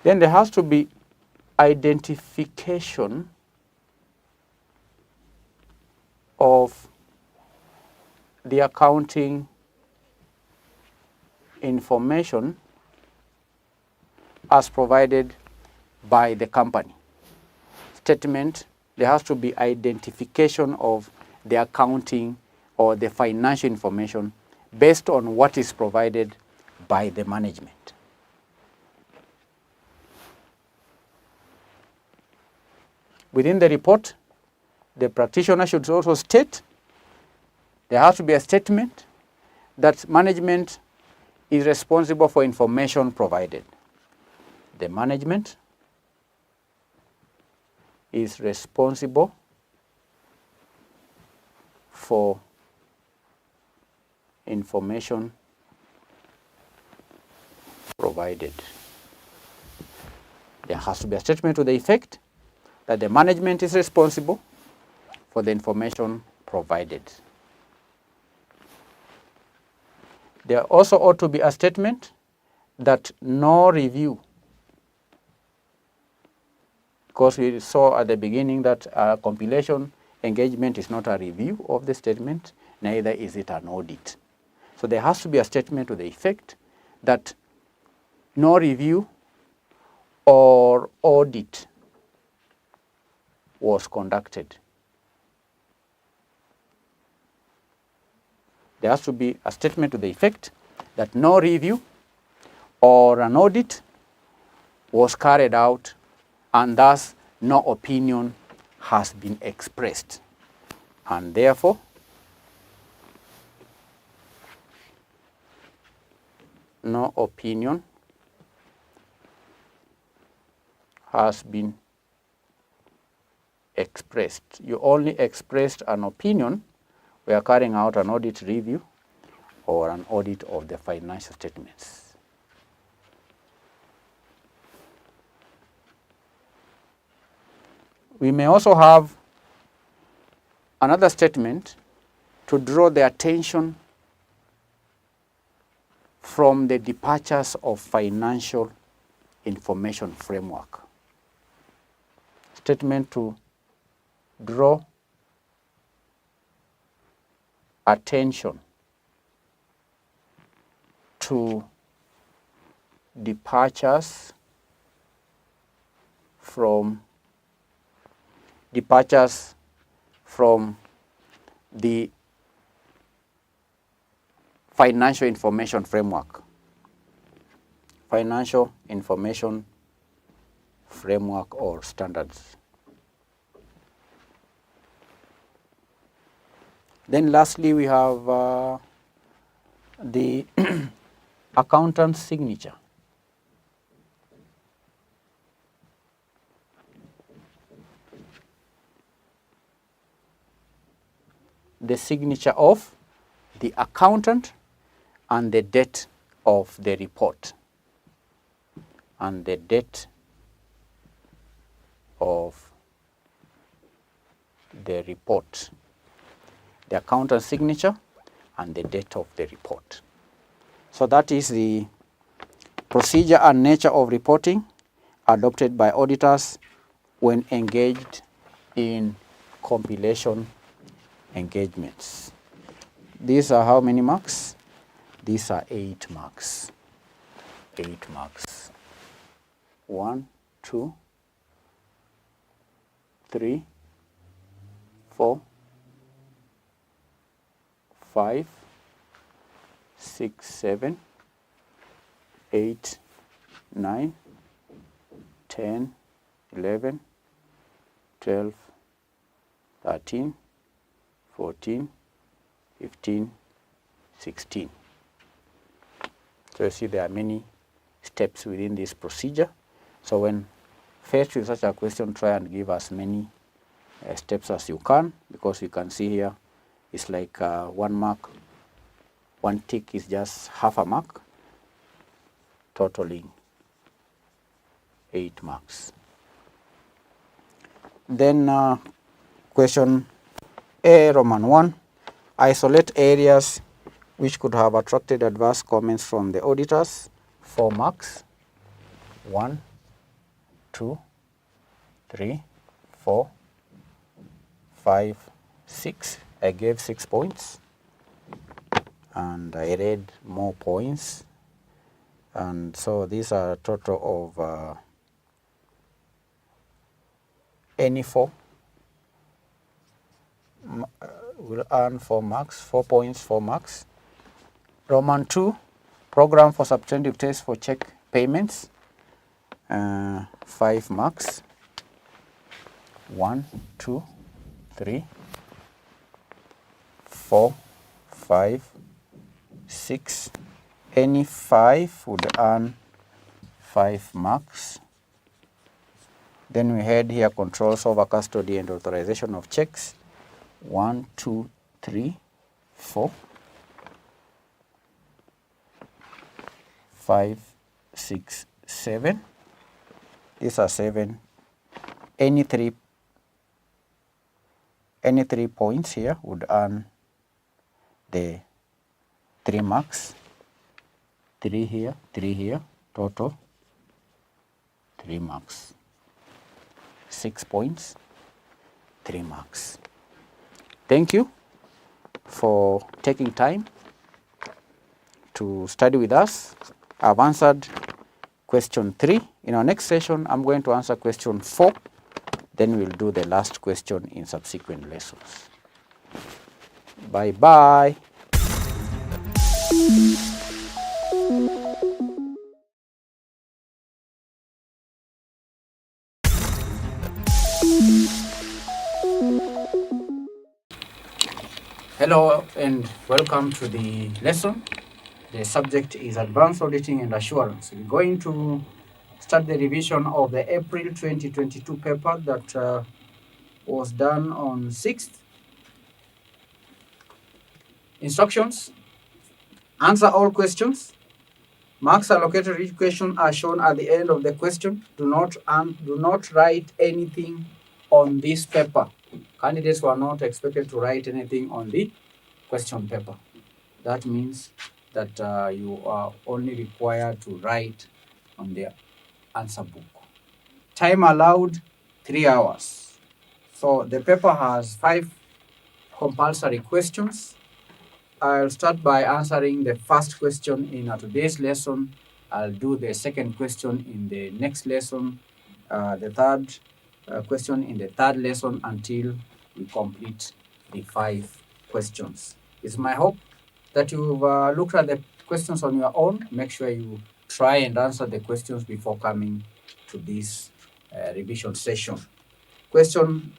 Then there has to be identification of the accounting information as provided by the company. Statement, there has to be identification of the accounting or the financial information based on what is provided by the management. Within the report, the practitioner should also state, there has to be a statement that management is responsible for information provided. The management is responsible for information provided. There has to be a statement to the effect that the management is responsible for the information provided. There also ought to be a statement that no review, because we saw at the beginning that a compilation engagement is not a review of the statement, neither is it an audit. So there has to be a statement to the effect that no review or audit was conducted. There has to be a statement to the effect that no review or an audit was carried out, and thus no opinion has been expressed. And therefore, no opinion has been expressed. You only expressed an opinion. We are carrying out an audit review or an audit of the financial statements. We may also have another statement to draw the attention from the departures of financial information framework. Statement to draw attention to departures from the financial information framework. Financial information framework or standards. Then lastly, we have the accountant's signature. The signature of the accountant and the date of the report. And the date of the report. The accountant's signature and the date of the report. So that is the procedure and nature of reporting adopted by auditors when engaged in compilation engagements. These are how many marks? These are 8 marks. 8 marks. 1, 2, 3, 4, 5, 6, 7, 8, 9, 10, 11, 12, 13, 14, 15, 16. So you see there are many steps within this procedure. So when faced with such a question, try and give as many steps as you can, because you can see here it's like 1 mark. 1 tick is just half a mark, totaling 8 marks. Then question A, Roman 1, isolate areas which could have attracted adverse comments from the auditors. 4 marks. 1, 2, 3, 4, 5, 6. I gave 6 points. And I read more points. And so these are a total of any 4 will earn 4 marks, 4 points, 4 marks. Roman 2, Program for substantive test for check payments, 5 marks. 1, 2, 3, 4, 5, 6. Any 5 would earn 5 marks. Then we had here controls over custody and authorization of checks. 1, 2, 3, 4, 5, 6, 7. These are 7. Any 3 points here would earn the 3 marks. 3 here, 3 here, total 3 marks. 6 points, 3 marks. Thank you for taking time to study with us. I've answered question 3. In our next session, I'm going to answer question 4. Then we'll do the last question in subsequent lessons. Bye-bye. Hello and welcome to the lesson. The subject is Advanced Auditing and Assurance. We're going to start the revision of the April 2022 paper that was done on 6th. Instructions: answer all questions. Marks allocated to each question are shown at the end of the question. Do not write anything on this paper. Candidates were not expected to write anything on the question paper. That means that you are only required to write on the answer book. Time allowed 3 hours. So the paper has 5 compulsory questions. I'll start by answering the first question in today's lesson. I'll do the second question in the next lesson, the third question in the third lesson until we complete the 5 questions. It's my hope that you've looked at the questions on your own. Make sure you try and answer the questions before coming to this revision session. Question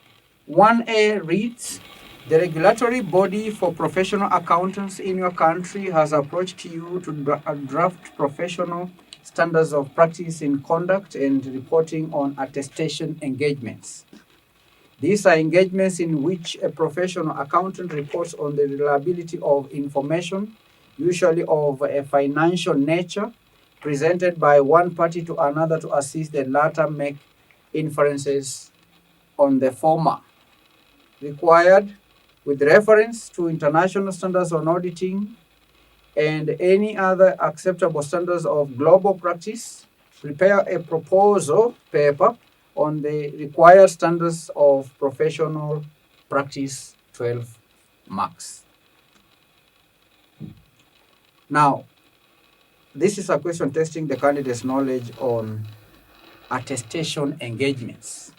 1A reads, the regulatory body for professional accountants in your country has approached you to draft professional standards of practice in conduct and reporting on attestation engagements. These are engagements in which a professional accountant reports on the reliability of information, usually of a financial nature, presented by one party to another to assist the latter make inferences on the former. Required with reference to international standards on auditing and any other acceptable standards of global practice, prepare a proposal paper on the required standards of professional practice, 12 marks. Now, this is a question testing the candidate's knowledge on attestation engagements.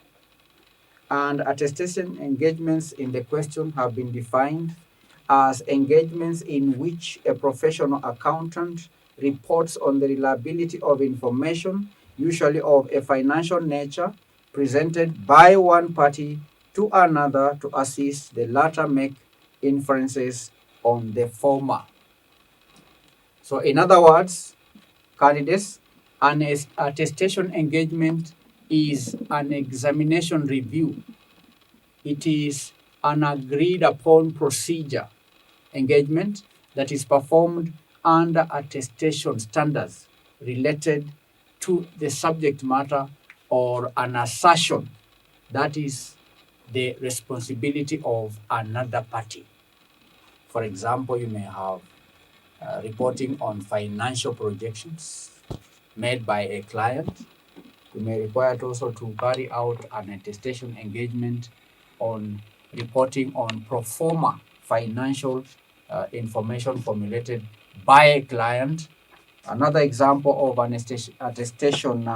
And attestation engagements in the question have been defined as engagements in which a professional accountant reports on the reliability of information, usually of a financial nature, presented by one party to another to assist the latter make inferences on the former. So in other words, candidates, an attestation engagement is an examination review. It is an agreed upon procedure engagement that is performed under attestation standards related to the subject matter or an assertion that is the responsibility of another party. For example, you may have reporting on financial projections made by a client. You may require also to carry out an attestation engagement on reporting on pro forma financial information formulated by a client. Another example of an attestation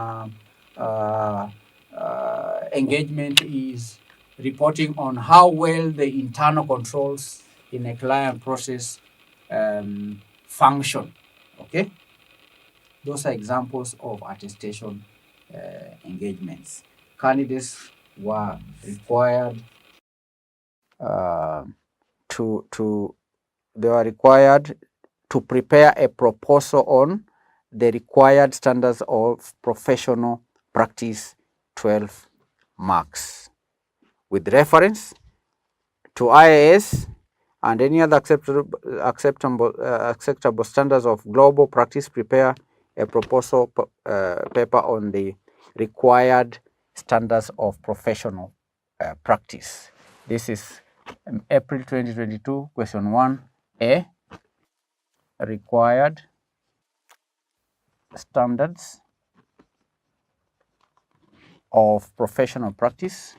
engagement is reporting on how well the internal controls in a client process function. Okay, Those are examples of attestation engagements. Candidates were required uh, to they were required to prepare a proposal on the required standards of professional practice, 12 marks, with reference to IAS and any other acceptable standards of global practice. Prepare a proposal paper on the required standards of professional practice. This is April 2022, question 1A, required standards of professional practice.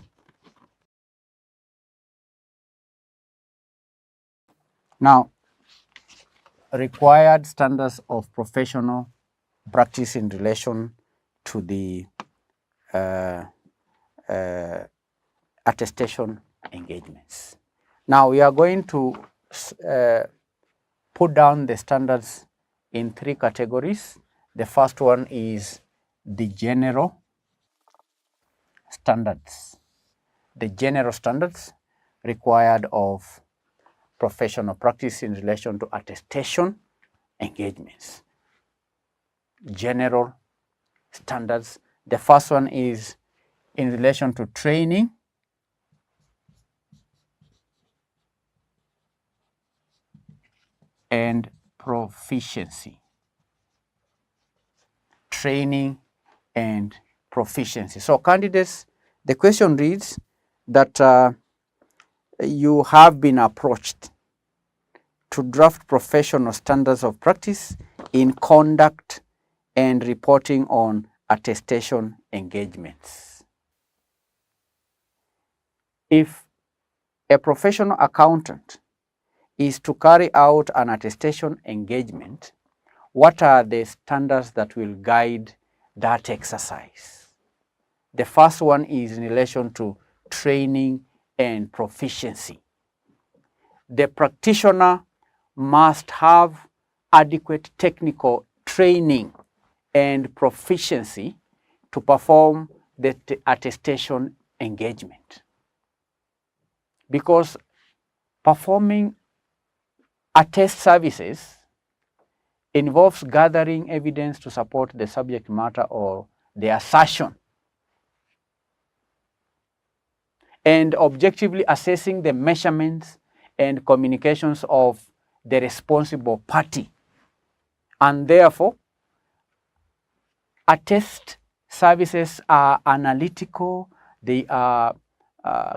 Now, required standards of professional practice in relation to the attestation engagements. Now, we are going to put down the standards in 3 categories. The first one is the general standards. The general standards required of professional practice in relation to attestation engagements. General standards. The first one is in relation to training and proficiency. Training and proficiency. So candidates, the question reads that you have been approached to draft professional standards of practice in conduct and reporting on attestation engagements. If a professional accountant is to carry out an attestation engagement, what are the standards that will guide that exercise? The first one is in relation to training and proficiency. The practitioner must have adequate technical training and proficiency to perform the attestation engagement. Because performing attest services involves gathering evidence to support the subject matter or the assertion, and objectively assessing the measurements and communications of the responsible party. And therefore, attest services are analytical, they are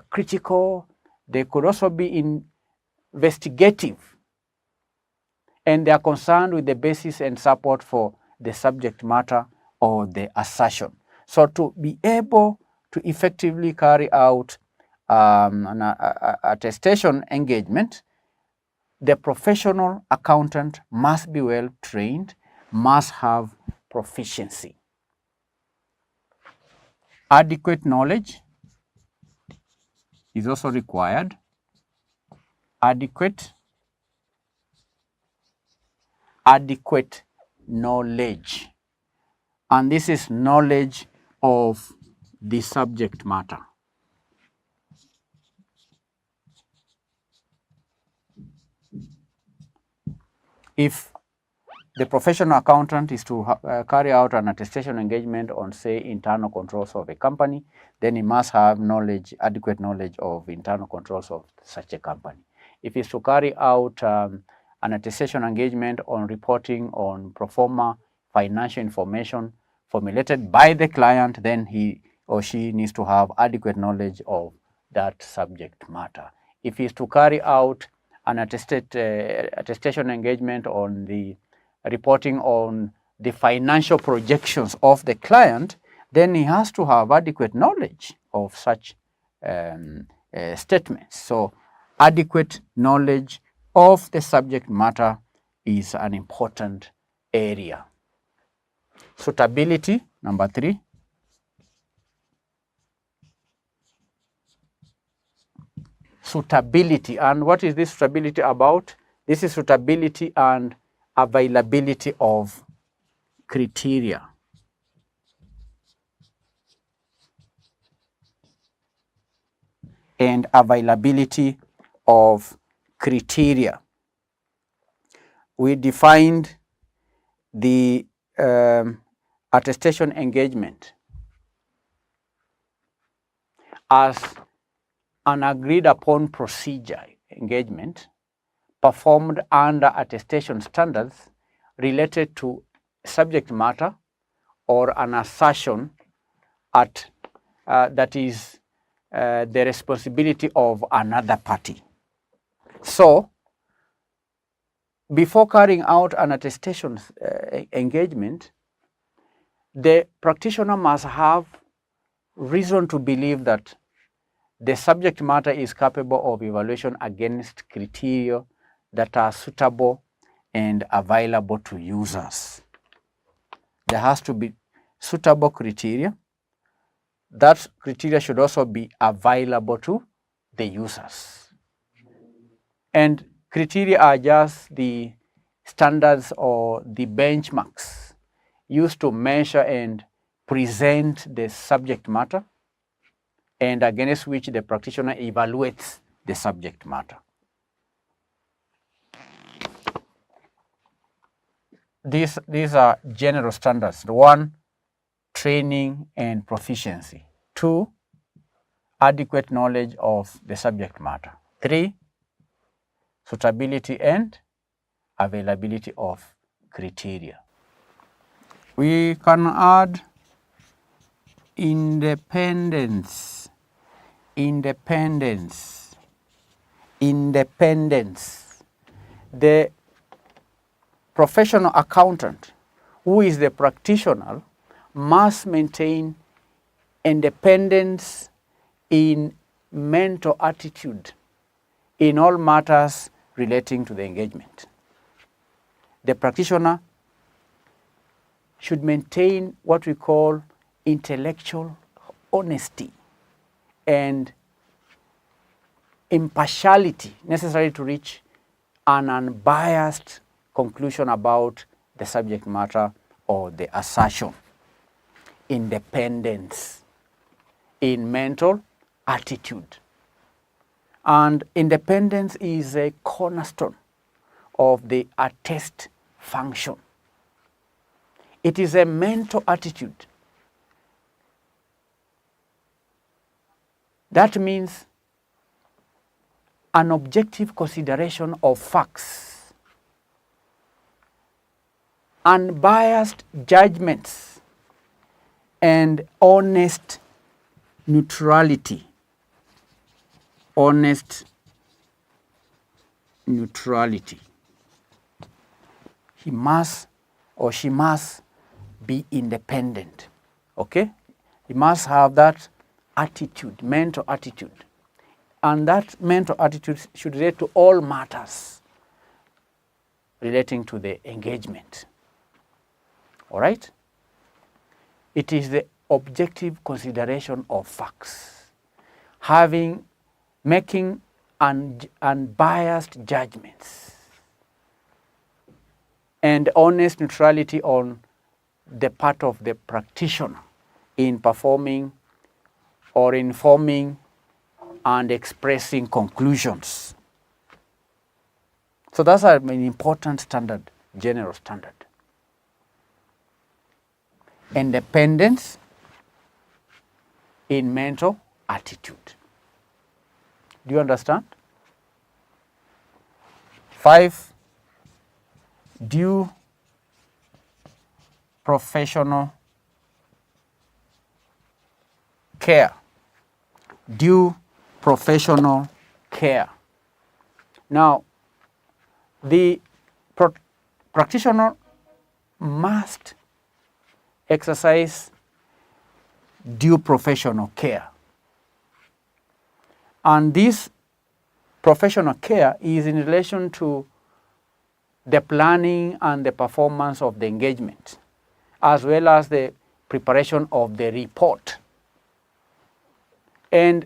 critical, they could also be investigative, and they are concerned with the basis and support for the subject matter or the assertion. So to be able to effectively carry out an attestation engagement, the professional accountant must be well trained, must have proficiency. Adequate knowledge is also required. Adequate knowledge. And this is knowledge of the subject matter. If the professional accountant is to carry out an attestation engagement on, say, internal controls of a company, then he must have knowledge, adequate knowledge of internal controls of such a company. If he's to carry out an attestation engagement on reporting on pro forma financial information formulated by the client, then he or she needs to have adequate knowledge of that subject matter. If he's to carry out an attestation engagement on the reporting on the financial projections of the client, then he has to have adequate knowledge of such statements. So adequate knowledge of the subject matter is an important area. Suitability, number 3. Suitability. And what is this suitability about? This is suitability and availability of criteria. And availability of criteria. We defined the attestation engagement as an agreed upon procedure engagement performed under attestation standards related to subject matter or an assertion at that is the responsibility of another party. So, before carrying out an attestation engagement, the practitioner must have reason to believe that the subject matter is capable of evaluation against criteria that are suitable and available to users. There has to be suitable criteria. That criteria should also be available to the users. And criteria are just the standards or the benchmarks used to measure and present the subject matter and against which the practitioner evaluates the subject matter. These are general standards. 1, training and proficiency. 2, adequate knowledge of the subject matter. 3, suitability and availability of criteria. We can add independence. Independence. Independence. The professional accountant, who is the practitioner, must maintain independence in mental attitude in all matters relating to the engagement. The practitioner should maintain what we call intellectual honesty and impartiality necessary to reach an unbiased conclusion about the subject matter or the assertion. Independence in mental attitude. And independence is a cornerstone of the attest function. It is a mental attitude. That means an objective consideration of facts, unbiased judgments, and honest neutrality. Honest neutrality. He must or she must be independent. Okay? He must have that attitude, mental attitude. And that mental attitude should relate to all matters relating to the engagement. All right? It is the objective consideration of facts, making unbiased judgments, and honest neutrality on the part of the practitioner in performing or informing and expressing conclusions. So that's an important standard, general standard. Independence in mental attitude. Do you understand? 5, due professional care. Due professional care. Now, the practitioner must exercise due professional care. And this professional care is in relation to the planning and the performance of the engagement, as well as the preparation of the report. And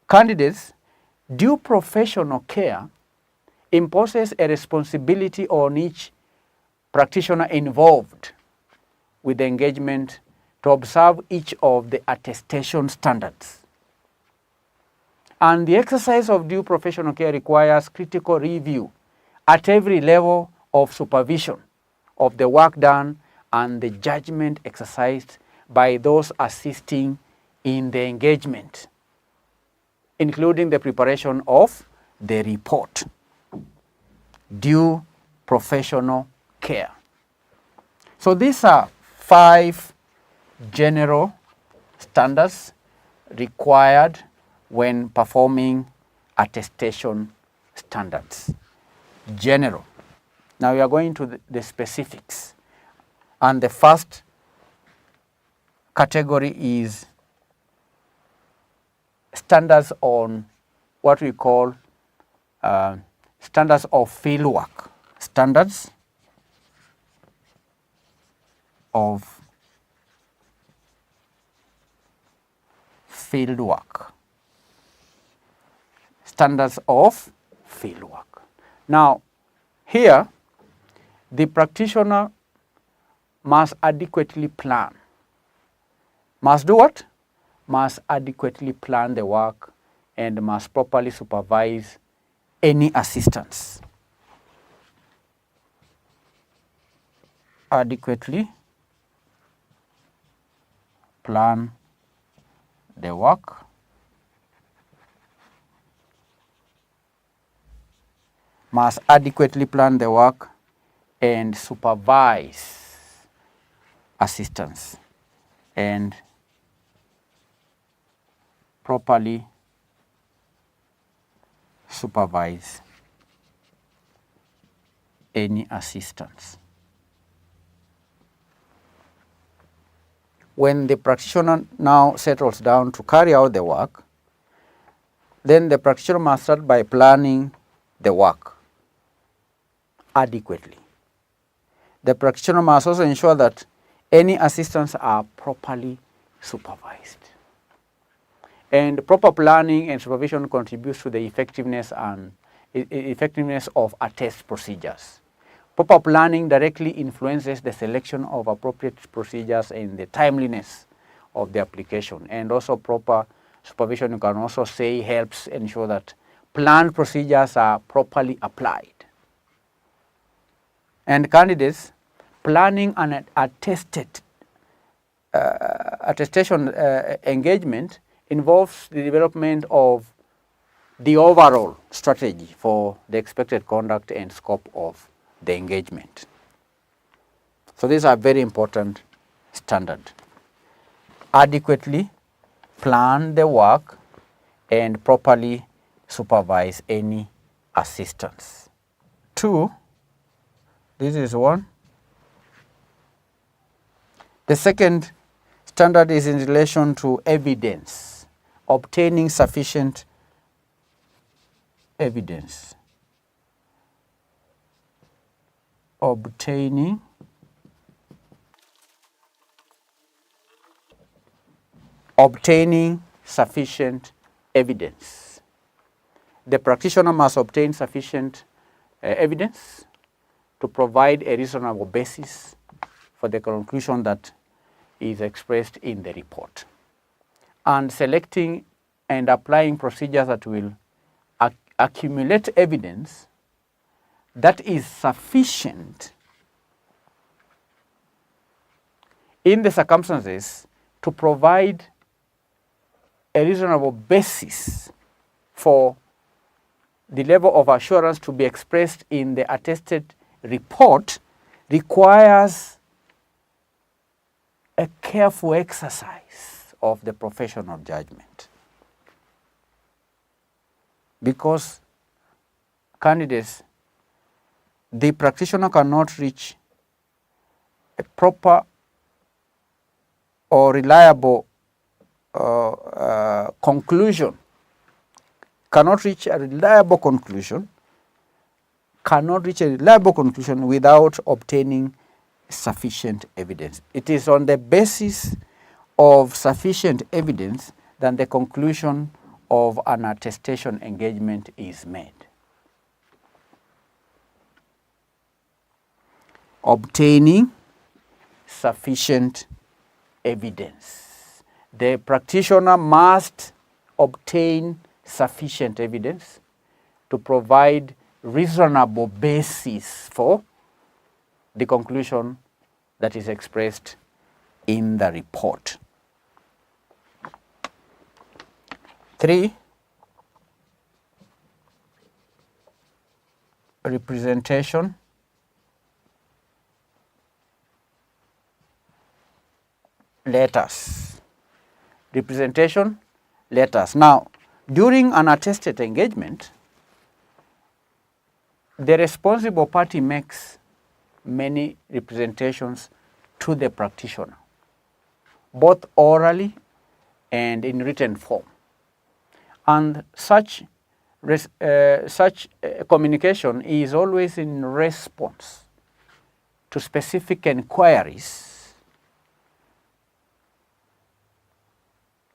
candidates, due professional care imposes a responsibility on each practitioner involved with the engagement to observe each of the attestation standards. And the exercise of due professional care requires critical review at every level of supervision of the work done and the judgment exercised by those assisting in the engagement, including the preparation of the report. Due professional care. So these are 5 general standards required when performing attestation standards. General. Now we are going to the specifics. And the first category is standards on what we call standards of field work. Standards of field work. Standards of field work. Now, here, the practitioner must adequately plan. Must do what? Must adequately plan the work and must properly supervise any assistance. Adequately plan the work must adequately plan the work and supervise assistance and properly supervise any assistance. When the practitioner now settles down to carry out the work, then the practitioner must start by planning the work adequately. The practitioner must also ensure that any assistants are properly supervised. And proper planning and supervision contributes to the effectiveness of attest procedures. Proper planning directly influences the selection of appropriate procedures and the timeliness of the application. And also proper supervision, you can also say, helps ensure that planned procedures are properly applied. And candidates, planning an attestation engagement involves the development of the overall strategy for the expected conduct and scope of the engagement. So these are very important standards. Adequately plan the work and properly supervise any assistance. 2, this is 1. The second standard is in relation to evidence, obtaining sufficient evidence. Obtaining sufficient evidence. The practitioner must obtain sufficient evidence to provide a reasonable basis for the conclusion that is expressed in the report. And selecting and applying procedures that will accumulate evidence that is sufficient in the circumstances to provide a reasonable basis for the level of assurance to be expressed in the attested report requires a careful exercise of the professional judgment. Because candidates, the practitioner cannot reach a proper or reliable conclusion, cannot reach a reliable conclusion without obtaining sufficient evidence. It is on the basis of sufficient evidence that the conclusion of an attestation engagement is made. Obtaining sufficient evidence. The practitioner must obtain sufficient evidence to provide reasonable basis for the conclusion that is expressed in the report. 3, representation letters. Representation letters. Now, during an attested engagement, the responsible party makes many representations to the practitioner, both orally and in written form. And such communication is always in response to specific inquiries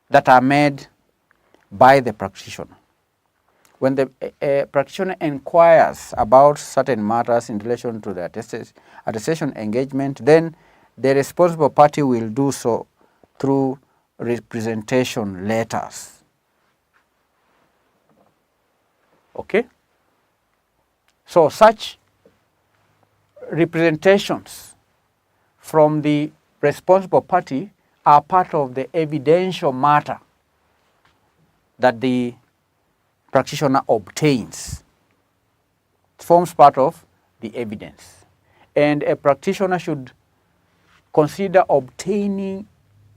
that are made by the practitioner. When the practitioner inquires about certain matters in relation to the attestation engagement, then the responsible party will do so through representation letters. Okay? So such representations from the responsible party are part of the evidential matter that the practitioner obtains. It forms part of the evidence. And a practitioner should consider obtaining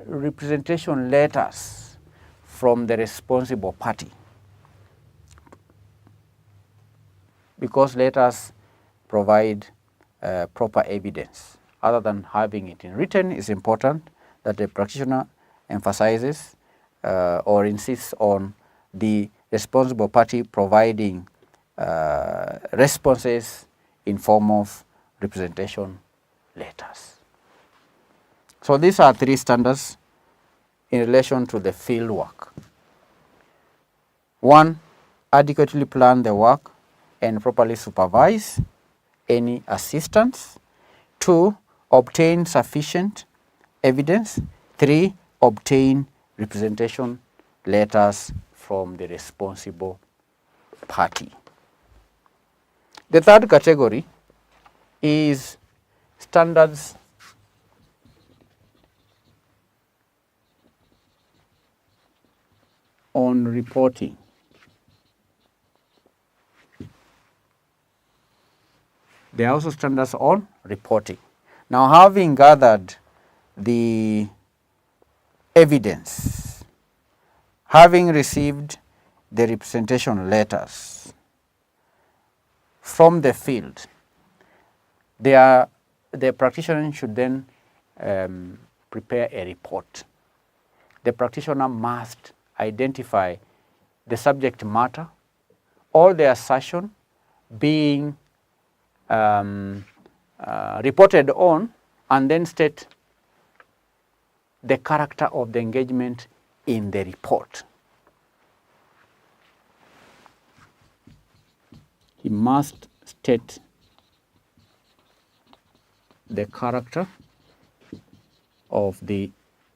representation letters from the responsible party, because letters provide proper evidence. Other than having it in written, it's important that the practitioner emphasizes or insists on the responsible party providing responses in form of representation letters. So these are 3 standards in relation to the field work. 1, adequately plan the work and properly supervise any assistance. 2, obtain sufficient evidence. 3, obtain representation letters from the responsible party. The 3rd category is standards on reporting. There are also standards on reporting. Now, having gathered the evidence, having received the representation letters from the field, the practitioner should then prepare a report. The practitioner must identify the subject matter or the assertion being reported on, and then state the character of the engagement in the report. He must state the character of the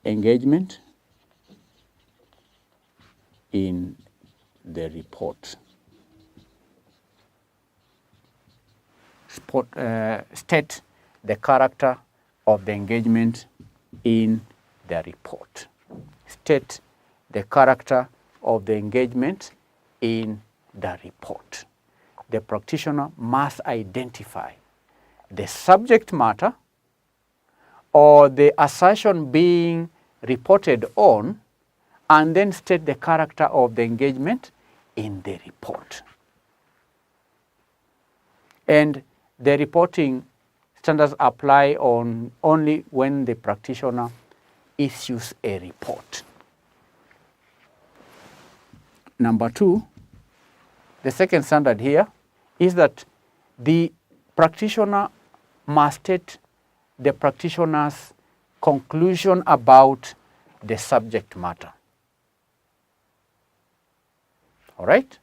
engagement in the report. State the character of the engagement in the report. State the character of the engagement in the report. The practitioner must identify the subject matter or the assertion being reported on, and then state the character of the engagement in the report. And the reporting standards apply only when the practitioner issues a report. Number 2, the second standard here is that the practitioner must state the practitioner's conclusion about the subject matter. All right?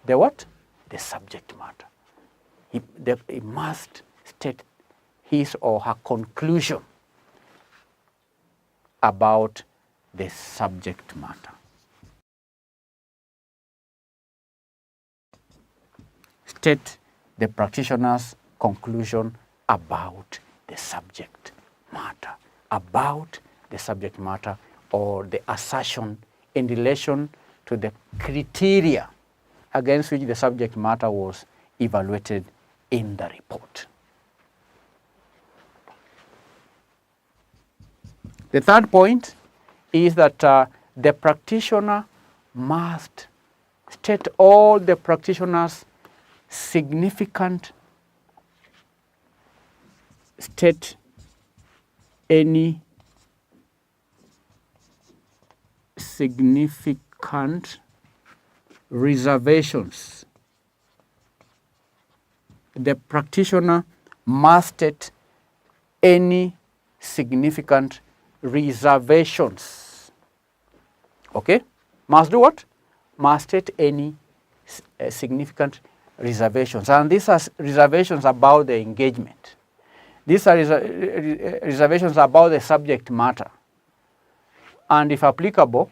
The what? The subject matter. He must state his or her conclusion about the subject matter. State the practitioner's conclusion about the subject matter, about the subject matter, or the assertion in relation to the criteria against which the subject matter was evaluated in the report. The third point is that the practitioner must state all the practitioner's significant, state any significant reservations. The practitioner must state any significant reservations. Okay? Must do what? Must state any significant reservations. And these are reservations about the engagement. These are reservations about the subject matter. And if applicable,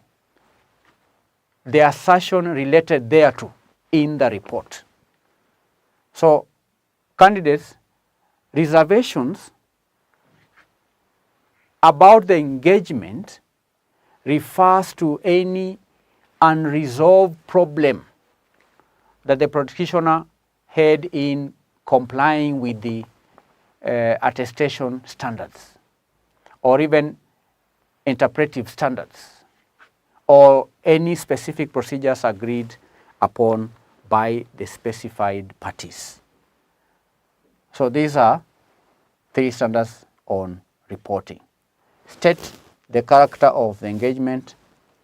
the assertion related thereto in the report. So, candidates, reservations about the engagement refers to any unresolved problem that the practitioner had in complying with the attestation standards, or even interpretive standards, or any specific procedures agreed upon by the specified parties. So these are 3 standards on reporting. State the character of the engagement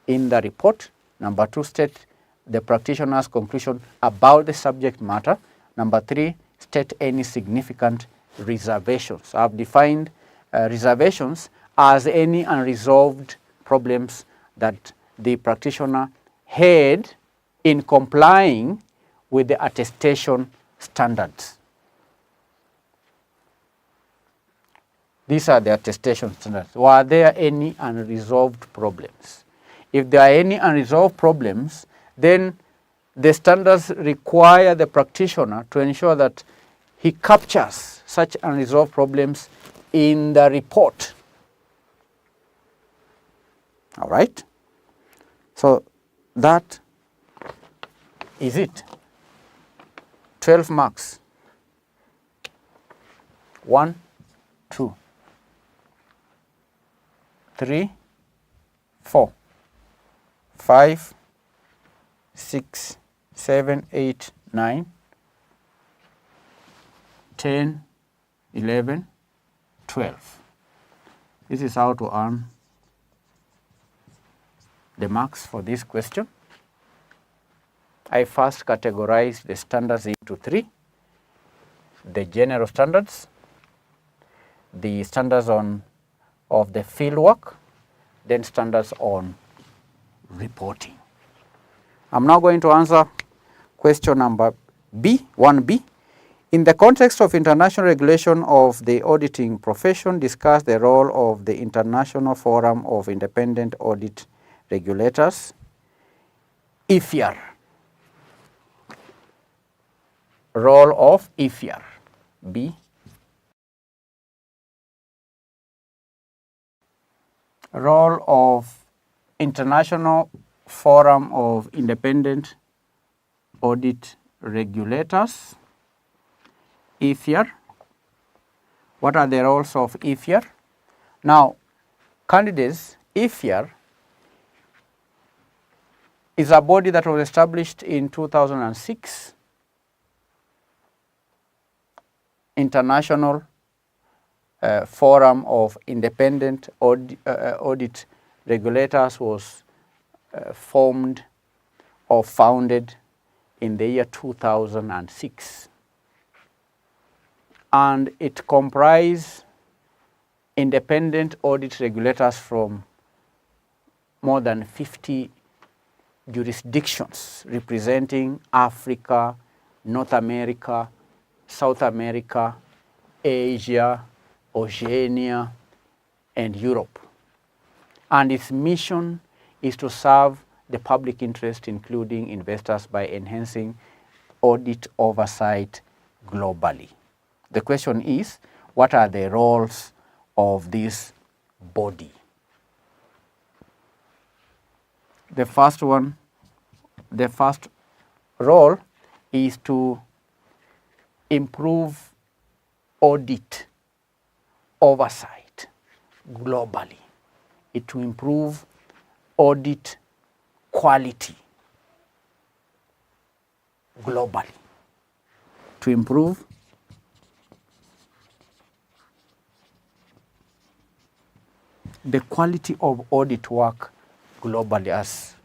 in the report. Number 2, state the practitioner's conclusion about the subject matter. Number 3, state any significant reservations. I've defined reservations as any unresolved problems that the practitioner had in complying with the attestation standards. These are the attestation standards. Were there any unresolved problems? If there are any unresolved problems, then the standards require the practitioner to ensure that he captures such unresolved problems in the report. All right? So that is it. 12 marks. 1, 2, 3, 4, 5, 6, 7, 8, 9, 10, 11, 12. This is how to earn the marks for this question. I first categorized the standards into 3. The general standards, the standards of the fieldwork, then standards on reporting. I'm now going to answer question number B, 1B. In the context of international regulation of the auditing profession, discuss the role of the International Forum of Independent Audit Regulators, IFIAR. Role of IFIAR, B. Role of International Forum of Independent Audit Regulators, IFIAR. What are the roles of IFIAR? Now, candidates, IFIAR is a body that was established in 2006. International Forum of Independent Audit Regulators was formed or founded in the year 2006. And it comprised independent audit regulators from more than 50 jurisdictions representing Africa, North America, South America, Asia, Oceania, and Europe. and its mission is to serve the public interest, including investors, by enhancing audit oversight globally. The question is, what are the roles of this body? The first role is to improve audit oversight globally. It to improve audit quality globally. To improve the quality of audit work globally. As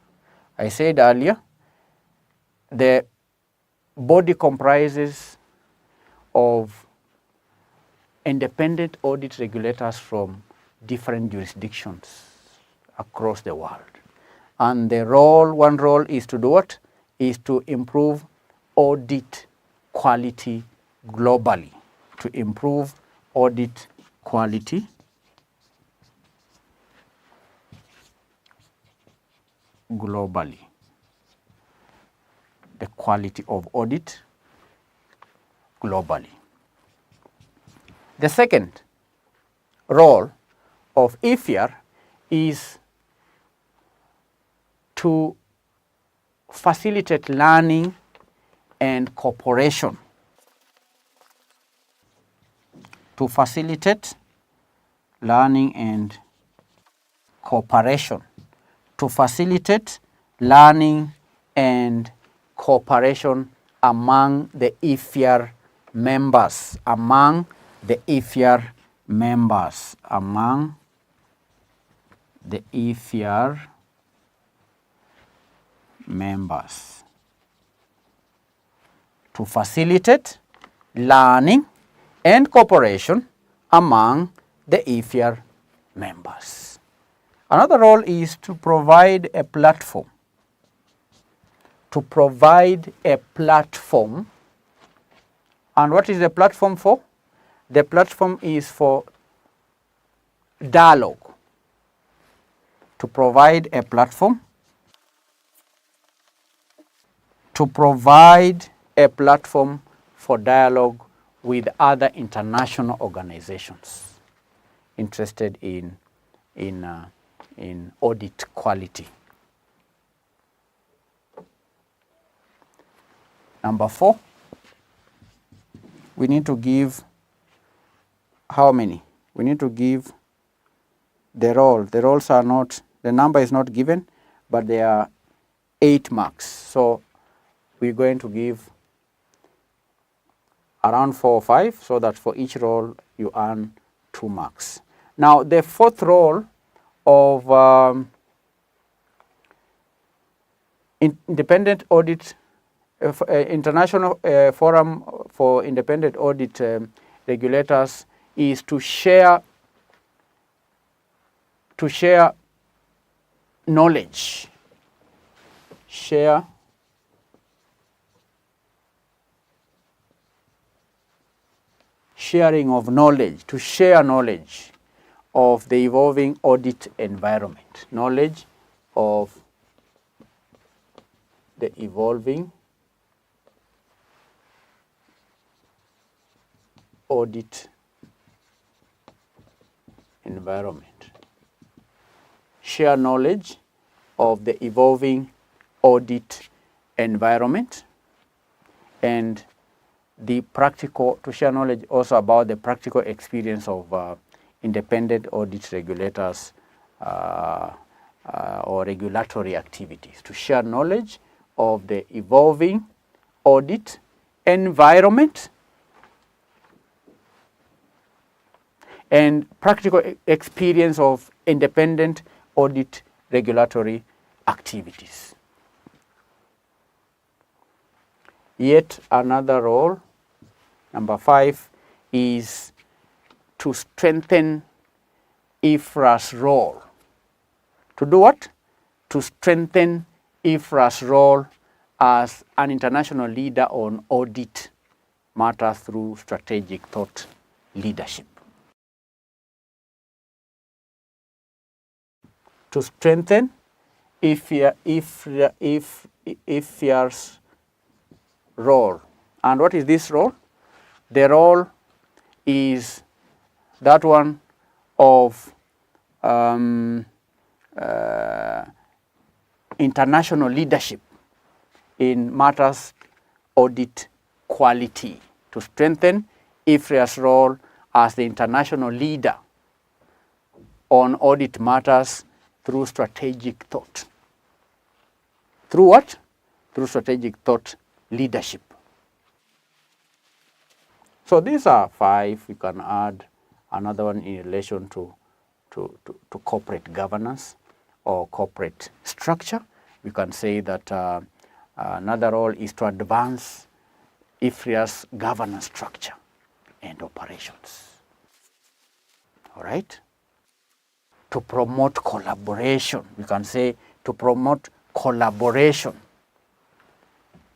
I said earlier, the body comprises of independent audit regulators from different jurisdictions across the world. And the one role is to do what? Is to improve audit quality globally. To improve audit quality globally. The quality of audit globally. The second role of IFIR is to facilitate learning and cooperation. To facilitate learning and cooperation. To facilitate learning and cooperation among the IFIR members. Among the IFIR members. Among the IFIR members. To facilitate learning and cooperation among the IFIR members. Another role is to provide a platform. To provide a platform. And what is the platform for? The platform is for dialogue. To provide a platform. To provide a platform for dialogue with other international organizations interested in audit quality. Number 4, we need to give how many? We need to give the role. The roles are not, the number is not given, but they are 8 marks. So we're going to give around 4 or 5, so that for each role you earn 2 marks. Now the 4th role of independent audit, International Forum for Independent Audit Regulators, is to share knowledge. Sharing of knowledge, to share knowledge of the evolving audit environment. Knowledge of the evolving audit environment. Share knowledge of the evolving audit environment, and the practical, to share knowledge also about the practical experience of independent audit regulators or regulatory activities. To share knowledge of the evolving audit environment and practical experience of independent audit regulatory activities. Yet another role, number 5, is to strengthen IFRA's role. To do what? To strengthen IFRA's role as an international leader on audit matters through strategic thought leadership. to strengthen IFR's role. And what is this role? The role is that one of international leadership in matters audit quality, to strengthen IFRA's role as the international leader on audit matters through strategic thought. Through what? Through strategic thought leadership. So these are 5. You can add another one in relation to corporate governance or corporate structure. We can say that another role is to advance IFRIA's governance structure and operations. All right? To promote collaboration. We can say to promote collaboration.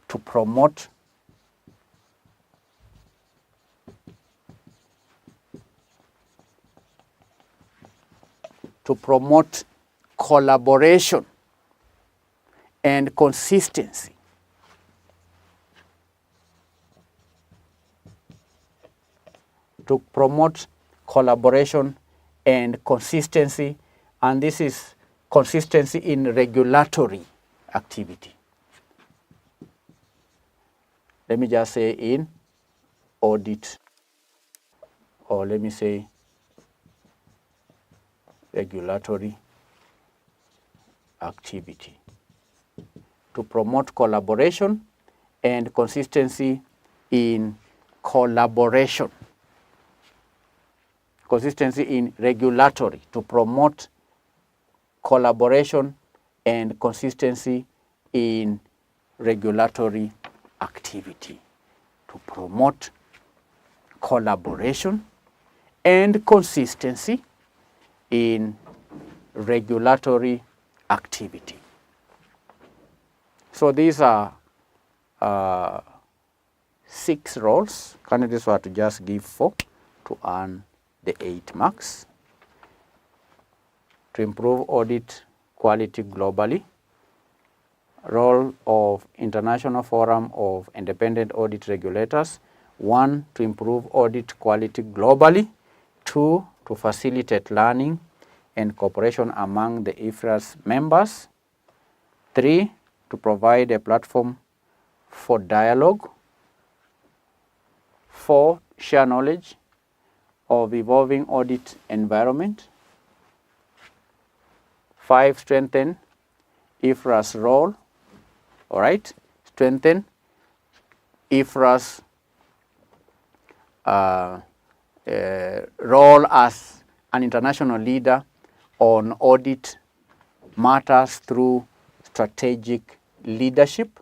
To promote collaboration and consistency. To promote collaboration and consistency, and this is consistency in regulatory activity. Let me just say in audit, or let me say regulatory activity. To promote collaboration and consistency in collaboration. Consistency in regulatory, to promote collaboration and consistency in regulatory activity. To promote collaboration and consistency in regulatory activity. So these are 6 roles. Candidates were to just give 4 to earn the 8 marks. To improve audit quality globally. Role of International Forum of Independent Audit Regulators. 1, to improve audit quality globally. 2, to facilitate learning and cooperation among the IFRA's members. 3, to provide a platform for dialogue. 4, share knowledge of evolving audit environment. 5, strengthen IFRA's role. All right, strengthen IFRA's role as an international leader on audit matters through strategic leadership.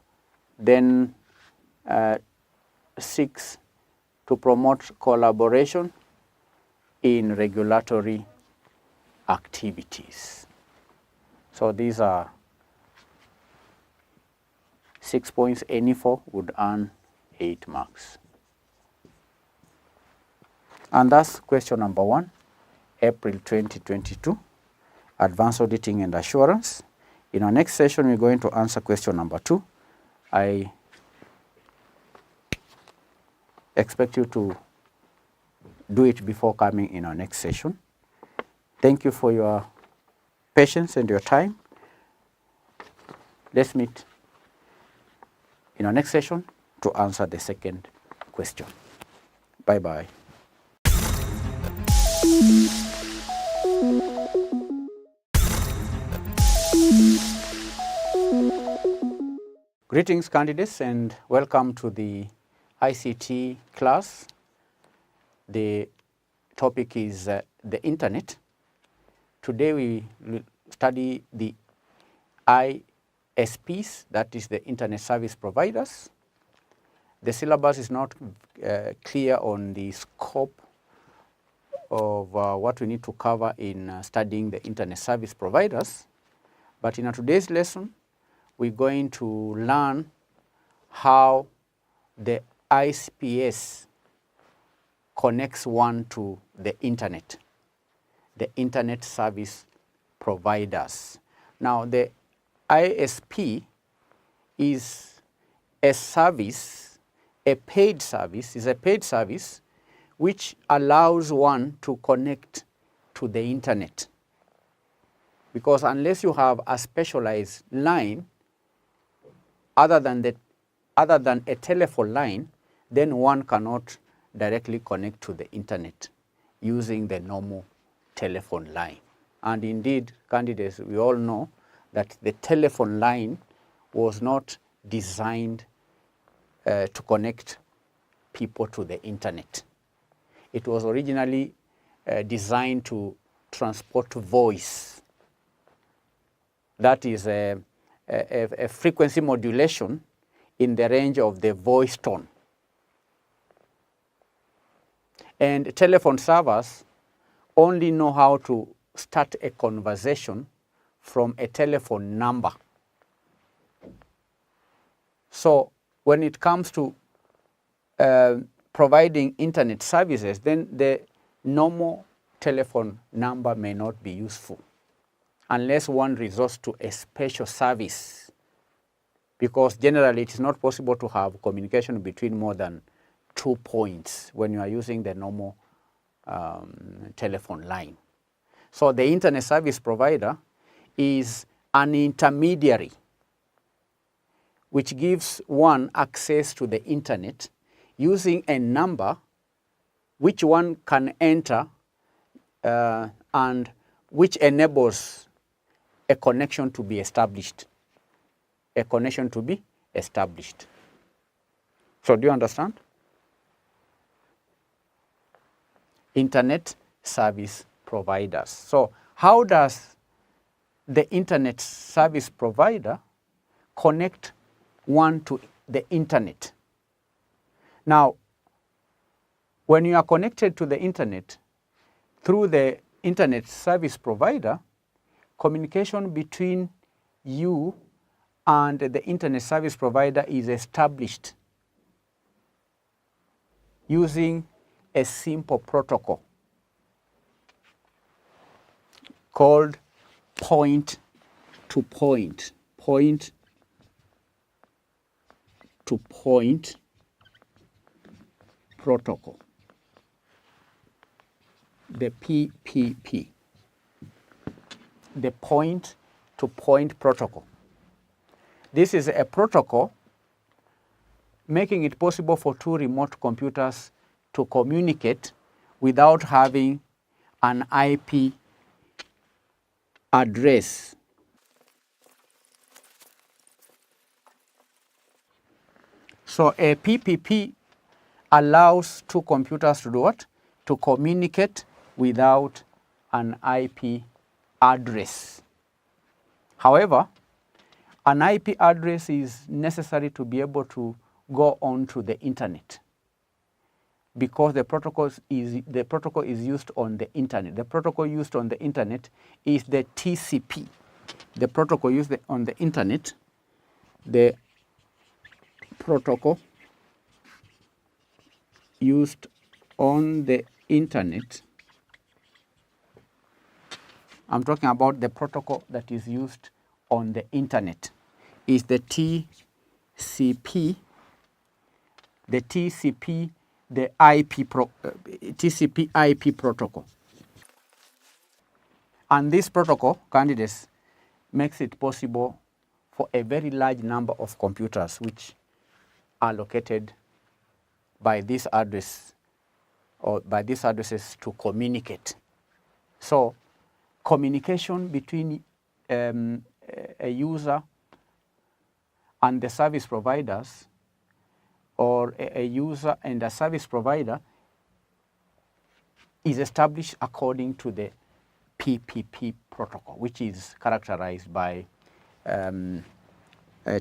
Then 6, to promote collaboration in regulatory activities. So these are 6 points. Any 4 would earn 8 marks. And that's question number 1, April 2022, Advanced Auditing and Assurance. In our next session, we're going to answer question number 2. I expect you to do it before coming in our next session. Thank you for your patience and your time. Let's meet in our next session to answer the second question. Bye-bye. Greetings, candidates, and welcome to the ICT class. The topic is the internet. Today we will study the ISPs, that is the internet service providers. The syllabus is not clear on the scope of what we need to cover in studying the internet service providers. But in today's lesson, we're going to learn how the ISPs connects one to the internet service providers. Now, the ISP is a service, a paid service which allows one to connect to the internet. Because unless you have a specialized line other than a telephone line, then one cannot directly connect to the internet using the normal telephone line. And indeed, candidates, we all know that the telephone line was not designed to connect people to the internet. It was originally designed to transport voice. That is a frequency modulation in the range of the voice tone. And telephone servers only know how to start a conversation from a telephone number. So when it comes to providing internet services, then the normal telephone number may not be useful unless one resorts to a special service, because generally it is not possible to have communication between more than 2 points when you are using the normal telephone line. So the internet service provider is an intermediary which gives one access to the internet using a number which one can enter and which enables a connection to be established. A connection to be established. So do you understand? Internet service providers. So how does the internet service provider connect one to the internet? Now, when you are connected to the internet through the internet service provider, communication between you and the internet service provider is established using a simple protocol called point-to-point protocol, the PPP, the point-to-point protocol. This is a protocol making it possible for two remote computers to communicate without having an IP address. So a PPP allows two computers to do what? To communicate without an IP address. However, an IP address is necessary to be able to go onto the internet, because the protocol is used on the internet. The protocol used on the internet is the TCP. The protocol used on the internet, the protocol used on the internet, I'm talking about the protocol that is used on the internet, is the TCP, the TCP IP protocol. And this protocol, candidates, makes it possible for a very large number of computers which are located by this address or by these addresses to communicate. So communication between a user and the service providers, or a user and a service provider, is established according to the PPP protocol, which is characterized by a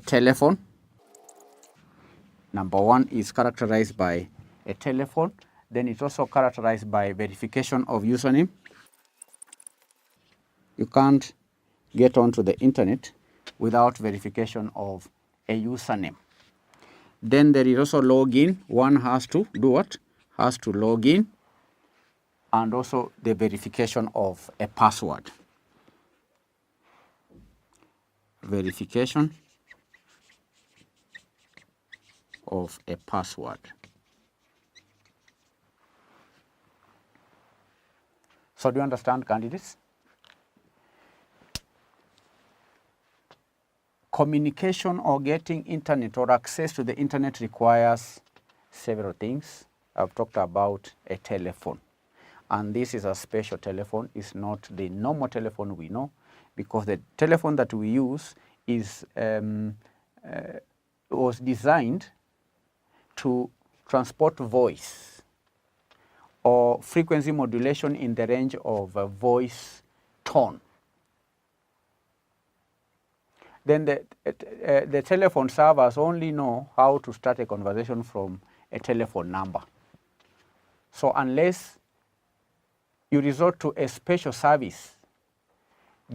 telephone. Number one is characterized by a telephone. Then it's also characterized by verification of username. You can't get onto the internet without verification of a username. Then there is also login. One has to do what? Has to log in, and also the verification of a password. verification of a password. So do you understand, candidates? Communication or getting internet or access to the internet requires several things. I've talked about a telephone. And this is a special telephone. It's not the normal telephone we know, because the telephone that we use is was designed to transport voice or frequency modulation in the range of a voice tone. Then the telephone servers only know how to start a conversation from a telephone number. So unless you resort to a special service,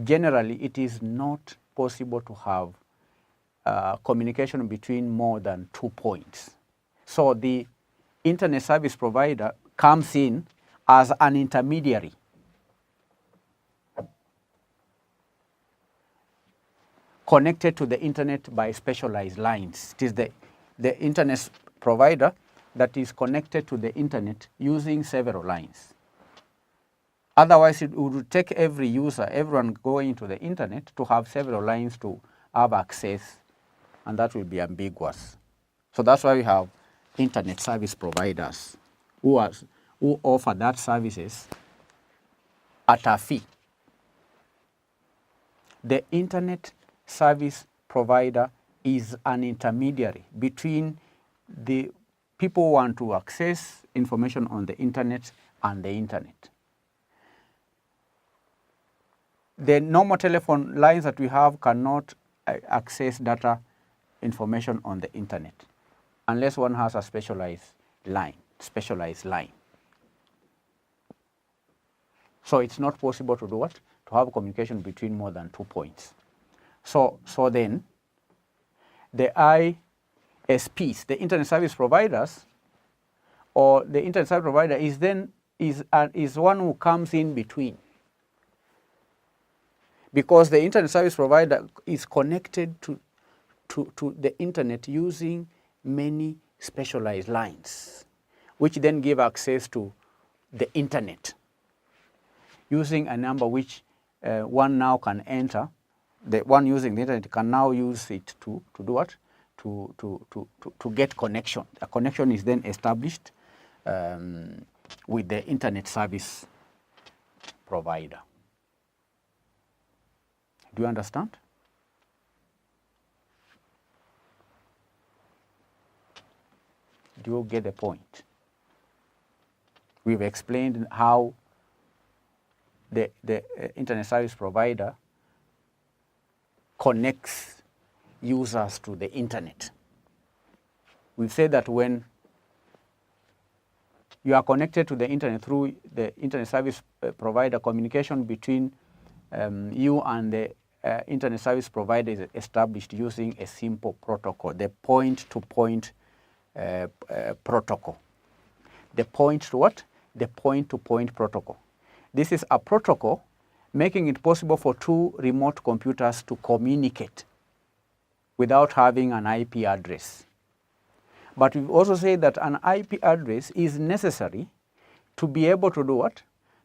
generally it is not possible to have communication between more than 2 points. So the internet service provider comes in as an intermediary. Connected to the internet by specialized lines. It is the internet provider that is connected to the internet using several lines. Otherwise, it would take every user, everyone going to the internet, to have several lines to have access, and that will be ambiguous. So that's why we have internet service providers who offer that services at a fee. The internet service provider is an intermediary between the people who want to access information on the internet and the internet. The normal telephone lines that we have cannot access data information on the internet unless one has a specialized line. So it's not possible to do what? To have communication between more than 2 points. So then the ISPs, the internet service providers, or the internet service provider is one who comes in between, because the internet service provider is connected to the internet using many specialized lines, which then give access to the internet using a number which one now can enter. The one using the internet can now use it to do what? To get connection. A connection is then established with the internet service provider. Do you understand? Do you get the point? We've explained how the internet service provider connects users to the internet. We've said that when you are connected to the internet through the internet service provider, communication between you and the internet service provider is established using a simple protocol, the point-to-point protocol. The point to what? The point-to-point protocol. This is a protocol making it possible for two remote computers to communicate without having an IP address. But we've also said that an IP address is necessary to be able to do what?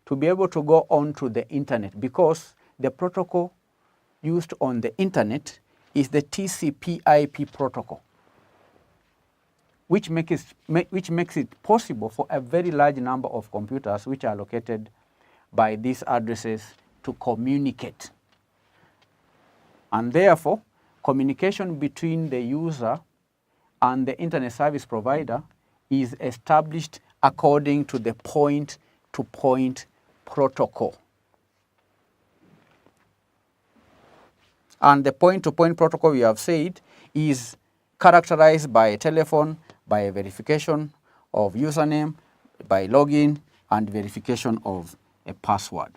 To be able to go onto the internet, because the protocol used on the internet is the TCP/IP protocol, which makes it possible for a very large number of computers which are located by these addresses to communicate. And therefore, communication between the user and the internet service provider is established according to the point-to-point protocol. And the point-to-point protocol, we have said, is characterized by a telephone, by a verification of username, by login, and verification of a password.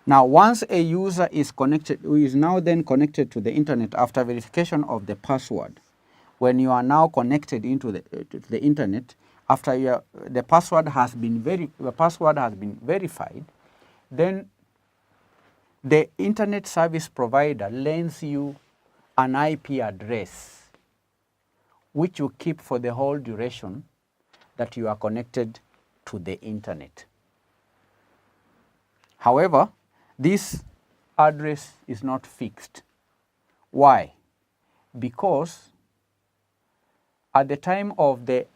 Now, once a user is connected, who is now then connected to the internet after verification of the password, when you are now connected into the internet, after the password has been verified, then the internet service provider lends you an IP address which you keep for the whole duration that you are connected to the internet. However, this address is not fixed. Why? Because at the time of the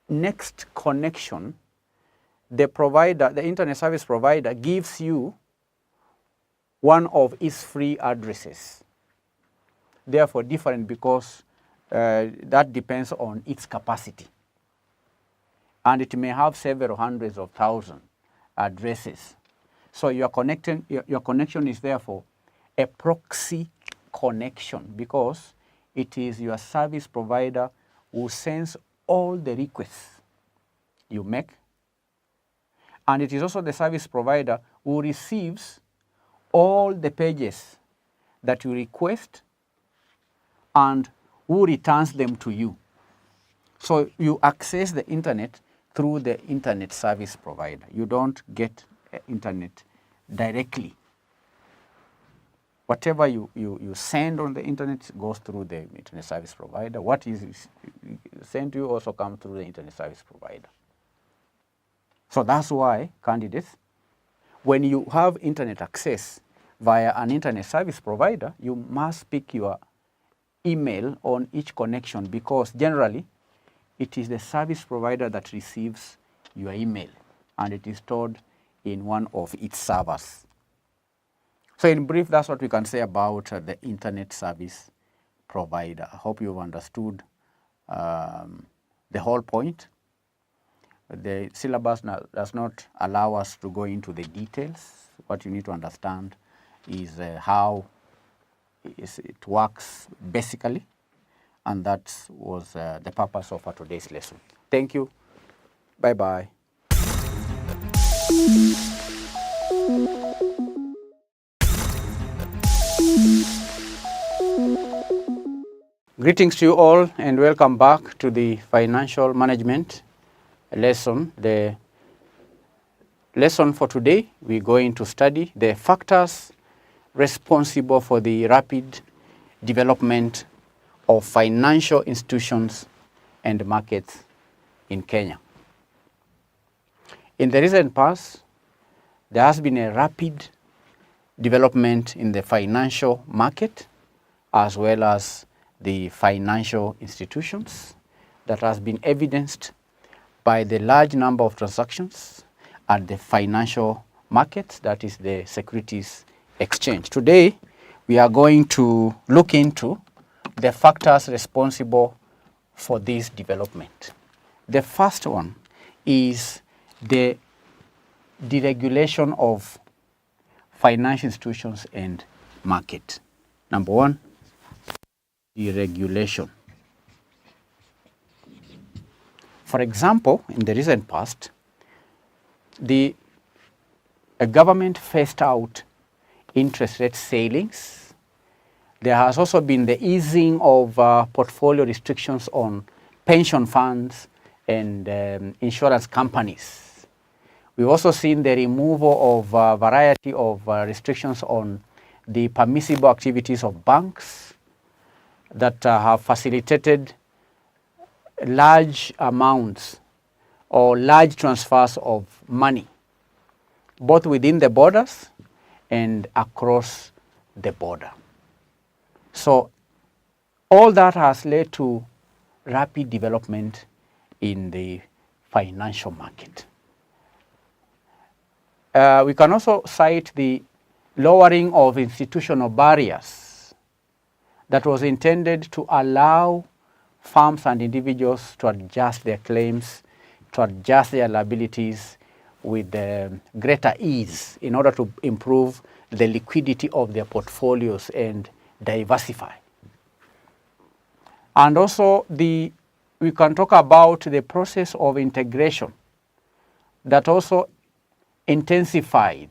next connection, the provider, the internet service provider, gives you one of its free addresses. Therefore, different because that depends on its capacity. And it may have several hundreds of thousands addresses. So your connection is therefore a proxy connection because it is your service provider who sends all the requests you make. And it is also the service provider who receives all the pages that you request and who returns them to you. So you access the internet through the internet service provider. You don't get internet directly. Whatever you send on the internet goes through the internet service provider. What is sent to you also comes through the internet service provider. So that's why, candidates, when you have internet access via an internet service provider, you must pick your email on each connection because generally it is the service provider that receives your email and it is stored in one of its servers. So in brief, that's what we can say about the internet service provider. I hope you've understood the whole point. The syllabus does not allow us to go into the details. What you need to understand is how it works basically, and that was the purpose of today's lesson. Thank you. Bye-bye. Greetings to you all and welcome back to the financial management lesson. The lesson for today, we're going to study the factors responsible for the rapid development of financial institutions and markets in Kenya. In the recent past, there has been a rapid development in the financial market as well as the financial institutions that has been evidenced by the large number of transactions at the financial market, that is the securities exchange. Today, we are going to look into the factors responsible for this development. The first one is the deregulation of financial institutions and market. Number one, deregulation. For example, in the recent past, a government phased out interest rate ceilings. There has also been the easing of portfolio restrictions on pension funds and insurance companies. We've also seen the removal of a variety of restrictions on the permissible activities of banks that have facilitated large amounts or large transfers of money, both within the borders and across the border. So all that has led to rapid development in the financial market. We can also cite the lowering of institutional barriers that was intended to allow firms and individuals to adjust their claims, to adjust their liabilities with greater ease in order to improve the liquidity of their portfolios and diversify. And also we can talk about the process of integration that also intensified,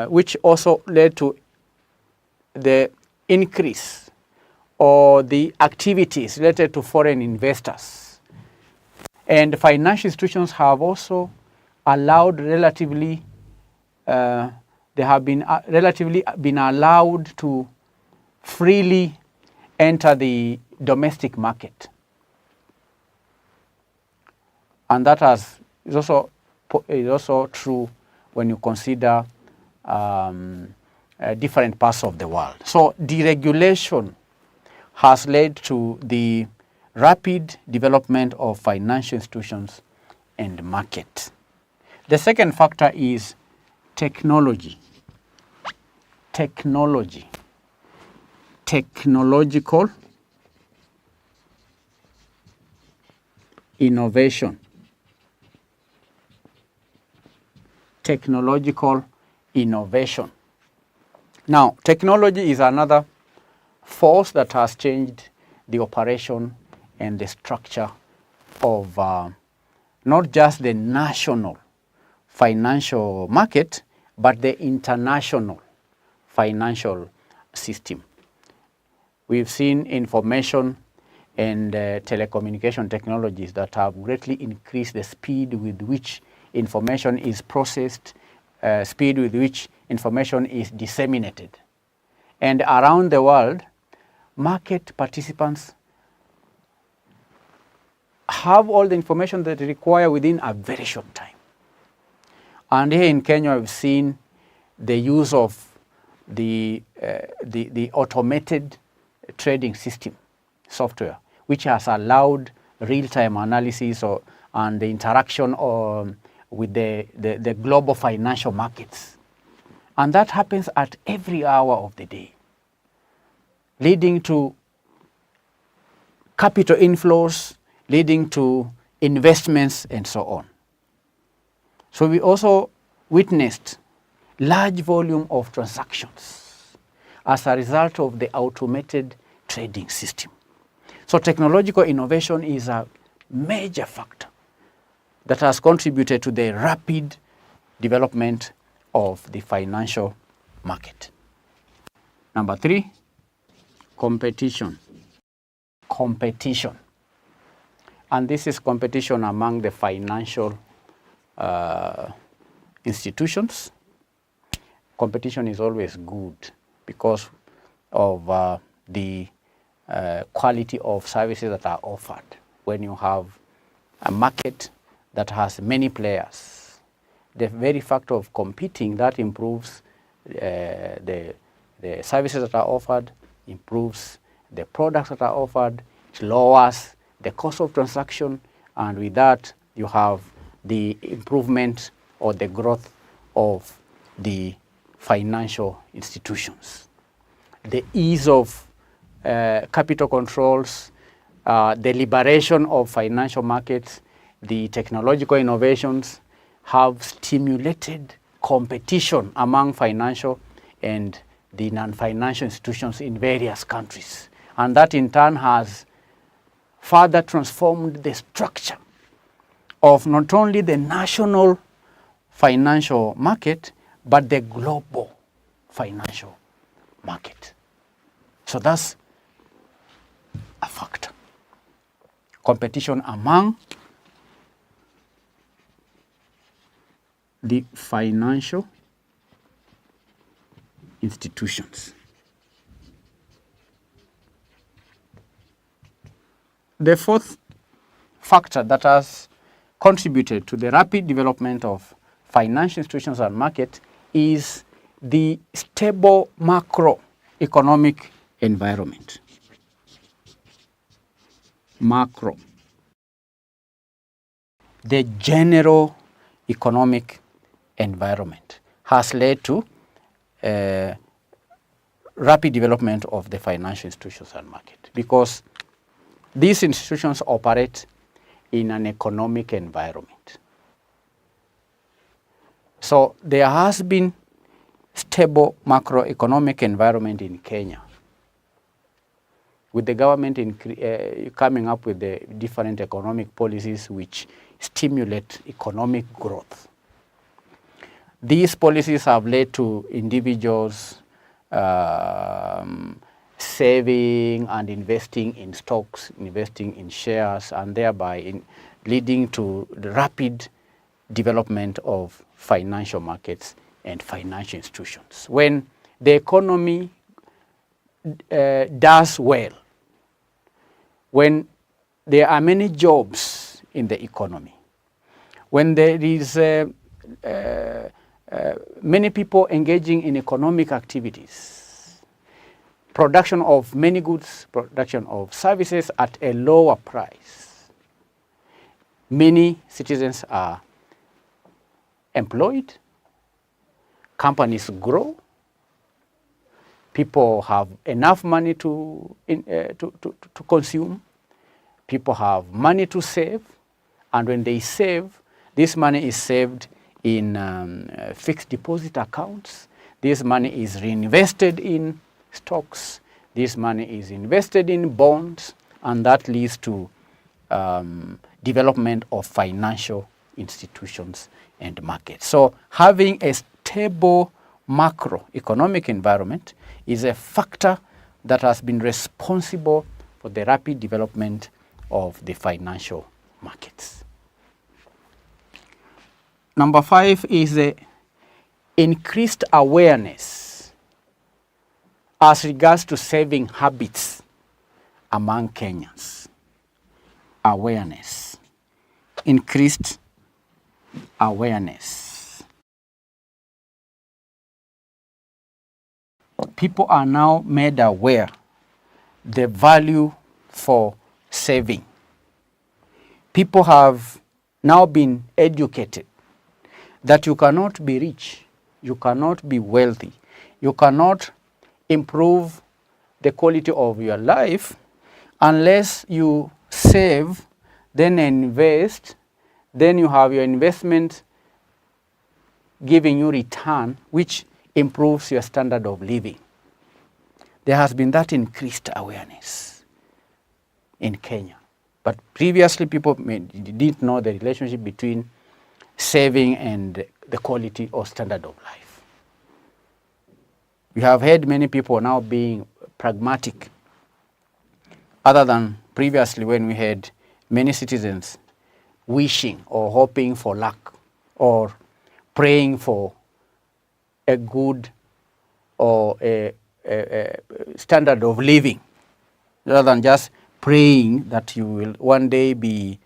which also led to the increase or the activities related to foreign investors. And financial institutions have also allowed relatively they have been relatively been allowed to freely enter the domestic market. And that is also true when you consider different parts of the world. So deregulation has led to the rapid development of financial institutions and market. The second factor is technology. Technological innovation. Technological innovation. Now, technology is another force that has changed the operation and the structure of not just the national financial market, but the international financial system. We've seen information and telecommunication technologies that have greatly increased the speed with which information is processed, speed with which information is disseminated. And around the world, market participants have all the information that they require within a very short time. And here in Kenya, we've seen the use of the automated trading system software, which has allowed real-time analysis and the interaction with the global financial markets. And that happens at every hour of the day, leading to capital inflows, leading to investments, and so on. So we also witnessed large volume of transactions as a result of the automated trading system. So technological innovation is a major factor that has contributed to the rapid development of the financial market. Number 3, competition. Competition. And this is competition among the financial institutions. Competition is always good because of the quality of services that are offered. When you have a market that has many players, the very fact of competing, that improves the services that are offered, improves the products that are offered, it lowers the cost of transaction, and with that you have the improvement or the growth of the financial institutions. The ease of capital controls, the liberation of financial markets, the technological innovations have stimulated competition among financial and the non-financial institutions in various countries. And that in turn has further transformed the structure of not only the national financial market, but the global financial market. So that's a factor. Competition among the financial institutions. The fourth factor that has contributed to the rapid development of financial institutions and market is the stable macroeconomic environment. Macro. The general economic environment has led to rapid development of the financial institutions and market, because these institutions operate in an economic environment. So there has been stable macroeconomic environment in Kenya, with the government coming up with the different economic policies which stimulate economic growth. These policies have led to individuals saving and investing in stocks, investing in shares, and thereby leading to the rapid development of financial markets and financial institutions. When the economy does well, when there are many jobs in the economy, when there is many people engaging in economic activities, production of many goods, production of services at a lower price, many citizens are employed, companies grow, people have enough money to consume, people have money to save, and when they save, this money is saved in fixed deposit accounts. This money is reinvested in stocks. This money is invested in bonds, and that leads to development of financial institutions and markets. So having a stable macroeconomic environment is a factor that has been responsible for the rapid development of the financial markets. Number 5 is the increased awareness as regards to saving habits among Kenyans. Awareness. Increased awareness. People are now made aware the value for saving. People have now been educated that you cannot be rich, you cannot be wealthy, you cannot improve the quality of your life unless you save, then invest, then you have your investment giving you return, which improves your standard of living. There has been that increased awareness in Kenya. But previously, people didn't know the relationship between saving and the quality or standard of life. We have heard many people now being pragmatic, other than previously when we had many citizens wishing or hoping for luck or praying for a good or a standard of living, rather than just praying that you will one day be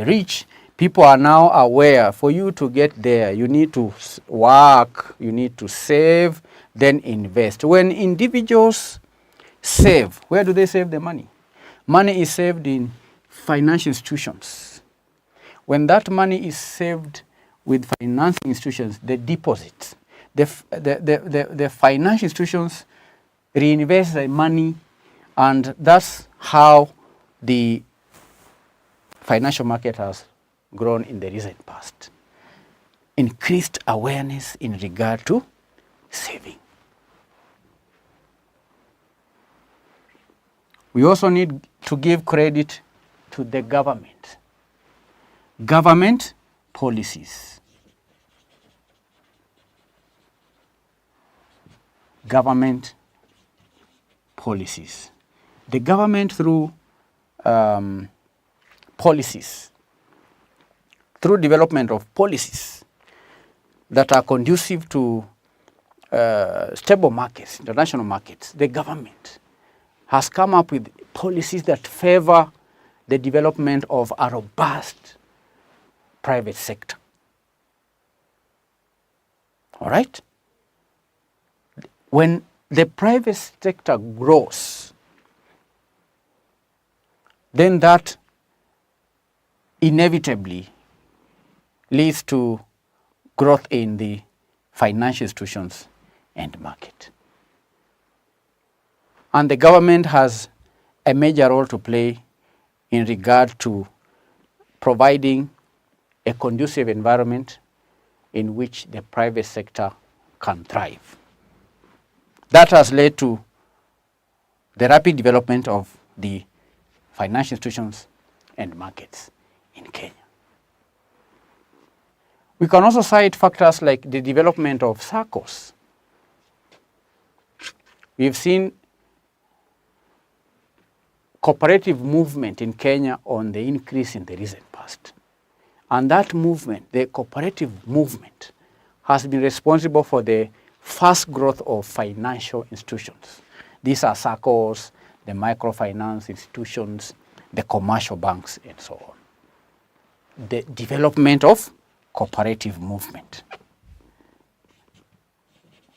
rich. People are now aware for you to get there, you need to work, you need to save, then invest. When individuals save, where do they save the money? Money is saved in financial institutions. When that money is saved with financial institutions, the deposits, the financial institutions reinvest the money, and that's how the financial market has grown in the recent past. Increased awareness in regard to saving. We also need to give credit to the government. Government policies. Government policies. The government through policies, through development of policies that are conducive to stable markets, international markets, the government has come up with policies that favor the development of a robust private sector. All right? When the private sector grows, then that inevitably leads to growth in the financial institutions and market. And the government has a major role to play in regard to providing a conducive environment in which the private sector can thrive. That has led to the rapid development of the financial institutions and markets in Kenya. We can also cite factors like the development of SACCOs. We've seen cooperative movement in Kenya on the increase in the recent past. And that movement, the cooperative movement, has been responsible for the fast growth of financial institutions. These are SACCOs, the microfinance institutions, the commercial banks, and so on. The development of cooperative movement.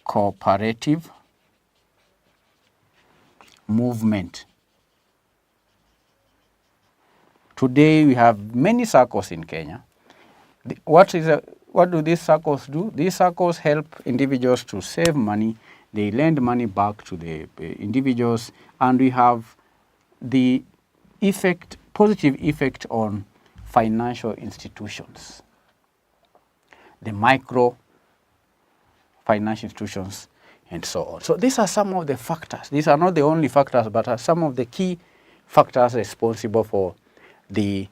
Cooperative movement. Today we have many SACCOs in Kenya. What do these SACCOs do? These SACCOs help individuals to save money. They lend money back to the individuals, and we have the positive effect on financial institutions, the micro financial institutions, and so on. So these are some of the factors. These are not the only factors, but are some of the key factors responsible for the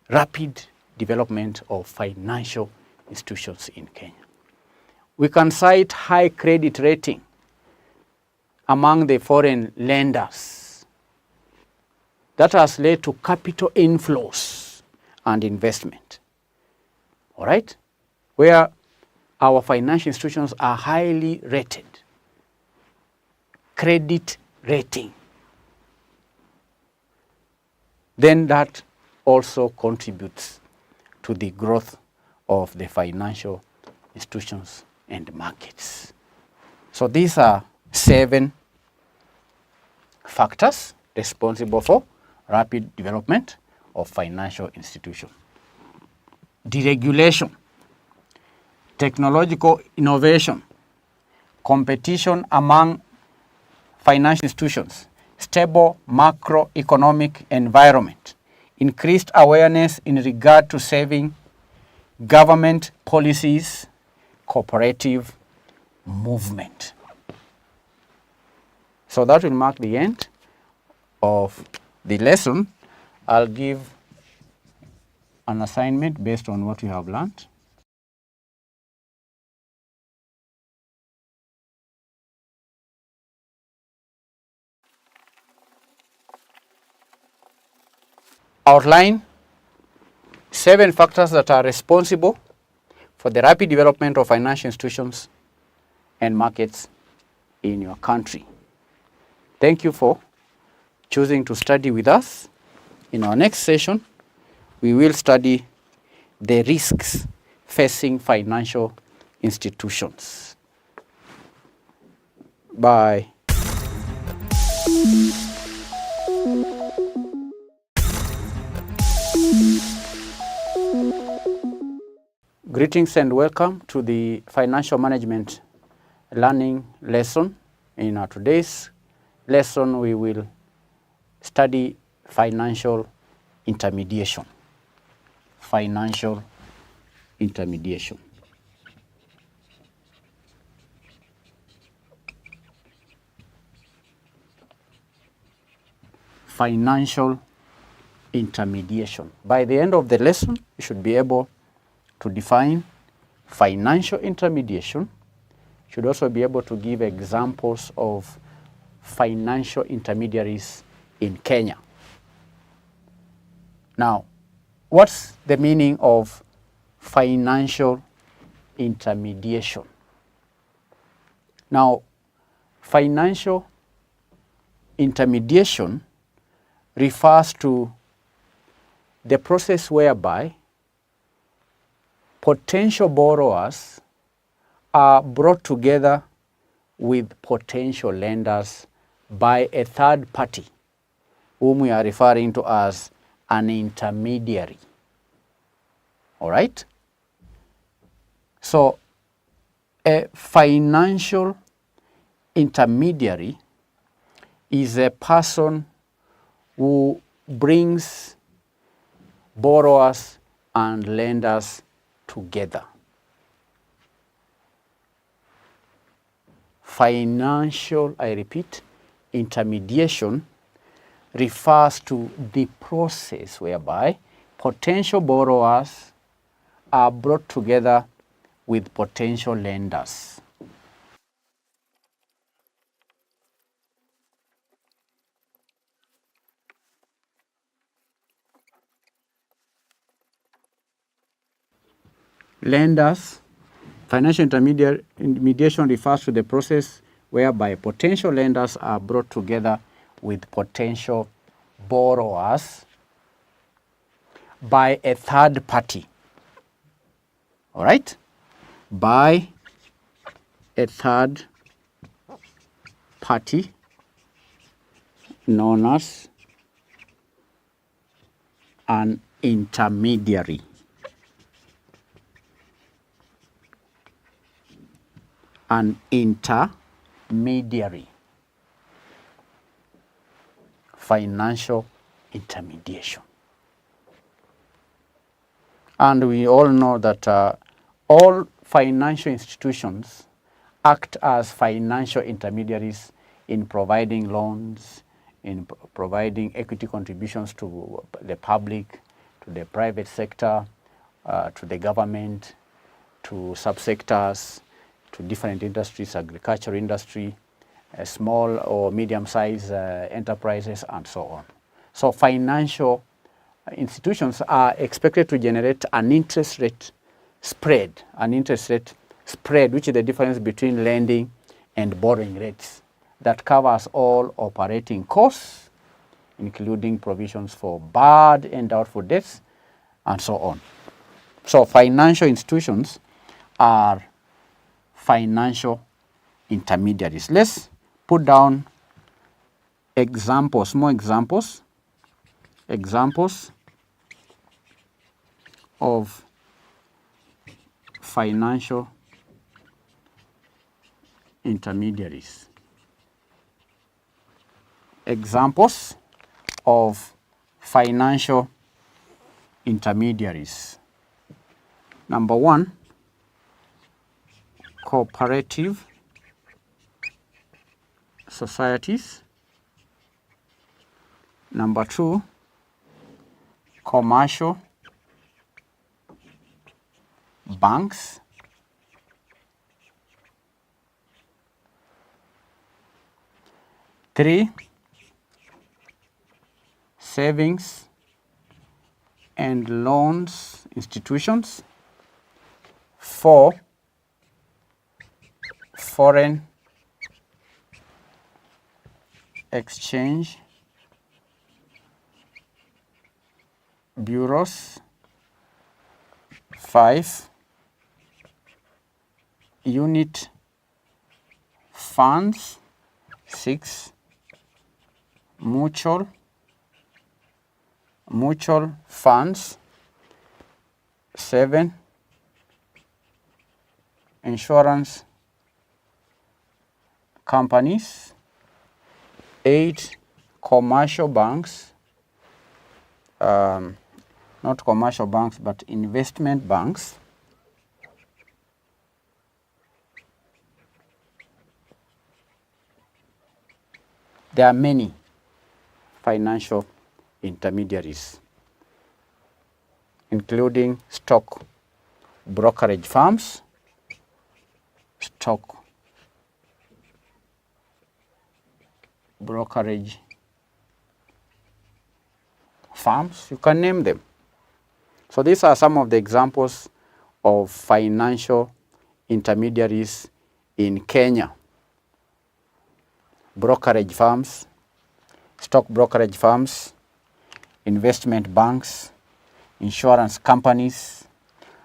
rapid development of financial institutions in Kenya. We can cite high credit rating among the foreign lenders. That has led to capital inflows and investment. All right? Where our financial institutions are highly rated. Credit rating. Then that also contributes to the growth of the financial institutions and markets. So these are 7 factors responsible for rapid development of financial institutions. Deregulation, technological innovation, competition among financial institutions, stable macroeconomic environment, increased awareness in regard to saving, government policies, cooperative movement. So that will mark the end of the lesson. I'll give an assignment based on what you have learned. Outline 7 factors that are responsible for the rapid development of financial institutions and markets in your country. Thank you for choosing to study with us. In our next session, we will study the risks facing financial institutions. Bye. Greetings and welcome to the financial management learning lesson. In our today's lesson, we will study financial intermediation. Financial intermediation. Financial intermediation. By the end of the lesson, you should be able to define financial intermediation. You should also be able to give examples of financial intermediaries in Kenya. Now, what's the meaning of financial intermediation? Now, financial intermediation refers to the process whereby potential borrowers are brought together with potential lenders by a third party, whom we are referring to as an intermediary. All right? So, a financial intermediary is a person who brings borrowers and lenders together. Financial, I repeat, intermediation refers to the process whereby potential borrowers are brought together with potential lenders. Lenders Financial intermediation refers to the process whereby potential lenders are brought together with potential borrowers by a third party. All right? By a third party known as an intermediary. An intermediary. Financial intermediation. And we all know that all financial institutions act as financial intermediaries in providing loans, in providing equity contributions to the public, to the private sector, to the government, to subsectors, to different industries, agriculture industry, small or medium-sized enterprises, and so on. So financial institutions are expected to generate an interest rate spread, which is the difference between lending and borrowing rates, that covers all operating costs, including provisions for bad and doubtful debts, and so on. So financial institutions are financial intermediaries. Let's put down examples, more examples of financial intermediaries. Examples of financial intermediaries. Number one, cooperative societies. Number two, commercial banks. Three, savings and loans institutions. Four, foreign exchange bureaus. Five, unit funds. Six, mutual funds. Seven, insurance companies. Eight, commercial banks, not commercial banks, but investment banks. There are many financial intermediaries, including stock brokerage firms, stock brokerage firms, you can name them. So these are some of the examples of financial intermediaries in Kenya. Brokerage firms, stock brokerage firms, investment banks, insurance companies,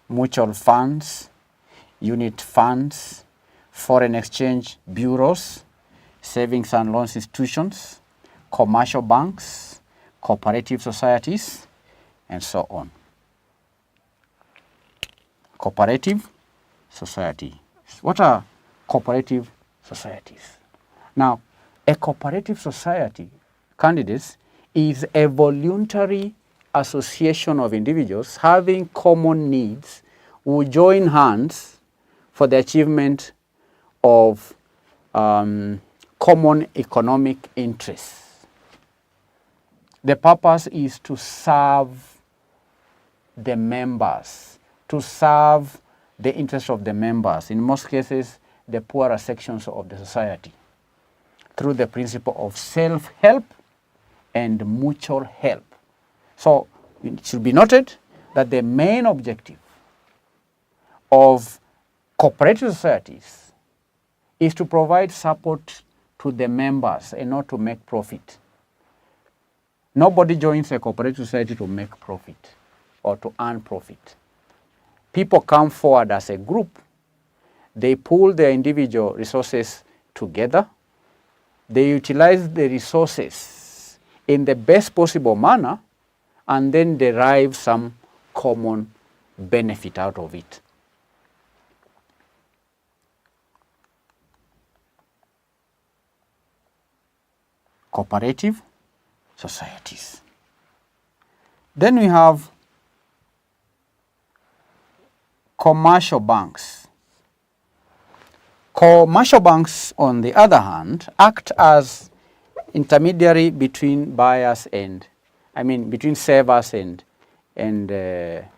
mutual funds, unit funds, foreign exchange bureaus, savings and loans institutions, commercial banks, cooperative societies, and so on. Cooperative society. What are cooperative societies? Now, a cooperative society, candidates, is a voluntary association of individuals having common needs who join hands for the achievement of common economic interests. The purpose is to serve the members, to serve the interests of the members, in most cases, the poorer sections of the society, through the principle of self-help and mutual help. So it should be noted that the main objective of cooperative societies is to provide support to the members and not to make profit. Nobody joins a cooperative society to make profit or to earn profit. People come forward as a group. They pool their individual resources together. They utilize the resources in the best possible manner and then derive some common benefit out of it. Cooperative societies. Then we have commercial banks. Commercial banks, on the other hand, act as intermediary between buyers and, between savers and the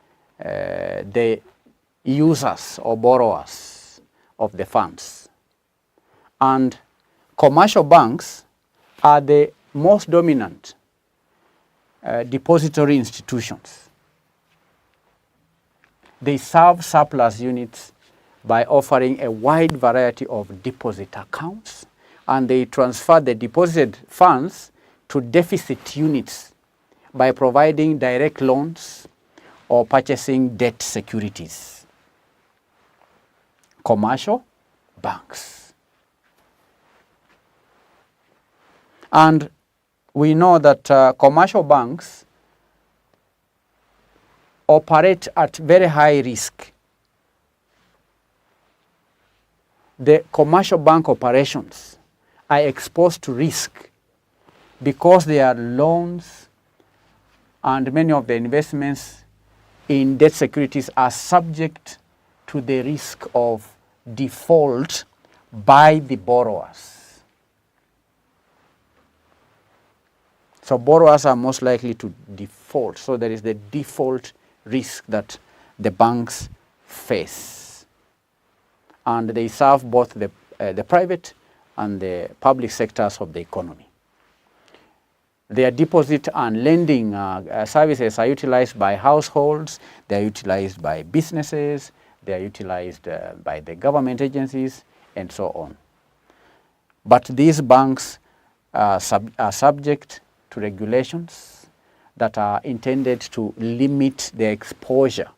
users or borrowers of the funds. And commercial banks are the most dominant depository institutions. They serve surplus units by offering a wide variety of deposit accounts, and they transfer the deposited funds to deficit units by providing direct loans or purchasing debt securities. Commercial banks. And we know that commercial banks operate at very high risk. The commercial bank operations are exposed to risk because their loans and many of the investments in debt securities are subject to the risk of default by the borrowers. So borrowers are most likely to default. So there is the default risk that the banks face. And they serve both the private and the public sectors of the economy. Their deposit and lending services are utilized by households, they are utilized by businesses, they are utilized by the government agencies, and so on. But these banks are subject to regulations that are intended to limit their exposure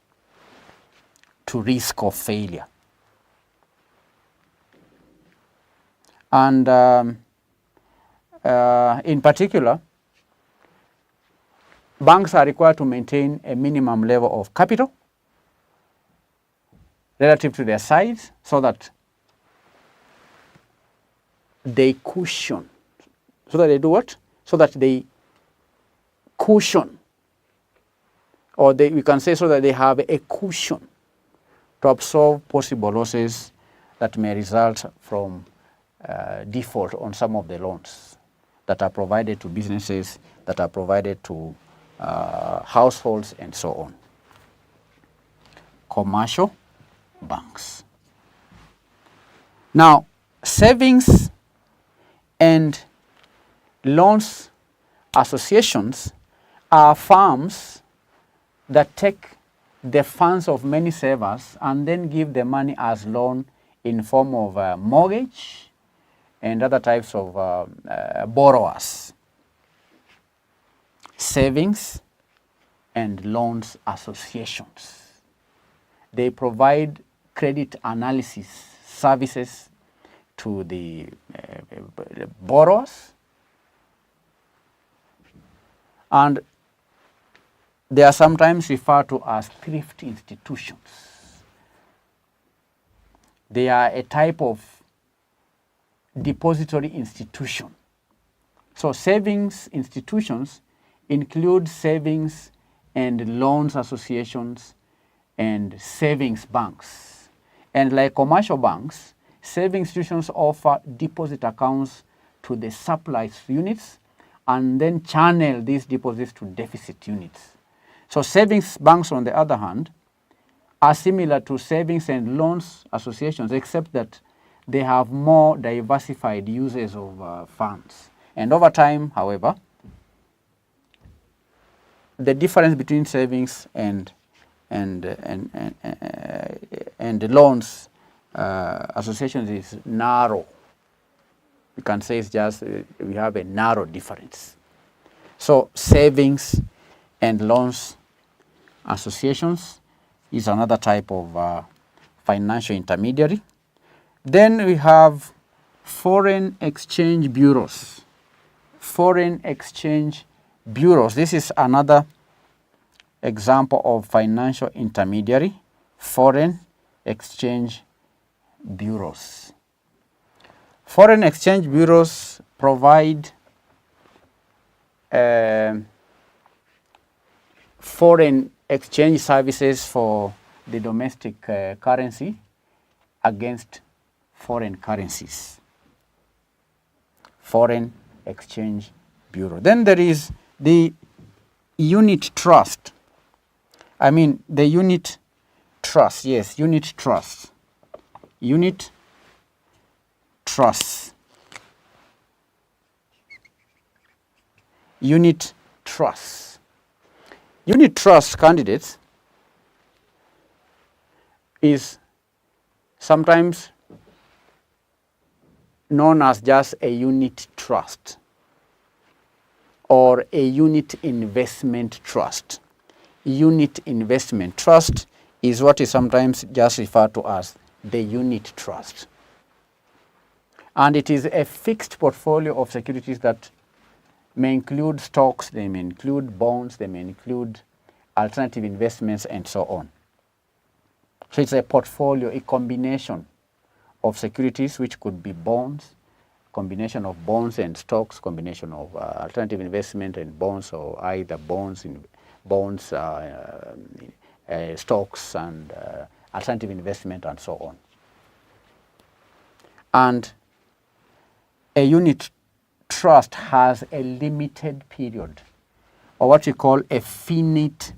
to risk of failure. And in particular, banks are required to maintain a minimum level of capital relative to their size so that they cushion. So that they do what? So that they cushion, or we can say so that they have a cushion to absorb possible losses that may result from default on some of the loans that are provided to businesses, that are provided to households, and so on. Commercial banks. Now, savings and loans associations are firms that take the funds of many savers and then give the money as loan in form of mortgage and other types of borrowers. Savings and loans associations. They provide credit analysis services to the borrowers, and they are sometimes referred to as thrift institutions. They are a type of depository institution. So savings institutions include savings and loans associations and savings banks. And like commercial banks, savings institutions offer deposit accounts to the surplus units and then channel these deposits to deficit units. So savings banks, on the other hand, are similar to savings and loans associations, except that they have more diversified uses of funds. And over time, however, the difference between savings and loans associations is narrow. You can say it's just we have a narrow difference. So savings and loans associations is another type of financial intermediary. Then we have foreign exchange bureaus. Foreign exchange bureaus. This is another example of financial intermediary. Foreign exchange bureaus. Foreign exchange bureaus provide foreign exchange services for the domestic currency against foreign currencies. Foreign exchange bureau. Then there is the unit trust. I mean the unit trust. Yes, unit trust. Unit trusts. Unit trusts. Unit trust candidates is sometimes known as just a unit trust or a unit investment trust. Unit investment trust is what is sometimes just referred to as the unit trust. And it is a fixed portfolio of securities that may include stocks, they may include bonds, they may include alternative investments, and so on. So it's a portfolio, a combination of securities, which could be bonds, combination of bonds and stocks, combination of alternative investment and bonds, or either bonds, stocks, and alternative investment, and so on. And a unit trust has a limited period, or what we call a finite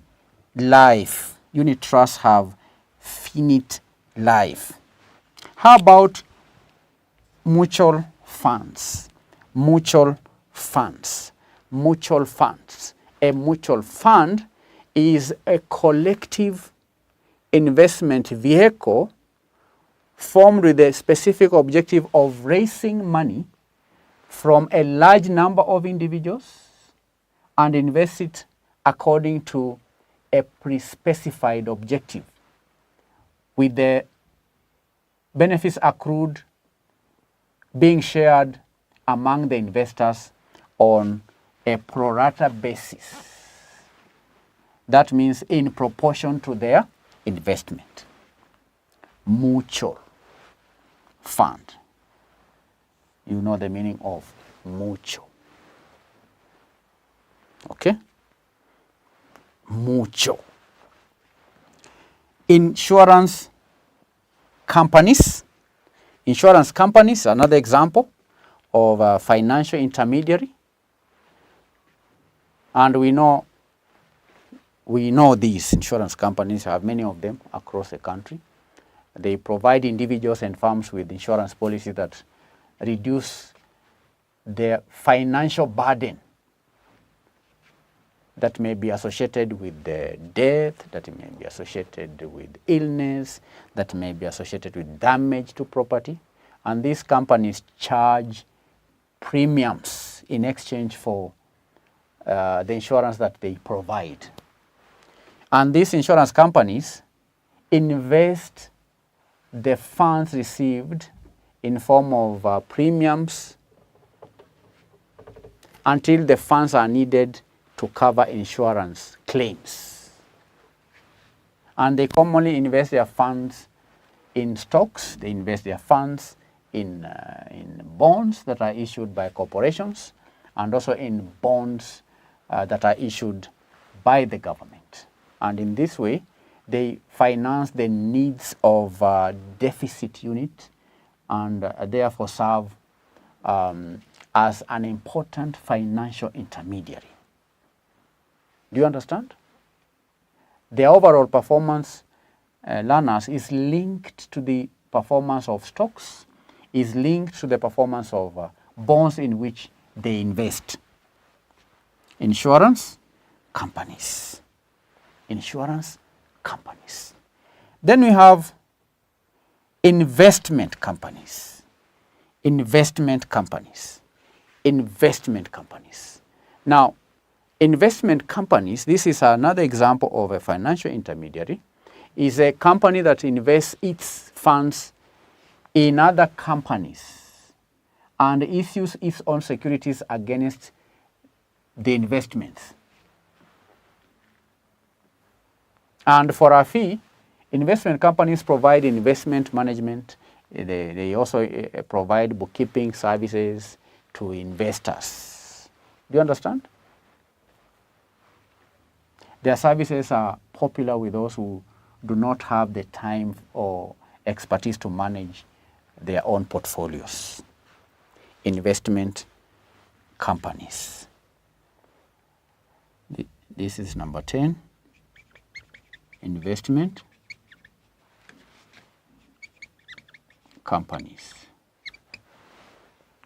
life. Unit trusts have finite life. How about mutual funds? Mutual funds. Mutual funds. A mutual fund is a collective investment vehicle formed with a specific objective of raising money from a large number of individuals and invest it according to a pre-specified objective, with the benefits accrued being shared among the investors on a pro rata basis. That means in proportion to their investment. Mutual fund. You know the meaning of mutual. Okay? Mutual. Insurance companies. Insurance companies, another example of a financial intermediary. And we know these insurance companies, have many of them across the country. They provide individuals and firms with insurance policies that reduce their financial burden that may be associated with the death, that may be associated with illness, that may be associated with damage to property. And these companies charge premiums in exchange for the insurance that they provide. And these insurance companies invest the funds received in form of premiums until the funds are needed to cover insurance claims. And they commonly invest their funds in stocks, they invest their funds in bonds that are issued by corporations, and also in bonds that are issued by the government. And in this way, they finance the needs of deficit unit and therefore serve as an important financial intermediary. Do you understand? The overall performance, learners, is linked to the performance of stocks, is linked to the performance of bonds in which they invest. Insurance companies. Insurance companies. Then we have investment companies. Investment companies. Investment companies. Now, investment companies, this is another example of a financial intermediary, is a company that invests its funds in other companies and issues its own securities against the investments. And for a fee, investment companies provide investment management. They also provide bookkeeping services to investors. Do you understand? Their services are popular with those who do not have the time or expertise to manage their own portfolios. Investment companies. This is number 10. Investment companies.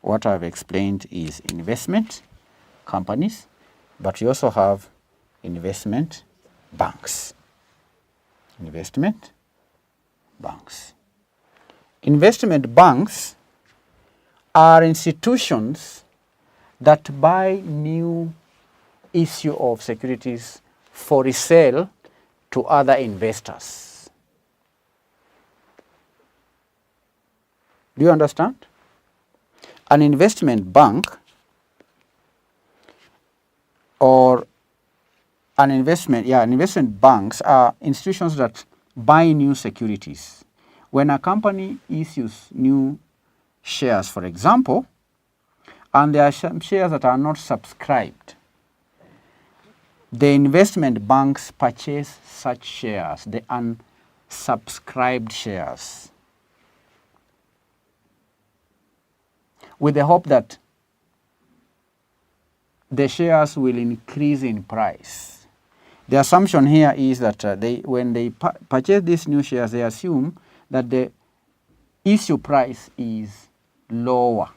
What I've explained is investment companies, but you also have investment banks. Investment banks. Investment banks are institutions that buy new issue of securities for resale to other investors. Do you understand? An investment bank or investment banks are institutions that buy new securities. When a company issues new shares, for example, and there are some shares that are not subscribed, the investment banks purchase such shares, the unsubscribed shares, with the hope that the shares will increase in price. The assumption here is that when they purchase these new shares, they assume that the issue price is lower.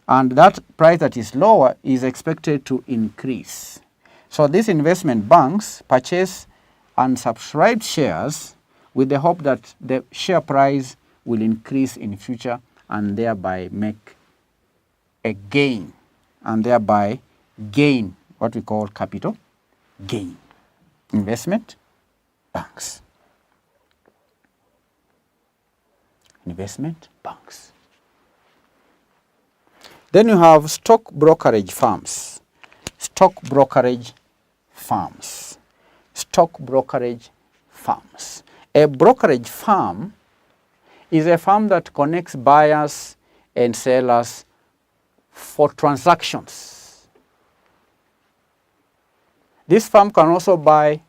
And that price that is lower is expected to increase. So these investment banks purchase unsubscribed shares with the hope that the share price will increase in future and thereby make a gain, and thereby gain what we call capital gain. Investment banks. Investment banks. Then you have stock brokerage firms. Stock brokerage firms. Stock brokerage firms. A brokerage firm is a firm that connects buyers and sellers for transactions. This firm can also buy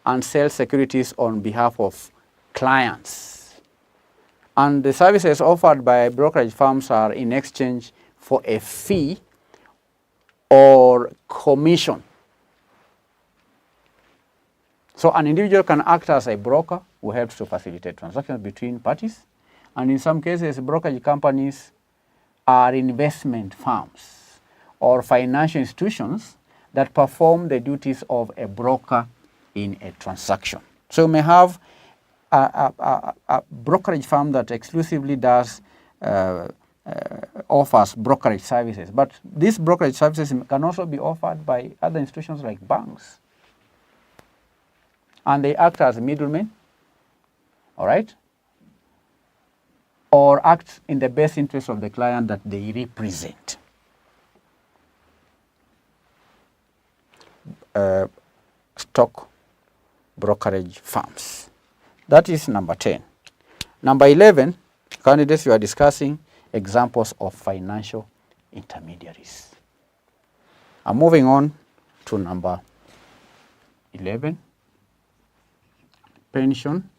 and sell securities on behalf of clients. And the services offered by brokerage firms are in exchange for a fee or commission. So an individual can act as a broker who helps to facilitate transactions between parties. And in some cases, brokerage companies are investment firms or financial institutions that perform the duties of a broker in a transaction. So you may have a brokerage firm that exclusively does offers brokerage services, but these brokerage services can also be offered by other institutions like banks, and they act as middlemen, all right, or act in the best interest of the client that they represent. Stock brokerage firms. That is number 10. Number 11, candidates, we are discussing examples of financial intermediaries. I'm moving on to number 11, pension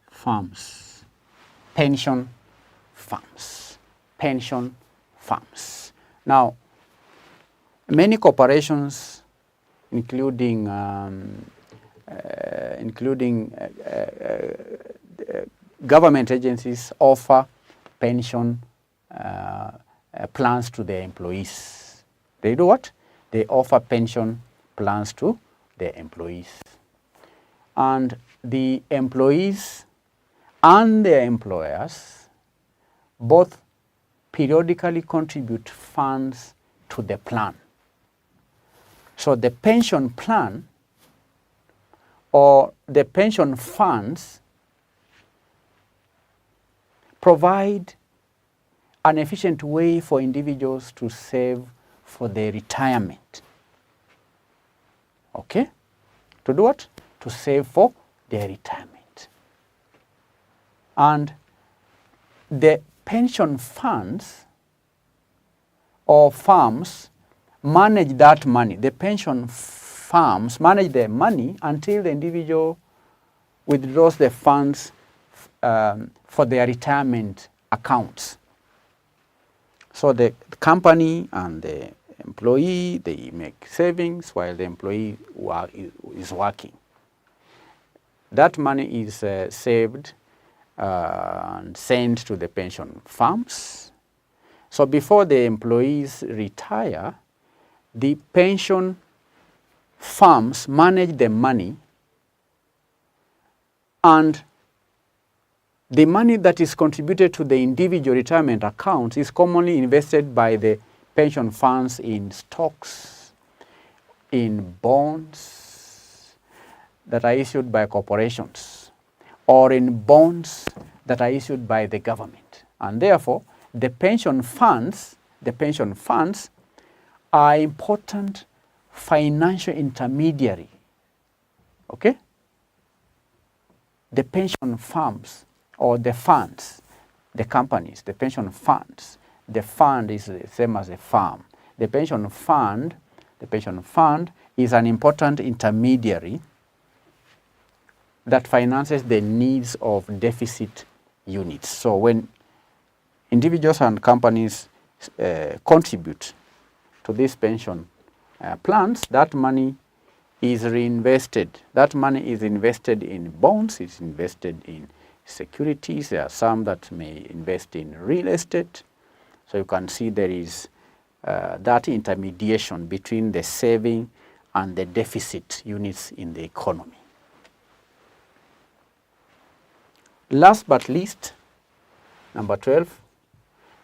firms. Pension firms. Pension firms. Now, many corporations, including government agencies, offer pension plans to their employees. They do what? They offer pension plans to their employees. And the employees and their employers both periodically contribute funds to the plan. So the pension plan or the pension funds provide an efficient way for individuals to save for their retirement. Okay? To do what? To save for their retirement. And the pension funds or firms manage that money. The pension firms manage the money until the individual withdraws the funds for their retirement accounts. So the company and the employee, they make savings while the employee is working. That money is saved and sent to the pension firms. So before the employees retire, the pension firms manage the money, and the money that is contributed to the individual retirement accounts is commonly invested by the pension funds in stocks, in bonds that are issued by corporations, or in bonds that are issued by the government. And therefore, the pension funds are important financial intermediary. Okay? The pension firms or the funds, the companies, the pension funds, the fund is the same as a firm. The pension fund is an important intermediary that finances the needs of deficit units. So when individuals and companies contribute to these pension plans, that money is reinvested. That money is invested in bonds, it's invested in securities. There are some that may invest in real estate. So you can see there is that intermediation between the saving and the deficit units in the economy. Last but least, number 12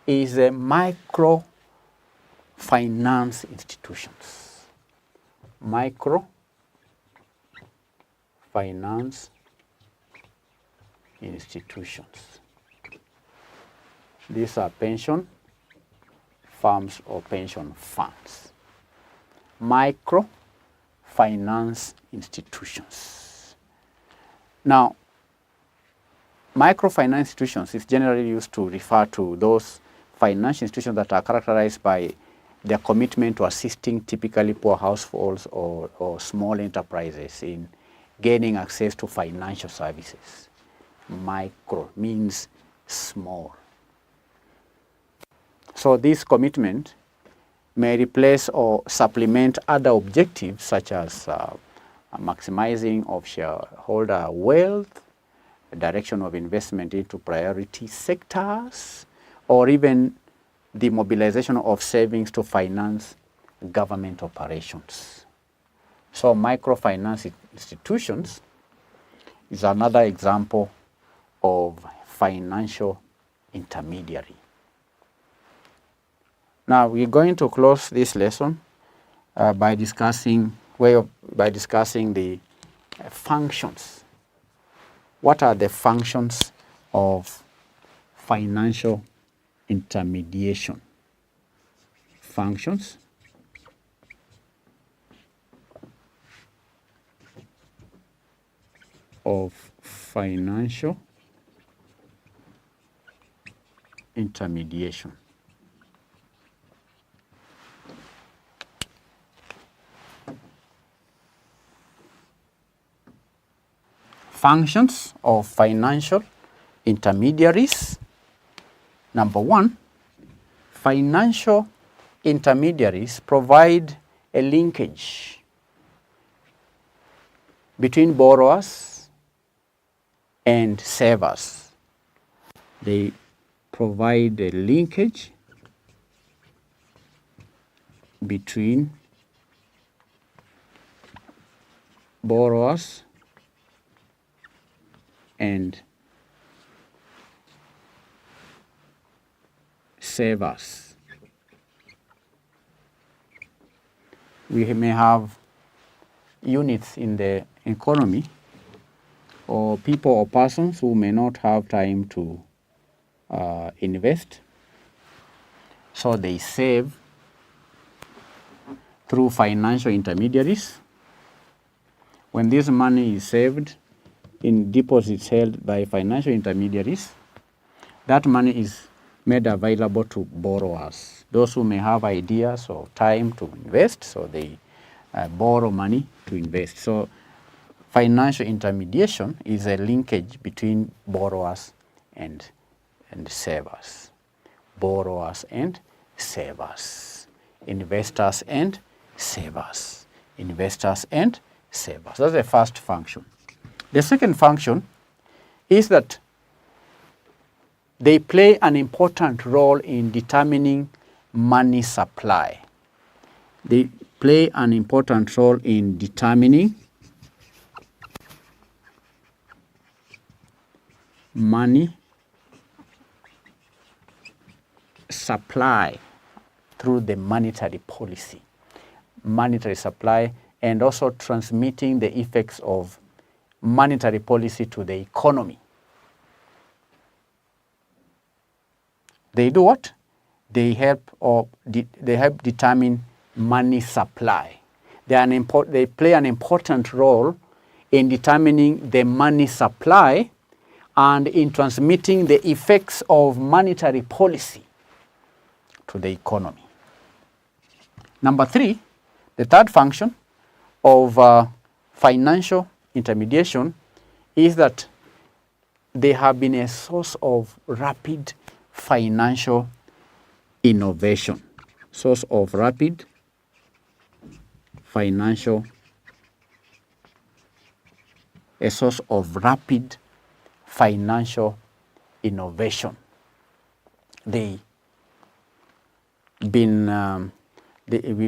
is the microfinance institutions. Microfinance institutions. These are pension firms or pension funds. Microfinance institutions. Now, microfinance institutions is generally used to refer to those financial institutions that are characterized by their commitment to assisting typically poor households or small enterprises in gaining access to financial services. Micro means small. So this commitment may replace or supplement other objectives such as maximizing of shareholder wealth, direction of investment into priority sectors, or even the mobilization of savings to finance government operations. So microfinance institutions is another example of financial intermediary. Now we're going to close this lesson by discussing the functions. What are the functions of financial intermediation? Functions of financial intermediation. Functions of financial intermediaries. Number one, financial intermediaries provide a linkage between borrowers and savers. They provide a linkage between borrowers and savers. We may have units in the economy or people or persons who may not have time to invest, so they save through financial intermediaries. When this money is saved in deposits held by financial intermediaries, that money is made available to borrowers, those who may have ideas or time to invest, so they borrow money to invest. So financial intermediation is a linkage between borrowers and savers. Borrowers and savers. Investors and savers. Investors and savers. That's the first function. The second function is that they play an important role in determining money supply. They play an important role in determining money supply through the monetary policy. Monetary supply, and also transmitting the effects of monetary policy to the economy. They do what? They help determine money supply. They play an important role in determining the money supply and in transmitting the effects of monetary policy to the economy. Number three, the third function of financial intermediation is that they have been a source of rapid financial innovation. Source of rapid financial, a source of rapid financial innovation. We've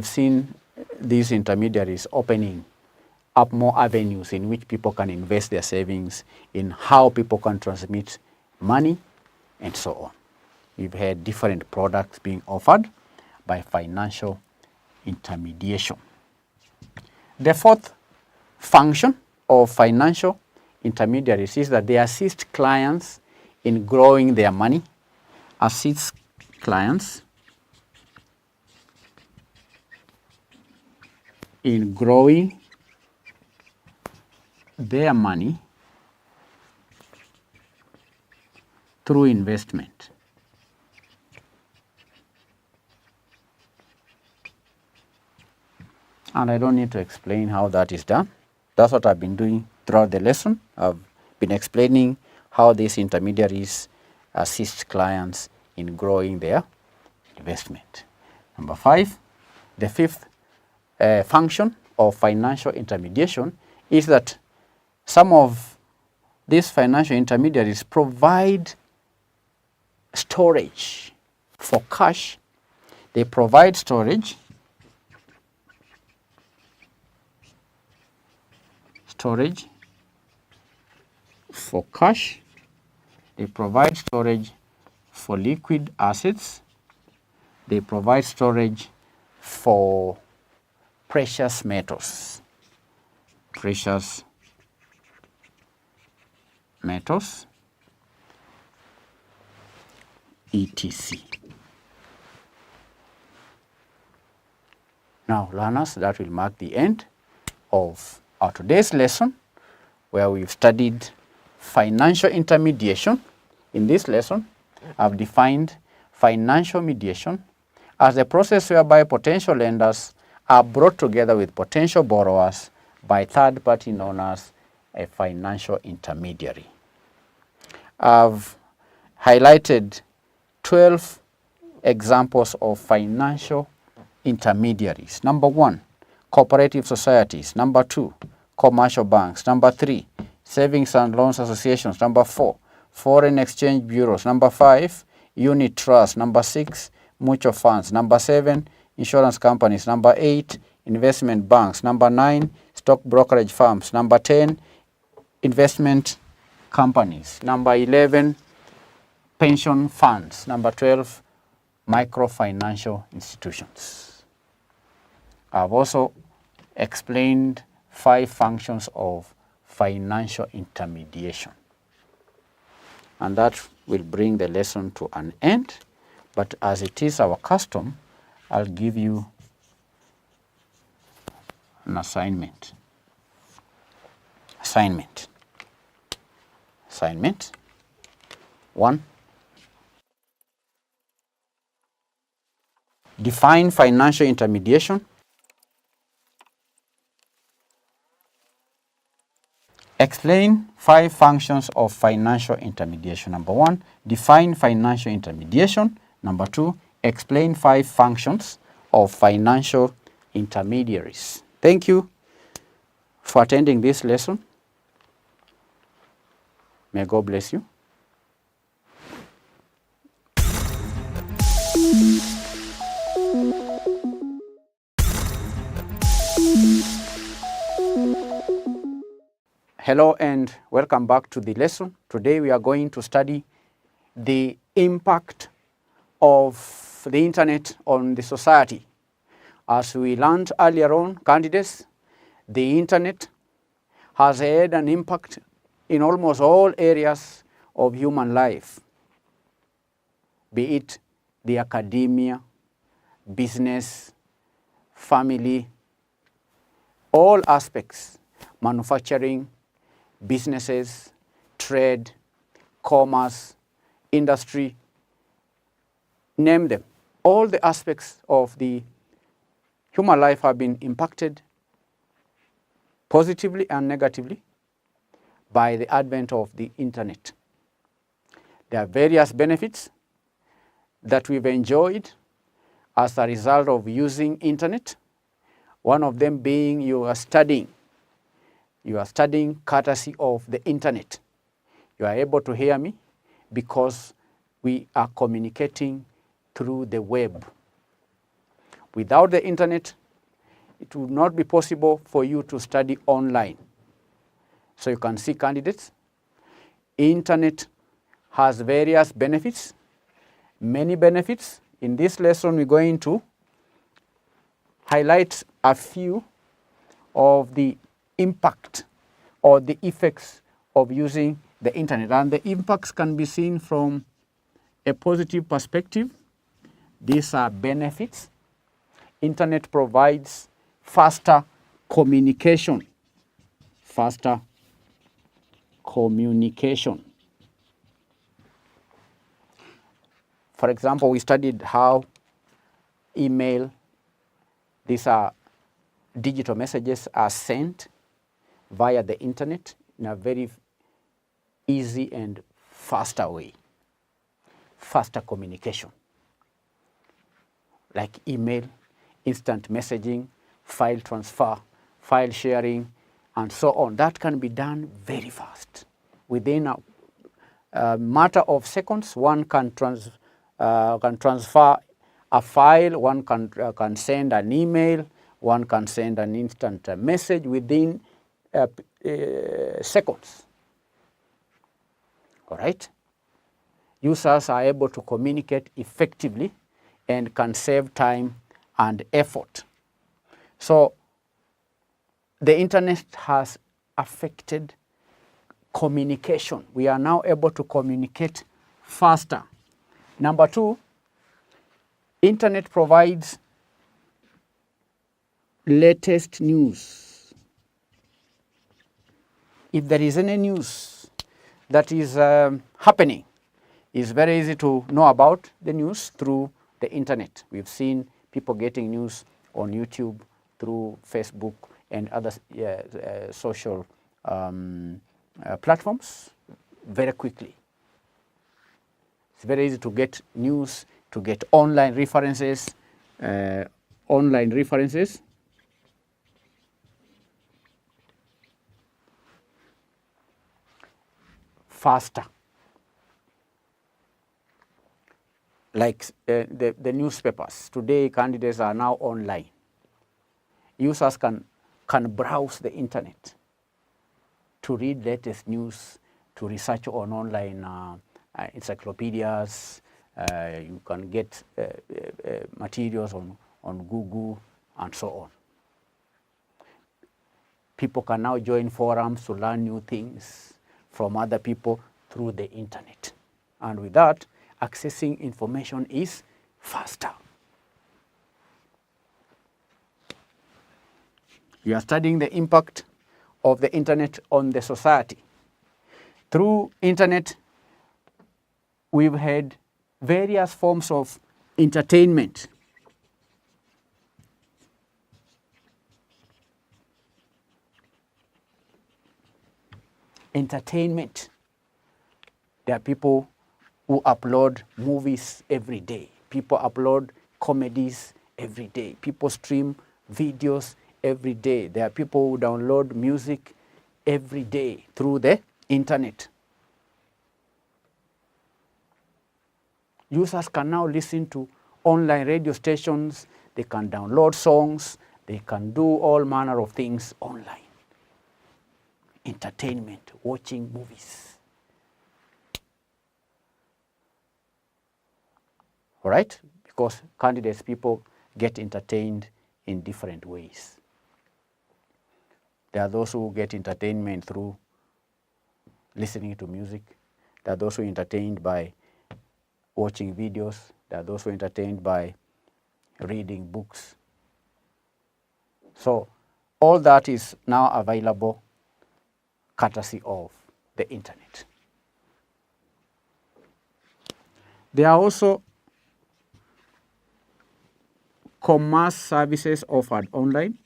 seen these intermediaries opening up more avenues in which people can invest their savings, in how people can transmit money, and so on. We've had different products being offered by financial intermediation. The fourth function of financial intermediaries is that they assist clients in growing their money, assist clients in growing their money through investment. And I don't need to explain how that is done. That's what I've been doing throughout the lesson. I've been explaining how these intermediaries assist clients in growing their investment. Number five, the fifth function of financial intermediation is that some of these financial intermediaries provide storage for cash. They provide storage for cash. They provide storage for liquid assets. They provide storage for precious metals. Precious metals, etc. Now, learners, that will mark the end of our today's lesson, where we've studied financial intermediation. In this lesson, I've defined financial mediation as the process whereby potential lenders are brought together with potential borrowers by third party known as a financial intermediary. I've highlighted 12 examples of financial intermediaries. Number one, cooperative societies. Number two, commercial banks. Number three, savings and loans associations. Number four, foreign exchange bureaus. Number five, unit trusts. Number six, mutual funds. Number seven, insurance companies. Number eight, investment banks. Number nine, stock brokerage firms. Number 10, investment companies. Number 11, pension funds. Number 12, microfinancial institutions. I've also explained 5 functions of financial intermediation. And that will bring the lesson to an end. But as it is our custom, I'll give you an assignment. Assignment 1. Define financial intermediation. Explain 5 functions of financial intermediation. Number 1, define financial intermediation. Number 2, explain 5 functions of financial intermediaries. Thank you for attending this lesson. May God bless you. Hello and welcome back to the lesson. Today we are going to study the impact of the internet on the society. As we learned earlier on, candidates, the internet has had an impact in almost all areas of human life, be it the academia, business, family, all aspects, manufacturing, businesses, trade, commerce, industry, name them. All the aspects of the human life have been impacted positively and negatively by the advent of the internet. There are various benefits that we've enjoyed as a result of using internet. One of them being you are studying courtesy of the internet. You are able to hear me because we are communicating through the web. Without the internet, it would not be possible for you to study online. So you can see, candidates, internet has various benefits, many benefits. In this lesson, we're going to highlight a few of the impact or the effects of using the internet. And the impacts can be seen from a positive perspective. These are benefits. Internet provides faster communication. Faster communication. For example, we studied how email, these are digital messages, are sent via the internet in a very easy and faster way. Faster communication. Like email, instant messaging, file transfer, file sharing, and so on. That can be done very fast. Within a matter of seconds, one can transfer a file, one can send an email, one can send an instant message within seconds. All right? Users are able to communicate effectively and can save time and effort. So the internet has affected communication. We are now able to communicate faster. Number 2, internet provides latest news. If there is any news that is happening, it's very easy to know about the news through the internet. We've seen people getting news on YouTube, through Facebook and other social platforms very quickly. It's very easy to get news, to get online references, faster. Like the newspapers. Today, candidates are now online. Users can browse the internet to read latest news, to research on online encyclopedias, You can get materials on Google and so on. People can now join forums to learn new things from other people through the internet. And with that, accessing information is faster. We are studying the impact of the internet on the society. Through internet, we've had various forms of entertainment. Entertainment. There are people who upload movies every day. People upload comedies every day. People stream videos every day. There are people who download music every day through the internet. Users can now listen to online radio stations. They can download songs. They can do all manner of things online. Entertainment, watching movies. All right? Because candidates, people get entertained in different ways. There are those who get entertainment through listening to music. There are those who are entertained by watching videos. There are those who are entertained by reading books. So all that is now available courtesy of the internet. There are also commerce services offered online.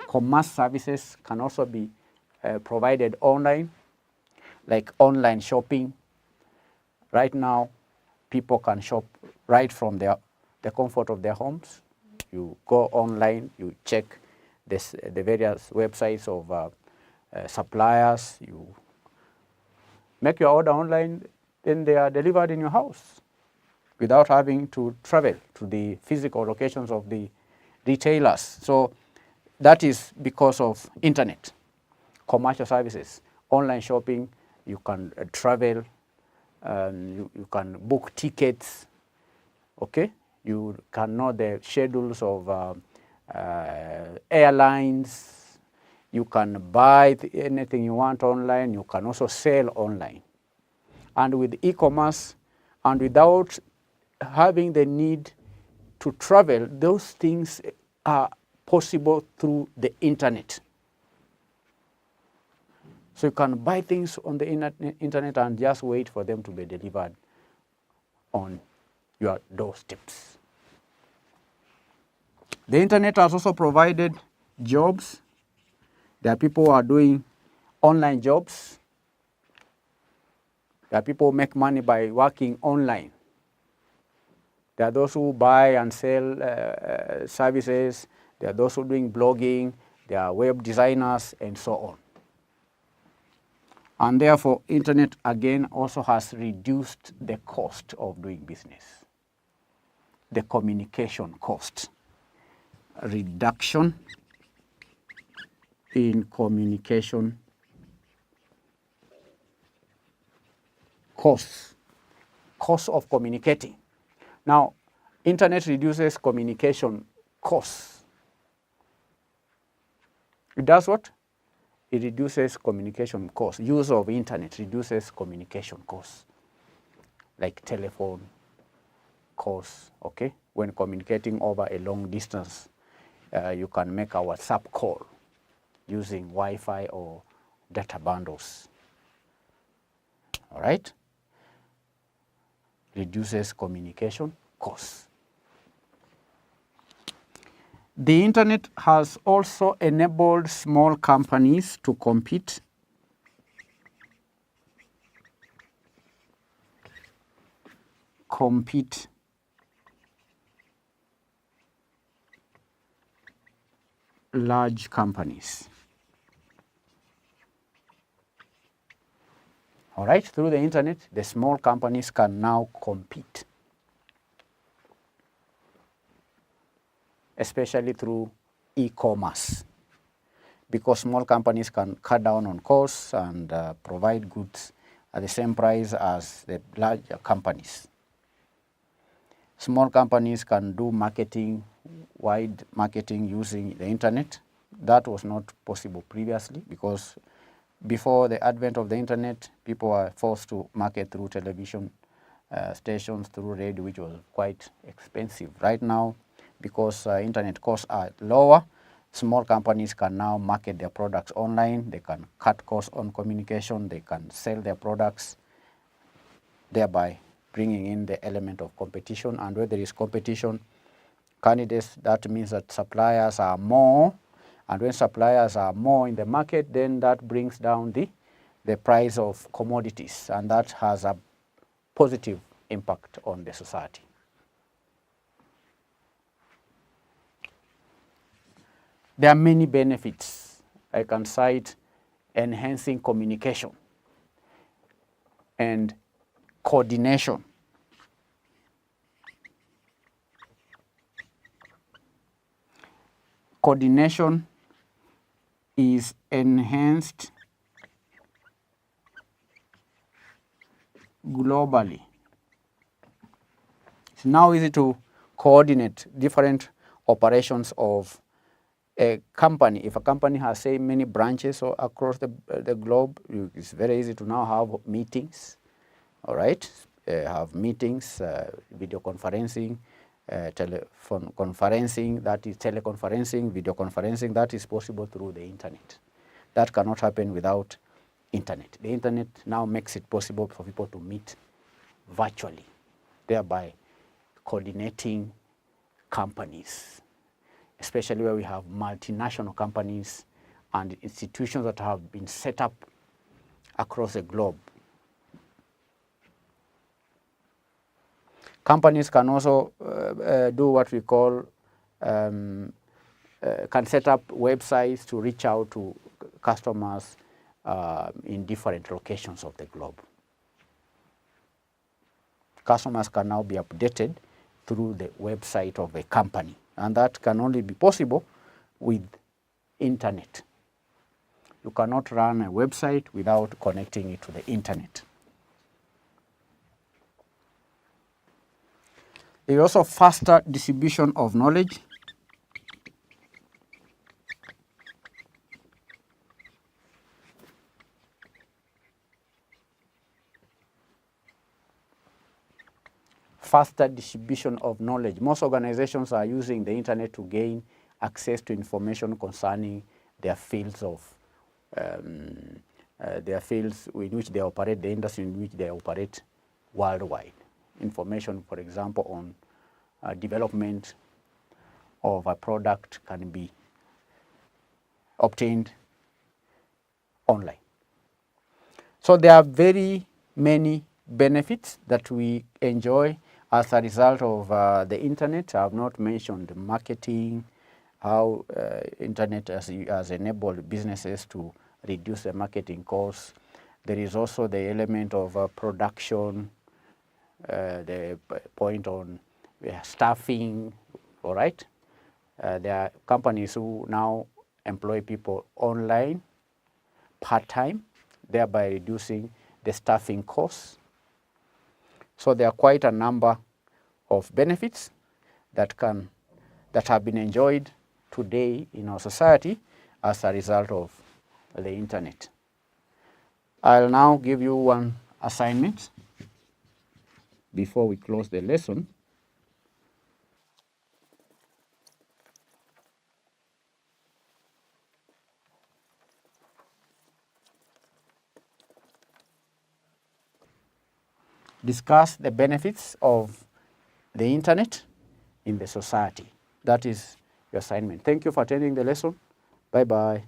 Commerce services can also be provided online, like online shopping. Right now, people can shop right from the comfort of their homes. You go online, you check the various websites of suppliers, you make your order online, then they are delivered in your house without having to travel to the physical locations of the retailers. So that is because of internet. Commercial services, online shopping, you can travel, you can book tickets, okay? You can know the schedules of airlines. You can buy anything you want online. You can also sell online. And with e-commerce, and without having the need to travel, those things are possible through the internet. So you can buy things on the internet and just wait for them to be delivered on your doorsteps. The internet has also provided jobs. There are people who are doing online jobs. There are people who make money by working online. There are those who buy and sell services. There are those who are doing blogging. There are web designers and so on. And therefore, internet again also has reduced the cost of doing business. The communication cost. Reduction in communication costs. Cost of communicating. Now, internet reduces communication costs. It does what? It reduces communication costs. Use of internet reduces communication costs, like telephone costs, okay? When communicating over a long distance, you can make a WhatsApp call using Wi-Fi or data bundles, all right? Reduces communication costs. The internet has also enabled small companies to compete large companies. All right, through the internet, the small companies can now compete, especially through e-commerce, because small companies can cut down on costs and provide goods at the same price as the larger companies. Small companies can do marketing, wide marketing using the internet. That was not possible previously because before the advent of the internet, people were forced to market through television stations, through radio, which was quite expensive. Right now, because internet costs are lower, small companies can now market their products online. They can cut costs on communication. They can sell their products, thereby bringing in the element of competition. And where there is competition, candidates, that means that suppliers are more. And when suppliers are more in the market, then that brings down the price of commodities. And that has a positive impact on the society. There are many benefits. I can cite enhancing communication and coordination. Coordination is enhanced globally. It's now easy to coordinate different operations of a company. If a company has, say, many branches across the globe, it's very easy to now have meetings, all right? Have meetings, video conferencing, telephone conferencing, that is teleconferencing, video conferencing, that is possible through the internet. That cannot happen without internet. The internet now makes it possible for people to meet virtually, thereby coordinating companies, especially where we have multinational companies and institutions that have been set up across the globe. Companies can also do what we call, can set up websites to reach out to customers in different locations of the globe. Customers can now be updated through the website of a company, and that can only be possible with internet. You cannot run a website without connecting it to the internet. There is also faster distribution of knowledge. Faster distribution of knowledge. Most organizations are using the internet to gain access to information concerning their fields of their fields in which they operate, the industry in which they operate worldwide. Information, for example, on development of a product can be obtained online. So there are very many benefits that we enjoy as a result of the internet. I have not mentioned marketing, how internet has enabled businesses to reduce the marketing costs. There is also the element of production, the point on staffing, all right? There are companies who now employ people online, part-time, thereby reducing the staffing costs. So there are quite a number of benefits that have been enjoyed today in our society as a result of the internet. I'll now give you one assignment before we close the lesson. Discuss the benefits of the internet in the society. That is your assignment. Thank you for attending the lesson. Bye-bye.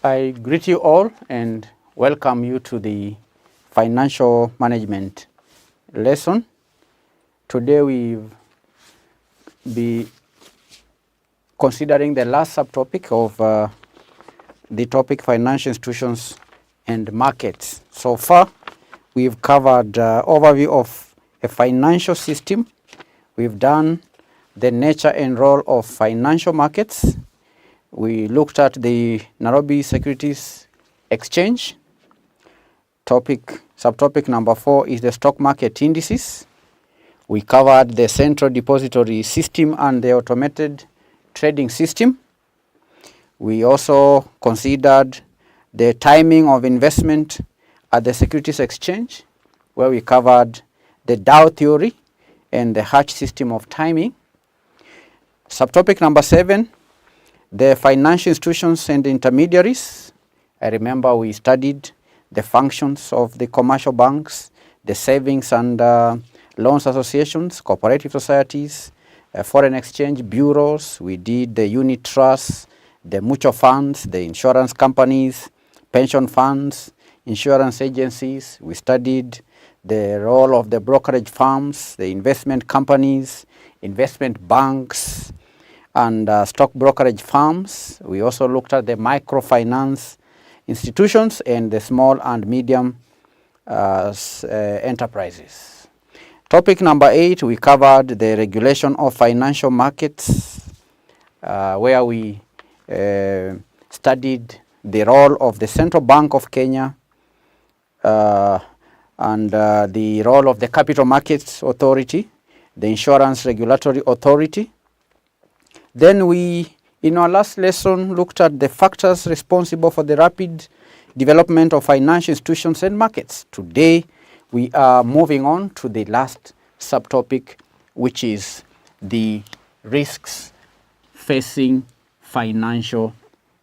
I greet you all and welcome you to the financial management lesson. Today we'll be considering the last subtopic of the topic financial institutions and markets. So far, we've covered overview of a financial system. We've done the nature and role of financial markets. We looked at the Nairobi Securities Exchange. Subtopic number 4 is the stock market indices. We covered the central depository system and the automated trading system. We also considered the timing of investment at the Securities Exchange, where we covered the Dow theory and the Hatch system of timing. Subtopic number 7, the financial institutions and intermediaries. I remember we studied the functions of the commercial banks, the savings and loans associations, cooperative societies, foreign exchange bureaus. We did the unit trusts, the mutual funds, the insurance companies, pension funds, insurance agencies. We studied the role of the brokerage firms, the investment companies, investment banks, and stock brokerage firms. We also looked at the microfinance institutions and the small and medium enterprises. Topic number 8, we covered the regulation of financial markets, where we studied the role of the Central Bank of Kenya and the role of the Capital Markets Authority, the Insurance Regulatory Authority. Then we, in our last lesson, looked at the factors responsible for the rapid development of financial institutions and markets. Today, we are moving on to the last subtopic, which is the risks facing financial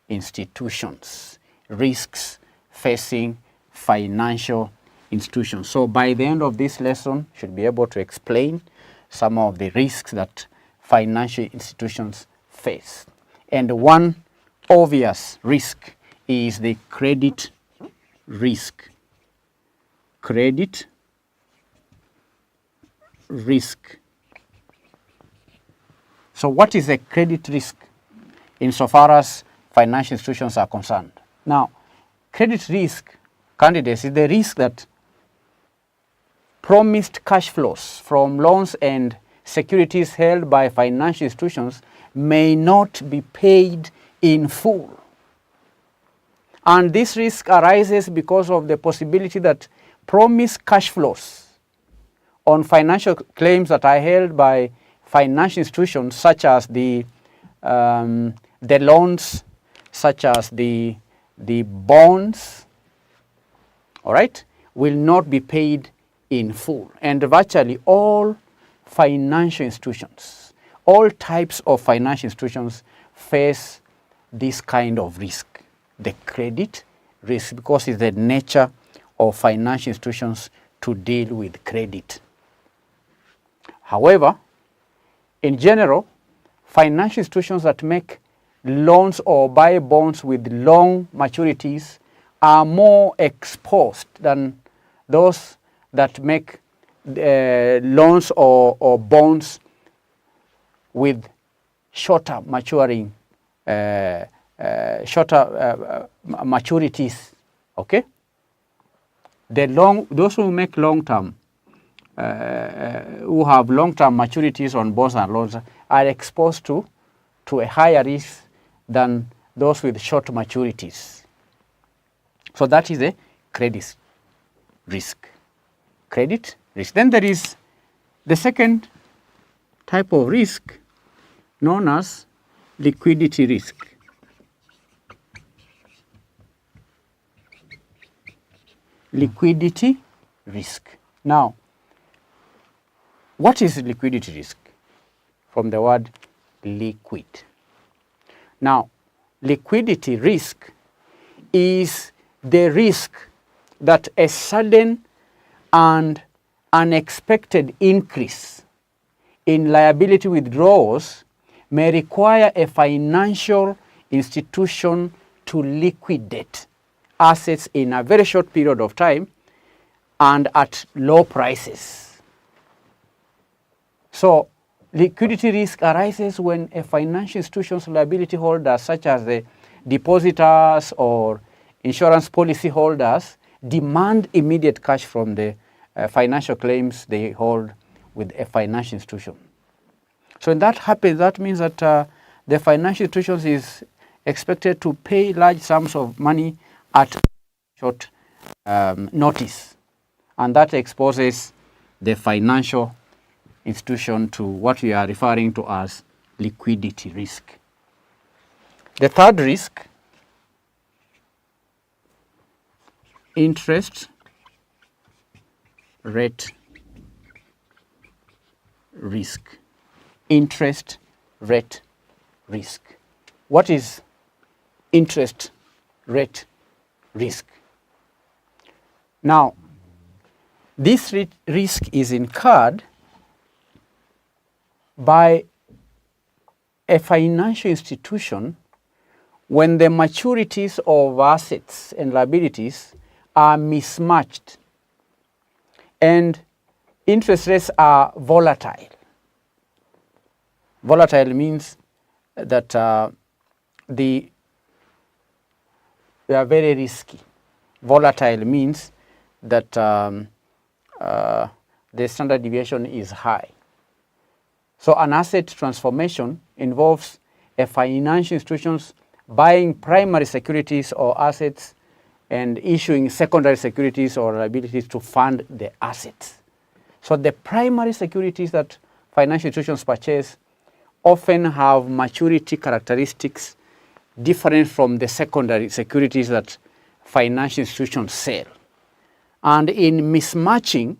institutions. Risks facing financial institutions. So by the end of this lesson, should be able to explain some of the risks that financial institutions face. And one obvious risk is the credit risk. Credit risk. So what is a credit risk insofar as financial institutions are concerned? Now, credit risk, candidates, is the risk that promised cash flows from loans and securities held by financial institutions may not be paid in full. And this risk arises because of the possibility that promised cash flows on financial claims that are held by financial institutions, such as the loans, such as the bonds, all right, will not be paid in full. And virtually all financial institutions, all types of financial institutions face this kind of risk, the credit risk, because it's the nature of financial institutions to deal with credit. However, in general, financial institutions that make loans or buy bonds with long maturities are more exposed than those that make loans or bonds with shorter maturing, maturities. Okay, those who make long-term, who have long-term maturities on bonds and loans are exposed to a higher risk than those with short maturities. So that is a credit risk. Credit risk. Then there is the second type of risk known as liquidity risk. Liquidity risk. Now, what is liquidity risk? From the word liquid. Now, liquidity risk is the risk that a sudden and unexpected increase in liability withdrawals may require a financial institution to liquidate assets in a very short period of time and at low prices. So, liquidity risk arises when a financial institution's liability holders, such as the depositors or insurance policy holders, demand immediate cash from the financial claims they hold with a financial institution. So when that happens, that means that the financial institutions is expected to pay large sums of money at short notice. And that exposes the financial institution to what we are referring to as liquidity risk. The third risk, interest rate risk. Interest rate risk. What is interest rate risk? Now, this risk is incurred by a financial institution when the maturities of assets and liabilities are mismatched and interest rates are volatile. Volatile means that they are very risky. Volatile means that the standard deviation is high. So an asset transformation involves a financial institutions buying primary securities or assets and issuing secondary securities or liabilities to fund the assets. So the primary securities that financial institutions purchase often have maturity characteristics different from the secondary securities that financial institutions sell. And in mismatching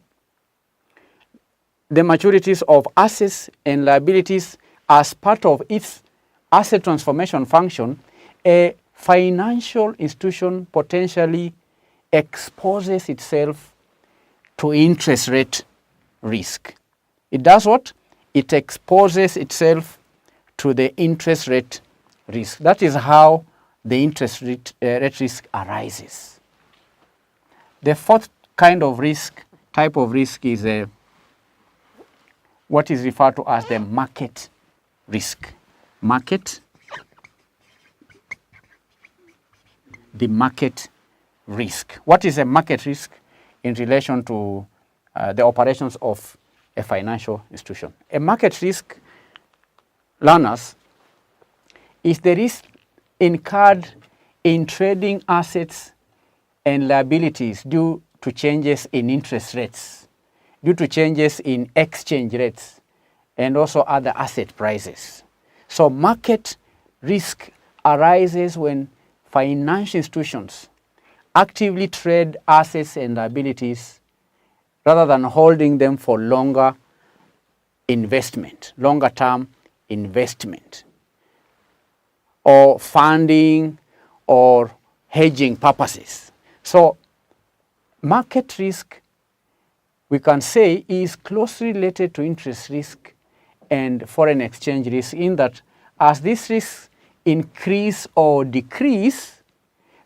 the maturities of assets and liabilities as part of its asset transformation function, a financial institution potentially exposes itself to interest rate risk. It does what? It exposes itself to the interest rate risk. That is how the interest rate risk arises. The fourth kind of risk, type of risk, is what is referred to as the market risk. The market risk. What is a market risk in relation to the operations of a financial institution? A market risk, learners, is the risk incurred in trading assets and liabilities due to changes in interest rates, due to changes in exchange rates, and also other asset prices. So market risk arises when financial institutions actively trade assets and liabilities rather than holding them for longer term investment, or funding or hedging purposes. So market risk, we can say, is closely related to interest risk and foreign exchange risk, in that as these risks increase or decrease,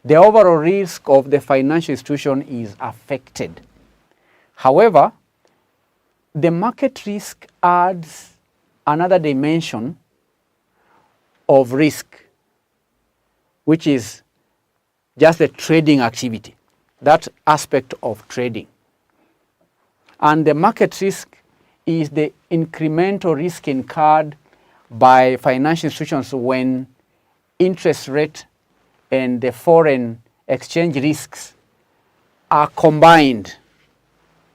the overall risk of the financial institution is affected. However, the market risk adds another dimension of risk, which is just the trading activity, that aspect of trading. And the market risk is the incremental risk incurred by financial institutions when interest rate and the foreign exchange risks are combined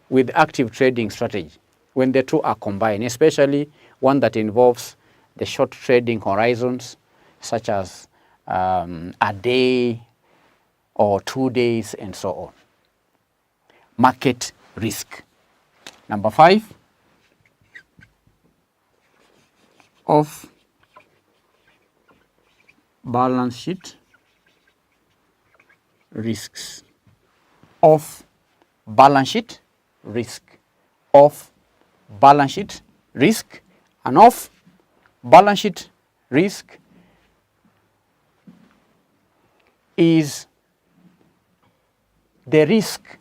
with active trading strategy, when the two are combined, especially one that involves the short trading horizons, such as a day or 2 days and so on. Market risk. Number 5, off balance sheet risks. Off balance sheet risk. Off balance sheet risk. And off balance sheet risk is the risk.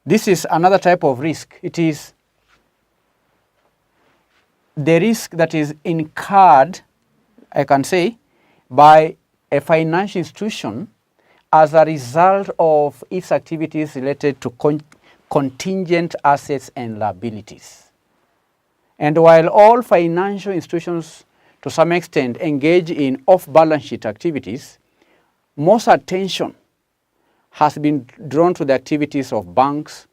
This is another type of risk. It is the risk that is incurred, I can say, by a financial institution as a result of its activities related to contingent assets and liabilities. And while all financial institutions to some extent engage in off-balance sheet activities, most attention has been drawn to the activities of banks,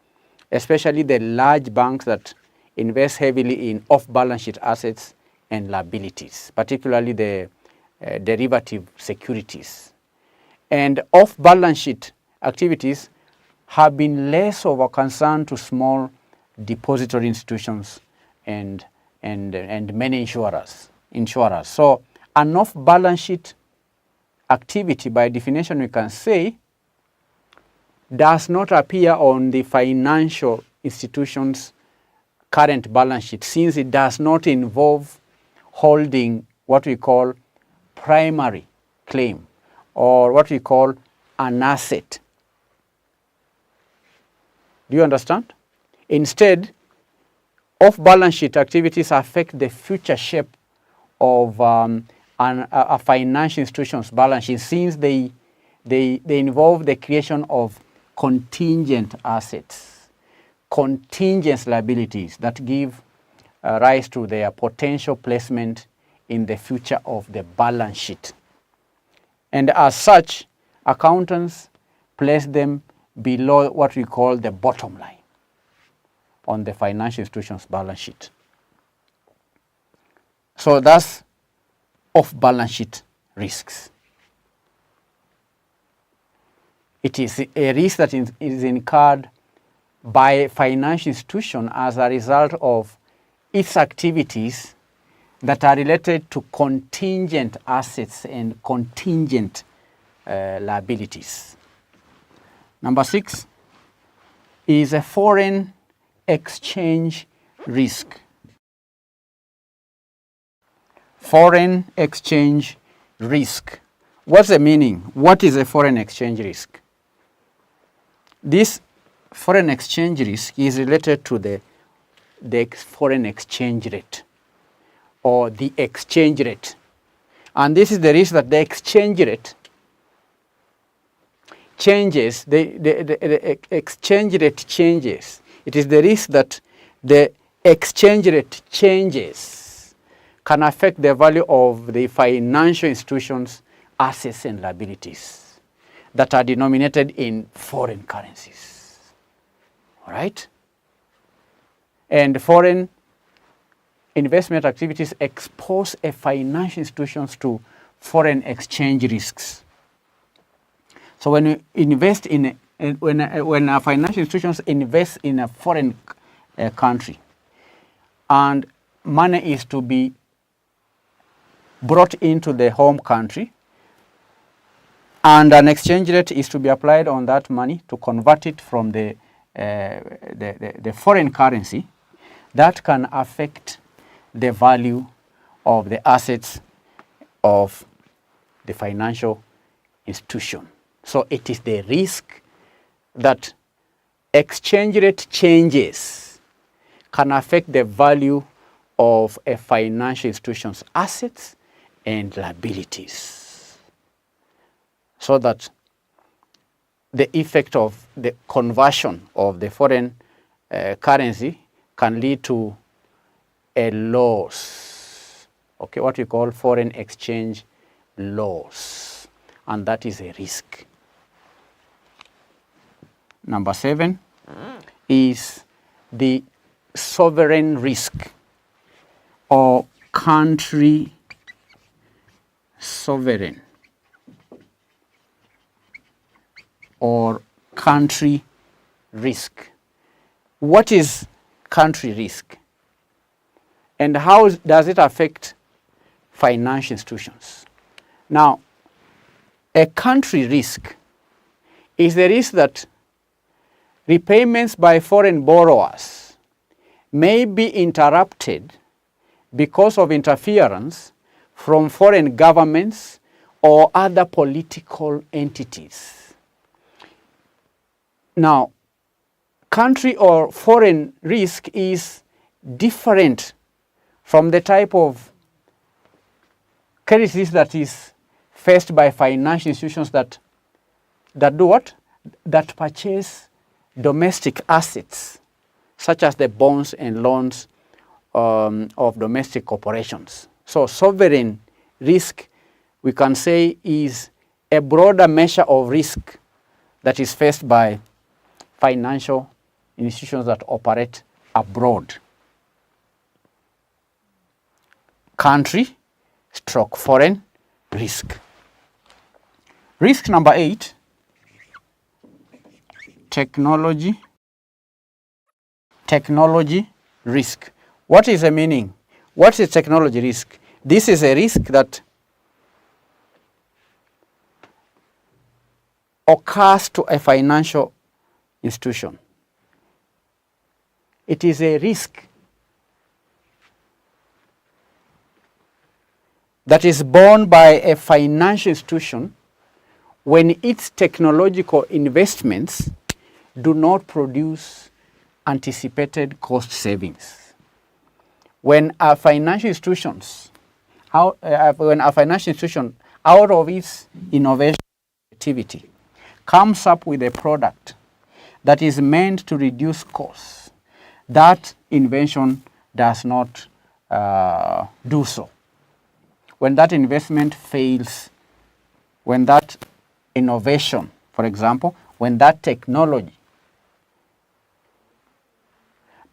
especially the large banks that invest heavily in off-balance sheet assets and liabilities, particularly the derivative securities. And off-balance sheet activities have been less of a concern to small depository institutions and many insurers. So an off-balance sheet activity, by definition, we can say, does not appear on the financial institution's current balance sheet, since it does not involve holding what we call primary claim, or what we call an asset. Do you understand? Instead, off-balance sheet activities affect the future shape of a financial institution's balance sheet, since they involve the creation of contingent assets, contingent liabilities that give rise to their potential placement in the future of the balance sheet. And as such, accountants place them below what we call the bottom line on the financial institution's balance sheet. So that's off-balance sheet risks. It is a risk that is incurred by a financial institution as a result of its activities that are related to contingent assets and contingent liabilities. Number 6 is a foreign exchange risk. Foreign exchange risk. What's the meaning? What is a foreign exchange risk? This foreign exchange risk is related to the foreign exchange rate, or the exchange rate. And this is the risk that the exchange rate changes, the exchange rate changes. It is the risk that the exchange rate changes can affect the value of the financial institutions' assets and liabilities that are denominated in foreign currencies. All right? And foreign investment activities expose a financial institutions to foreign exchange risks. So when you invest in when a financial institutions invest in a foreign country, and money is to be brought into the home country, and an exchange rate is to be applied on that money to convert it from the foreign currency, that can affect the value of the assets of the financial institution. So it is the risk that exchange rate changes can affect the value of a financial institution's assets and liabilities, so that the effect of the conversion of the foreign currency can lead to a loss, okay, what we call foreign exchange loss, and that is a risk. Number 7 is the sovereign risk, or country sovereign or country risk. What is country risk, and how does it affect financial institutions? Now, a country risk is the risk that repayments by foreign borrowers may be interrupted because of interference from foreign governments or other political entities. Now, country or foreign risk is different from the type of credit risk that is faced by financial institutions that do what? That purchase domestic assets, such as the bonds and loans of domestic operations. So sovereign risk, we can say, is a broader measure of risk that is faced by financial institutions that operate abroad. Country / foreign risk. Risk number 8, technology risk. What is the meaning? What is technology risk? This is a risk that occurs to a financial institution. It is a risk that is borne by a financial institution when its technological investments do not produce anticipated cost savings. When a financial institution, out of its innovation activity comes up with a product that is meant to reduce costs, that invention does not do so. When that investment fails, when that innovation, for example, when that technology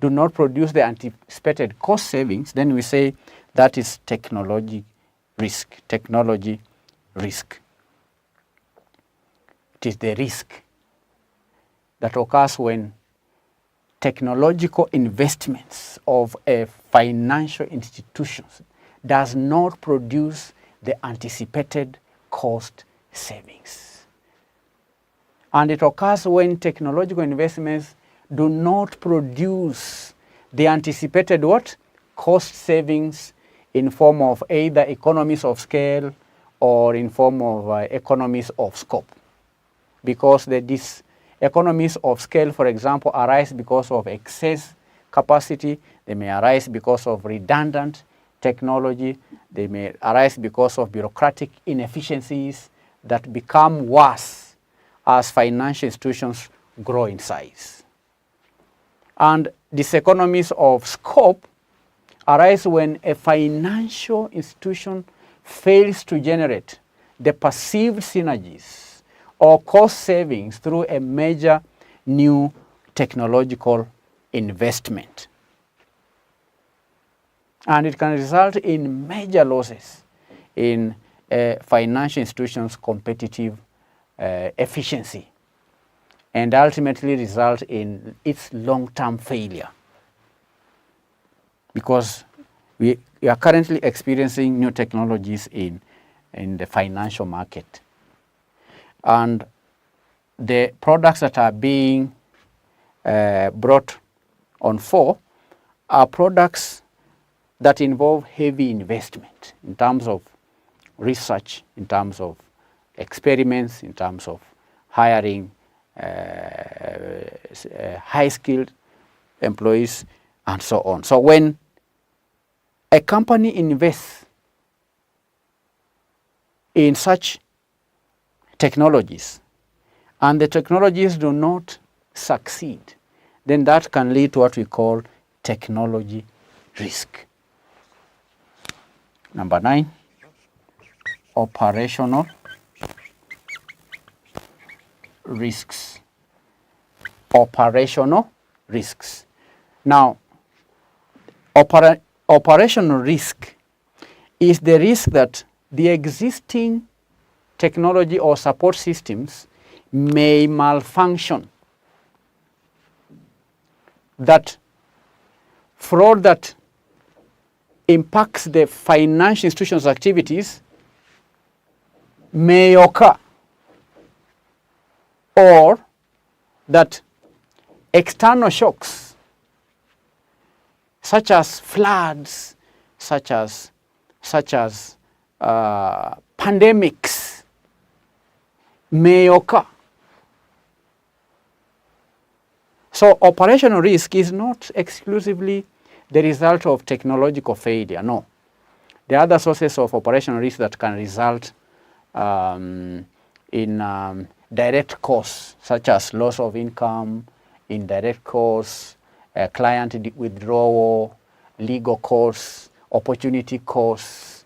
do not produce the anticipated cost savings, then we say that is technology risk. Technology risk. It is the risk that occurs when technological investments of a financial institution does not produce the anticipated cost savings. And it occurs when technological investments do not produce the anticipated what? Cost savings in form of either economies of scale or in form of economies of scope. Because these economies of scale, for example, arise because of excess capacity. They may arise because of redundant technology. They may arise because of bureaucratic inefficiencies that become worse as financial institutions grow in size. And these economies of scope arise when a financial institution fails to generate the perceived synergies or cost savings through a major new technological investment. And it can result in major losses in a financial institution's competitive efficiency, and ultimately result in its long-term failure. Because we are currently experiencing new technologies in the financial market. And the products that are being brought on fore are products that involve heavy investment in terms of research, in terms of experiments, in terms of hiring high-skilled employees, and so on. So when a company invests in such technologies and the technologies do not succeed, then that can lead to what we call technology risk. Number 9, operational risks. Operational risks. Now, operational risk is the risk that the existing technology or support systems may malfunction, that fraud that impacts the financial institution's activities may occur, or that external shocks such as floods, such as pandemics may occur. So operational risk is not exclusively the result of technological failure, no. There are other sources of operational risk that can result in direct costs, such as loss of income, indirect costs, client withdrawal, legal costs, opportunity costs,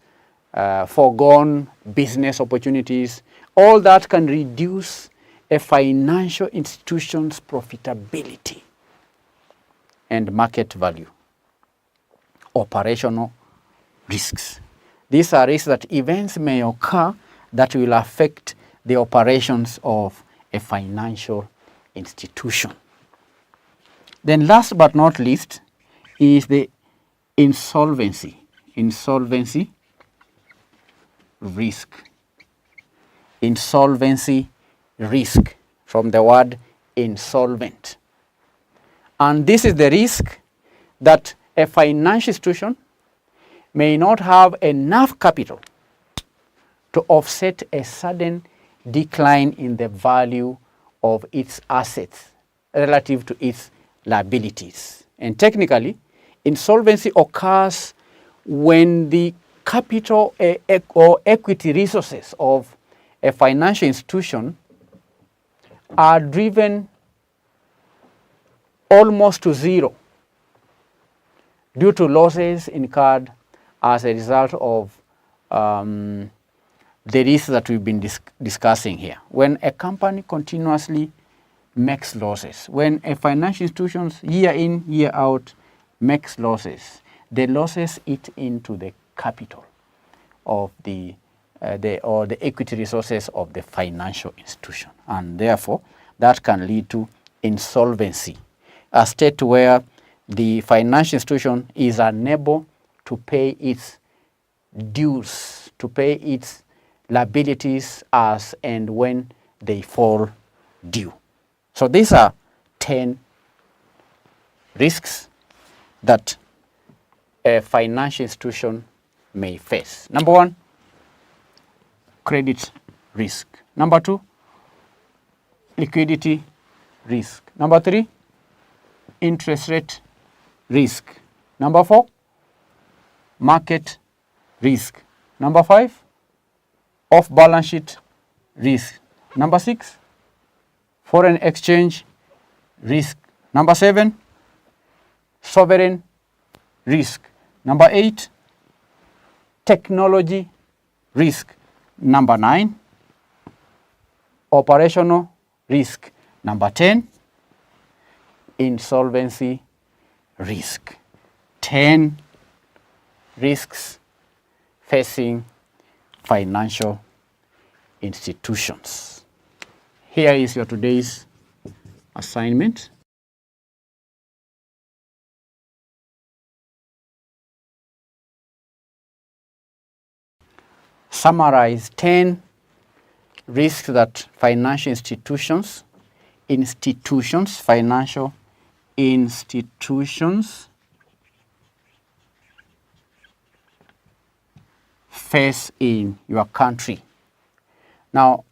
foregone business opportunities. All that can reduce a financial institution's profitability and market value. Operational risks. These are risks that events may occur that will affect the operations of a financial institution. Then last but not least is the insolvency. Insolvency risk. Insolvency risk, from the word insolvent. And this is the risk that a financial institution may not have enough capital to offset a sudden decline in the value of its assets relative to its liabilities. And technically, insolvency occurs when the capital or equity resources of a financial institution are driven almost to zero due to losses incurred as a result of the risks that we've been discussing here. When a company continuously makes losses, when a financial institution year in, year out makes losses, the losses eat into the capital of the equity resources of the financial institution, and therefore that can lead to insolvency, a state where the financial institution is unable to pay its dues, to pay its liabilities as and when they fall due. So these are 10 risks that a financial institution may face. Number 1, credit risk. Number 2, liquidity risk. Number 3, interest rate risk. Number 4, market risk. Number 5, off-balance sheet risk. Number 6, foreign exchange risk. Number 7, sovereign risk. Number 8, technology risk. Number 9, operational risk. Number 10, insolvency risk. 10 risks facing financial institutions. Here is your today's assignment. Summarize 10 risks that financial institutions, financial institutions face in your country. Now,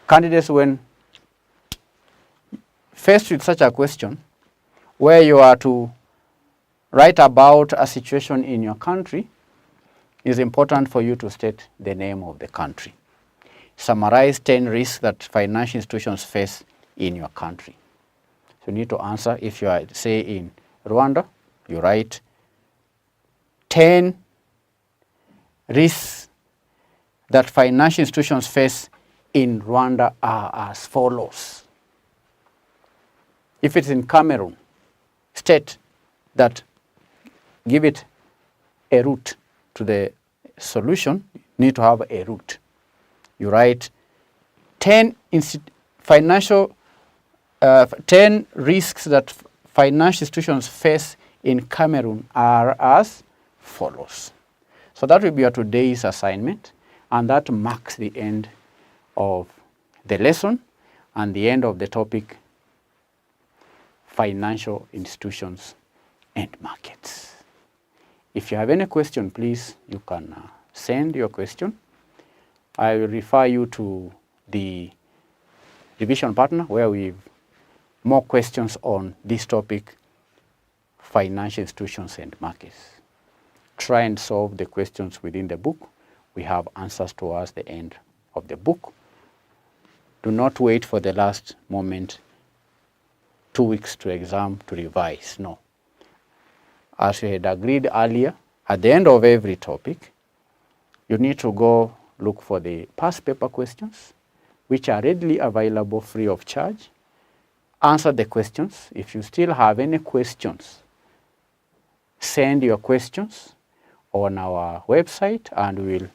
candidates, when faced with such a question, where you are to write about a situation in your country, it's important for you to state the name of the country. Summarize 10 risks that financial institutions face in your country. So you need to answer. If you are, say, in Rwanda, you write 10 risks that financial institutions face in Rwanda are as follows. If it's in Cameroon, state that, give it a route to the solution. You need to have a route. You write 10 risks that financial institutions face in Cameroon are as follows. So that will be our today's assignment, and that marks the end of the lesson and the end of the topic, financial institutions and markets. If you have any question, please, you can send your question. I will refer you to the revision partner where we have more questions on this topic, financial institutions and markets. Try and solve the questions within the book. We have answers towards the end of the book. Do not wait for the last moment, 2 weeks to exam to revise. No. as we had agreed earlier, at the end of every topic, you need to go look for the past paper questions, which are readily available free of charge. Answer the questions. If you still have any questions, send your questions on our website and we will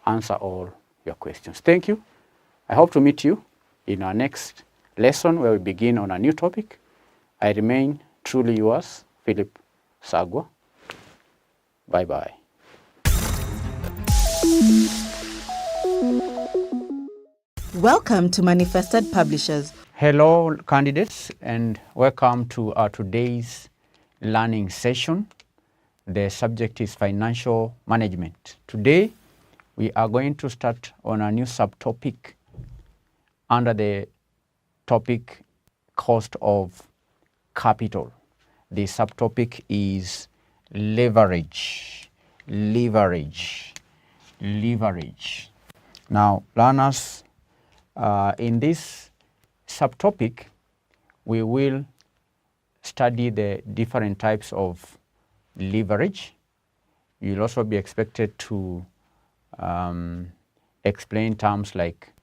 answer all your questions. Thank you. I hope to meet you in our next lesson where we begin on a new topic. I remain truly yours, Philip Sagwa. Bye-bye. Welcome to Manifested Publishers. Hello, candidates, and welcome to our today's learning session. The subject is financial management. Today, we are going to start on a new subtopic under the topic cost of capital. The subtopic is leverage. Leverage. Leverage. Now, learners, in this subtopic, we will study the different types of leverage. You'll also be expected to explain terms like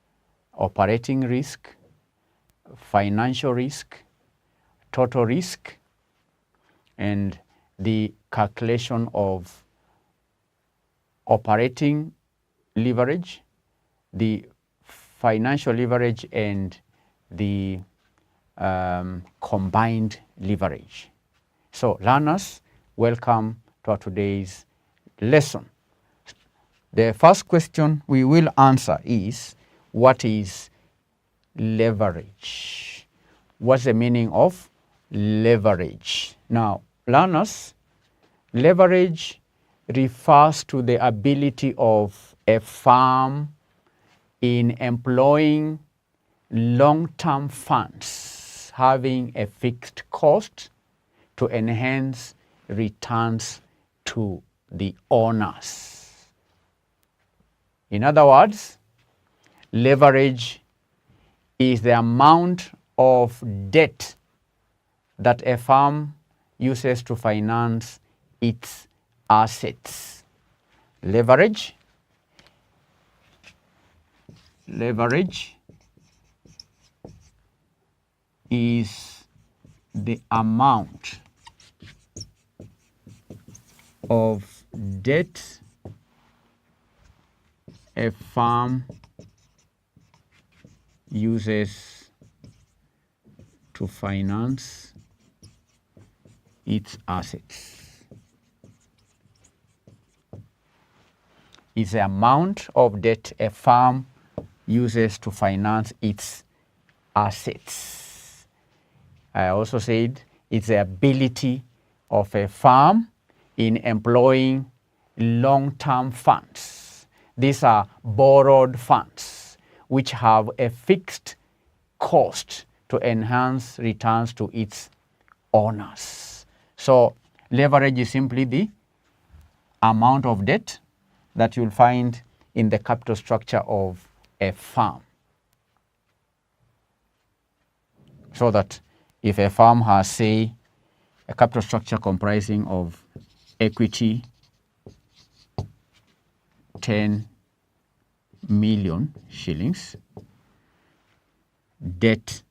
operating risk, financial risk, total risk, and the calculation of operating leverage, the financial leverage, and the combined leverage. So, learners, welcome to our today's lesson. The first question we will answer is, what is leverage? What's the meaning of leverage? Now, learners, leverage refers to the ability of a firm in employing long-term funds having a fixed cost to enhance returns to the owners. In other words, leverage is the amount of debt that a firm uses to finance its assets. Leverage is the amount of debt a firm uses to finance its assets. Is the amount of debt a firm uses to finance its assets. I also said it's the ability of a firm in employing long-term funds. These are borrowed funds which have a fixed cost to enhance returns to its owners. So, leverage is simply the amount of debt that you'll find in the capital structure of a firm. So that if a firm has, say, a capital structure comprising of equity 10 million shillings, debt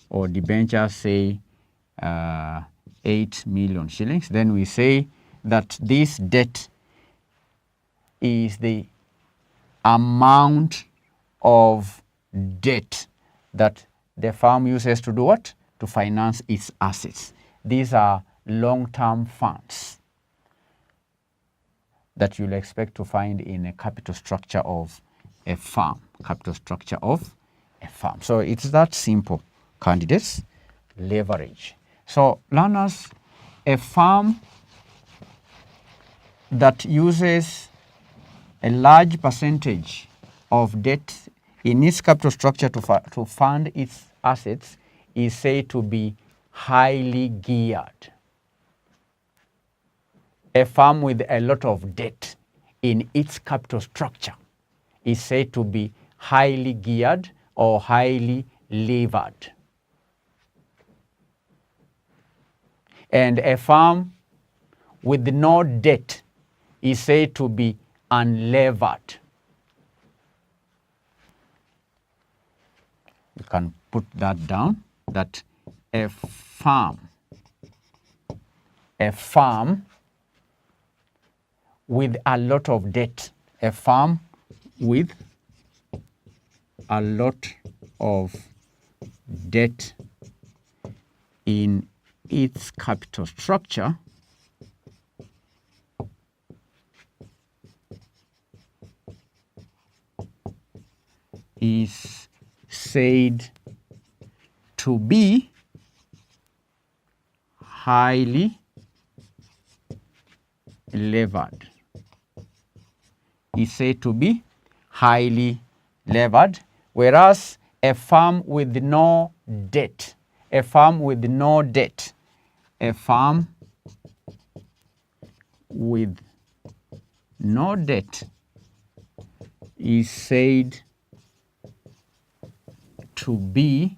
or debentures say 8 million shillings, then we say that this debt is the amount of debt that the firm uses to do what? To finance its assets. These are long-term funds that you'll expect to find in a capital structure of a firm. Capital structure of a firm. So it's that simple, candidates. Leverage. So learners, a firm that uses a large percentage of debt in its capital structure to fund its assets is said to be highly geared. A firm with a lot of debt in its capital structure is said to be highly geared or highly levered. And a firm with no debt is said to be unlevered. You can put that down, that a farm with a lot of debt, a farm with a lot of debt in its capital structure is said to be highly levered. Is said to be highly levered, whereas a farm with no debt, a farm with no debt, a farm with no debt is said to be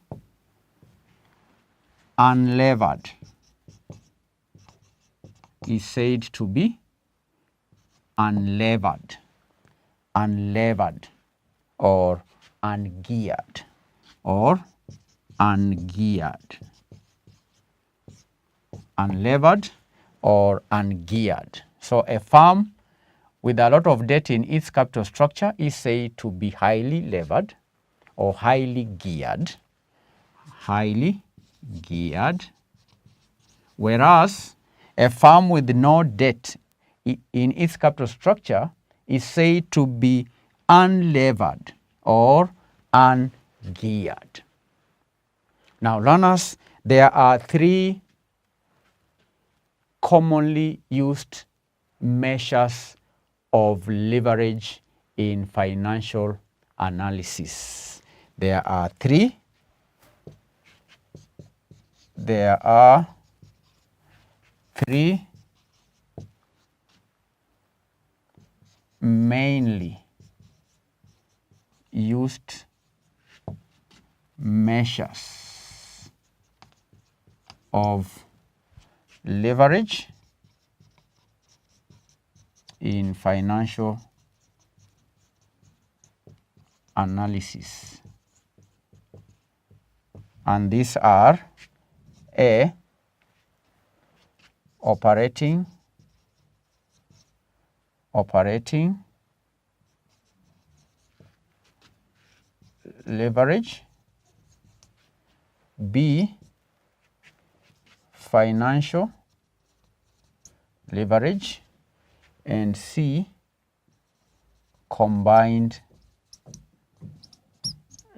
unlevered. Is said to be unlevered, unlevered or ungeared, or ungeared, unlevered or ungeared. So a farm with a lot of debt in its capital structure is said to be highly levered or highly geared, whereas a farm with no debt in its capital structure is said to be unlevered or ungeared. Now, learners, there are three commonly used measures of leverage in financial analysis. There are three. There are three mainly used measures of leverage in financial analysis, and these are A, operating leverage, B, financial leverage, and C, combined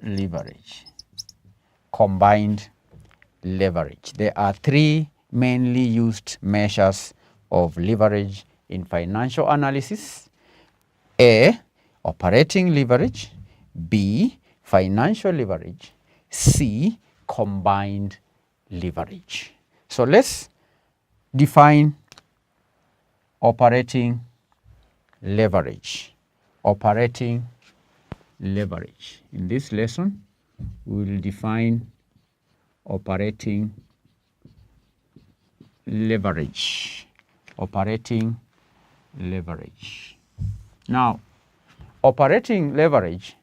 leverage. Combined leverage. There are three mainly used measures of leverage in financial analysis: A, operating leverage, B, financial leverage, C, combined leverage. So let's define operating leverage. Operating leverage. In this lesson, we will define operating leverage. Operating leverage. Now, operating leverage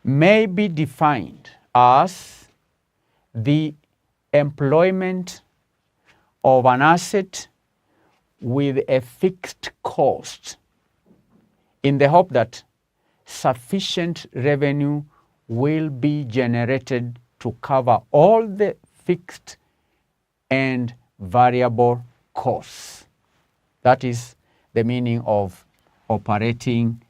may be defined as the employment of an asset with a fixed cost in the hope that sufficient revenue will be generated to cover all the fixed and variable costs. That is the meaning of operating